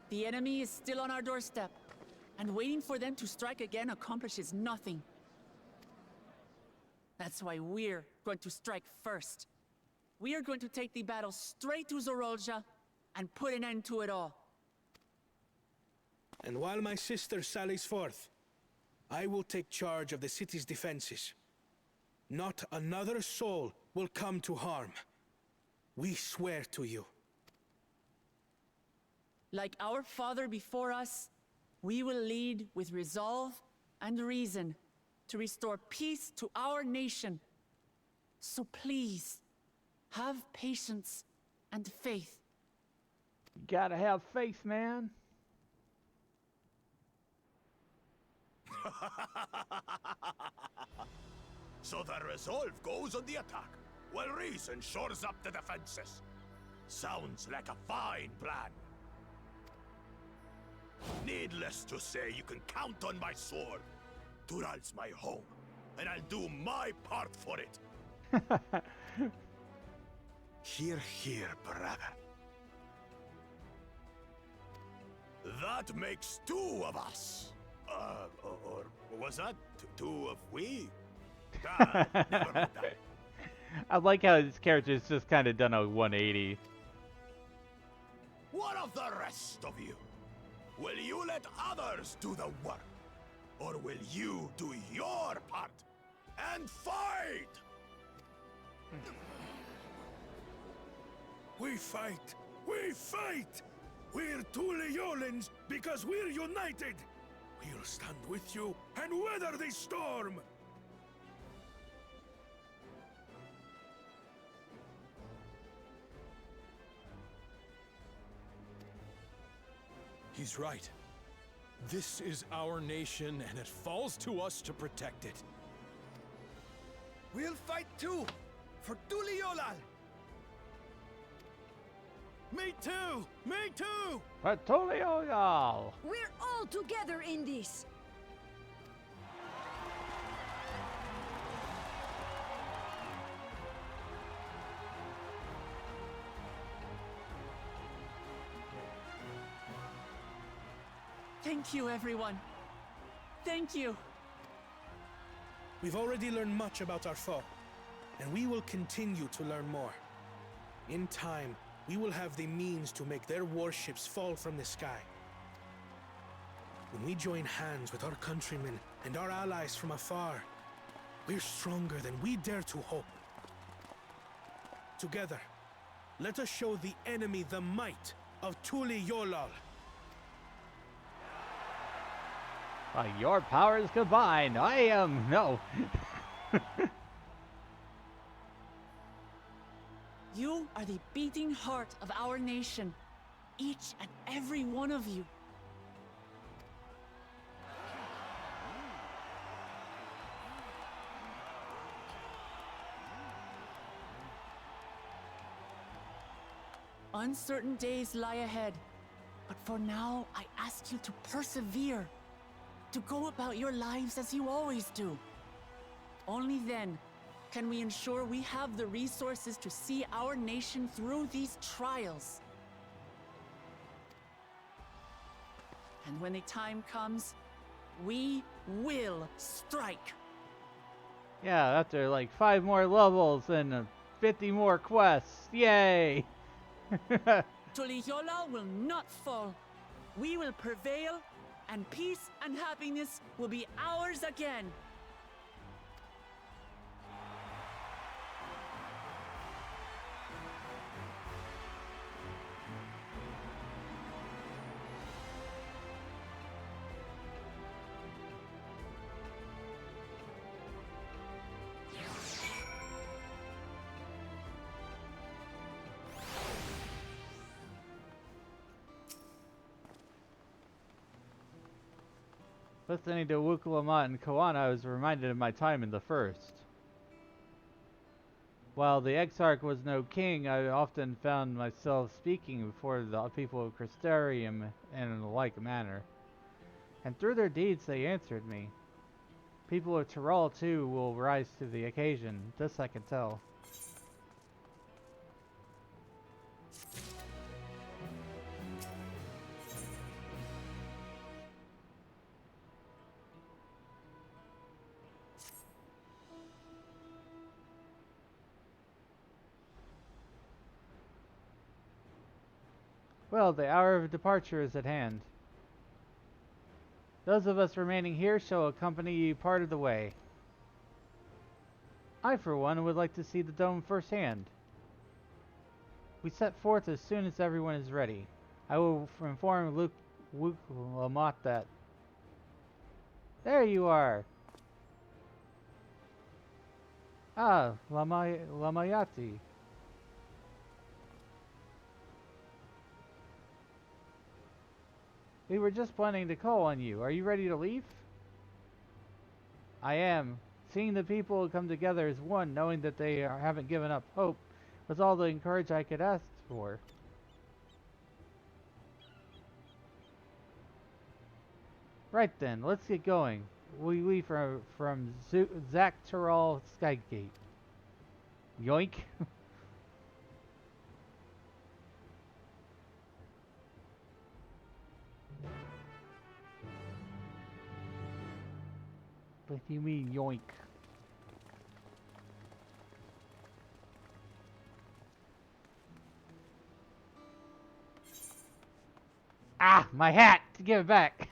The enemy is still on our doorstep, and waiting for them to strike again accomplishes nothing. That's why we're going to strike first. We are going to take the battle straight to Zoralja and put an end to it all. And while my sister sallies forth, I will take charge of the city's defenses. Not another soul will come to harm. We swear to you. Like our father before us, we will lead with resolve and reason to restore peace to our nation. So please, have patience and faith. You gotta have faith, man. So the resolve goes on the attack, while reason shores up the defenses. Sounds like a fine plan. Needless to say, you can count on my sword. Tural's my home, and I'll do my part for it. Hear, hear, brother. That makes two of us. Or was that two of we? Ah, never mind that. I like how this character's just kind of done a 180. What of the rest of you? Will you let others do the work? Or will you do your part and fight? We fight! We fight! We're Tuliolans because we're united! We'll stand with you and weather the storm! He's right. This is our nation, and it falls to us to protect it. We'll fight too! For Tuliolal! Me too! Me too! Patolio! We're all together in this! Thank you, everyone. Thank you. We've already learned much about our foe, and we will continue to learn more. In time, we will have the means to make their warships fall from the sky. When we join hands with our countrymen and our allies from afar, we're stronger than we dare to hope. Together, let us show the enemy the might of Tuliolal. Your powers combined. I am no. You are the beating heart of our nation. Each and every one of you. Uncertain days lie ahead, but for now, I ask you to persevere, to go about your lives as you always do. Only then can we ensure we have the resources to see our nation through these trials. And when the time comes, we will strike. Yeah, after like 5 more levels and 50 more quests. Yay! Tuliyola will not fall. We will prevail, and peace and happiness will be ours again. Listening to Wukulamat and Koana, I was reminded of my time in the first. While the Exarch was no king, I often found myself speaking before the people of Crystarium in a like manner. And through their deeds they answered me. People of Tyrol too will rise to the occasion, this I can tell. Well, the hour of departure is at hand. Those of us remaining here shall accompany you part of the way. I, for one, would like to see the dome firsthand. We set forth as soon as everyone is ready. I will inform Luke Lamont that... There you are! Ah, Lamayati. We were just planning to call on you. Are you ready to leave? I am. Seeing the people come together as one, knowing that they haven't given up hope, was all the encouragement I could ask for. Right then, let's get going. We leave from Zaktaral Skygate. Yoink. What do you mean, yoink? Ah, my hat! Give it back!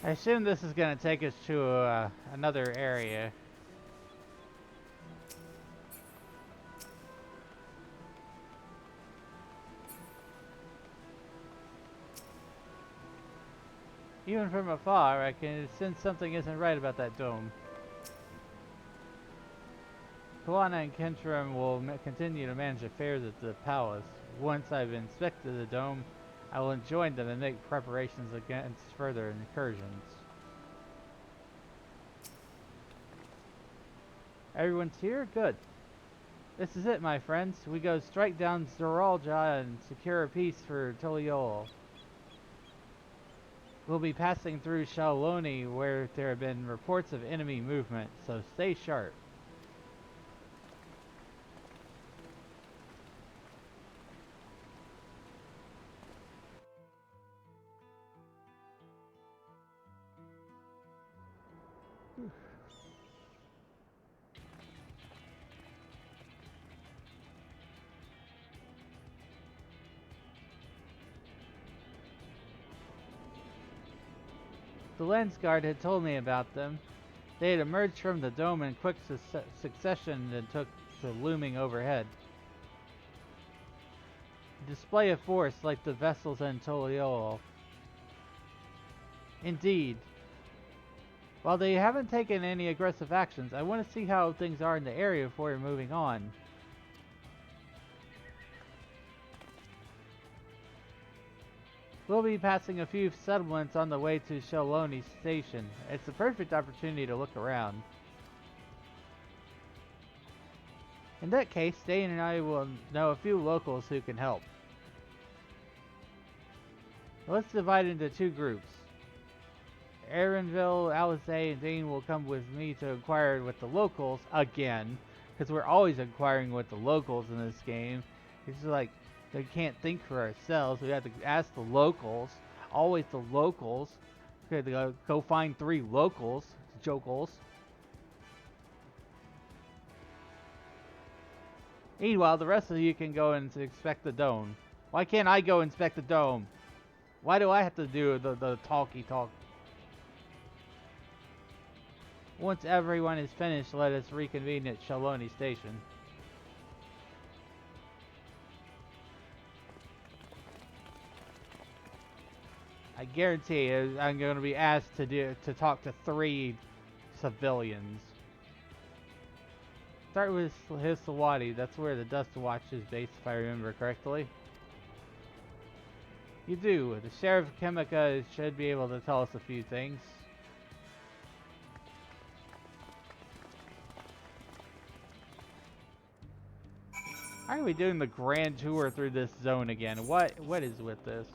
I assume this is going to take us to another area. Even from afar, I can sense something isn't right about that dome. Kawana and Kentrim will continue to manage affairs at the palace. Once I've inspected the dome, I will join them and make preparations against further incursions. Everyone's here? Good. This is it, my friends. We go strike down Zoralja and secure peace for Tuliol. We'll be passing through Shaloni, where there have been reports of enemy movement, so stay sharp. The Lens Guard had told me about them. They had emerged from the dome in quick succession and took to looming overhead. A display of force like the vessels in Toliol. Indeed. While they haven't taken any aggressive actions, I want to see how things are in the area before moving on. We'll be passing a few settlements on the way to Shaloni Station. It's a perfect opportunity to look around. In that case, Dane and I will know a few locals who can help. Let's divide into two groups. Aaronville, Alizé, and Dane will come with me to inquire with the locals again, because we're always inquiring with the locals in this game. It's like, we can't think for ourselves. We have to ask the locals. Always the locals. Okay, go find 3 locals. Jokels. Meanwhile, the rest of you can go and inspect the dome. Why can't I go inspect the dome? Why do I have to do the talky talk? Once everyone is finished, let us reconvene at Shaloni Station. I guarantee you, I'm going to be asked to talk to 3 civilians. Start with Hisawati. That's where the Dust Watch is based, if I remember correctly. You do. The Sheriff of Chemica should be able to tell us a few things. Why are we doing the grand tour through this zone again? What is with this?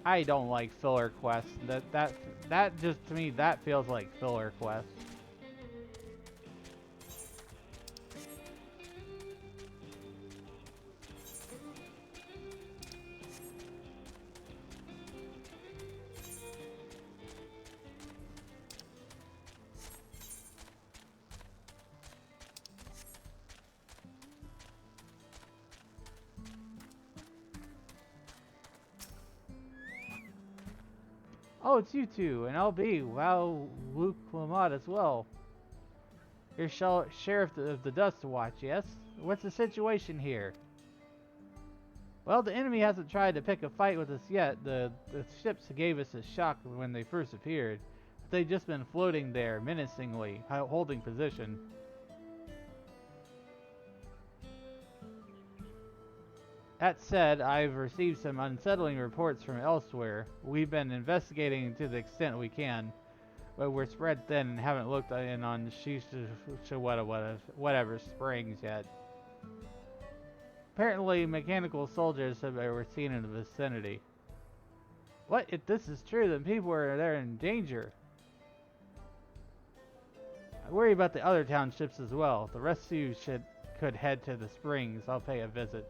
I don't like filler quests. That just, to me, that feels like filler quests. Oh, it's you two, and I'll be Wow Luke Lamont as well. You're Sheriff of the Dust Watch, yes? What's the situation here? Well, the enemy hasn't tried to pick a fight with us yet. The ships gave us a shock when they first appeared. They've just been floating there, menacingly, holding position. That said, I've received some unsettling reports from elsewhere. We've been investigating to the extent we can, but we're spread thin and haven't looked in on whatever springs yet. Apparently, mechanical soldiers were seen in the vicinity. What? If this is true, then people are there in danger. I worry about the other townships as well. The rest of you could head to the springs. I'll pay a visit.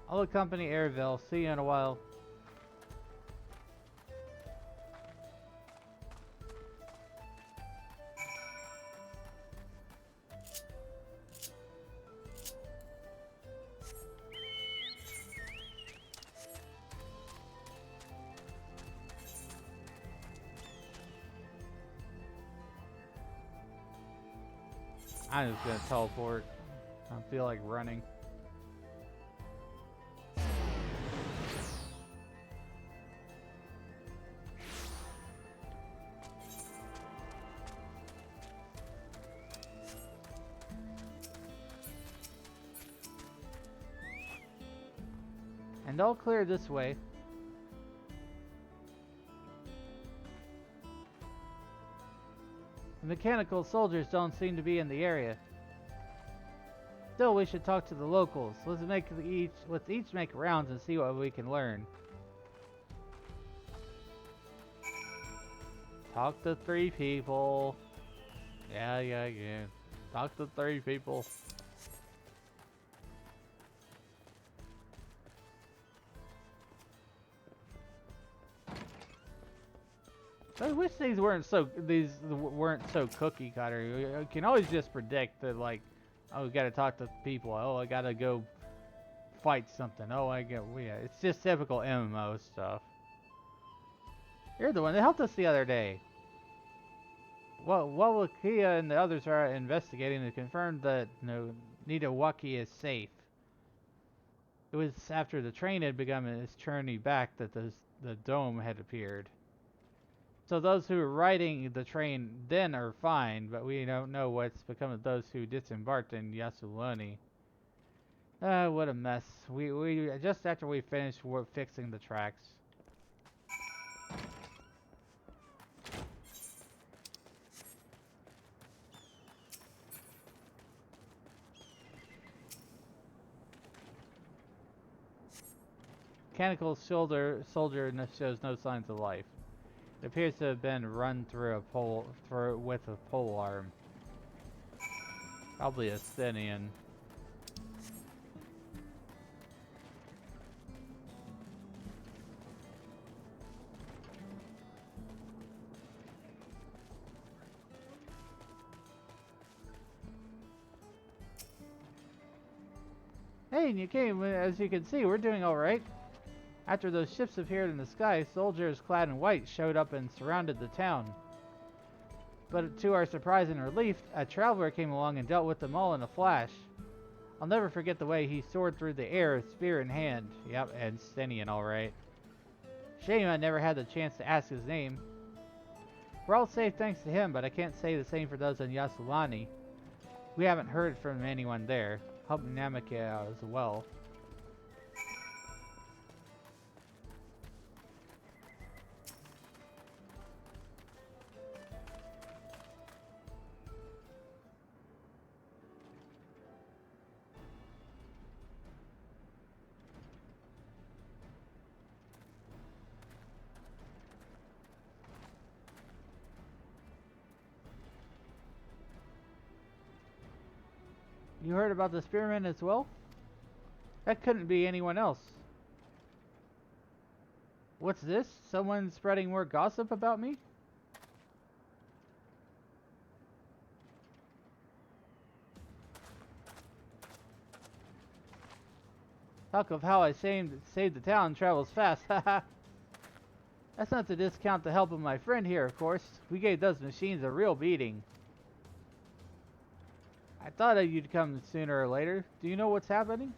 I'll accompany Airville. See you in a while. I'm just gonna teleport. I feel like running. And all clear this way. The mechanical soldiers don't seem to be in the area. Still, we should talk to the locals. Let's each make rounds and see what we can learn. Talk to 3 people. Yeah. Talk to 3 people. I wish these weren't so cookie cutter. You can always just predict that, like, oh, we gotta talk to people. Oh, I gotta go fight something. Oh, yeah. It's just typical MMO stuff. You're the one that helped us the other day. Well, Wakia and the others are investigating and confirmed that Nidawaki is safe. It was after the train had begun its journey back that the dome had appeared. So those who were riding the train then are fine, but we don't know what's become of those who disembarked in Yasulani. What a mess. We just after we finished fixing the tracks. Mechanical soldier shows no signs of life. It appears to have been run through with a pole arm. Probably a Sthenian. Hey, and you came. As you can see, we're doing all right. After those ships appeared in the sky, soldiers clad in white showed up and surrounded the town. But to our surprise and relief, a traveler came along and dealt with them all in a flash. I'll never forget the way he soared through the air, spear in hand. Yep, and Stenian, alright. Shame I never had the chance to ask his name. We're all safe thanks to him, but I can't say the same for those in Yasulani. We haven't heard from anyone there. Help Namika out as well. You heard about the spearman as well? That couldn't be anyone else. What's this? Someone spreading more gossip about me? Talk of how I saved the town travels fast, haha. That's not to discount the help of my friend here, of course. We gave those machines a real beating. I thought you'd come sooner or later. Do you know what's happening?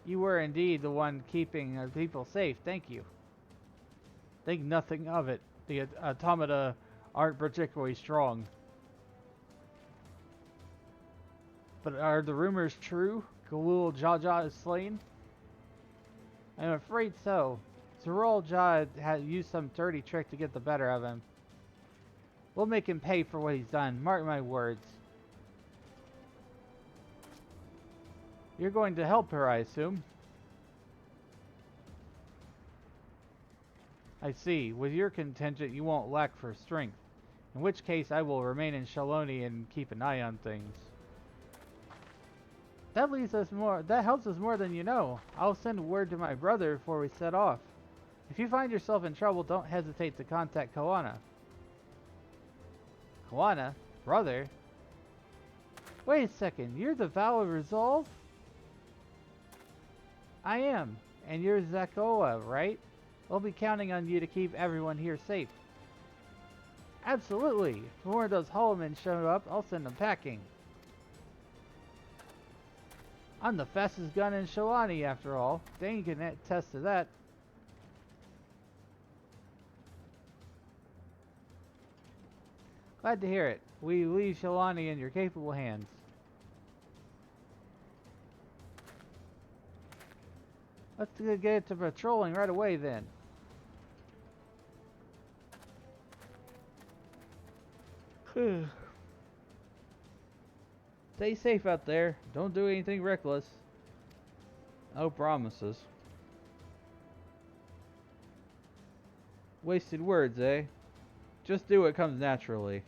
You were indeed the one keeping people safe. Thank you. Think nothing of it. The automata aren't particularly strong. But are the rumors true? Galul Jaja is slain? I'm afraid so. Zerul Jah had used some dirty trick to get the better of him. We'll make him pay for what he's done. Mark my words. You're going to help her, I assume. I see. With your contingent, you won't lack for strength. In which case, I will remain in Shaloni and keep an eye on things. That helps us more than you know. I'll send word to my brother before we set off. If you find yourself in trouble, don't hesitate to contact Koana. Koana? Brother? Wait a second, you're the Vow of Resolve? I am. And you're Zakoa, right? We'll be counting on you to keep everyone here safe. Absolutely. If more of those Hollowmen show up, I'll send them packing. I'm the fastest gun in Shalani, after all. Dane can attest to that. Glad to hear it. We leave Shalani in your capable hands. Let's get to patrolling right away then. Stay safe out there. Don't do anything reckless. No promises. Wasted words, eh? Just do what comes naturally.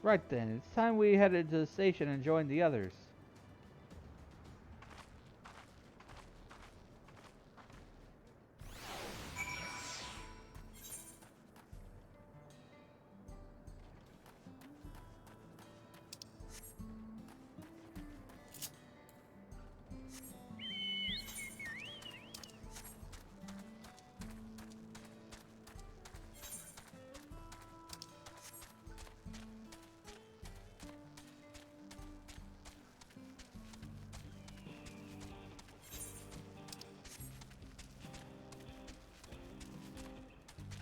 Right then, it's time we headed to the station and joined the others.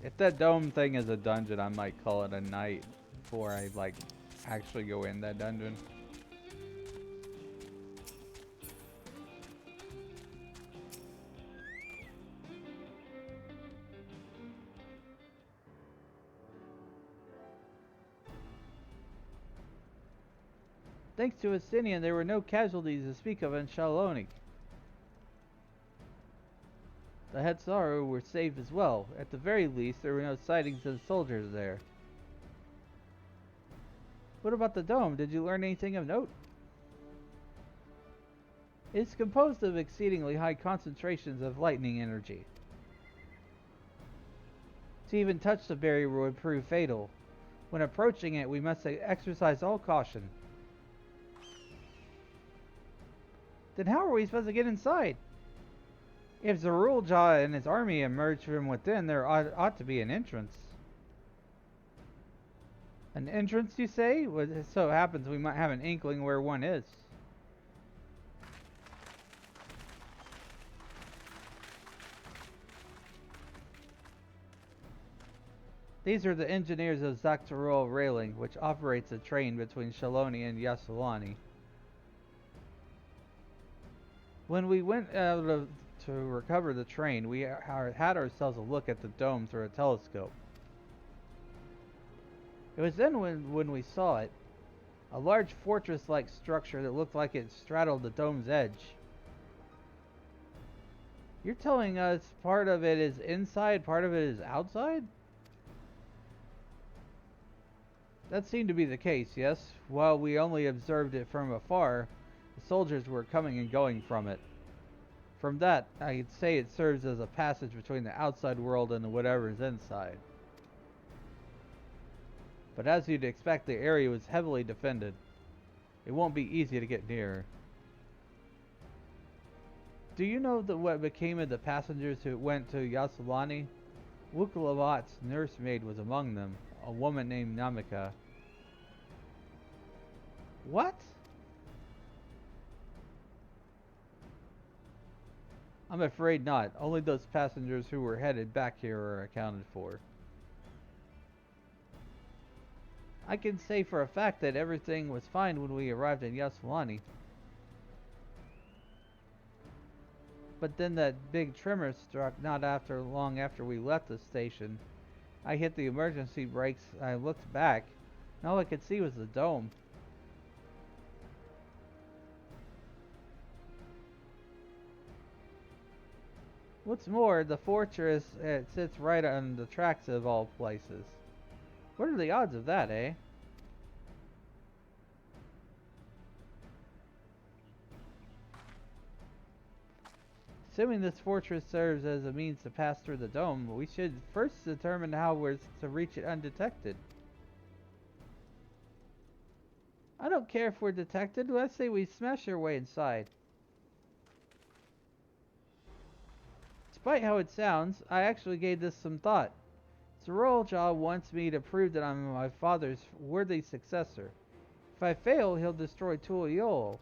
If that dome thing is a dungeon, I might call it a night before I, like, actually go in that dungeon. Thanks to Asinian, there were no casualties to speak of in Shaloni. The Hetzaru were safe as well. At the very least, there were no sightings of soldiers there. What about the dome? Did you learn anything of note? It's composed of exceedingly high concentrations of lightning energy. To even touch the barrier would prove fatal. When approaching it, we must exercise all caution. Then how are we supposed to get inside? If Zerul Jah and his army emerge from within, there ought to be an entrance. An entrance, you say? Well, it so happens we might have an inkling where one is. These are the engineers of Zaktarol Railing, which operates a train between Shaloni and Yasulani. When we went out to recover the train, we had ourselves a look at the dome through a telescope. It was then when we saw it, a large fortress-like structure that looked like it straddled the dome's edge. You're telling us part of it is inside, part of it is outside? That seemed to be the case, yes. While we only observed it from afar, the soldiers were coming and going from it. From that, I'd say it serves as a passage between the outside world and whatever is inside. but as you'd expect, the area was heavily defended. It won't be easy to get near. Do you know what became of the passengers who went to Yasselani? Wukalavat's nursemaid was among them, a woman named Namika. What? I'm afraid not. Only those passengers who were headed back here are accounted for. I can say for a fact that everything was fine when we arrived in Yasselani. But then that big tremor struck not long after we left the station. I hit the emergency brakes, I looked back, and all I could see was the dome. What's more, the fortress sits right on the tracks of all places. What are the odds of that, eh? Assuming this fortress serves as a means to pass through the dome, we should first determine how we're to reach it undetected. I don't care if we're detected. Let's say we smash our way inside. Despite how it sounds, I actually gave this some thought. Zorolja wants me to prove that I'm my father's worthy successor. If I fail, he'll destroy Tuliol.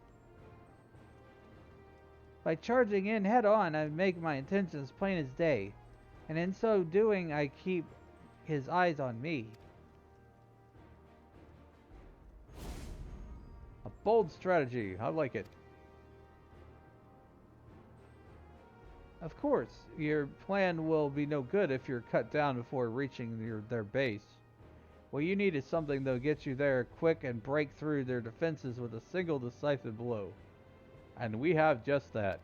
By charging in head-on, I make my intentions plain as day, and in so doing, I keep his eyes on me. A bold strategy. I like it. Of course, your plan will be no good if you're cut down before reaching their base. What you need is something that'll get you there quick and break through their defenses with a single decisive blow. And we have just that.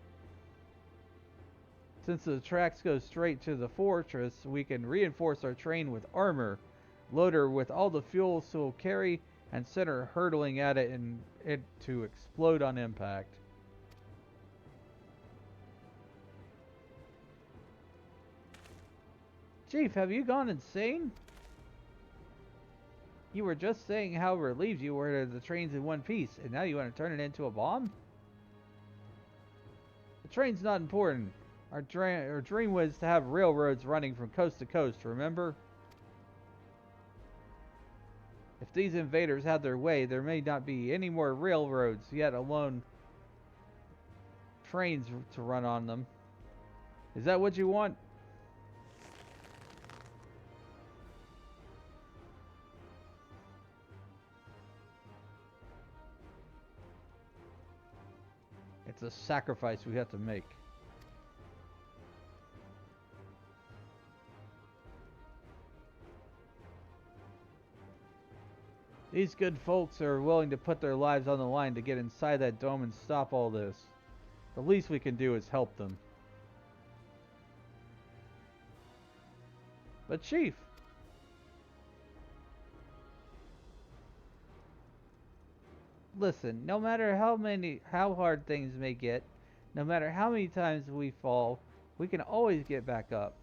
Since the tracks go straight to the fortress, we can reinforce our train with armor, load her with all the fuel so we'll carry, and send her hurtling at it and it to explode on impact. Chief, have you gone insane? You were just saying how relieved you were that the train's in one piece, and now you want to turn it into a bomb? The train's not important. Our dream was to have railroads running from coast to coast, remember? If these invaders had their way, there may not be any more railroads, yet alone trains to run on them. Is that what you want? It's a sacrifice we have to make. These good folks are willing to put their lives on the line to get inside that dome and stop all this. The least we can do is help them. But Chief, listen, no matter how hard things may get, no matter how many times we fall, we can always get back up.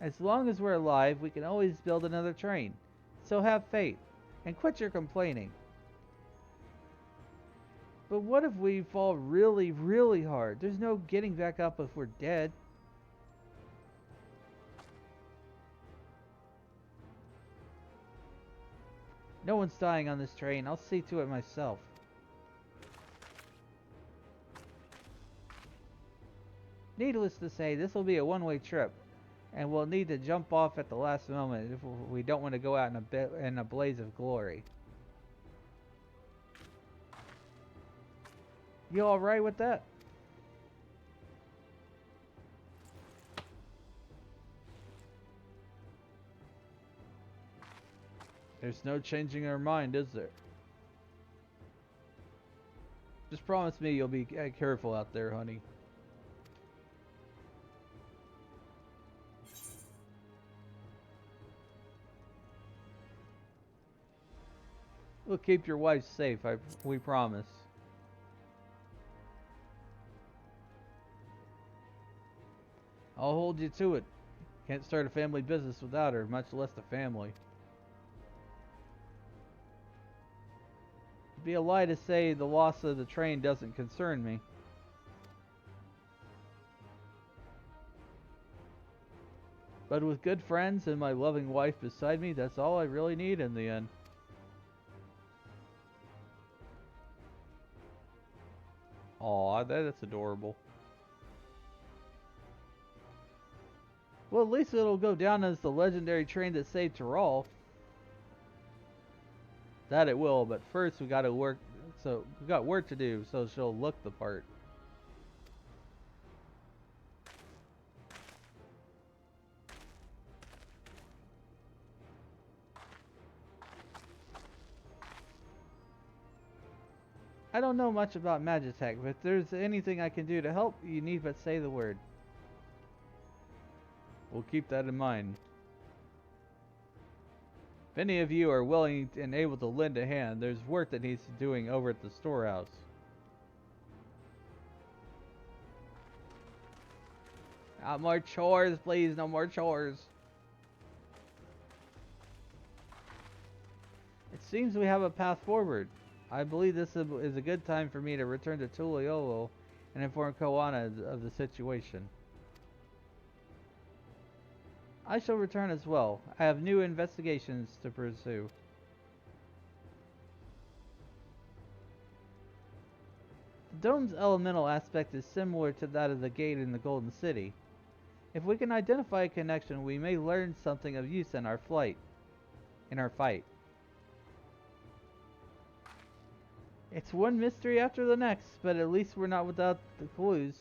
As long as we're alive, we can always build another train. So have faith, and quit your complaining. But what if we fall really, really hard? There's no getting back up if we're dead. No one's dying on this train. I'll see to it myself. Needless to say, this will be a one-way trip, and we'll need to jump off at the last moment if we don't want to go out in a blaze of glory. You alright with that? There's no changing our mind, is there? Just promise me you'll be careful out there, honey. We'll keep your wife safe, we promise. I'll hold you to it. Can't start a family business without her, much less the family. It'd be a lie to say the loss of the train doesn't concern me. But with good friends and my loving wife beside me, that's all I really need in the end. Aw, that's adorable. Well, at least it'll go down as the legendary train that saved Tyrol. That it will, but first we got work to do, so she'll look the part. I don't know much about Magitech, but if there's anything I can do to help, you need but say the word. We'll keep that in mind. If any of you are willing and able to lend a hand, there's work that needs doing over at the storehouse. Not more chores, please. No more chores. It seems we have a path forward. I believe this is a good time for me to return to Tuliolo and inform Koana of the situation. I shall return as well. I have new investigations to pursue. The dome's elemental aspect is similar to that of the gate in the Golden City. If we can identify a connection, we may learn something of use in our fight. It's one mystery after the next, but at least we're not without the clues.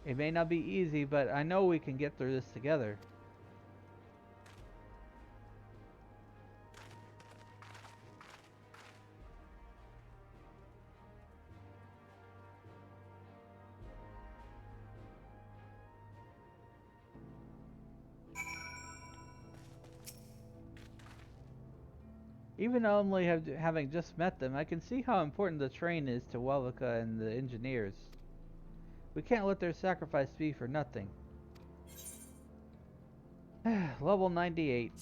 It may not be easy, but I know we can get through this together. Even only having just met them, I can see how important the train is to Walika and the engineers. We can't let their sacrifice be for nothing. Level 98.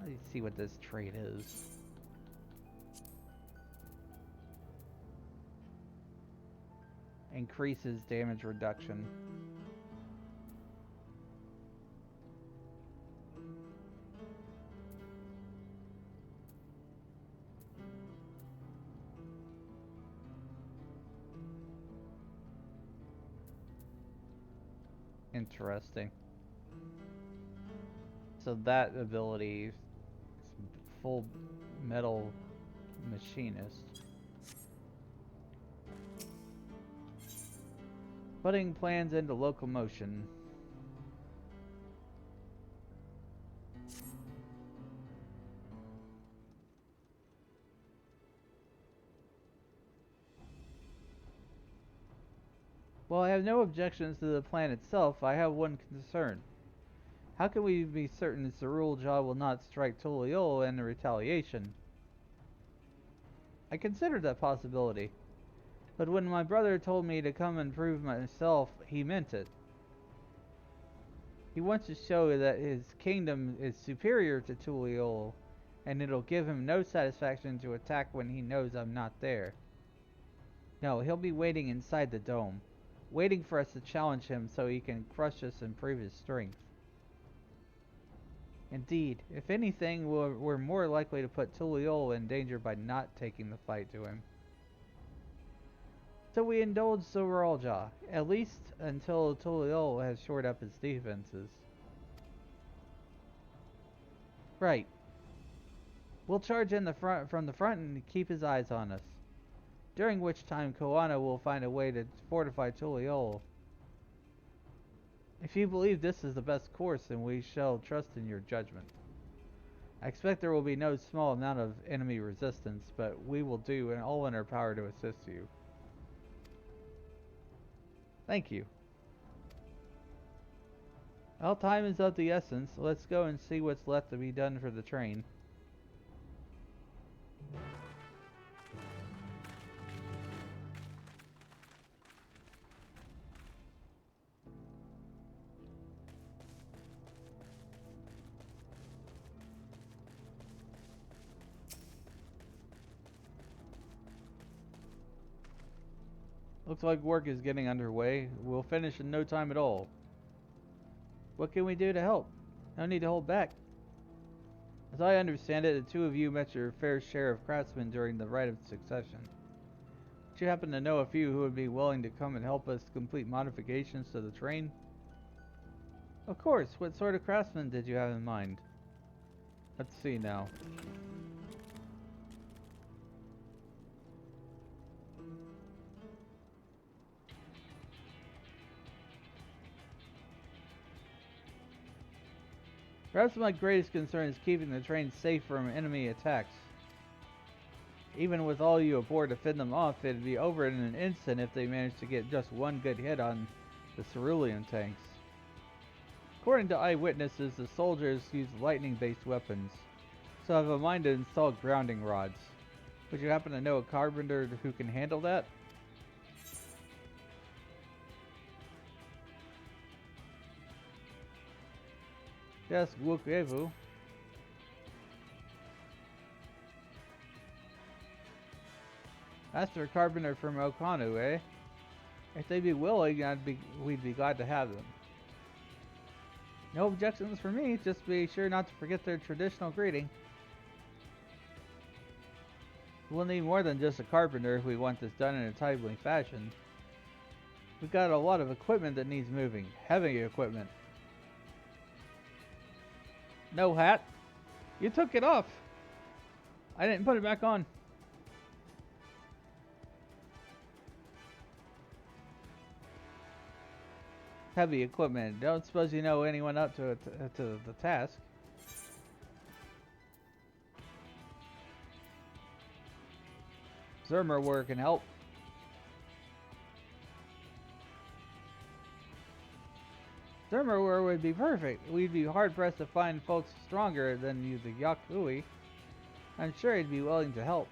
Let's see what this trait is. Increases damage reduction. Interesting. So that ability is full metal machinist. Putting plans into locomotion. While I have no objections to the plan itself, I have one concern. How can we be certain Zerul Jaw will not strike Tuliol in retaliation? I considered that possibility. But when my brother told me to come and prove myself, he meant it. He wants to show that his kingdom is superior to Tuliol, and it'll give him no satisfaction to attack when he knows I'm not there. No, he'll be waiting inside the dome, waiting for us to challenge him so he can crush us and prove his strength. Indeed, if anything, we're more likely to put Tuliol in danger by not taking the fight to him. So we indulge Zoralja, at least until Tuliol has shored up his defenses. Right. We'll charge in from the front and keep his eyes on us. During which time Koana will find a way to fortify Tuliol. If you believe this is the best course, then we shall trust in your judgment. I expect there will be no small amount of enemy resistance, but we will do all in our power to assist you. Thank you. Well, time is of the essence. Let's go and see what's left to be done for the train. Looks like work is getting underway. We'll finish in no time at all. What can we do to help? No need to hold back. As I understand it, the two of you met your fair share of craftsmen during the Rite of Succession. Do you happen to know a few who would be willing to come and help us complete modifications to the train? Of course. What sort of craftsmen did you have in mind? Let's see now. Perhaps my greatest concern is keeping the train safe from enemy attacks. Even with all you aboard to fend them off, it'd be over in an instant if they managed to get just one good hit on the cerulean tanks. According to eyewitnesses, the soldiers used lightning-based weapons, so I have a mind to install grounding rods. Would you happen to know a carpenter who can handle that? Yes, Wukevu. Master carpenter from Okanu, eh? If they'd be willing, we'd be glad to have them. No objections for me, just be sure not to forget their traditional greeting. We'll need more than just a carpenter if we want this done in a timely fashion. We've got a lot of equipment that needs moving. Heavy equipment. No hat. You took it off. I didn't put it back on. Heavy equipment. Don't suppose you know anyone up to the task. Zermerware can help. Zermerware would be perfect. We'd be hard pressed to find folks stronger than you, the Yakui. I'm sure he'd be willing to help.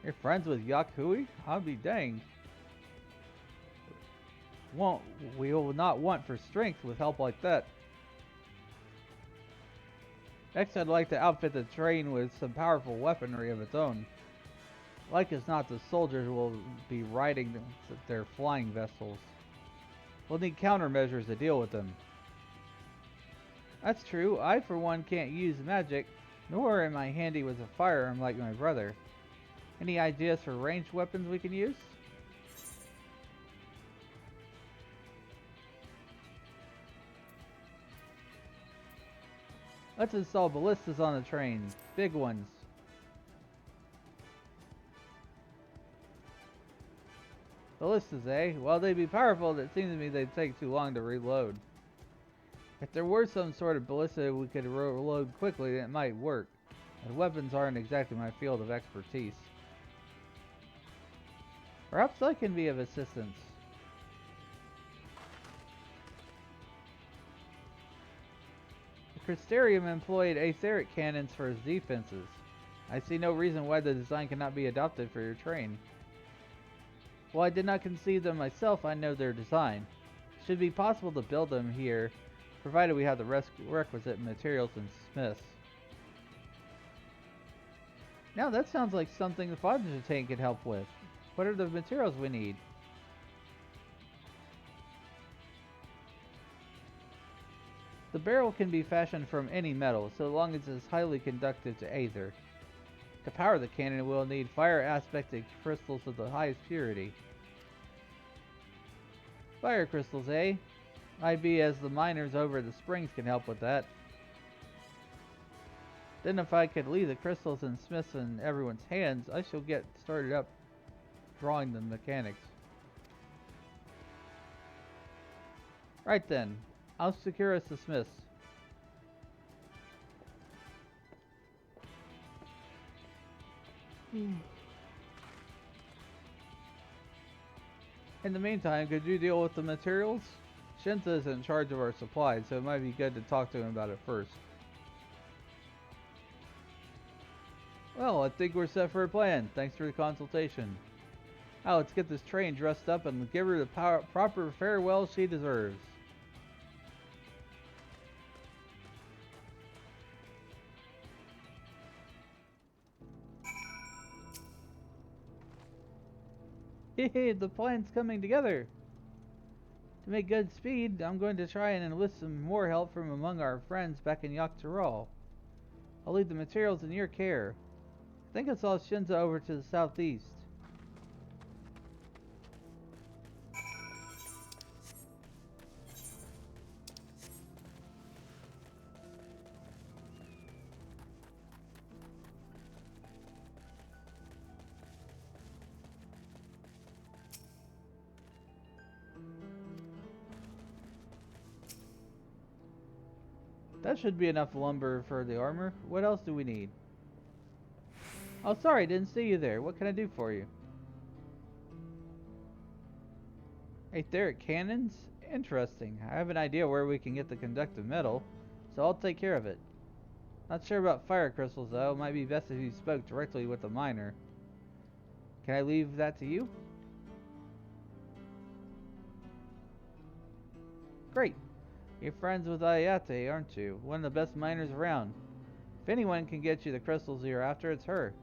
You're friends with Yakui? I'll be danged. We will not want for strength with help like that. Next, I'd like to outfit the train with some powerful weaponry of its own. Like as not, the soldiers will be riding their flying vessels. We'll need countermeasures to deal with them. That's true. I, for one, can't use magic, nor am I handy with a firearm like my brother. Any ideas for ranged weapons we can use? Let's install ballistas on the train. Big ones. Ballistas, eh? While they'd be powerful, it seems to me they'd take too long to reload. If there were some sort of ballista we could reload quickly, it might work. But weapons aren't exactly my field of expertise. Perhaps I can be of assistance. The Crystarium employed aetheric cannons for its defenses. I see no reason why the design cannot be adopted for your train. While I did not conceive them myself, I know their design. It should be possible to build them here, provided we have the requisite materials and smiths. Now that sounds like something the Father Tank could help with. What are the materials we need? The barrel can be fashioned from any metal, so long as it is highly conductive to aether. To power the cannon, we'll need fire-aspected crystals of the highest purity. Fire crystals, eh? Might be as the miners over at the springs can help with that. Then if I could leave the crystals and smiths in everyone's hands, I shall get started up drawing the mechanics. Right then, I'll secure us the smiths. In the meantime, could you deal with the materials? Shinta is in charge of our supplies, so it might be good to talk to him about it first. Well, I think we're set for a plan. Thanks for the consultation. Now let's get this train dressed up and give her the proper farewell she deserves. Hehe, the plan's coming together. To make good speed, I'm going to try and enlist some more help from among our friends back in Yaktarol. I'll leave the materials in your care. I think I saw Shinza over to the southeast. That should be enough lumber for the armor. What else do we need? Oh, sorry, didn't see you there. What can I do for you? Etheric cannons? Interesting. I have an idea where we can get the conductive metal, so I'll take care of it. Not sure about fire crystals, though. It might be best if you spoke directly with the miner. Can I leave that to you? Great. You're friends with Ayate, aren't you? One of the best miners around. If anyone can get you the crystals you're after, it's her.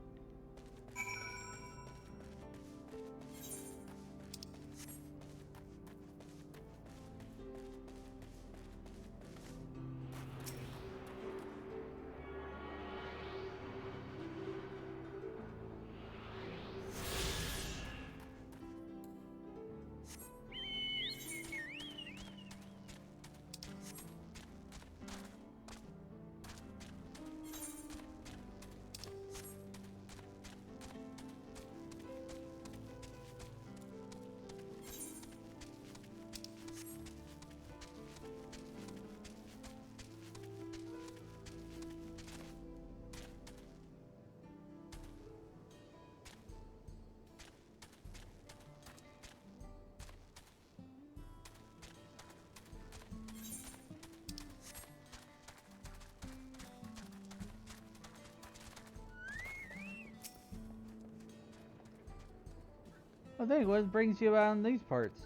Well, then, what brings you around these parts?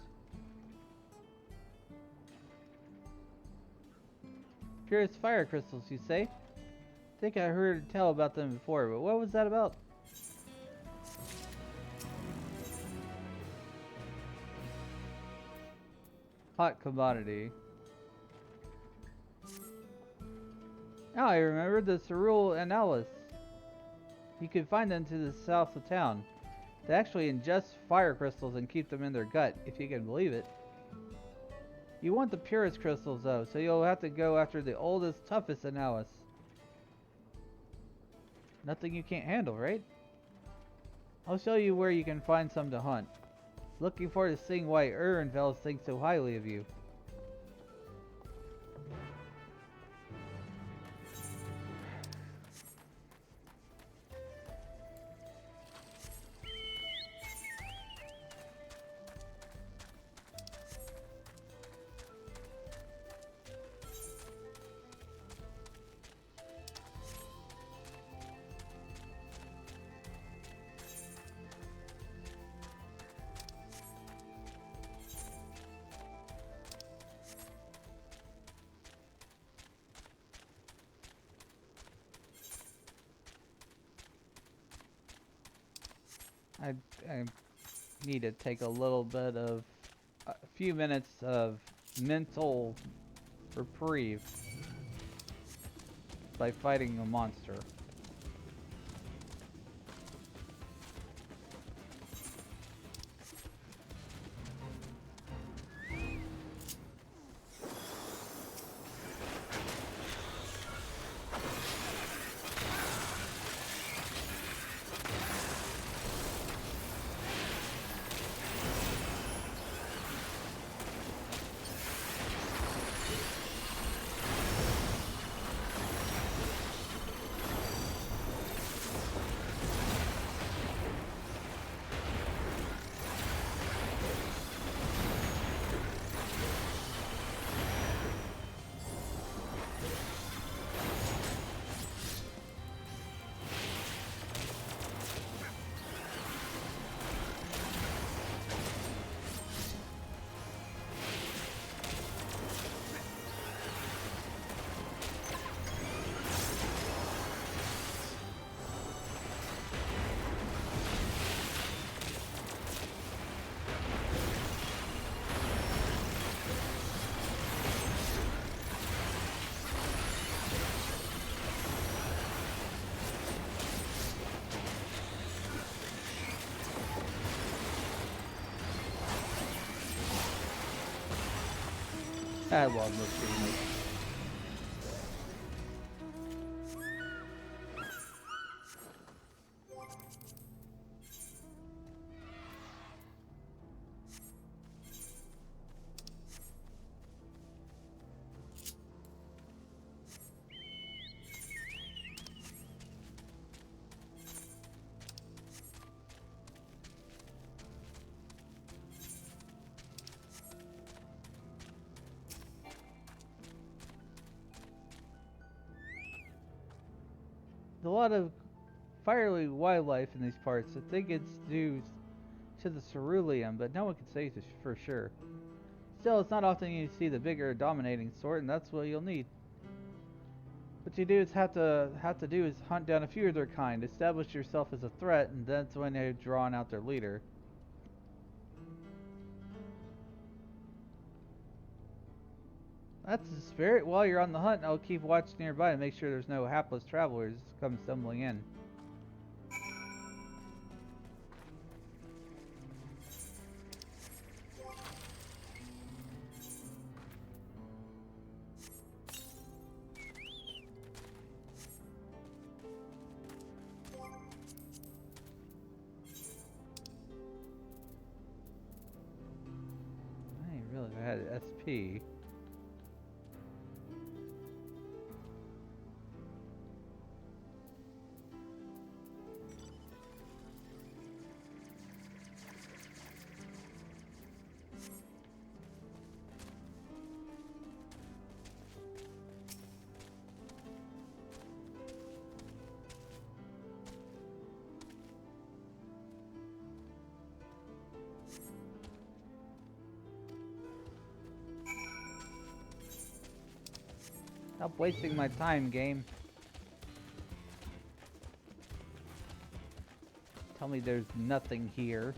Purest fire crystals, you say? I think I heard tell about them before, but what was that about? Hot commodity. Now I remember the Cerule Analysts. You can find them to the south of town. They actually ingest fire crystals and keep them in their gut, if you can believe it. You want the purest crystals though, so you'll have to go after the oldest, toughest Analysts. Nothing you can't handle, right? I'll show you where you can find some to hunt. Looking forward to seeing why Ehrenfels thinks so highly of you. I need to take a little bit of a few minutes of mental reprieve by fighting a monster. I love machine. There's a lot of fiery wildlife in these parts. I think it's due to the cerulean, but no one can say for sure. Still, it's not often you see the bigger dominating sort, and that's what you'll need. What you do is have to do is hunt down a few of their kind, establish yourself as a threat, and that's when they're drawing out their leader. That's the spirit. While you're on the hunt, I'll keep watch nearby and make sure there's no hapless travelers come stumbling in. I ain't really had SP. Stop wasting my time, game. Tell me there's nothing here.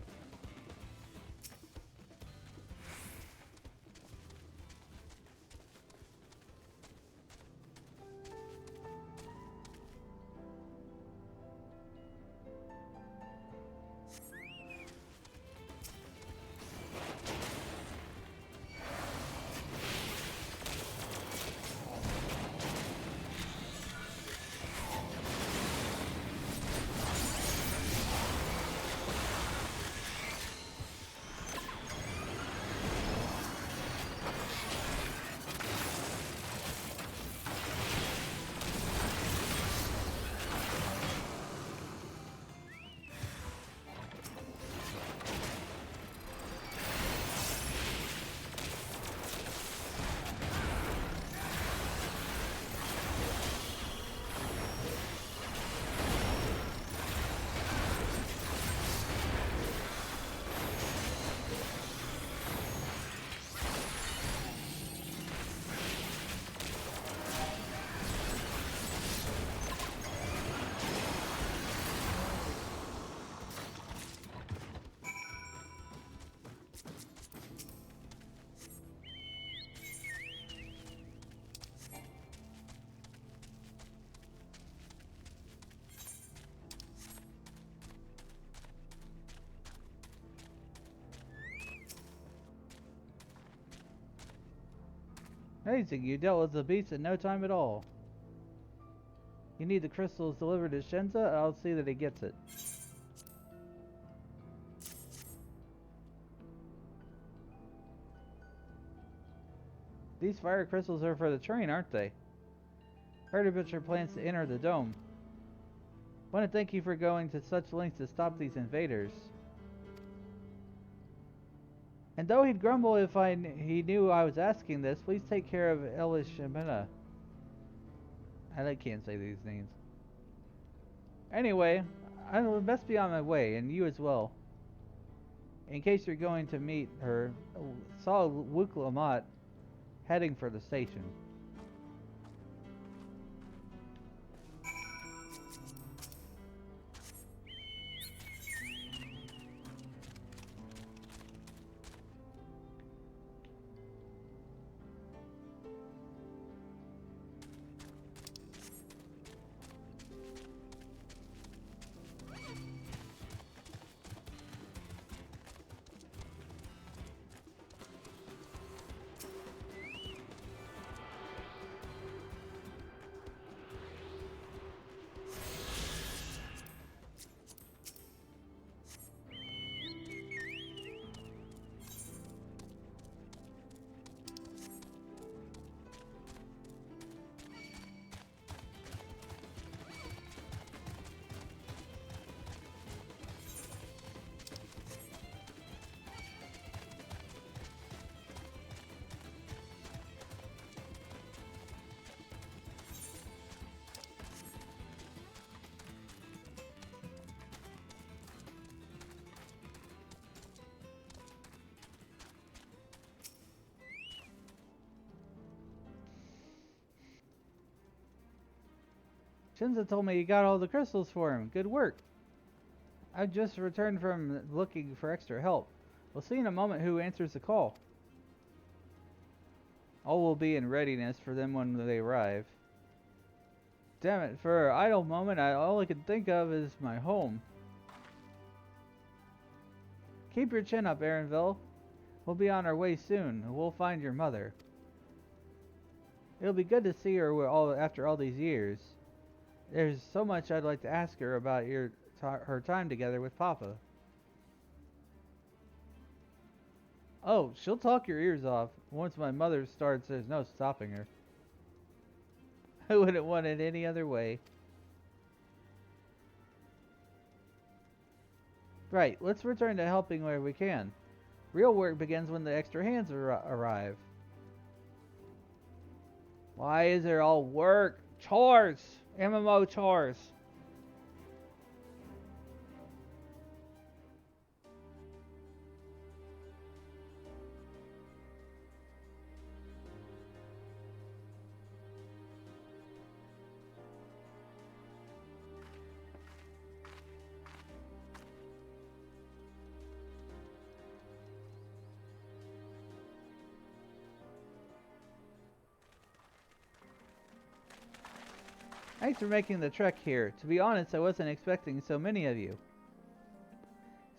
Amazing, you dealt with the beast in no time at all. You need the crystals delivered to Shenza, and I'll see that he gets it. These fire crystals are for the train, aren't they? Heard about your plans to enter the dome. Want to thank you for going to such lengths to stop these invaders. And though he'd grumble if he knew I was asking this, please take care of Elishimina. I can't say these names. Anyway, I best be on my way, and you as well. In case you're going to meet her, saw Wuklamat heading for the station. Shinza told me you got all the crystals for him. Good work. I've just returned from looking for extra help. We'll see in a moment who answers the call. All will be in readiness for them when they arrive. Damn it, for an idle moment, all I can think of is my home. Keep your chin up, Aaronville. We'll be on our way soon. We'll find your mother. It'll be good to see her after all these years. There's so much I'd like to ask her about her time together with Papa. Oh, she'll talk your ears off. Once my mother starts, there's no stopping her. I wouldn't want it any other way. Right, let's return to helping where we can. Real work begins when the extra hands arrive. Why is there all work? Chores! MMO chores! Thanks for making the trek here. To be honest, I wasn't expecting so many of you.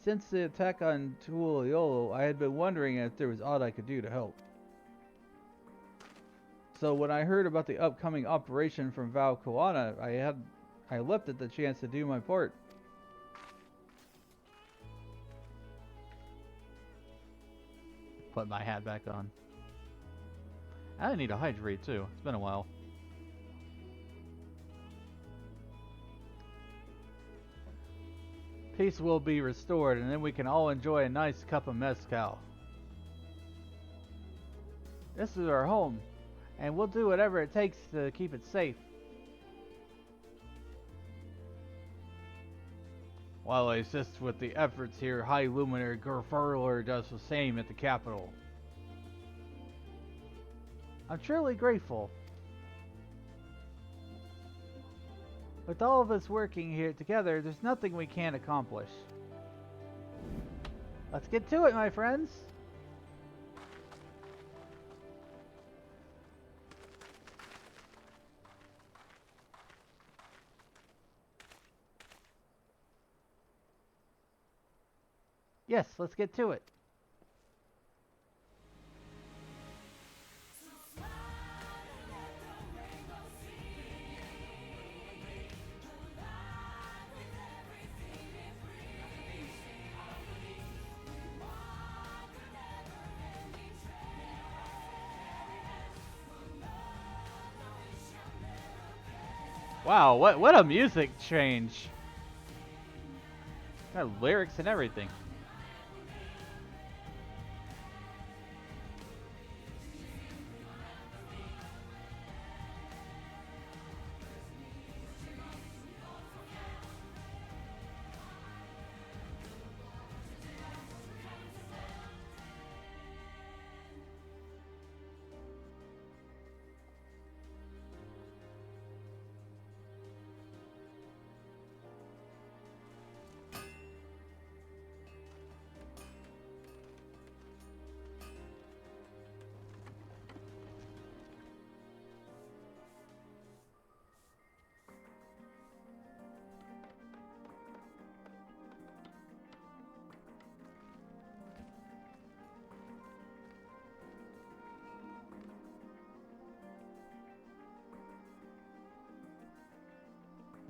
Since the attack on Tuliolo, I had been wondering if there was aught I could do to help. So when I heard about the upcoming operation from Val Koana, I leapt at the chance to do my part. Put my hat back on. I need to hydrate too. It's been a while. Peace will be restored, and then we can all enjoy a nice cup of mezcal. This is our home, and we'll do whatever it takes to keep it safe. While I assist with the efforts here, High Luminary Gerfurler does the same at the capital. I'm truly grateful. With all of us working here together, there's nothing we can't accomplish. Let's get to it, my friends! Yes, let's get to it. Wow, what a music change. Got lyrics and everything.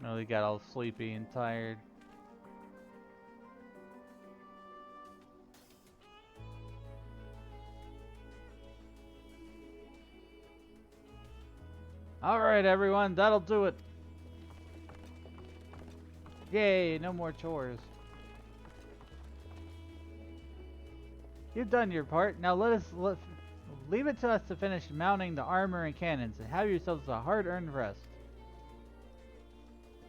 Oh, they got all sleepy and tired. Alright everyone, that'll do it. Yay, no more chores. You've done your part. Now leave it to us to finish mounting the armor and cannons and have yourselves a hard-earned rest.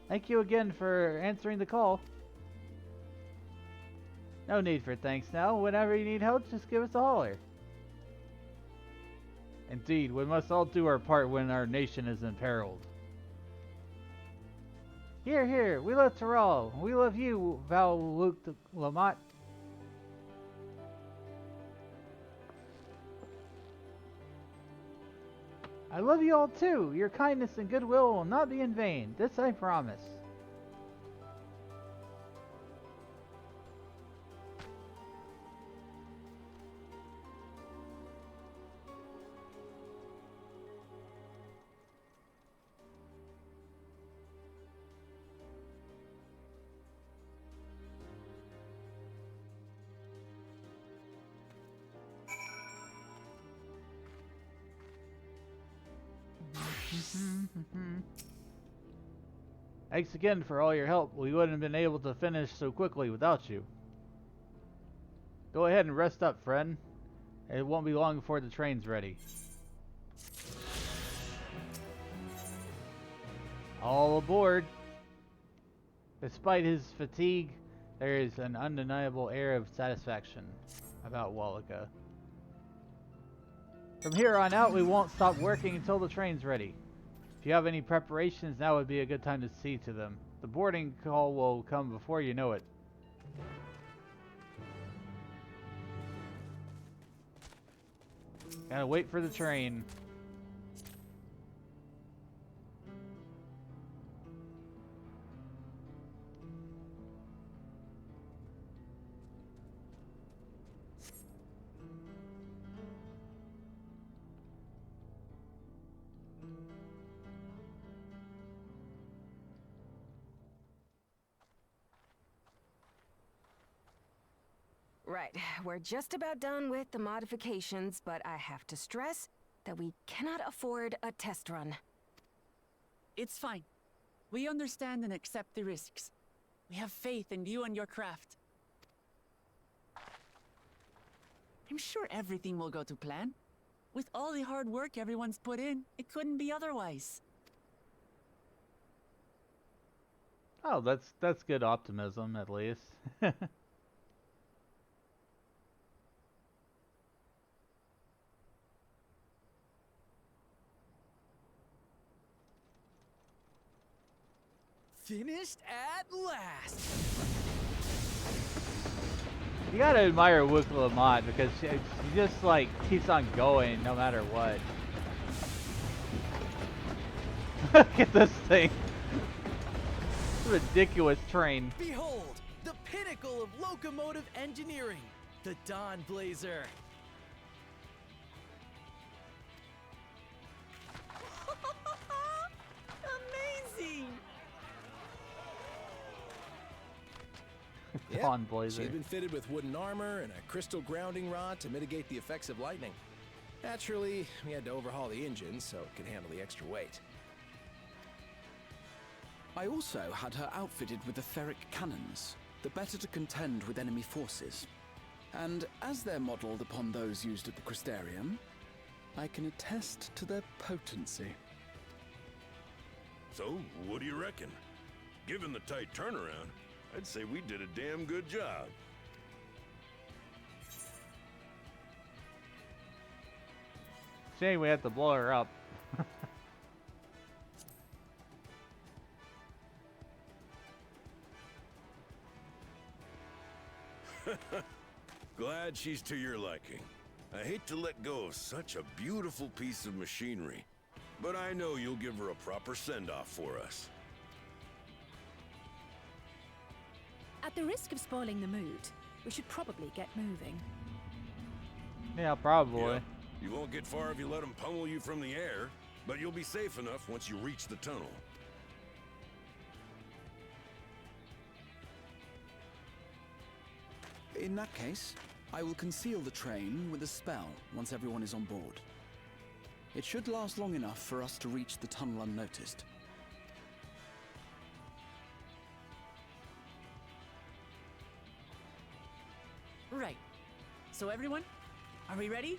Thank you again for answering the call. No need for thanks now. Whenever you need help, just give us a holler. Indeed, we must all do our part when our nation is imperiled. Here, here, we love Tyrell. We love you, Val-Luc Lamont. I love you all too. Your kindness and goodwill will not be in vain. This I promise. Thanks again for all your help. We wouldn't have been able to finish so quickly without you. Go ahead and rest up, friend. It won't be long before the train's ready. All aboard. Despite his fatigue, there is an undeniable air of satisfaction about Walika. From here on out, we won't stop working until the train's ready. If you have any preparations, now would be a good time to see to them. The boarding call will come before you know it. Gotta wait for the train. Right, we're just about done with the modifications, but I have to stress that we cannot afford a test run. It's fine. We understand and accept the risks. We have faith in you and your craft. I'm sure everything will go to plan. With all the hard work everyone's put in, it couldn't be otherwise. Oh, that's good optimism, at least. Finished at last! You gotta admire Luc Lamont because she just like keeps on going no matter what. Look at this thing. It's a ridiculous train. Behold, the pinnacle of locomotive engineering, the Dawn Blazer. Amazing! Dawn Blazer. She's been fitted with wooden armor and a crystal grounding rod to mitigate the effects of lightning. Naturally, we had to overhaul the engine so it could handle the extra weight. I also had her outfitted with the ferric cannons, the better to contend with enemy forces. And as they're modelled upon those used at the Crystarium, I can attest to their potency. So, what do you reckon? Given the tight turnaround, I'd say we did a damn good job. Shame we have to blow her up. Glad she's to your liking. I hate to let go of such a beautiful piece of machinery, but I know you'll give her a proper send-off for us. At the risk of spoiling the mood, we should probably get moving. Yeah, probably. Yeah, you won't get far if you let them pummel you from the air, but you'll be safe enough once you reach the tunnel. In that case, I will conceal the train with a spell once everyone is on board. It should last long enough for us to reach the tunnel unnoticed. Right. So everyone, are we ready?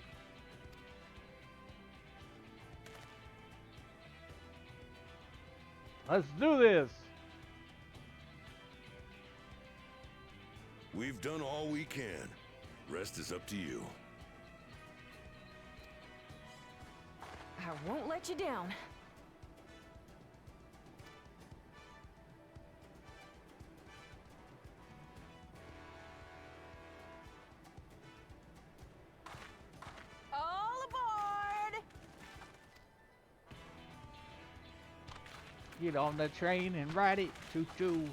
Let's do this! We've done all we can. Rest is up to you. I won't let you down. Get on the train and ride it. Choo-choo.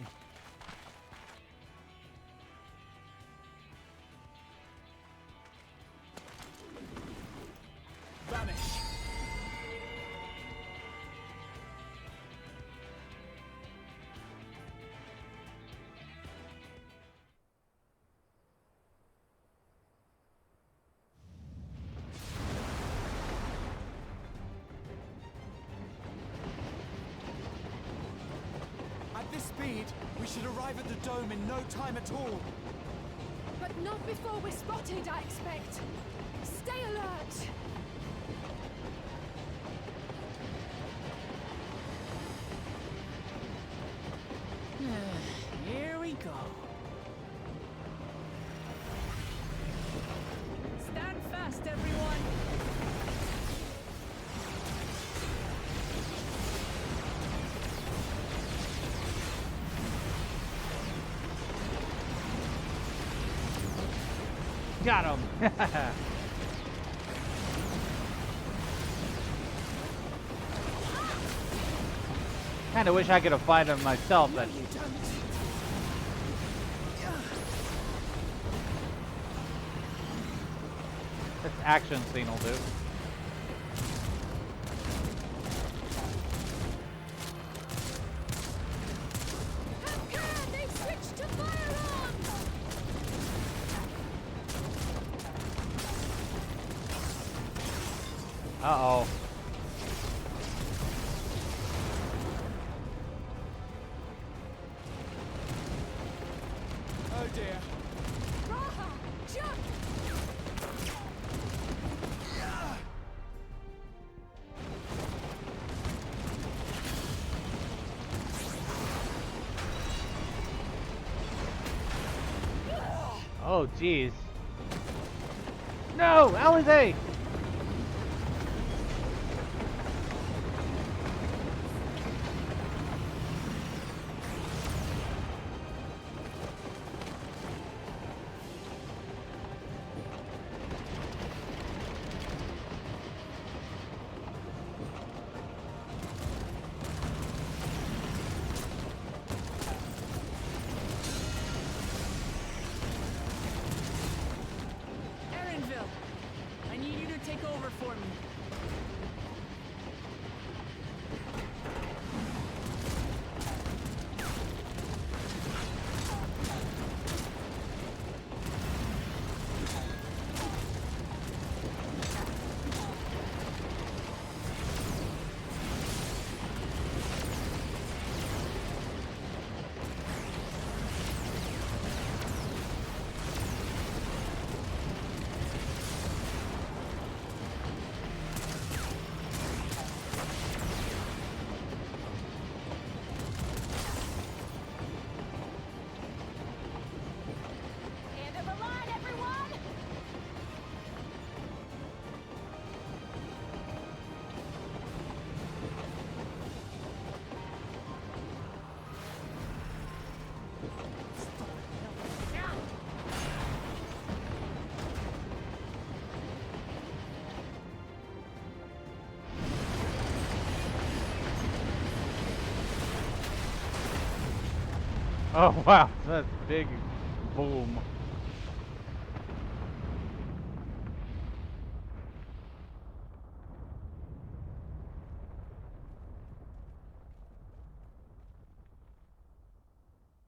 Vanish. At this speed, we should arrive at the dome in no time at all. But not before we're spotted, I expect. Stay alert! Here we go. Stand fast, everyone! Got him. Kinda wish I could have find him myself, but this action scene will do. They've switched to firearms! Uh-oh. Oh dear. Raha, jump! Oh, jeez. No! Alizé! Erenville, I need you to take over for me. End of the line, everyone! Oh, wow. That's big boom.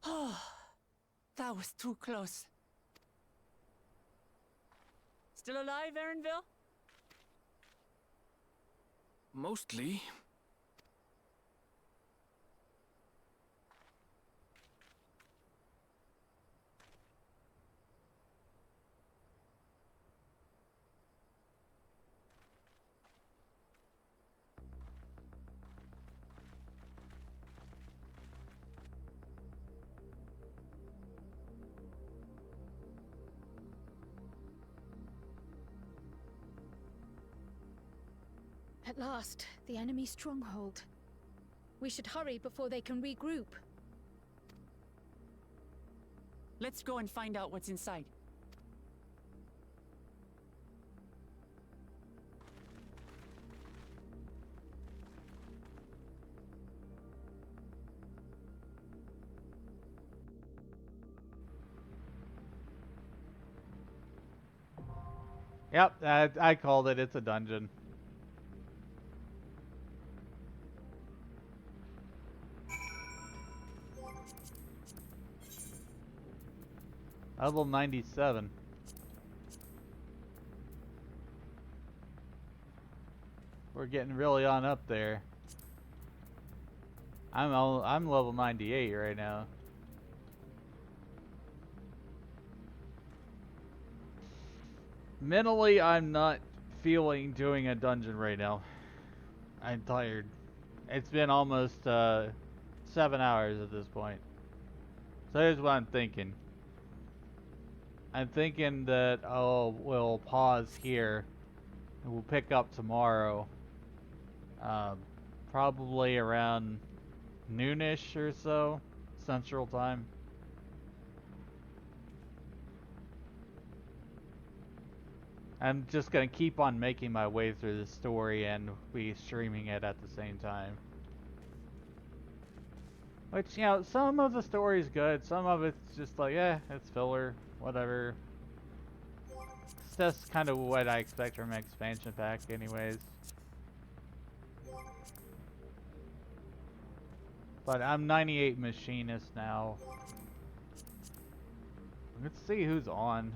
Oh, that was too close. Still alive, Erenville? Mostly. At last, the enemy stronghold. We should hurry before they can regroup. Let's go and find out what's inside. Yep, I called it. It's a dungeon. Level 97. We're getting really on up there. I'm level 98 right now. Mentally, I'm not feeling doing a dungeon right now. I'm tired. It's been almost 7 hours at this point. So here's what I'm thinking. I'm thinking that we'll pause here and we'll pick up tomorrow. Probably around noonish or so, Central Time. I'm just gonna keep on making my way through the story and be streaming it at the same time. Which, you know, some of the story's good, some of it's just like, it's filler, whatever. It's just kind of what I expect from an expansion pack anyways. But I'm 98 machinist now. Let's see who's on.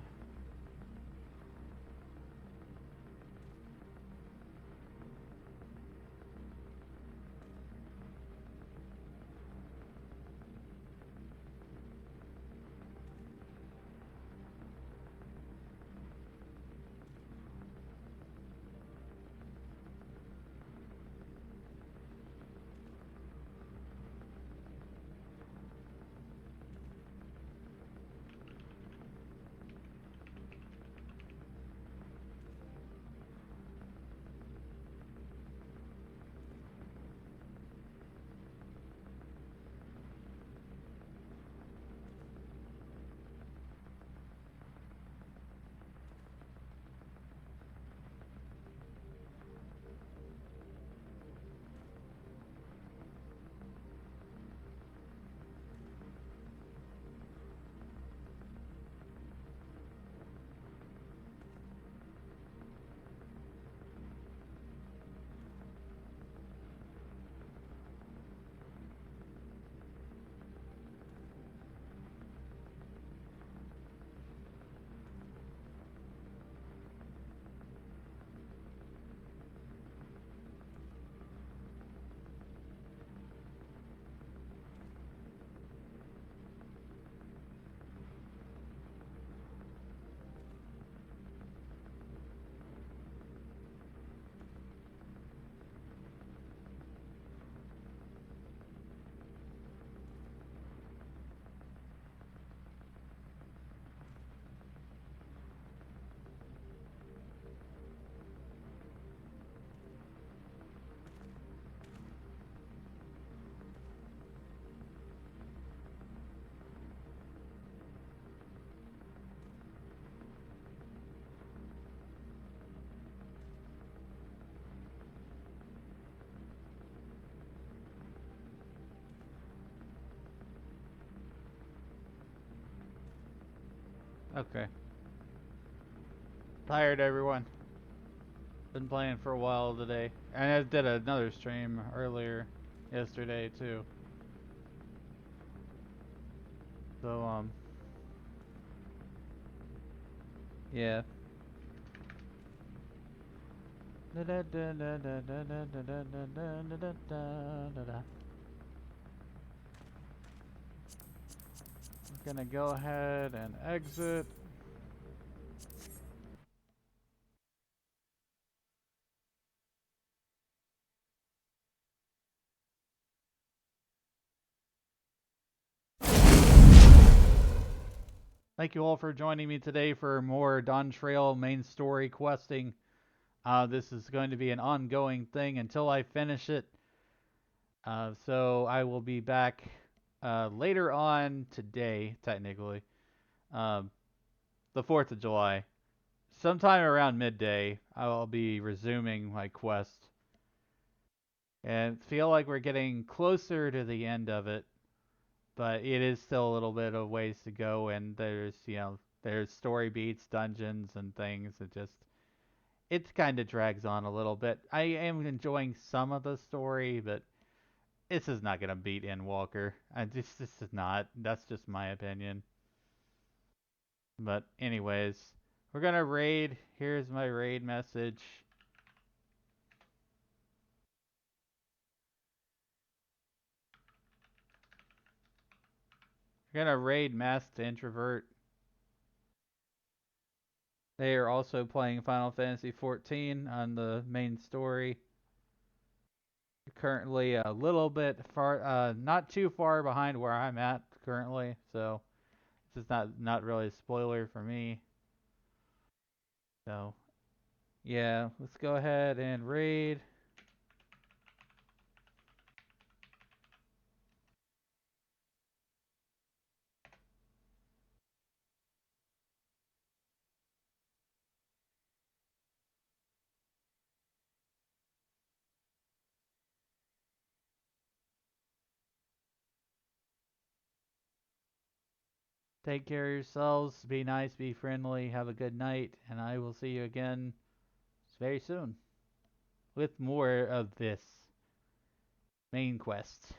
Okay. Tired, everyone. Been playing for a while today. And I did another stream earlier yesterday, too. So, yeah. I'm gonna go ahead and exit. Thank you all for joining me today for more Dawntrail main story questing. This is going to be an ongoing thing until I finish it. So I will be back later on today, technically. The 4th of July. Sometime around midday, I'll be resuming my quest. And feel like we're getting closer to the end of it. But it is still a little bit of ways to go, and there's, there's story beats, dungeons, and things. It just, it kind of drags on a little bit. I am enjoying some of the story, but this is not gonna beat Endwalker. This is not. That's just my opinion. But anyways, we're gonna raid. Here's my raid message. We're gonna raid Masked Introvert. They are also playing Final Fantasy XIV on the main story. Currently a little bit far, not too far behind where I'm at currently, so this is not really a spoiler for me. So, yeah, let's go ahead and raid. Take care of yourselves. Be nice, be friendly, have a good night, and I will see you again very soon with more of this main quest.